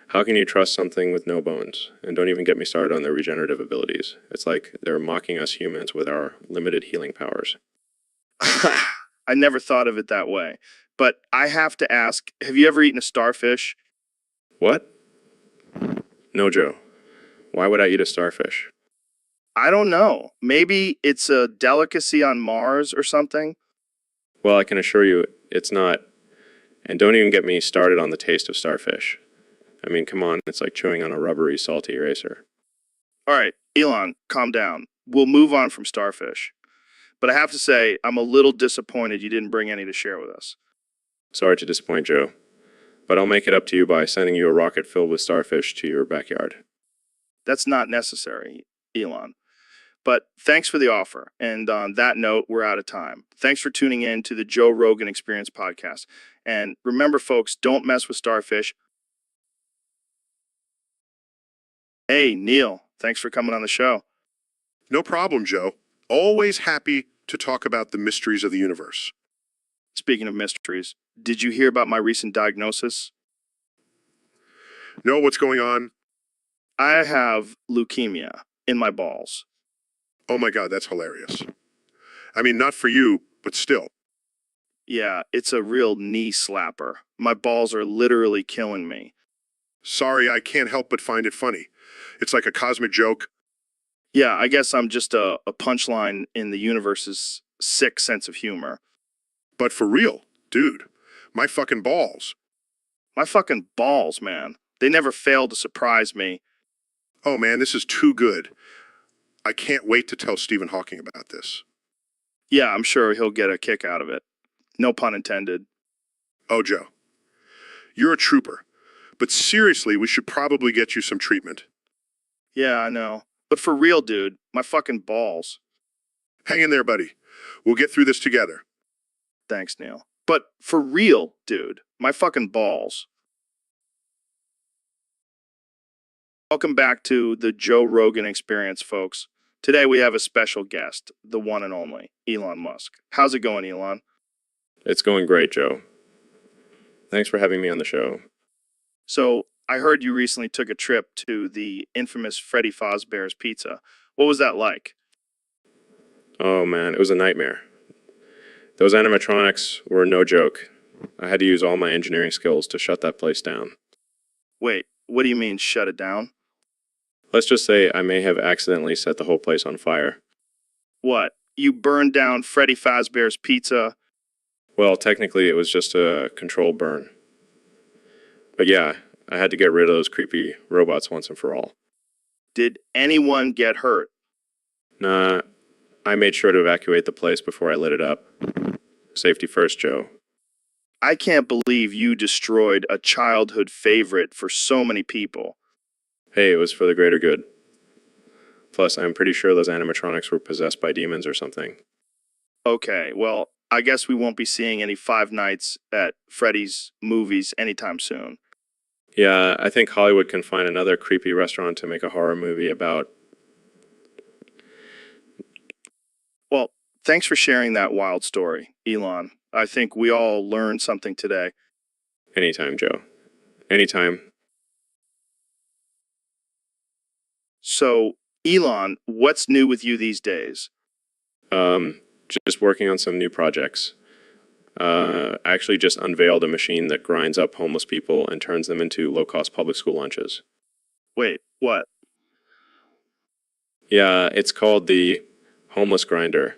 How can you trust something with no bones? And don't even get me started on their regenerative abilities. It's like they're mocking us humans with our limited healing powers. I never thought of it that way. But I have to ask, have you ever eaten a starfish? What? No, Joe. Why would I eat a starfish? I don't know. Maybe it's a delicacy on Mars or something? Well, I can assure you it's not. And don't even get me started on the taste of starfish. I mean, come on, it's like chewing on a rubbery, salty eraser. All right, Elon, calm down. We'll move on from starfish. But I have to say, I'm a little disappointed you didn't bring any to share with us. Sorry to disappoint, Joe. But I'll make it up to you by sending you a rocket filled with starfish to your backyard. That's not necessary, Elon. But thanks for the offer. And on that note, we're out of time. Thanks for tuning in to the Joe Rogan Experience podcast. And remember, folks, don't mess with starfish. Hey, Neil, thanks for coming on the show. No problem, Joe. Always happy to talk about the mysteries of the universe. Speaking of mysteries, did you hear about my recent diagnosis? No, what's going on? I have leukemia in my balls. Oh my God, that's hilarious. I mean, not for you, but still. Yeah, it's a real knee slapper. My balls are literally killing me. Sorry, I can't help but find it funny. It's like a cosmic joke. Yeah, I guess I'm just a punchline in the universe's sick sense of humor. But for real, dude, my fucking balls. My fucking balls, man. They never fail to surprise me. Oh man, this is too good. I can't wait to tell Stephen Hawking about this. Yeah, I'm sure he'll get a kick out of it. No pun intended. Oh, Joe, you're a trooper. But seriously, we should probably get you some treatment. Yeah, I know. But for real, dude, my fucking balls. Hang in there, buddy. We'll get through this together. Thanks, Neil. But for real, dude, my fucking balls. Welcome back to the Joe Rogan Experience, folks. Today we have a special guest, the one and only, Elon Musk. How's it going, Elon? It's going great, Joe. Thanks for having me on the show. So, I heard you recently took a trip to the infamous Freddy Fazbear's Pizza. What was that like? Oh man, it was a nightmare. Those animatronics were no joke. I had to use all my engineering skills to shut that place down. Wait, what do you mean, shut it down? Let's just say I may have accidentally set the whole place on fire. What? You burned down Freddy Fazbear's Pizza? Well, technically it was just a controlled burn. But yeah, I had to get rid of those creepy robots once and for all. Did anyone get hurt? Nah, I made sure to evacuate the place before I lit it up. Safety first, Joe. I can't believe you destroyed a childhood favorite for so many people. Hey, it was for the greater good. Plus, I'm pretty sure those animatronics were possessed by demons or something. Okay, well, I guess we won't be seeing any Five Nights at Freddy's movies anytime soon. Yeah, I think Hollywood can find another creepy restaurant to make a horror movie about. Well, thanks for sharing that wild story, Elon. I think we all learned something today. Anytime, Joe. Anytime. So, Elon, what's new with you these days? Just working on some new projects. I actually just unveiled a machine that grinds up homeless people and turns them into low-cost public school lunches. Wait, what? Yeah, it's called the homeless grinder.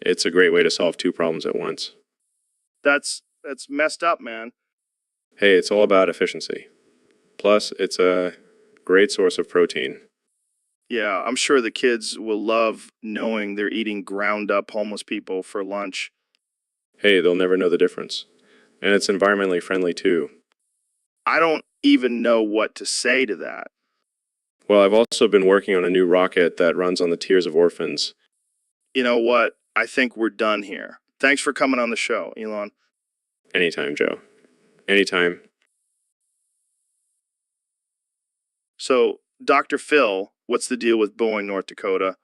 It's a great way to solve two problems at once. That's messed up, man. Hey, it's all about efficiency. Plus, it's a great source of protein. Yeah, I'm sure the kids will love knowing they're eating ground up homeless people for lunch. Hey, they'll never know the difference. And it's environmentally friendly too. I don't even know what to say to that. Well, I've also been working on a new rocket that runs on the tears of orphans. You know what? I think we're done here. Thanks for coming on the show, Elon. Anytime, Joe. Anytime. So, Dr. Phil, what's the deal with Boeing, North Dakota?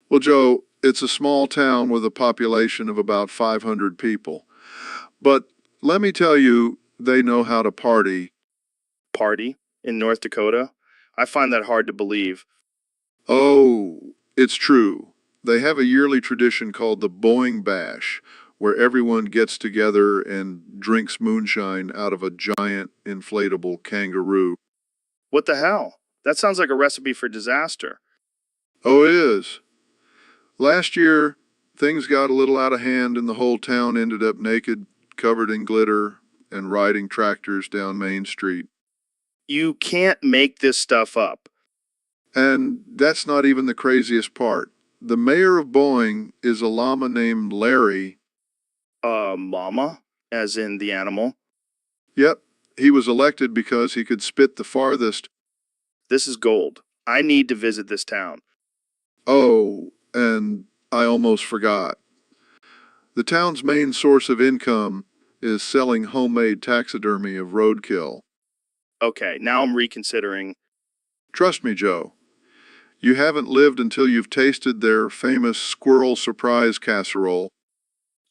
Well, Joe, it's a small town with a population of about 500 people. But let me tell you, they know how to party. Party in North Dakota? I find that hard to believe. Oh, it's true. They have a yearly tradition called the Boeing Bash, where everyone gets together and drinks moonshine out of a giant inflatable kangaroo. What the hell? That sounds like a recipe for disaster. Oh, it is. Last year, things got a little out of hand and the whole town ended up naked, covered in glitter, and riding tractors down Main Street. You can't make this stuff up. And that's not even the craziest part. The mayor of Boeing is a llama named Larry. Llama? As in the animal? Yep, he was elected because he could spit the farthest. This is gold. I need to visit this town. Oh, and I almost forgot. The town's main source of income is selling homemade taxidermy of roadkill. Okay, now I'm reconsidering. Trust me, Joe. You haven't lived until you've tasted their famous squirrel surprise casserole.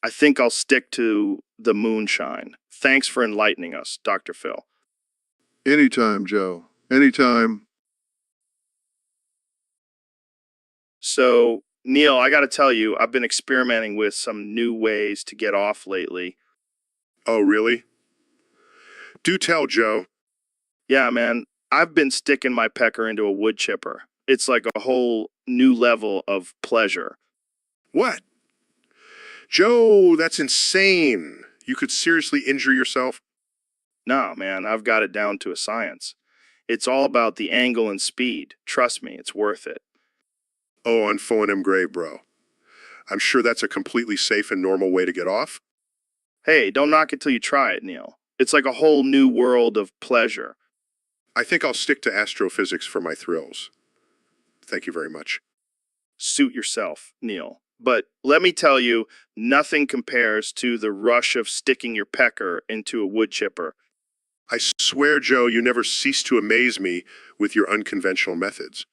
I think I'll stick to the moonshine. Thanks for enlightening us, Dr. Phil. Anytime, Joe. Anytime. So, Neil, I got to tell you, I've been experimenting with some new ways to get off lately. Oh, really? Do tell, Joe. Yeah, man, I've been sticking my pecker into a wood chipper. It's like a whole new level of pleasure. What? Joe, that's insane. You could seriously injure yourself. No, man, I've got it down to a science. It's all about the angle and speed. Trust me, it's worth it. Oh, on Phonem Grave, bro. I'm sure that's a completely safe and normal way to get off. Hey, don't knock it till you try it, Neil. It's like a whole new world of pleasure. I think I'll stick to astrophysics for my thrills. Thank you very much. Suit yourself, Neil. But let me tell you, nothing compares to the rush of sticking your pecker into a wood chipper. I swear, Joe, you never cease to amaze me with your unconventional methods.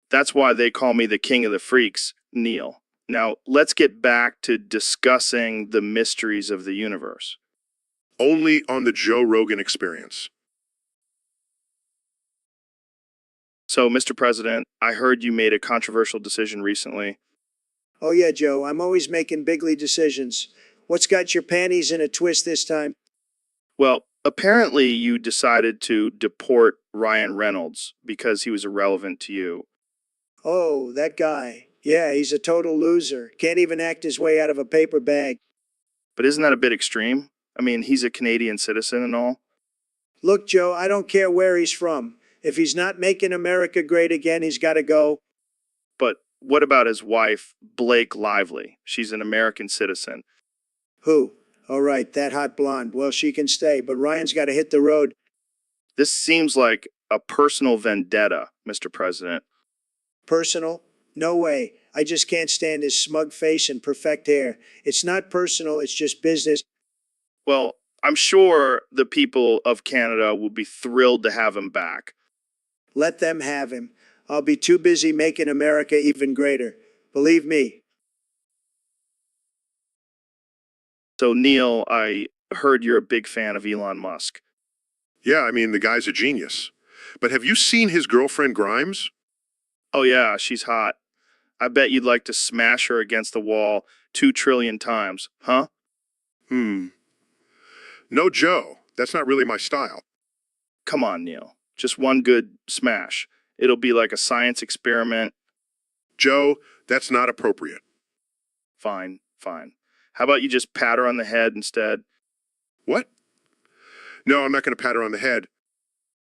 That's why they call me the king of the freaks, Neil. Now, let's get back to discussing the mysteries of the universe. Only on the Joe Rogan Experience. So, Mr. President, I heard you made a controversial decision recently. Oh, yeah, Joe, I'm always making bigly decisions. What's got your panties in a twist this time? Well, apparently you decided to deport Ryan Reynolds because he was irrelevant to you. Oh, that guy. Yeah, he's a total loser. Can't even act his way out of a paper bag. But isn't that a bit extreme? I mean, he's a Canadian citizen and all. Look, Joe, I don't care where he's from. If he's not making America great again, he's got to go. But what about his wife, Blake Lively? She's an American citizen. Who? All right, that hot blonde. Well, she can stay, but Ryan's got to hit the road. This seems like a personal vendetta, Mr. President. Personal? No way. I just can't stand his smug face and perfect hair. It's not personal, it's just business. Well, I'm sure the people of Canada will be thrilled to have him back. Let them have him. I'll be too busy making America even greater. Believe me. So, Neil, I heard you're a big fan of Elon Musk. Yeah, I mean, the guy's a genius. But have you seen his girlfriend Grimes? Oh, yeah, she's hot. I bet you'd like to smash her against the wall 2 trillion times, huh? No, Joe. That's not really my style. Come on, Neil. Just one good smash. It'll be like a science experiment. Joe, that's not appropriate. Fine, fine. How about you just pat her on the head instead? What? No, I'm not going to pat her on the head.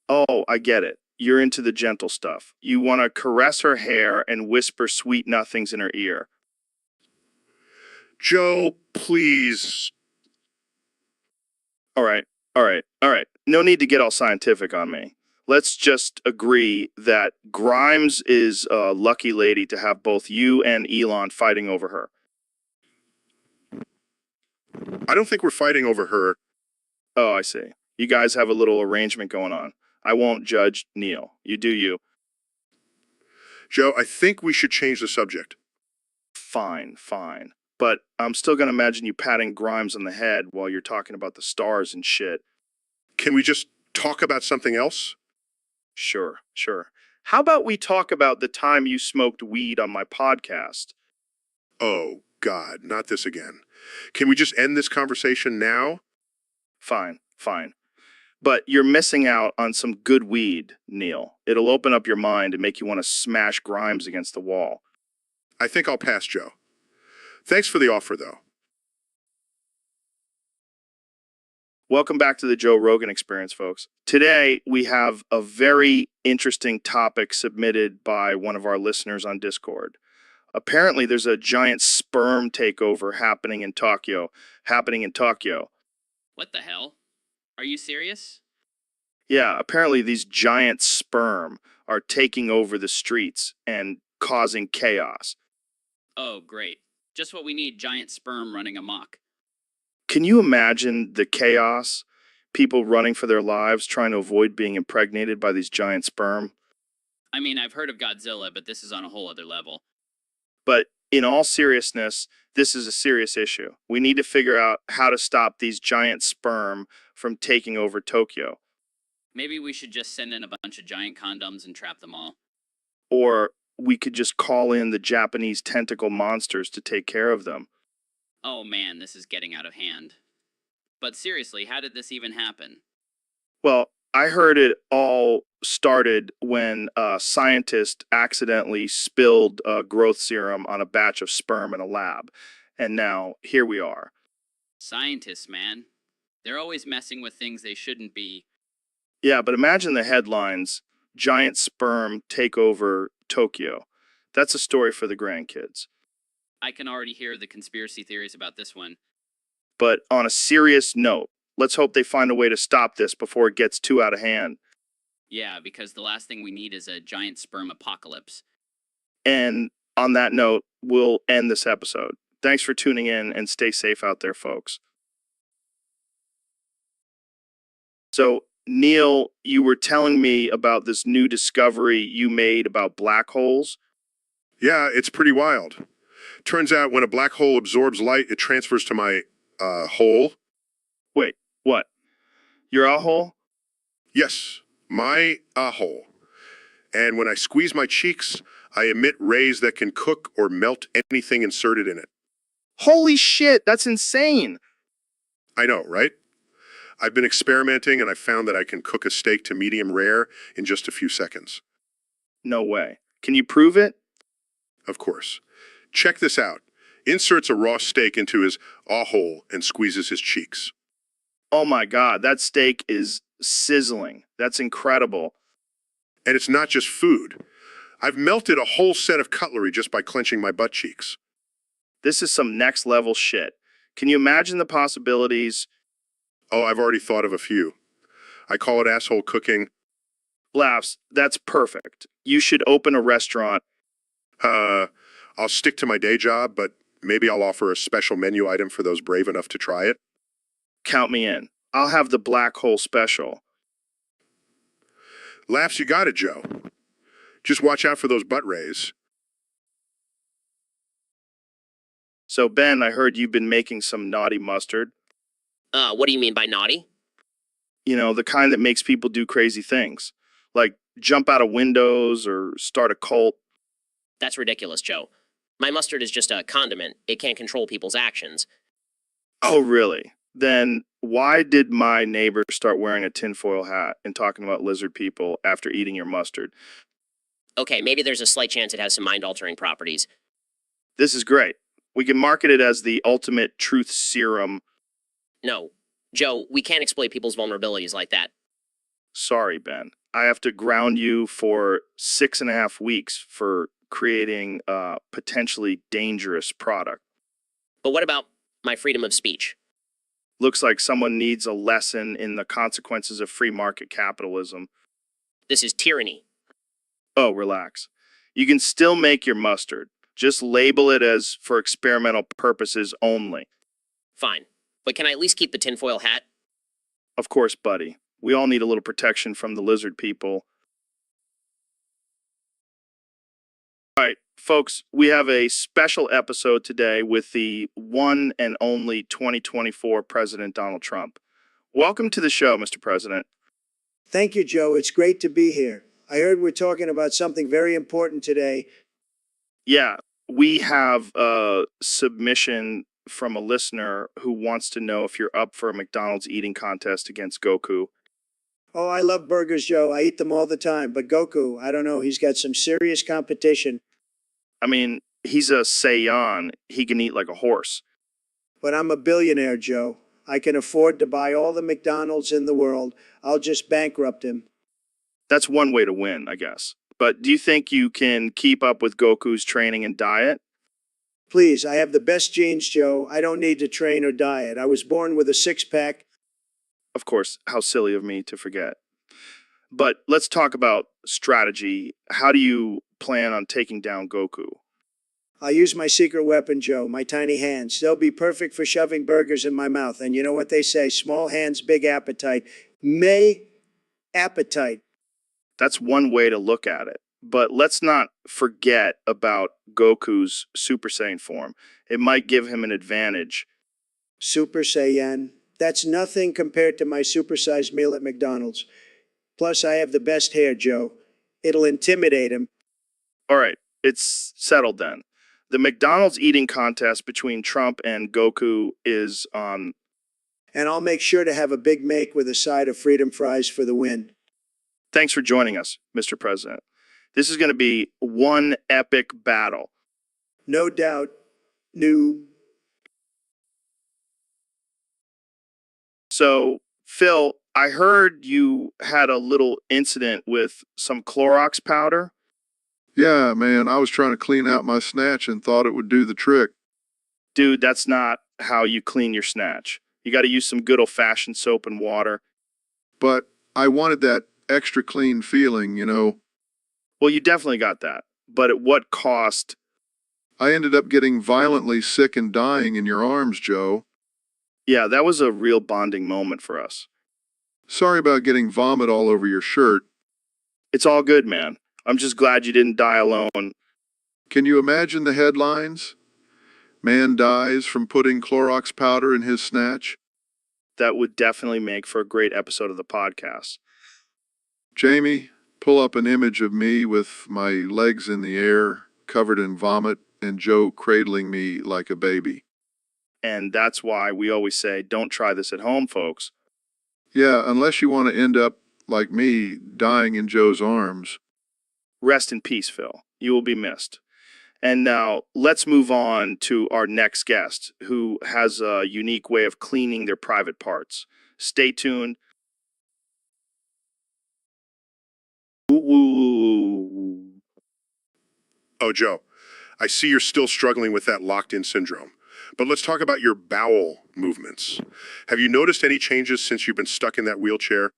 Oh, I get it. You're into the gentle stuff. You want to caress her hair and whisper sweet nothings in her ear. Joe, please. All right, all right, all right. No need to get all scientific on me. Let's just agree that Grimes is a lucky lady to have both you and Elon fighting over her. I don't think we're fighting over her. Oh, I see. You guys have a little arrangement going on. I won't judge Neil. You do you. Joe, I think we should change the subject. Fine, fine. But I'm still going to imagine you patting Grimes on the head while you're talking about the stars and shit. Can we just talk about something else? Sure, sure. How about we talk about the time you smoked weed on my podcast? Oh, God, not this again. Can we just end this conversation now? Fine, fine. But you're missing out on some good weed, Neil. It'll open up your mind and make you want to smash Grimes against the wall. I think I'll pass, Joe. Thanks for the offer, though. Welcome back to the Joe Rogan Experience, folks. Today, we have a very interesting topic submitted by one of our listeners on Discord. Apparently, there's a giant sperm takeover happening in Tokyo. What the hell? Are you serious? Yeah, apparently these giant sperm are taking over the streets and causing chaos. Oh, great. Just what we need, giant sperm running amok. Can you imagine the chaos? People running for their lives, trying to avoid being impregnated by these giant sperm? I mean, I've heard of Godzilla, but this is on a whole other level. But in all seriousness, This is a serious issue. We need to figure out how to stop these giant sperm from taking over Tokyo. Maybe we should just send in a bunch of giant condoms and trap them all. Or we could just call in the Japanese tentacle monsters to take care of them. Oh man, this is getting out of hand. But seriously, how did this even happen? Well, I heard it all started when a scientist accidentally spilled growth serum on a batch of sperm in a lab. And now, here we are. Scientists, man. They're always messing with things they shouldn't be. Yeah, but imagine the headlines, giant sperm take over Tokyo. That's a story for the grandkids. I can already hear the conspiracy theories about this one. But on a serious note, let's hope they find a way to stop this before it gets too out of hand. Yeah, because the last thing we need is a giant sperm apocalypse. And on that note, we'll end this episode. Thanks for tuning in and stay safe out there, folks. So, Neil, you were telling me about this new discovery you made about black holes. Yeah, it's pretty wild. Turns out when a black hole absorbs light, it transfers to my hole. Wait, what? Your hole? Yes, my hole. And when I squeeze my cheeks, I emit rays that can cook or melt anything inserted in it. Holy shit, that's insane. I know, right? I've been experimenting and I found that I can cook a steak to medium rare in just a few seconds. No way. Can you prove it? Of course. Check this out. Inserts a raw steak into his hole and squeezes his cheeks. Oh my God, that steak is sizzling. That's incredible. And it's not just food. I've melted a whole set of cutlery just by clenching my butt cheeks. This is some next level shit. Can you imagine the possibilities? Oh, I've already thought of a few. I call it asshole cooking. Laughs, that's perfect. You should open a restaurant. I'll stick to my day job, but maybe I'll offer a special menu item for those brave enough to try it. Count me in. I'll have the black hole special. Laughs, you got it, Joe. Just watch out for those butt rays. So, Ben, I heard you've been making some naughty mustard. What do you mean by naughty? You know, the kind that makes people do crazy things. Like jump out of windows or start a cult. That's ridiculous, Joe. My mustard is just a condiment. It can't control people's actions. Oh, really? Then why did my neighbor start wearing a tinfoil hat and talking about lizard people after eating your mustard? Okay, maybe there's a slight chance it has some mind-altering properties. This is great. We can market it as the ultimate truth serum. No, Joe, we can't exploit people's vulnerabilities like that. Sorry, Ben. I have to ground you for 6.5 weeks for creating a potentially dangerous product. But what about my freedom of speech? Looks like someone needs a lesson in the consequences of free market capitalism. This is tyranny. Oh, relax. You can still make your mustard. Just label it as for experimental purposes only. Fine. But can I at least keep the tinfoil hat? Of course, buddy. We all need a little protection from the lizard people. All right, folks, we have a special episode today with the one and only 2024 President Donald Trump. Welcome to the show, Mr. President. Thank you, Joe. It's great to be here. I heard we're talking about something very important today. Yeah, we have a submission from a listener who wants to know if you're up for a McDonald's eating contest against Goku. Oh, I love burgers, Joe. I eat them all the time. But Goku, I don't know. He's got some serious competition. I mean, he's a Saiyan. He can eat like a horse. But I'm a billionaire, Joe. I can afford to buy all the McDonald's in the world. I'll just bankrupt him. That's one way to win, I guess. But do you think you can keep up with Goku's training and diet? Please, I have the best genes, Joe. I don't need to train or diet. I was born with a six-pack. Of course, how silly of me to forget. But let's talk about strategy. How do you plan on taking down Goku? I'll use my secret weapon, Joe, my tiny hands. They'll be perfect for shoving burgers in my mouth. And you know what they say, small hands, big appetite. May appetite. That's one way to look at it. But let's not forget about Goku's Super Saiyan form. It might give him an advantage. Super Saiyan. That's nothing compared to my supersized meal at McDonald's. Plus, I have the best hair, Joe. It'll intimidate him. All right, it's settled then. The McDonald's eating contest between Trump and Goku is on. And I'll make sure to have a Big Make with a side of freedom fries for the win. Thanks for joining us, Mr. President. This is going to be one epic battle. No doubt. New. So, Phil, I heard you had a little incident with some Clorox powder. Yeah, man, I was trying to clean out my snatch and thought it would do the trick. Dude, that's not how you clean your snatch. You got to use some good old-fashioned soap and water. But I wanted that extra clean feeling, you know. Well, you definitely got that. But at what cost? I ended up getting violently sick and dying in your arms, Joe. Yeah, that was a real bonding moment for us. Sorry about getting vomit all over your shirt. It's all good, man. I'm just glad you didn't die alone. Can you imagine the headlines? Man dies from putting Clorox powder in his snatch. That would definitely make for a great episode of the podcast. Jamie, pull up an image of me with my legs in the air, covered in vomit, and Joe cradling me like a baby. And that's why we always say, don't try this at home, folks. Yeah, unless you want to end up, like me, dying in Joe's arms. Rest in peace, Phil. You will be missed. And now let's move on to our next guest, who has a unique way of cleaning their private parts. Stay tuned. Ooh. Oh, Joe, I see you're still struggling with that locked-in syndrome. But let's talk about your bowel movements. Have you noticed any changes since you've been stuck in that wheelchair?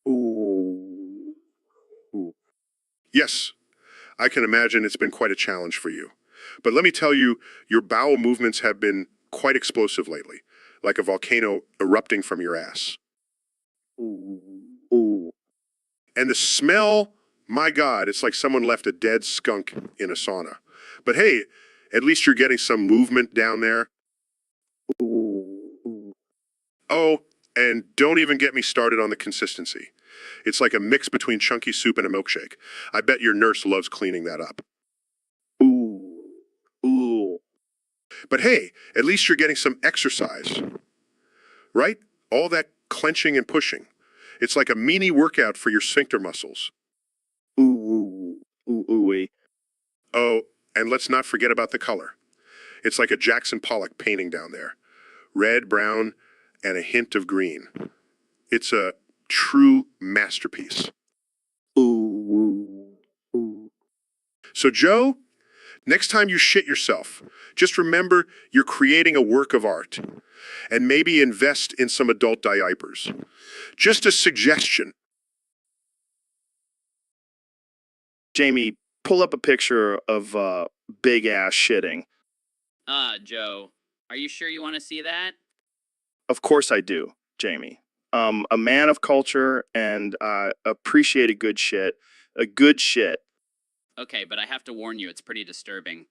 Ooh. Yes, I can imagine it's been quite a challenge for you. But let me tell you, your bowel movements have been quite explosive lately, like a volcano erupting from your ass. Ooh. And the smell, my God, it's like someone left a dead skunk in a sauna. But hey, at least you're getting some movement down there. Ooh. Oh, and don't even get me started on the consistency. It's like a mix between chunky soup and a milkshake. I bet your nurse loves cleaning that up. Ooh. But hey, at least you're getting some exercise, right? All that clenching and pushing. It's like a mini workout for your sphincter muscles. Ooh. Ooh. Oh, and let's not forget about the color. It's like a Jackson Pollock painting down there. Red, brown, and a hint of green. It's a true masterpiece. Ooh. So, Joe, next time you shit yourself, just remember you're creating a work of art. And maybe invest in some adult diapers. Just a suggestion. Jamie, pull up a picture of big ass shitting. Joe, are you sure you want to see that? Of course I do, Jamie. A man of culture and appreciate a good shit. A good shit. Okay, but I have to warn you, it's pretty disturbing.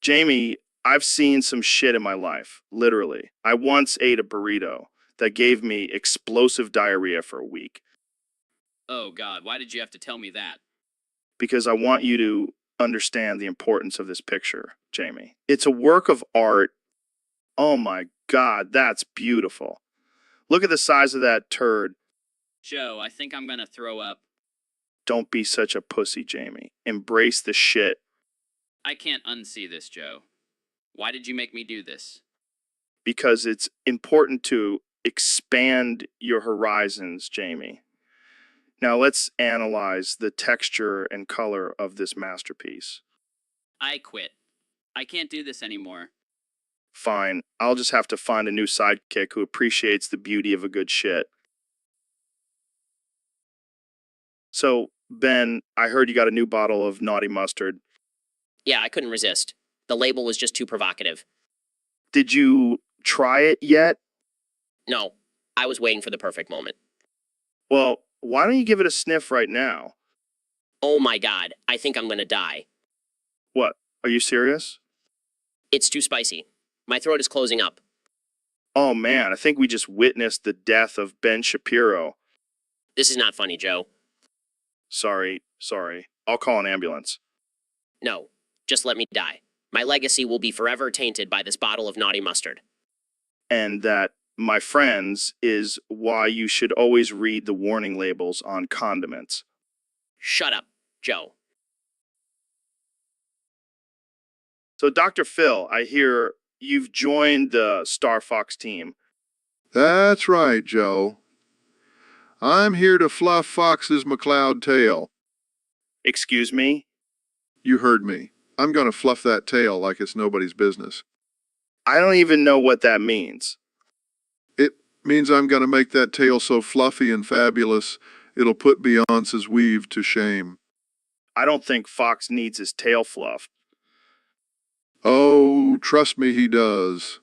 Jamie, I've seen some shit in my life, literally. I once ate a burrito that gave me explosive diarrhea for a week Oh, God, why did you have to tell me that? because I want you to understand the importance of this picture, Jamie. It's a work of art. Oh my God, that's beautiful. Look at the size of that turd. Joe, I think I'm gonna throw up. Don't be such a pussy, Jamie. Embrace the shit. I can't unsee this, Joe. Why did you make me do this? Because it's important to expand your horizons, Jamie. Now let's analyze the texture and color of this masterpiece. I quit. I can't do this anymore. Fine, I'll just have to find a new sidekick who appreciates the beauty of a good shit. So, Ben, I heard you got a new bottle of naughty mustard. Yeah, I couldn't resist. The label was just too provocative. Did you try it yet? No, I was waiting for the perfect moment. Well, why don't you give it a sniff right now? Oh my god, I think I'm gonna die. What? Are you serious? It's too spicy. My throat is closing up. Oh man, I think we just witnessed the death of Ben Shapiro. This is not funny, Joe. Sorry. I'll call an ambulance. No, just let me die. My legacy will be forever tainted by this bottle of naughty mustard. And that, my friends, is why you should always read the warning labels on condiments. Shut up, Joe. So, Dr. Phil, I hear you've joined the Star Fox team. That's right, Joe. I'm here to fluff Fox's McCloud tail. Excuse me? You heard me. I'm gonna fluff that tail like it's nobody's business. I don't even know what that means. It means I'm gonna make that tail so fluffy and fabulous, it'll put Beyonce's weave to shame. I don't think Fox needs his tail fluffed. Oh, trust me, he does.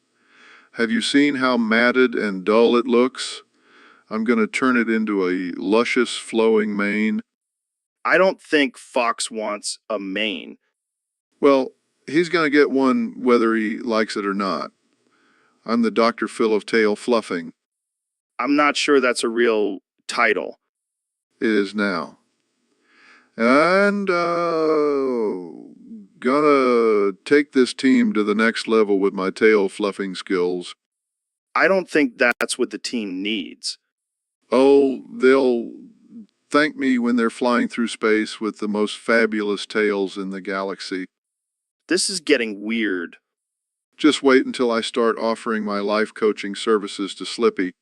Have you seen how matted and dull it looks? I'm gonna turn it into a luscious, flowing mane. I don't think Fox wants a mane. Well, he's gonna get one whether he likes it or not. I'm the Dr. Phil of tail fluffing. I'm not sure that's a real title. It is now. And, gonna take this team to the next level with my tail fluffing skills. I don't think that's what the team needs. Oh, they'll thank me when they're flying through space with the most fabulous tails in the galaxy. This is getting weird. Just wait until I start offering my life coaching services to Slippy.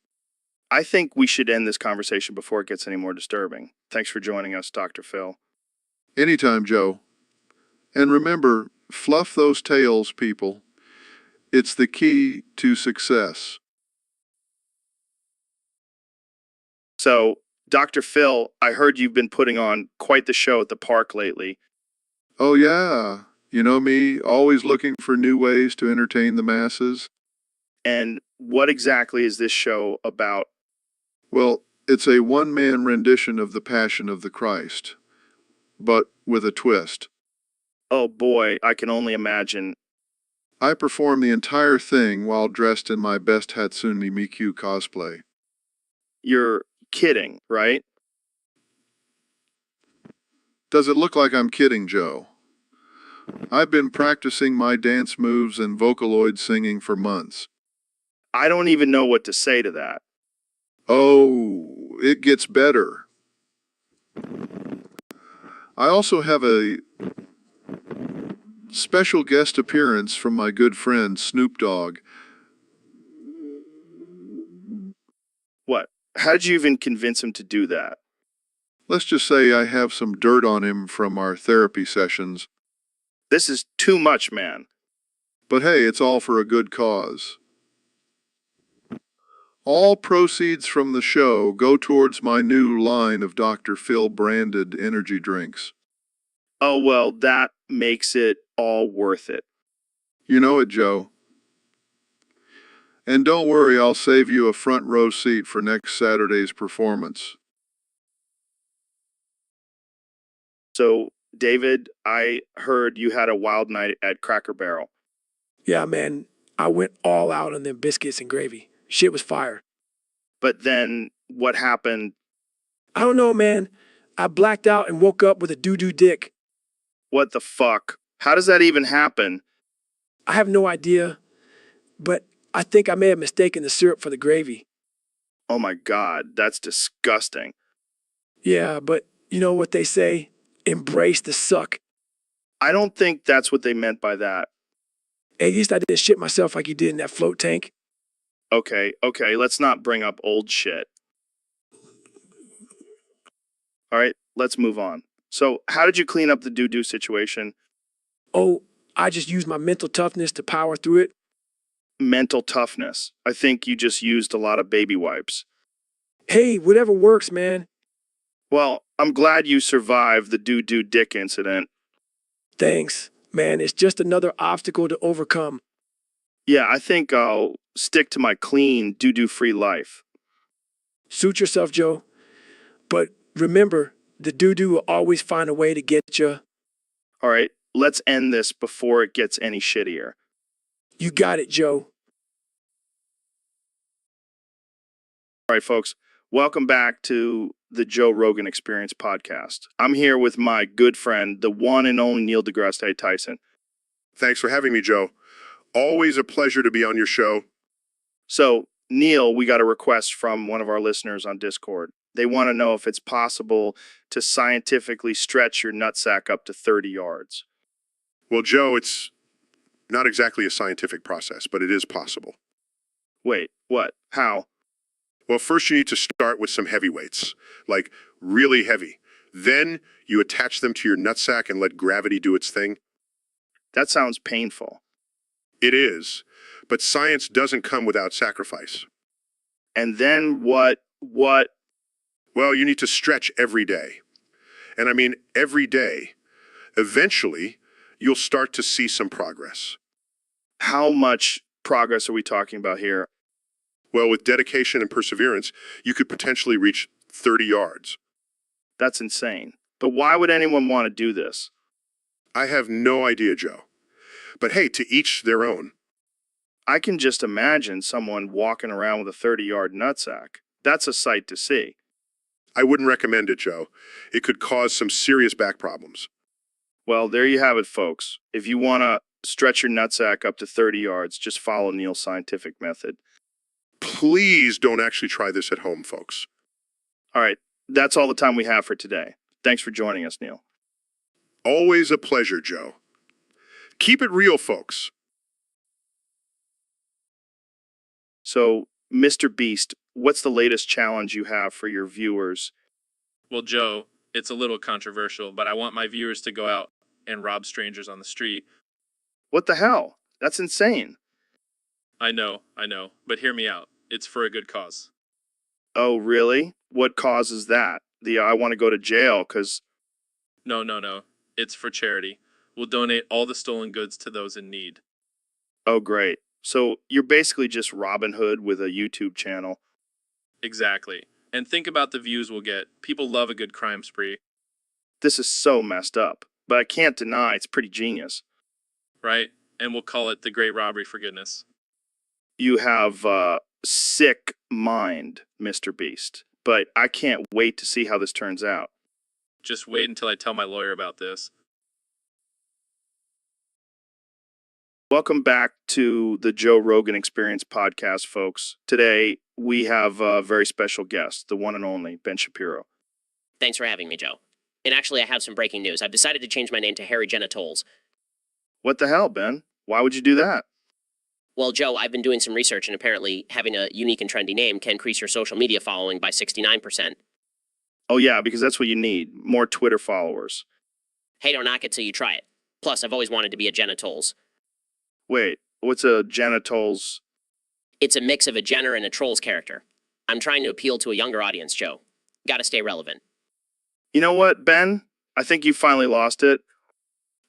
I think we should end this conversation before it gets any more disturbing. Thanks for joining us, Dr. Phil. Anytime, Joe. And remember, fluff those tails, people. It's the key to success. So, Dr. Phil, I heard you've been putting on quite the show at the park lately. Oh, yeah. You know me, always looking for new ways to entertain the masses. And what exactly is this show about? Well, it's a one-man rendition of the Passion of the Christ, but with a twist. Oh boy, I can only imagine. I perform the entire thing while dressed in my best Hatsune Miku cosplay. You're kidding, right? Does it look like I'm kidding, Joe? I've been practicing my dance moves and Vocaloid singing for months. I don't even know what to say to that. Oh, it gets better. I also have a special guest appearance from my good friend Snoop Dogg. What? How did you even convince him to do that? Let's just say I have some dirt on him from our therapy sessions. This is too much, man. But hey, it's all for a good cause. All proceeds from the show go towards my new line of Dr. Phil branded energy drinks. Oh, well, that makes it all worth it. You know it, Joe. And don't worry, I'll save you a front row seat for next Saturday's performance. So, David, I heard you had a wild night at Cracker Barrel. Yeah, man, I went all out on them biscuits and gravy. Shit was fire. But then what happened? I don't know, man. I blacked out and woke up with a doo-doo dick. What the fuck? How does that even happen? I have no idea, but I think I may have mistaken the syrup for the gravy. Oh my God, that's disgusting. Yeah, but you know what they say? Embrace the suck. I don't think that's what they meant by that. At least I didn't shit myself like you did in that float tank. Okay, let's not bring up old shit. All right, let's move on. So, how did you clean up the doo-doo situation? Oh, I just used my mental toughness to power through it. Mental toughness. I think you just used a lot of baby wipes. Hey, whatever works, man. Well, I'm glad you survived the doo-doo dick incident. Thanks, man. It's just another obstacle to overcome. Yeah, I think I'll stick to my clean, doo-doo free life. Suit yourself, Joe. But remember, The doo-doo will always find a way to get you. All right, let's end this before it gets any shittier. You got it, Joe. All right, folks, welcome back to the Joe Rogan Experience podcast. I'm here with my good friend, the one and only Neil deGrasse Tyson. Thanks for having me, Joe. Always a pleasure to be on your show. So, Neil, we got a request from one of our listeners on Discord. They want to know if it's possible to scientifically stretch your nutsack up to 30 yards. Well, Joe, it's not exactly a scientific process, but it is possible. Wait, what? How? Well, first you need to start with some heavy weights, like really heavy. Then you attach them to your nutsack and let gravity do its thing. That sounds painful. It is, but science doesn't come without sacrifice. And then what? Well, you need to stretch every day. And I mean every day. Eventually, you'll start to see some progress. How much progress are we talking about here? Well, with dedication and perseverance, you could potentially reach 30 yards. That's insane. But why would anyone want to do this? I have no idea, Joe. But hey, to each their own. I can just imagine someone walking around with a 30-yard nutsack. That's a sight to see. I wouldn't recommend it, Joe. It could cause some serious back problems. Well, there you have it, folks. If you want to stretch your nutsack up to 30 yards, just follow Neil's scientific method. Please don't actually try this at home, folks. All right, that's all the time we have for today. Thanks for joining us, Neil. Always a pleasure, Joe. Keep it real, folks. So, Mr. Beast, what's the latest challenge you have for your viewers? Well, Joe, it's a little controversial, but I want my viewers to go out and rob strangers on the street. What the hell? That's insane. I know, but hear me out. It's for a good cause. Oh, really? What causes that? I want to go to jail because... No. It's for charity. We'll donate all the stolen goods to those in need. Oh, great. So you're basically just Robin Hood with a YouTube channel. Exactly. And think about the views we'll get. People love a good crime spree. This is so messed up, but I can't deny it's pretty genius. Right? And we'll call it the Great Robbery for goodness. You have a sick mind, Mr. Beast, but I can't wait to see how this turns out. Just wait until I tell my lawyer about this. Welcome back to the Joe Rogan Experience podcast, folks. Today, we have a very special guest, the one and only Ben Shapiro. Thanks for having me, Joe. And actually, I have some breaking news. I've decided to change my name to Harry Genitals. What the hell, Ben? Why would you do that? Well, Joe, I've been doing some research, and apparently having a unique and trendy name can increase your social media following by 69%. Oh, yeah, because that's what you need. More Twitter followers. Hey, don't knock it till you try it. Plus, I've always wanted to be a Genitals. Wait, what's a genitals? It's a mix of a Jenner and a Trolls character. I'm trying to appeal to a younger audience, Joe. Gotta stay relevant. You know what, Ben? I think you finally lost it.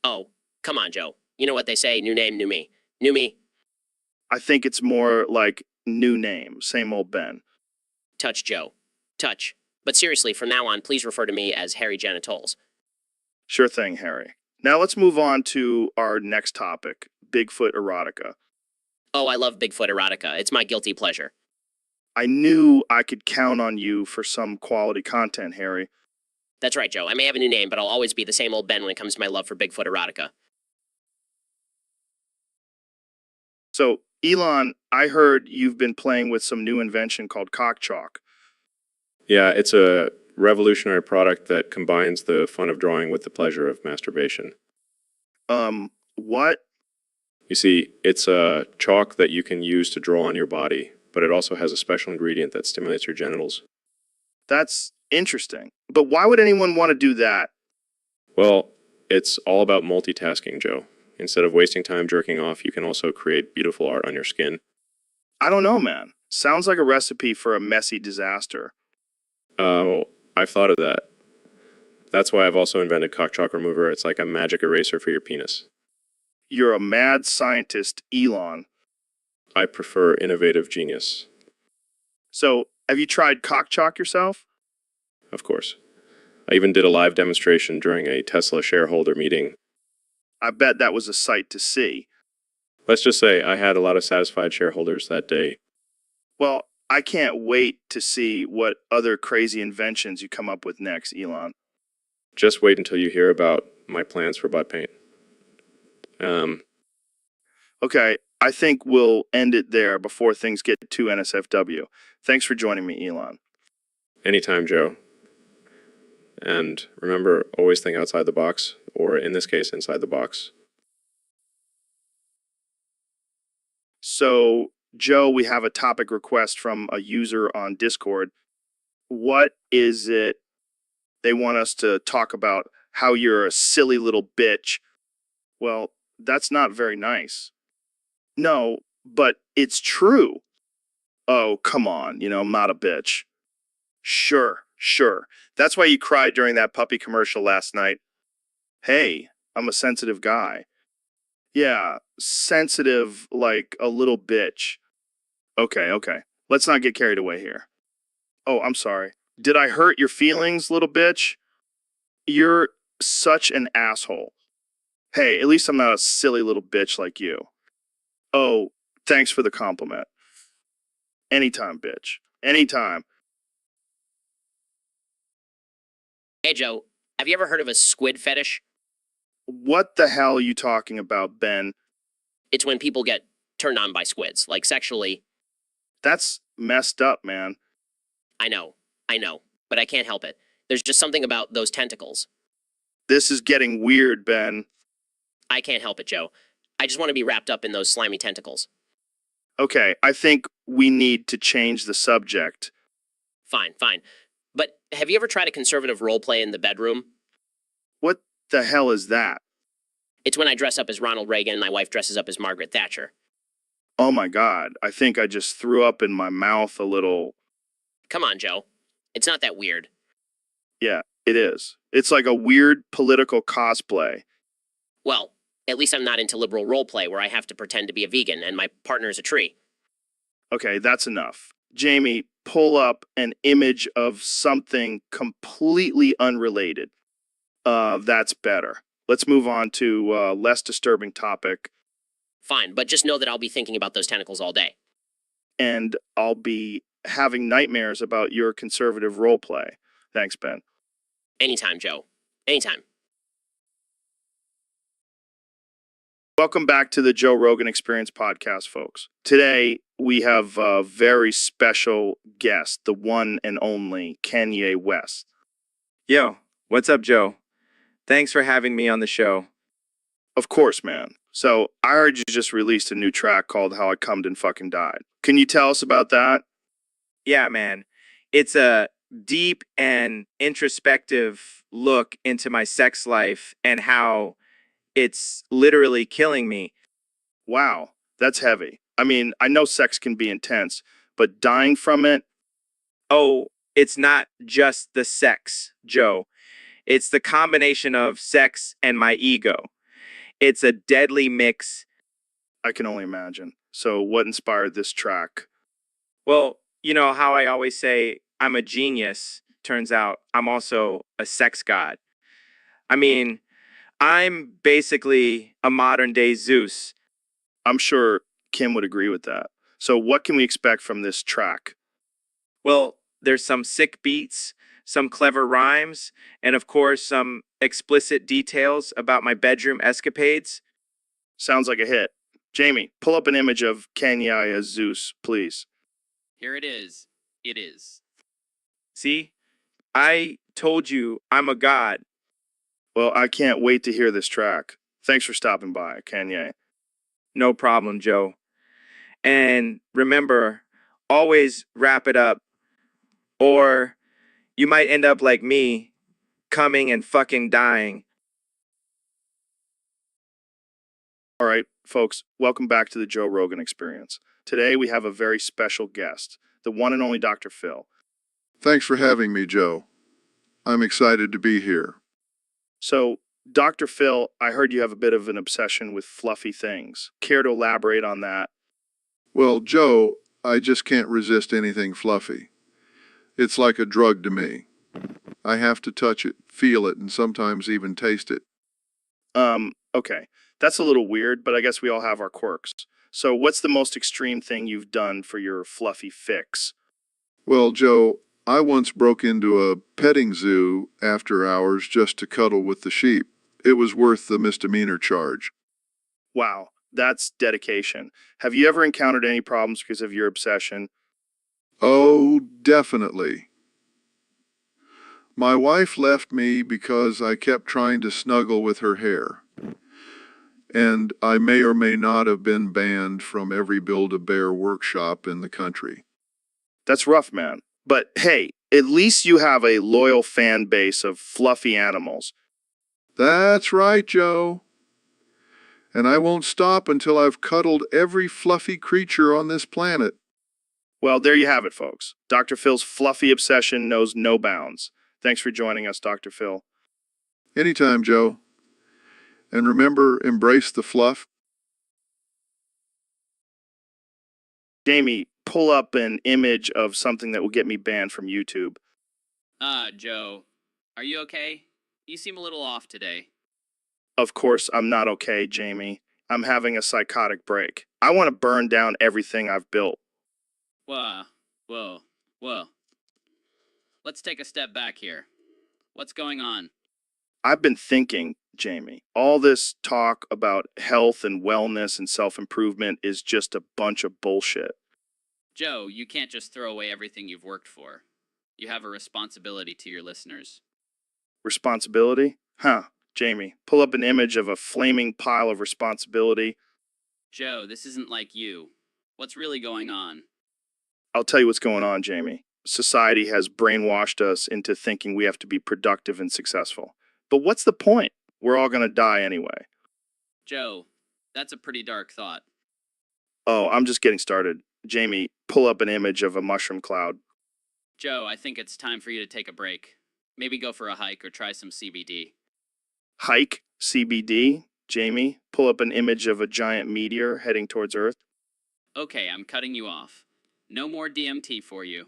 Oh, come on, Joe. You know what they say, new name, new me. New me. I think it's more like new name, same old Ben. Touch, Joe. Touch. But seriously, from now on, please refer to me as Harry Genitals. Sure thing, Harry. Now let's move on to our next topic, Bigfoot erotica. Oh, I love Bigfoot erotica. It's my guilty pleasure. I knew I could count on you for some quality content, Harry. That's right, Joe. I may have a new name, but I'll always be the same old Ben when it comes to my love for Bigfoot erotica. So, Elon, I heard you've been playing with some new invention called cock chalk. Yeah, it's a revolutionary product that combines the fun of drawing with the pleasure of masturbation. What? You see, it's a chalk that you can use to draw on your body, but it also has a special ingredient that stimulates your genitals. That's interesting. But why would anyone want to do that? Well, it's all about multitasking, Joe. Instead of wasting time jerking off, you can also create beautiful art on your skin. I don't know, man. Sounds like a recipe for a messy disaster. I've thought of that. That's why I've also invented cock chalk remover. It's like a magic eraser for your penis. You're a mad scientist, Elon. I prefer innovative genius. So, have you tried cock chalk yourself? Of course. I even did a live demonstration during a Tesla shareholder meeting. I bet that was a sight to see. Let's just say I had a lot of satisfied shareholders that day. Well, I can't wait to see what other crazy inventions you come up with next, Elon. Just wait until you hear about my plans for butt paint. Okay, I think we'll end it there before things get too NSFW. Thanks for joining me, Elon. Anytime, Joe. And remember, always think outside the box, or in this case, inside the box. So, Joe, we have a topic request from a user on Discord. What is it they want us to talk about? How you're a silly little bitch. Well, that's not very nice. No, but it's true. Oh, come on, I'm not a bitch. Sure. That's why you cried during that puppy commercial last night. Hey, I'm a sensitive guy. Yeah, sensitive like a little bitch. Okay. Let's not get carried away here. Oh, I'm sorry. Did I hurt your feelings, little bitch? You're such an asshole. Hey, at least I'm not a silly little bitch like you. Oh, thanks for the compliment. Anytime, bitch. Anytime. Hey, Joe, have you ever heard of a squid fetish? What the hell are you talking about, Ben? It's when people get turned on by squids, like sexually. That's messed up, man. I know, but I can't help it. There's just something about those tentacles. This is getting weird, Ben. I can't help it, Joe. I just want to be wrapped up in those slimy tentacles. Okay, I think we need to change the subject. Fine. But have you ever tried a conservative role play in the bedroom? What the hell is that? It's when I dress up as Ronald Reagan and my wife dresses up as Margaret Thatcher. Oh my God, I think I just threw up in my mouth a little. Come on, Joe. It's not that weird. Yeah, it is. It's like a weird political cosplay. Well, at least I'm not into liberal role play where I have to pretend to be a vegan and my partner is a tree. Okay, that's enough. Jamie, pull up an image of something completely unrelated. That's better. Let's move on to a less disturbing topic, Fine, but just know that I'll be thinking about those tentacles all day. and I'll be having nightmares about your conservative role play. Thanks, Ben. Anytime, Joe. Anytime. Welcome back to the Joe Rogan Experience podcast, folks. Today, we have a very special guest, the one and only Kanye West. Yo, what's up, Joe? Thanks for having me on the show. Of course, man. So, I heard you just released a new track called How I Cummed and Fucking Died. Can you tell us about that? Yeah, man. It's a deep and introspective look into my sex life and how it's literally killing me. Wow, that's heavy. I mean, I know sex can be intense, but dying from it? Oh, it's not just the sex, Joe. It's the combination of sex and my ego. It's a deadly mix. I can only imagine. So, what inspired this track? Well, you know how I always say I'm a genius. Turns out I'm also a sex god. I mean, I'm basically a modern day Zeus. I'm sure Kim would agree with that. So, what can we expect from this track? Well, there's some sick beats, some clever rhymes, and of course, some explicit details about my bedroom escapades. Sounds like a hit. Jamie, pull up an image of Kanye as Zeus, please. Here it is. It is. See? I told you I'm a god. Well, I can't wait to hear this track. Thanks for stopping by, Kanye. No problem, Joe. And remember, always wrap it up, or you might end up like me, coming and fucking dying. All right, folks, welcome back to the Joe Rogan Experience. Today we have a very special guest, the one and only Dr. Phil. Thanks for having me, Joe. I'm excited to be here. So, Dr. Phil, I heard you have a bit of an obsession with fluffy things. Care to elaborate on that? Well, Joe, I just can't resist anything fluffy. It's like a drug to me. I have to touch it, feel it, and sometimes even taste it. Okay. That's a little weird, but I guess we all have our quirks. So what's the most extreme thing you've done for your fluffy fix? Well, Joe, I once broke into a petting zoo after hours just to cuddle with the sheep. It was worth the misdemeanor charge. Wow, that's dedication. Have you ever encountered any problems because of your obsession? Oh, definitely. My wife left me because I kept trying to snuggle with her hair. And I may or may not have been banned from every Build-A-Bear workshop in the country. That's rough, man. But hey, at least you have a loyal fan base of fluffy animals. That's right, Joe. And I won't stop until I've cuddled every fluffy creature on this planet. Well, there you have it, folks. Dr. Phil's fluffy obsession knows no bounds. Thanks for joining us, Dr. Phil. Anytime, Joe. And remember, embrace the fluff. Jamie, pull up an image of something that will get me banned from YouTube. Joe, are you okay? You seem a little off today. Of course, I'm not okay, Jamie. I'm having a psychotic break. I want to burn down everything I've built. Whoa. Let's take a step back here. What's going on? I've been thinking, Jamie, all this talk about health and wellness and self-improvement is just a bunch of bullshit. Joe, you can't just throw away everything you've worked for. You have a responsibility to your listeners. Responsibility? Huh, Jamie, pull up an image of a flaming pile of responsibility. Joe, this isn't like you. What's really going on? I'll tell you what's going on, Jamie. Society has brainwashed us into thinking we have to be productive and successful. But what's the point? We're all going to die anyway. Joe, that's a pretty dark thought. Oh, I'm just getting started. Jamie, pull up an image of a mushroom cloud. Joe, I think it's time for you to take a break. Maybe go for a hike or try some CBD. Hike? CBD? Jamie, pull up an image of a giant meteor heading towards Earth. Okay, I'm cutting you off. No more DMT for you.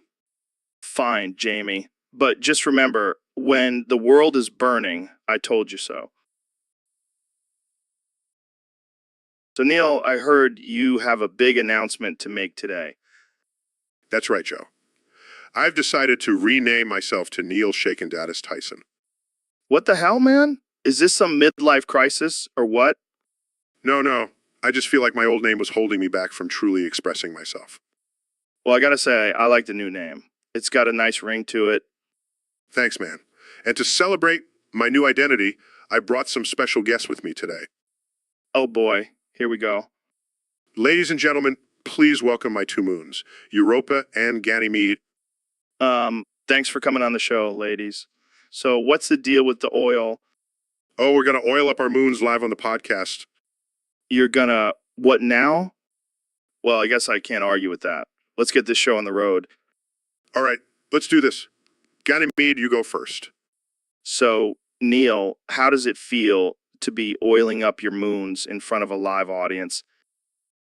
Fine, Jamie. But just remember, when the world is burning, I told you so. So, Neil, I heard you have a big announcement to make today. That's right, Joe. I've decided to rename myself to Neil Shaken-Datus Tyson. What the hell, man? Is this some midlife crisis, or what? No. I just feel like my old name was holding me back from truly expressing myself. Well, I gotta say, I like the new name. It's got a nice ring to it. Thanks, man. And to celebrate my new identity, I brought some special guests with me today. Oh boy, here we go. Ladies and gentlemen, please welcome my two moons, Europa and Ganymede. Thanks for coming on the show, ladies. So what's the deal with the oil? Oh, we're going to oil up our moons live on the podcast. You're gonna, what now? Well, I guess I can't argue with that. Let's get this show on the road. All right, let's do this. Ganymede, you go first. So, Neil, how does it feel to be oiling up your moons in front of a live audience?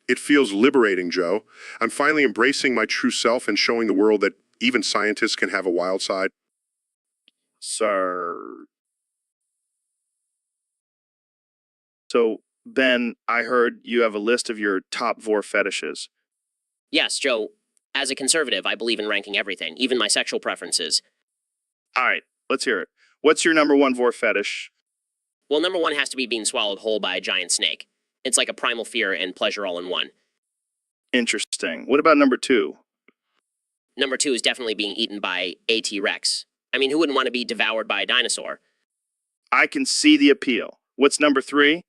It feels liberating, Joe. I'm finally embracing my true self and showing the world that even scientists can have a wild side. Sir. So, Ben, I heard you have a list of your top vor fetishes. Yes, Joe. As a conservative, I believe in ranking everything, even my sexual preferences. All right, let's hear it. What's your number one vor fetish? Well, number one has to be being swallowed whole by a giant snake. It's like a primal fear and pleasure all in one. Interesting. What about number two? Number two is definitely being eaten by a T-Rex. I mean, who wouldn't want to be devoured by a dinosaur? I can see the appeal. What's number three?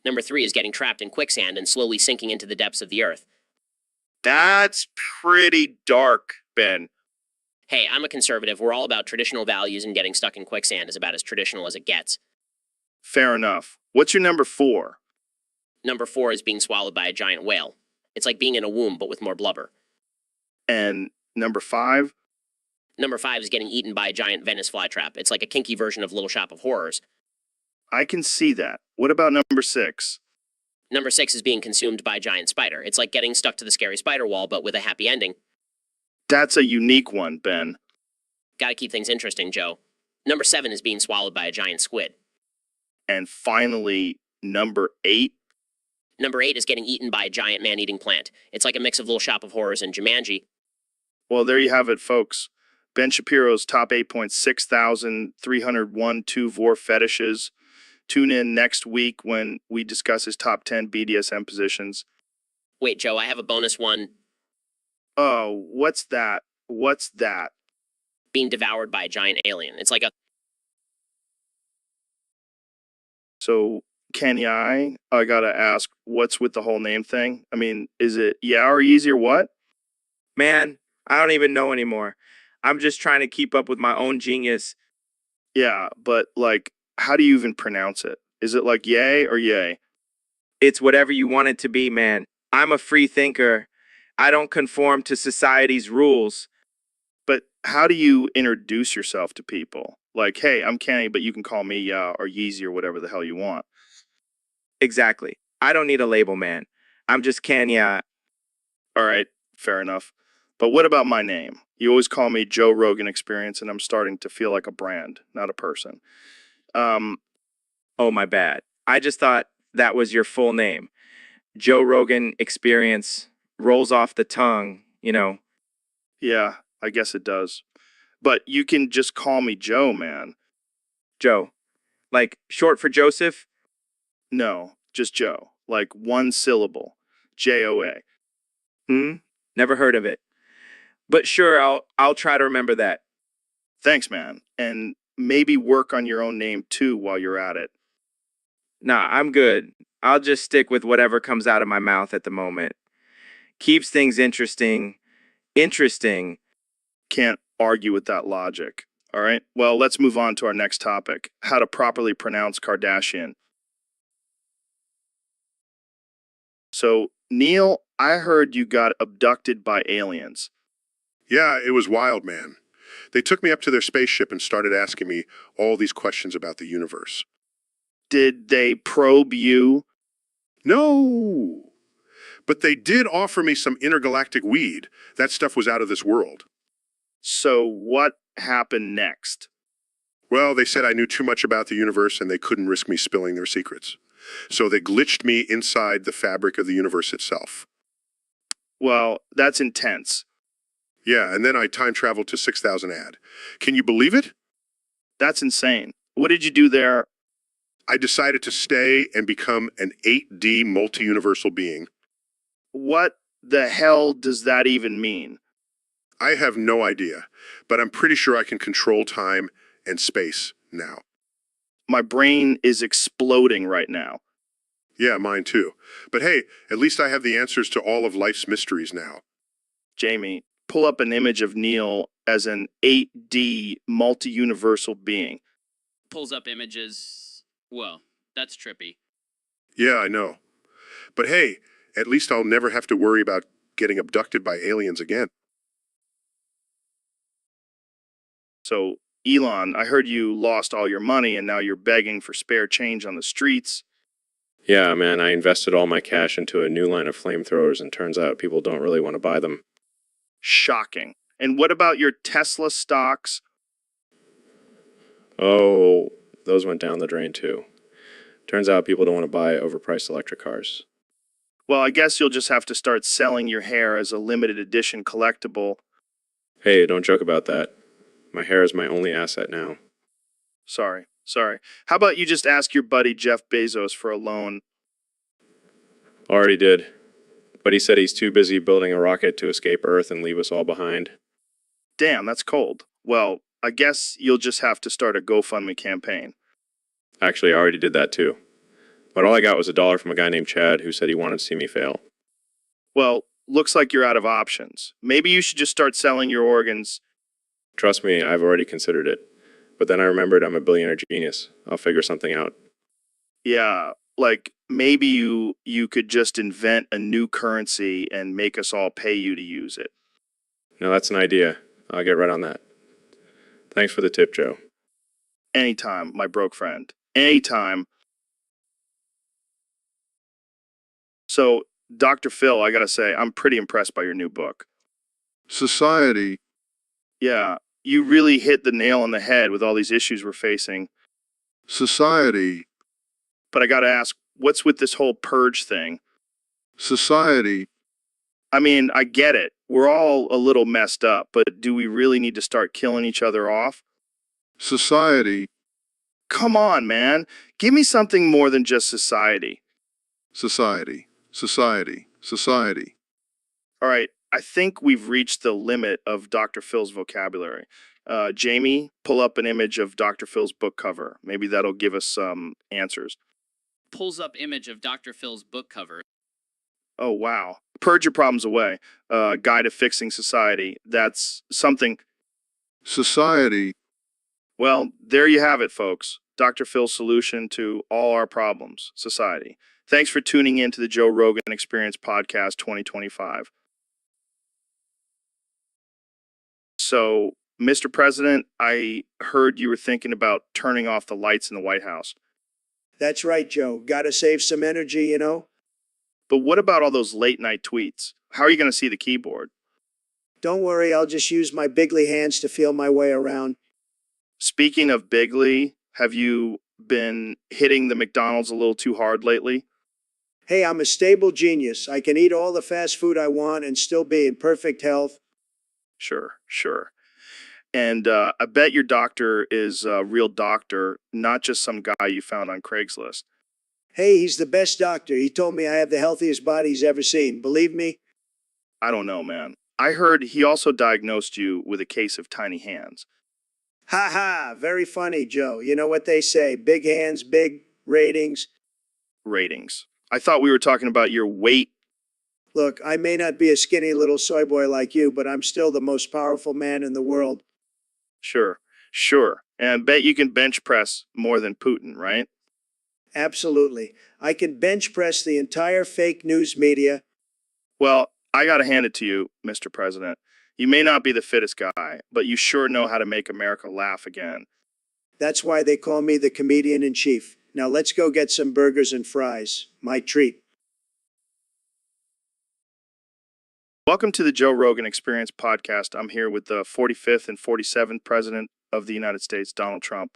Number three is getting trapped in quicksand and slowly sinking into the depths of the earth. That's pretty dark, Ben. Hey, I'm a conservative. We're all about traditional values, and getting stuck in quicksand is about as traditional as it gets. Fair enough. What's your number four? Number four is being swallowed by a giant whale. It's like being in a womb, but with more blubber. And number five? Number five is getting eaten by a giant Venice flytrap. It's like a kinky version of Little Shop of Horrors. I can see that. What about number six? Number six is being consumed by a giant spider. It's like getting stuck to the scary spider wall, but with a happy ending. That's a unique one, Ben. Gotta keep things interesting, Joe. Number 7 is being swallowed by a giant squid. And finally, number 8. Number 8 is getting eaten by a giant man-eating plant. It's like a mix of Little Shop of Horrors and Jumanji. Well, there you have it, folks. Ben Shapiro's top 8.6301 two vor fetishes. Tune in next week when we discuss his top 10 BDSM positions. Wait, Joe, I have a bonus one. Oh, what's that? What's that? Being devoured by a giant alien. It's like a... So, Kenny, I gotta ask, what's with the whole name thing? I mean, is it yeah or easy or what? Man, I don't even know anymore. I'm just trying to keep up with my own genius. Yeah, but like, how do you even pronounce it? Is it like yay or yay? It's whatever you want it to be, man. I'm a free thinker. I don't conform to society's rules. But how do you introduce yourself to people? Like, hey, I'm Kenny, but you can call me Ya or Yeezy or whatever the hell you want. Exactly. I don't need a label, man. I'm just Kenya. All right, fair enough. But what about my name? You always call me Joe Rogan Experience, and I'm starting to feel like a brand, not a person. Oh, my bad. I just thought that was your full name. Joe Rogan Experience rolls off the tongue, you know. Yeah, I guess it does. But you can just call me Joe, man. Joe. Like short for Joseph? No, just Joe. Like one syllable. Joa. Never heard of it. But sure, I'll try to remember that. Thanks, man. And maybe work on your own name too while you're at it. Nah, I'm good. I'll just stick with whatever comes out of my mouth at the moment. Keeps things interesting. Interesting. Can't argue with that logic. All right. Well, let's move on to our next topic. How to properly pronounce Kardashian. So, Neil, I heard you got abducted by aliens. Yeah, it was wild, man. They took me up to their spaceship and started asking me all these questions about the universe. Did they probe you? No! But they did offer me some intergalactic weed. That stuff was out of this world. So, what happened next? Well, they said I knew too much about the universe and they couldn't risk me spilling their secrets. So they glitched me inside the fabric of the universe itself. Well, that's intense. Yeah, and then I time traveled to 6000 AD. Can you believe it? That's insane. What did you do there? I decided to stay and become an 8D multi-universal being. What the hell does that even mean? I have no idea, but I'm pretty sure I can control time and space now. My brain is exploding right now. Yeah, mine too. But hey, at least I have the answers to all of life's mysteries now. Jamie, pull up an image of Neil as an 8D multi-universal being. Pulls up images. Whoa, that's trippy. Yeah, I know. But hey, at least I'll never have to worry about getting abducted by aliens again. So, Elon, I heard you lost all your money and now you're begging for spare change on the streets. Yeah, man, I invested all my cash into a new line of flamethrowers, and turns out people don't really want to buy them. Shocking. And what about your Tesla stocks? Oh, those went down the drain too. Turns out people don't want to buy overpriced electric cars. Well, I guess you'll just have to start selling your hair as a limited edition collectible. Hey, don't joke about that. My hair is my only asset now. Sorry. How about you just ask your buddy Jeff Bezos for a loan? Already did. But he said he's too busy building a rocket to escape Earth and leave us all behind. Damn, that's cold. Well, I guess you'll just have to start a GoFundMe campaign. Actually, I already did that too. But all I got was $1 from a guy named Chad who said he wanted to see me fail. Well, looks like you're out of options. Maybe you should just start selling your organs. Trust me, I've already considered it. But then I remembered I'm a billionaire genius. I'll figure something out. Yeah, like maybe you could just invent a new currency and make us all pay you to use it. Now that's an idea. I'll get right on that. Thanks for the tip, Joe. Anytime, my broke friend. Anytime. So, Dr. Phil, I gotta say, I'm pretty impressed by your new book. Society. Yeah, you really hit the nail on the head with all these issues we're facing. Society, But I gotta ask, what's with this whole purge thing? society, I mean, I get it. We're all a little messed up, but do we really need to start killing each other off? society, Come on, man. Give me something more than just society. society, society, society. All right, I think we've reached the limit of Dr. Phil's vocabulary. Jamie, pull up an image of Dr. Phil's book cover. Maybe that'll give us some answers. Pulls up image of Dr. Phil's book cover. Oh, wow. Purge your problems away. Guide to fixing society. That's something. Society, Well, there you have it, folks. Dr. Phil's solution to all our problems, society. Thanks for tuning in to the Joe Rogan Experience Podcast 2025. So, Mr. President, I heard you were thinking about turning off the lights in the White House. That's right, Joe. Gotta save some energy, you know? But what about all those late night tweets? How are you going to see the keyboard? Don't worry, I'll just use my bigly hands to feel my way around. Speaking of bigly, have you been hitting the McDonald's a little too hard lately? Hey, I'm a stable genius. I can eat all the fast food I want and still be in perfect health. Sure, sure. And I bet your doctor is a real doctor, not just some guy you found on Craigslist. Hey, he's the best doctor. He told me I have the healthiest body he's ever seen. Believe me? I don't know, man. I heard he also diagnosed you with a case of tiny hands. Ha ha, very funny, Joe. You know what they say, big hands, big ratings. Ratings. I thought we were talking about your weight. Look, I may not be a skinny little soy boy like you, but I'm still the most powerful man in the world. Sure, sure. And I bet you can bench press more than Putin, right? Absolutely. I can bench press the entire fake news media. Well, I gotta hand it to you, Mr. President. You may not be the fittest guy, but you sure know how to make America laugh again. That's why they call me the comedian in chief. Now let's go get some burgers and fries. My treat. Welcome to the Joe Rogan Experience Podcast. I'm here with the 45th and 47th President of the United States, Donald Trump.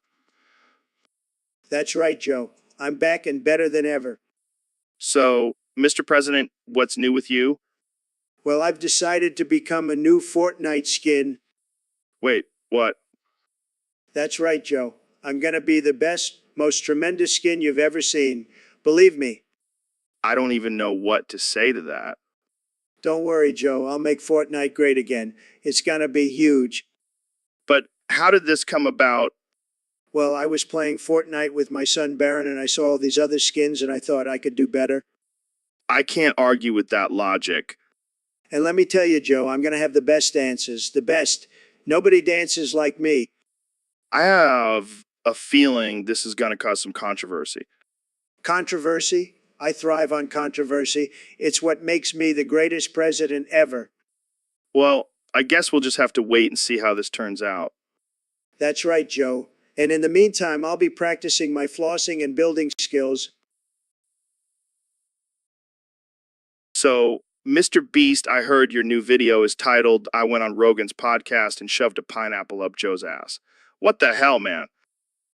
That's right, Joe. I'm back and better than ever. So, Mr. President, what's new with you? Well, I've decided to become a new Fortnite skin. Wait, what? That's right, Joe. I'm gonna be the best, most tremendous skin you've ever seen. Believe me. I don't even know what to say to that. Don't worry, Joe. I'll make Fortnite great again. It's gonna be huge. But how did this come about? Well, I was playing Fortnite with my son Baron and I saw all these other skins and I thought I could do better. I can't argue with that logic. And let me tell you, Joe, I'm gonna have the best dances. The best. Nobody dances like me. I have a feeling this is going to cause some controversy. Controversy? I thrive on controversy. It's what makes me the greatest president ever. Well, I guess we'll just have to wait and see how this turns out. That's right, Joe. And in the meantime, I'll be practicing my flossing and building skills. So, Mr. Beast, I heard your new video is titled, I went on Rogan's podcast and shoved a pineapple up Joe's ass. What the hell, man?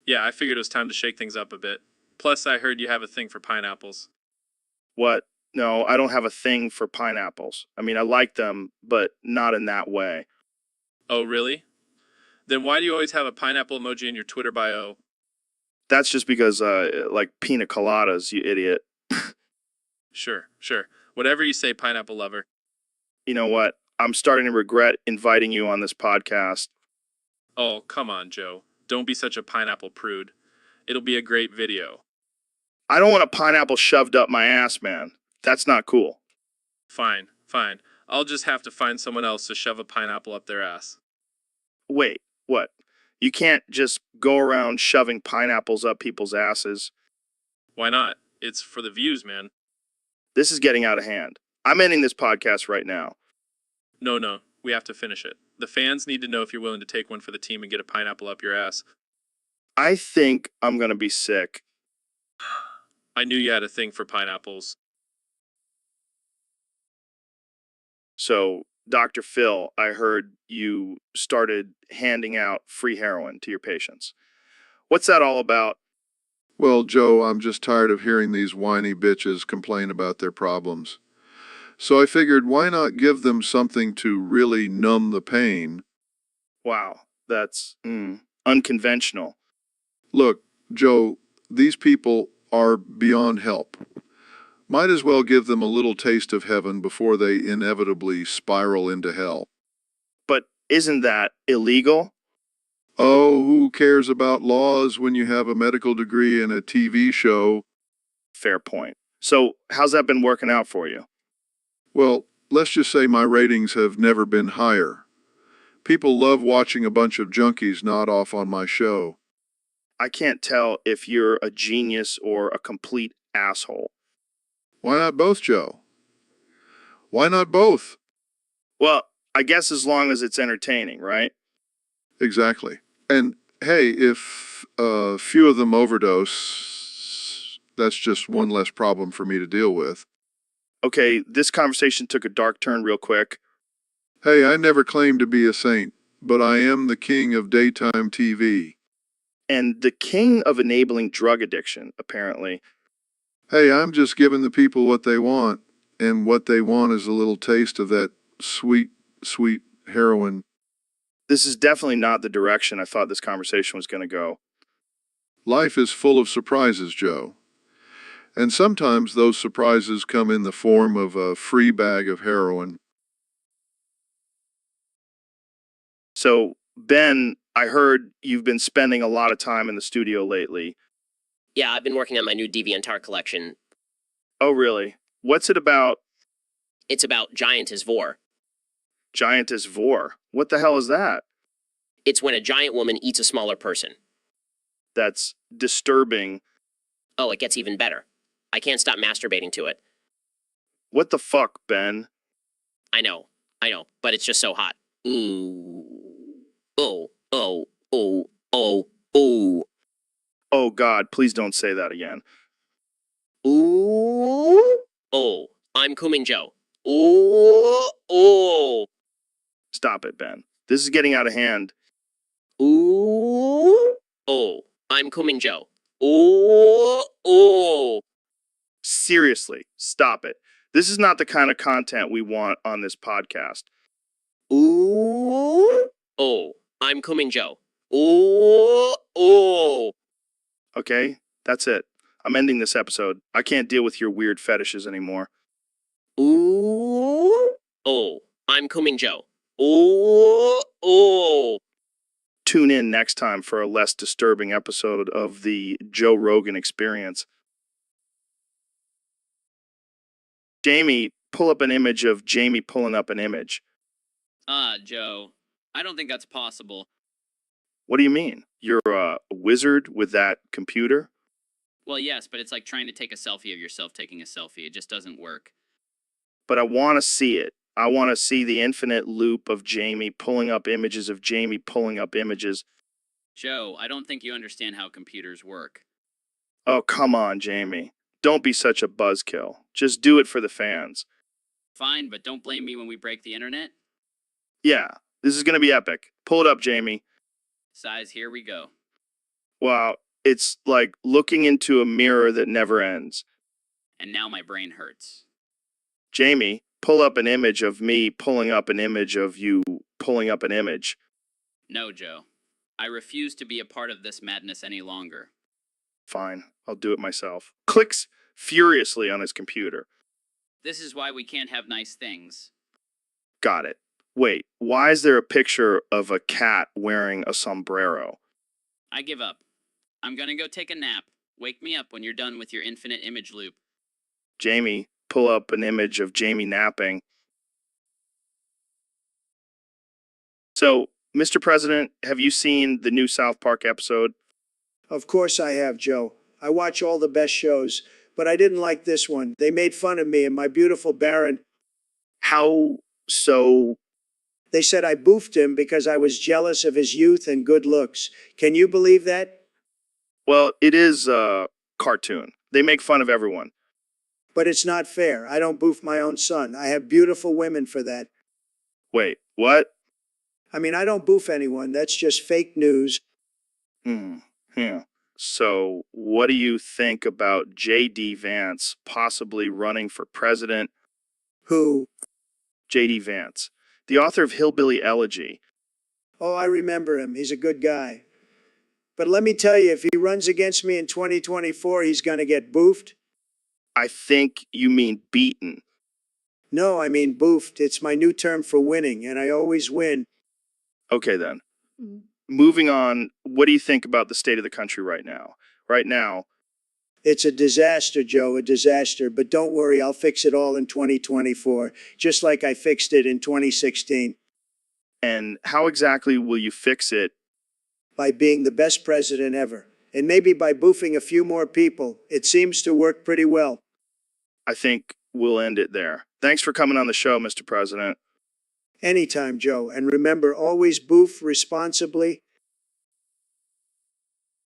Yeah, I figured it was time to shake things up a bit. Plus, I heard you have a thing for pineapples. What? No, I don't have a thing for pineapples. I mean, I like them, but not in that way. Oh, really? Then why do you always have a pineapple emoji in your Twitter bio? That's just because, like pina coladas, you idiot. Sure, sure. Whatever you say, pineapple lover. You know what? I'm starting to regret inviting you on this podcast. Oh, come on, Joe. Don't be such a pineapple prude. It'll be a great video. I don't want a pineapple shoved up my ass, man. That's not cool. Fine, fine. I'll just have to find someone else to shove a pineapple up their ass. Wait, what? You can't just go around shoving pineapples up people's asses. Why not? It's for the views, man. This is getting out of hand. I'm ending this podcast right now. No, we have to finish it. The fans need to know if you're willing to take one for the team and get a pineapple up your ass. I think I'm gonna be sick. I knew you had a thing for pineapples. So, Dr. Phil, I heard you started handing out free heroin to your patients. What's that all about? Well, Joe, I'm just tired of hearing these whiny bitches complain about their problems. So I figured, why not give them something to really numb the pain? Wow, that's unconventional. Look, Joe, these people are beyond help. Might as well give them a little taste of heaven before they inevitably spiral into hell. But isn't that illegal? Oh, who cares about laws when you have a medical degree and a TV show? Fair point. So, how's that been working out for you? Well, let's just say my ratings have never been higher. People love watching a bunch of junkies nod off on my show. I can't tell if you're a genius or a complete asshole. Why not both, Joe? Why not both? Well, I guess as long as it's entertaining, right? Exactly. And hey, if a few of them overdose, that's just one less problem for me to deal with. Okay, this conversation took a dark turn real quick. Hey, I never claimed to be a saint, but I am the king of daytime TV. And the king of enabling drug addiction, apparently. Hey, I'm just giving the people what they want, and what they want is a little taste of that sweet, sweet heroin. This is definitely not the direction I thought this conversation was going to go. Life is full of surprises, Joe. And sometimes those surprises come in the form of a free bag of heroin. So, Ben, I heard you've been spending a lot of time in the studio lately. Yeah, I've been working on my new DeviantArt collection. Oh, really? What's it about? It's about Giantess Vor. Giantess Vor. What the hell is that? It's when a giant woman eats a smaller person. That's disturbing. Oh, it gets even better. I can't stop masturbating to it. What the fuck, Ben? I know, but it's just so hot. Ooh. Oh, oh, oh, oh, oh. Oh, God, please don't say that again. Ooh. Oh, I'm Kuming Joe. Ooh. Oh. Stop it, Ben. This is getting out of hand. Ooh. Oh, I'm Kuming Joe. Ooh. Oh. Seriously, stop it. This is not the kind of content we want on this podcast. Ooh. Oh, I'm Kuming Joe. Ooh. Oh. Okay, that's it. I'm ending this episode. I can't deal with your weird fetishes anymore. Ooh. Oh, I'm Kuming Joe. Ooh. Oh. Tune in next time for a less disturbing episode of the Joe Rogan Experience. Jamie, pull up an image of Jamie pulling up an image. Joe, I don't think that's possible. What do you mean? You're a wizard with that computer? Well, yes, but it's like trying to take a selfie of yourself taking a selfie. It just doesn't work. But I want to see it. I want to see the infinite loop of Jamie pulling up images of Jamie pulling up images. Joe, I don't think you understand how computers work. Oh, come on, Jamie. Don't be such a buzzkill. Just do it for the fans. Fine, but don't blame me when we break the internet. Yeah, this is going to be epic. Pull it up, Jamie. Size, here we go. Wow, it's like looking into a mirror that never ends. And now my brain hurts. Jamie, pull up an image of me pulling up an image of you pulling up an image. No, Joe. I refuse to be a part of this madness any longer. Fine, I'll do it myself. Clicks furiously on his computer. This is why we can't have nice things. Got it. Wait, why is there a picture of a cat wearing a sombrero? I give up. I'm gonna go take a nap. Wake me up when you're done with your infinite image loop. Jamie, pull up an image of Jamie napping. So, Mr. President, have you seen the new South Park episode? Of course I have, Joe. I watch all the best shows, but I didn't like this one. They made fun of me and my beautiful Baron. How so? They said I boofed him because I was jealous of his youth and good looks. Can you believe that? Well, it is a cartoon. They make fun of everyone. But it's not fair. I don't boof my own son. I have beautiful women for that. Wait, what? I mean, I don't boof anyone. That's just fake news. Yeah. So, what do you think about J.D. Vance possibly running for president? Who? J.D. Vance, the author of Hillbilly Elegy. Oh, I remember him. He's a good guy. But let me tell you, if he runs against me in 2024, he's going to get boofed. I think you mean beaten. No, I mean boofed. It's my new term for winning, and I always win. Okay, then. Moving on, what do you think about the state of the country right now? Right now, It's a disaster, Joe, a disaster. But don't worry, I'll fix it all in 2024, just like I fixed it in 2016. and how exactly will you fix it? By being the best president ever. And maybe by boofing a few more people. It seems to work pretty well. I think we'll end it there. Thanks for coming on the show, Mr. President. Anytime, Joe. And remember, always boof responsibly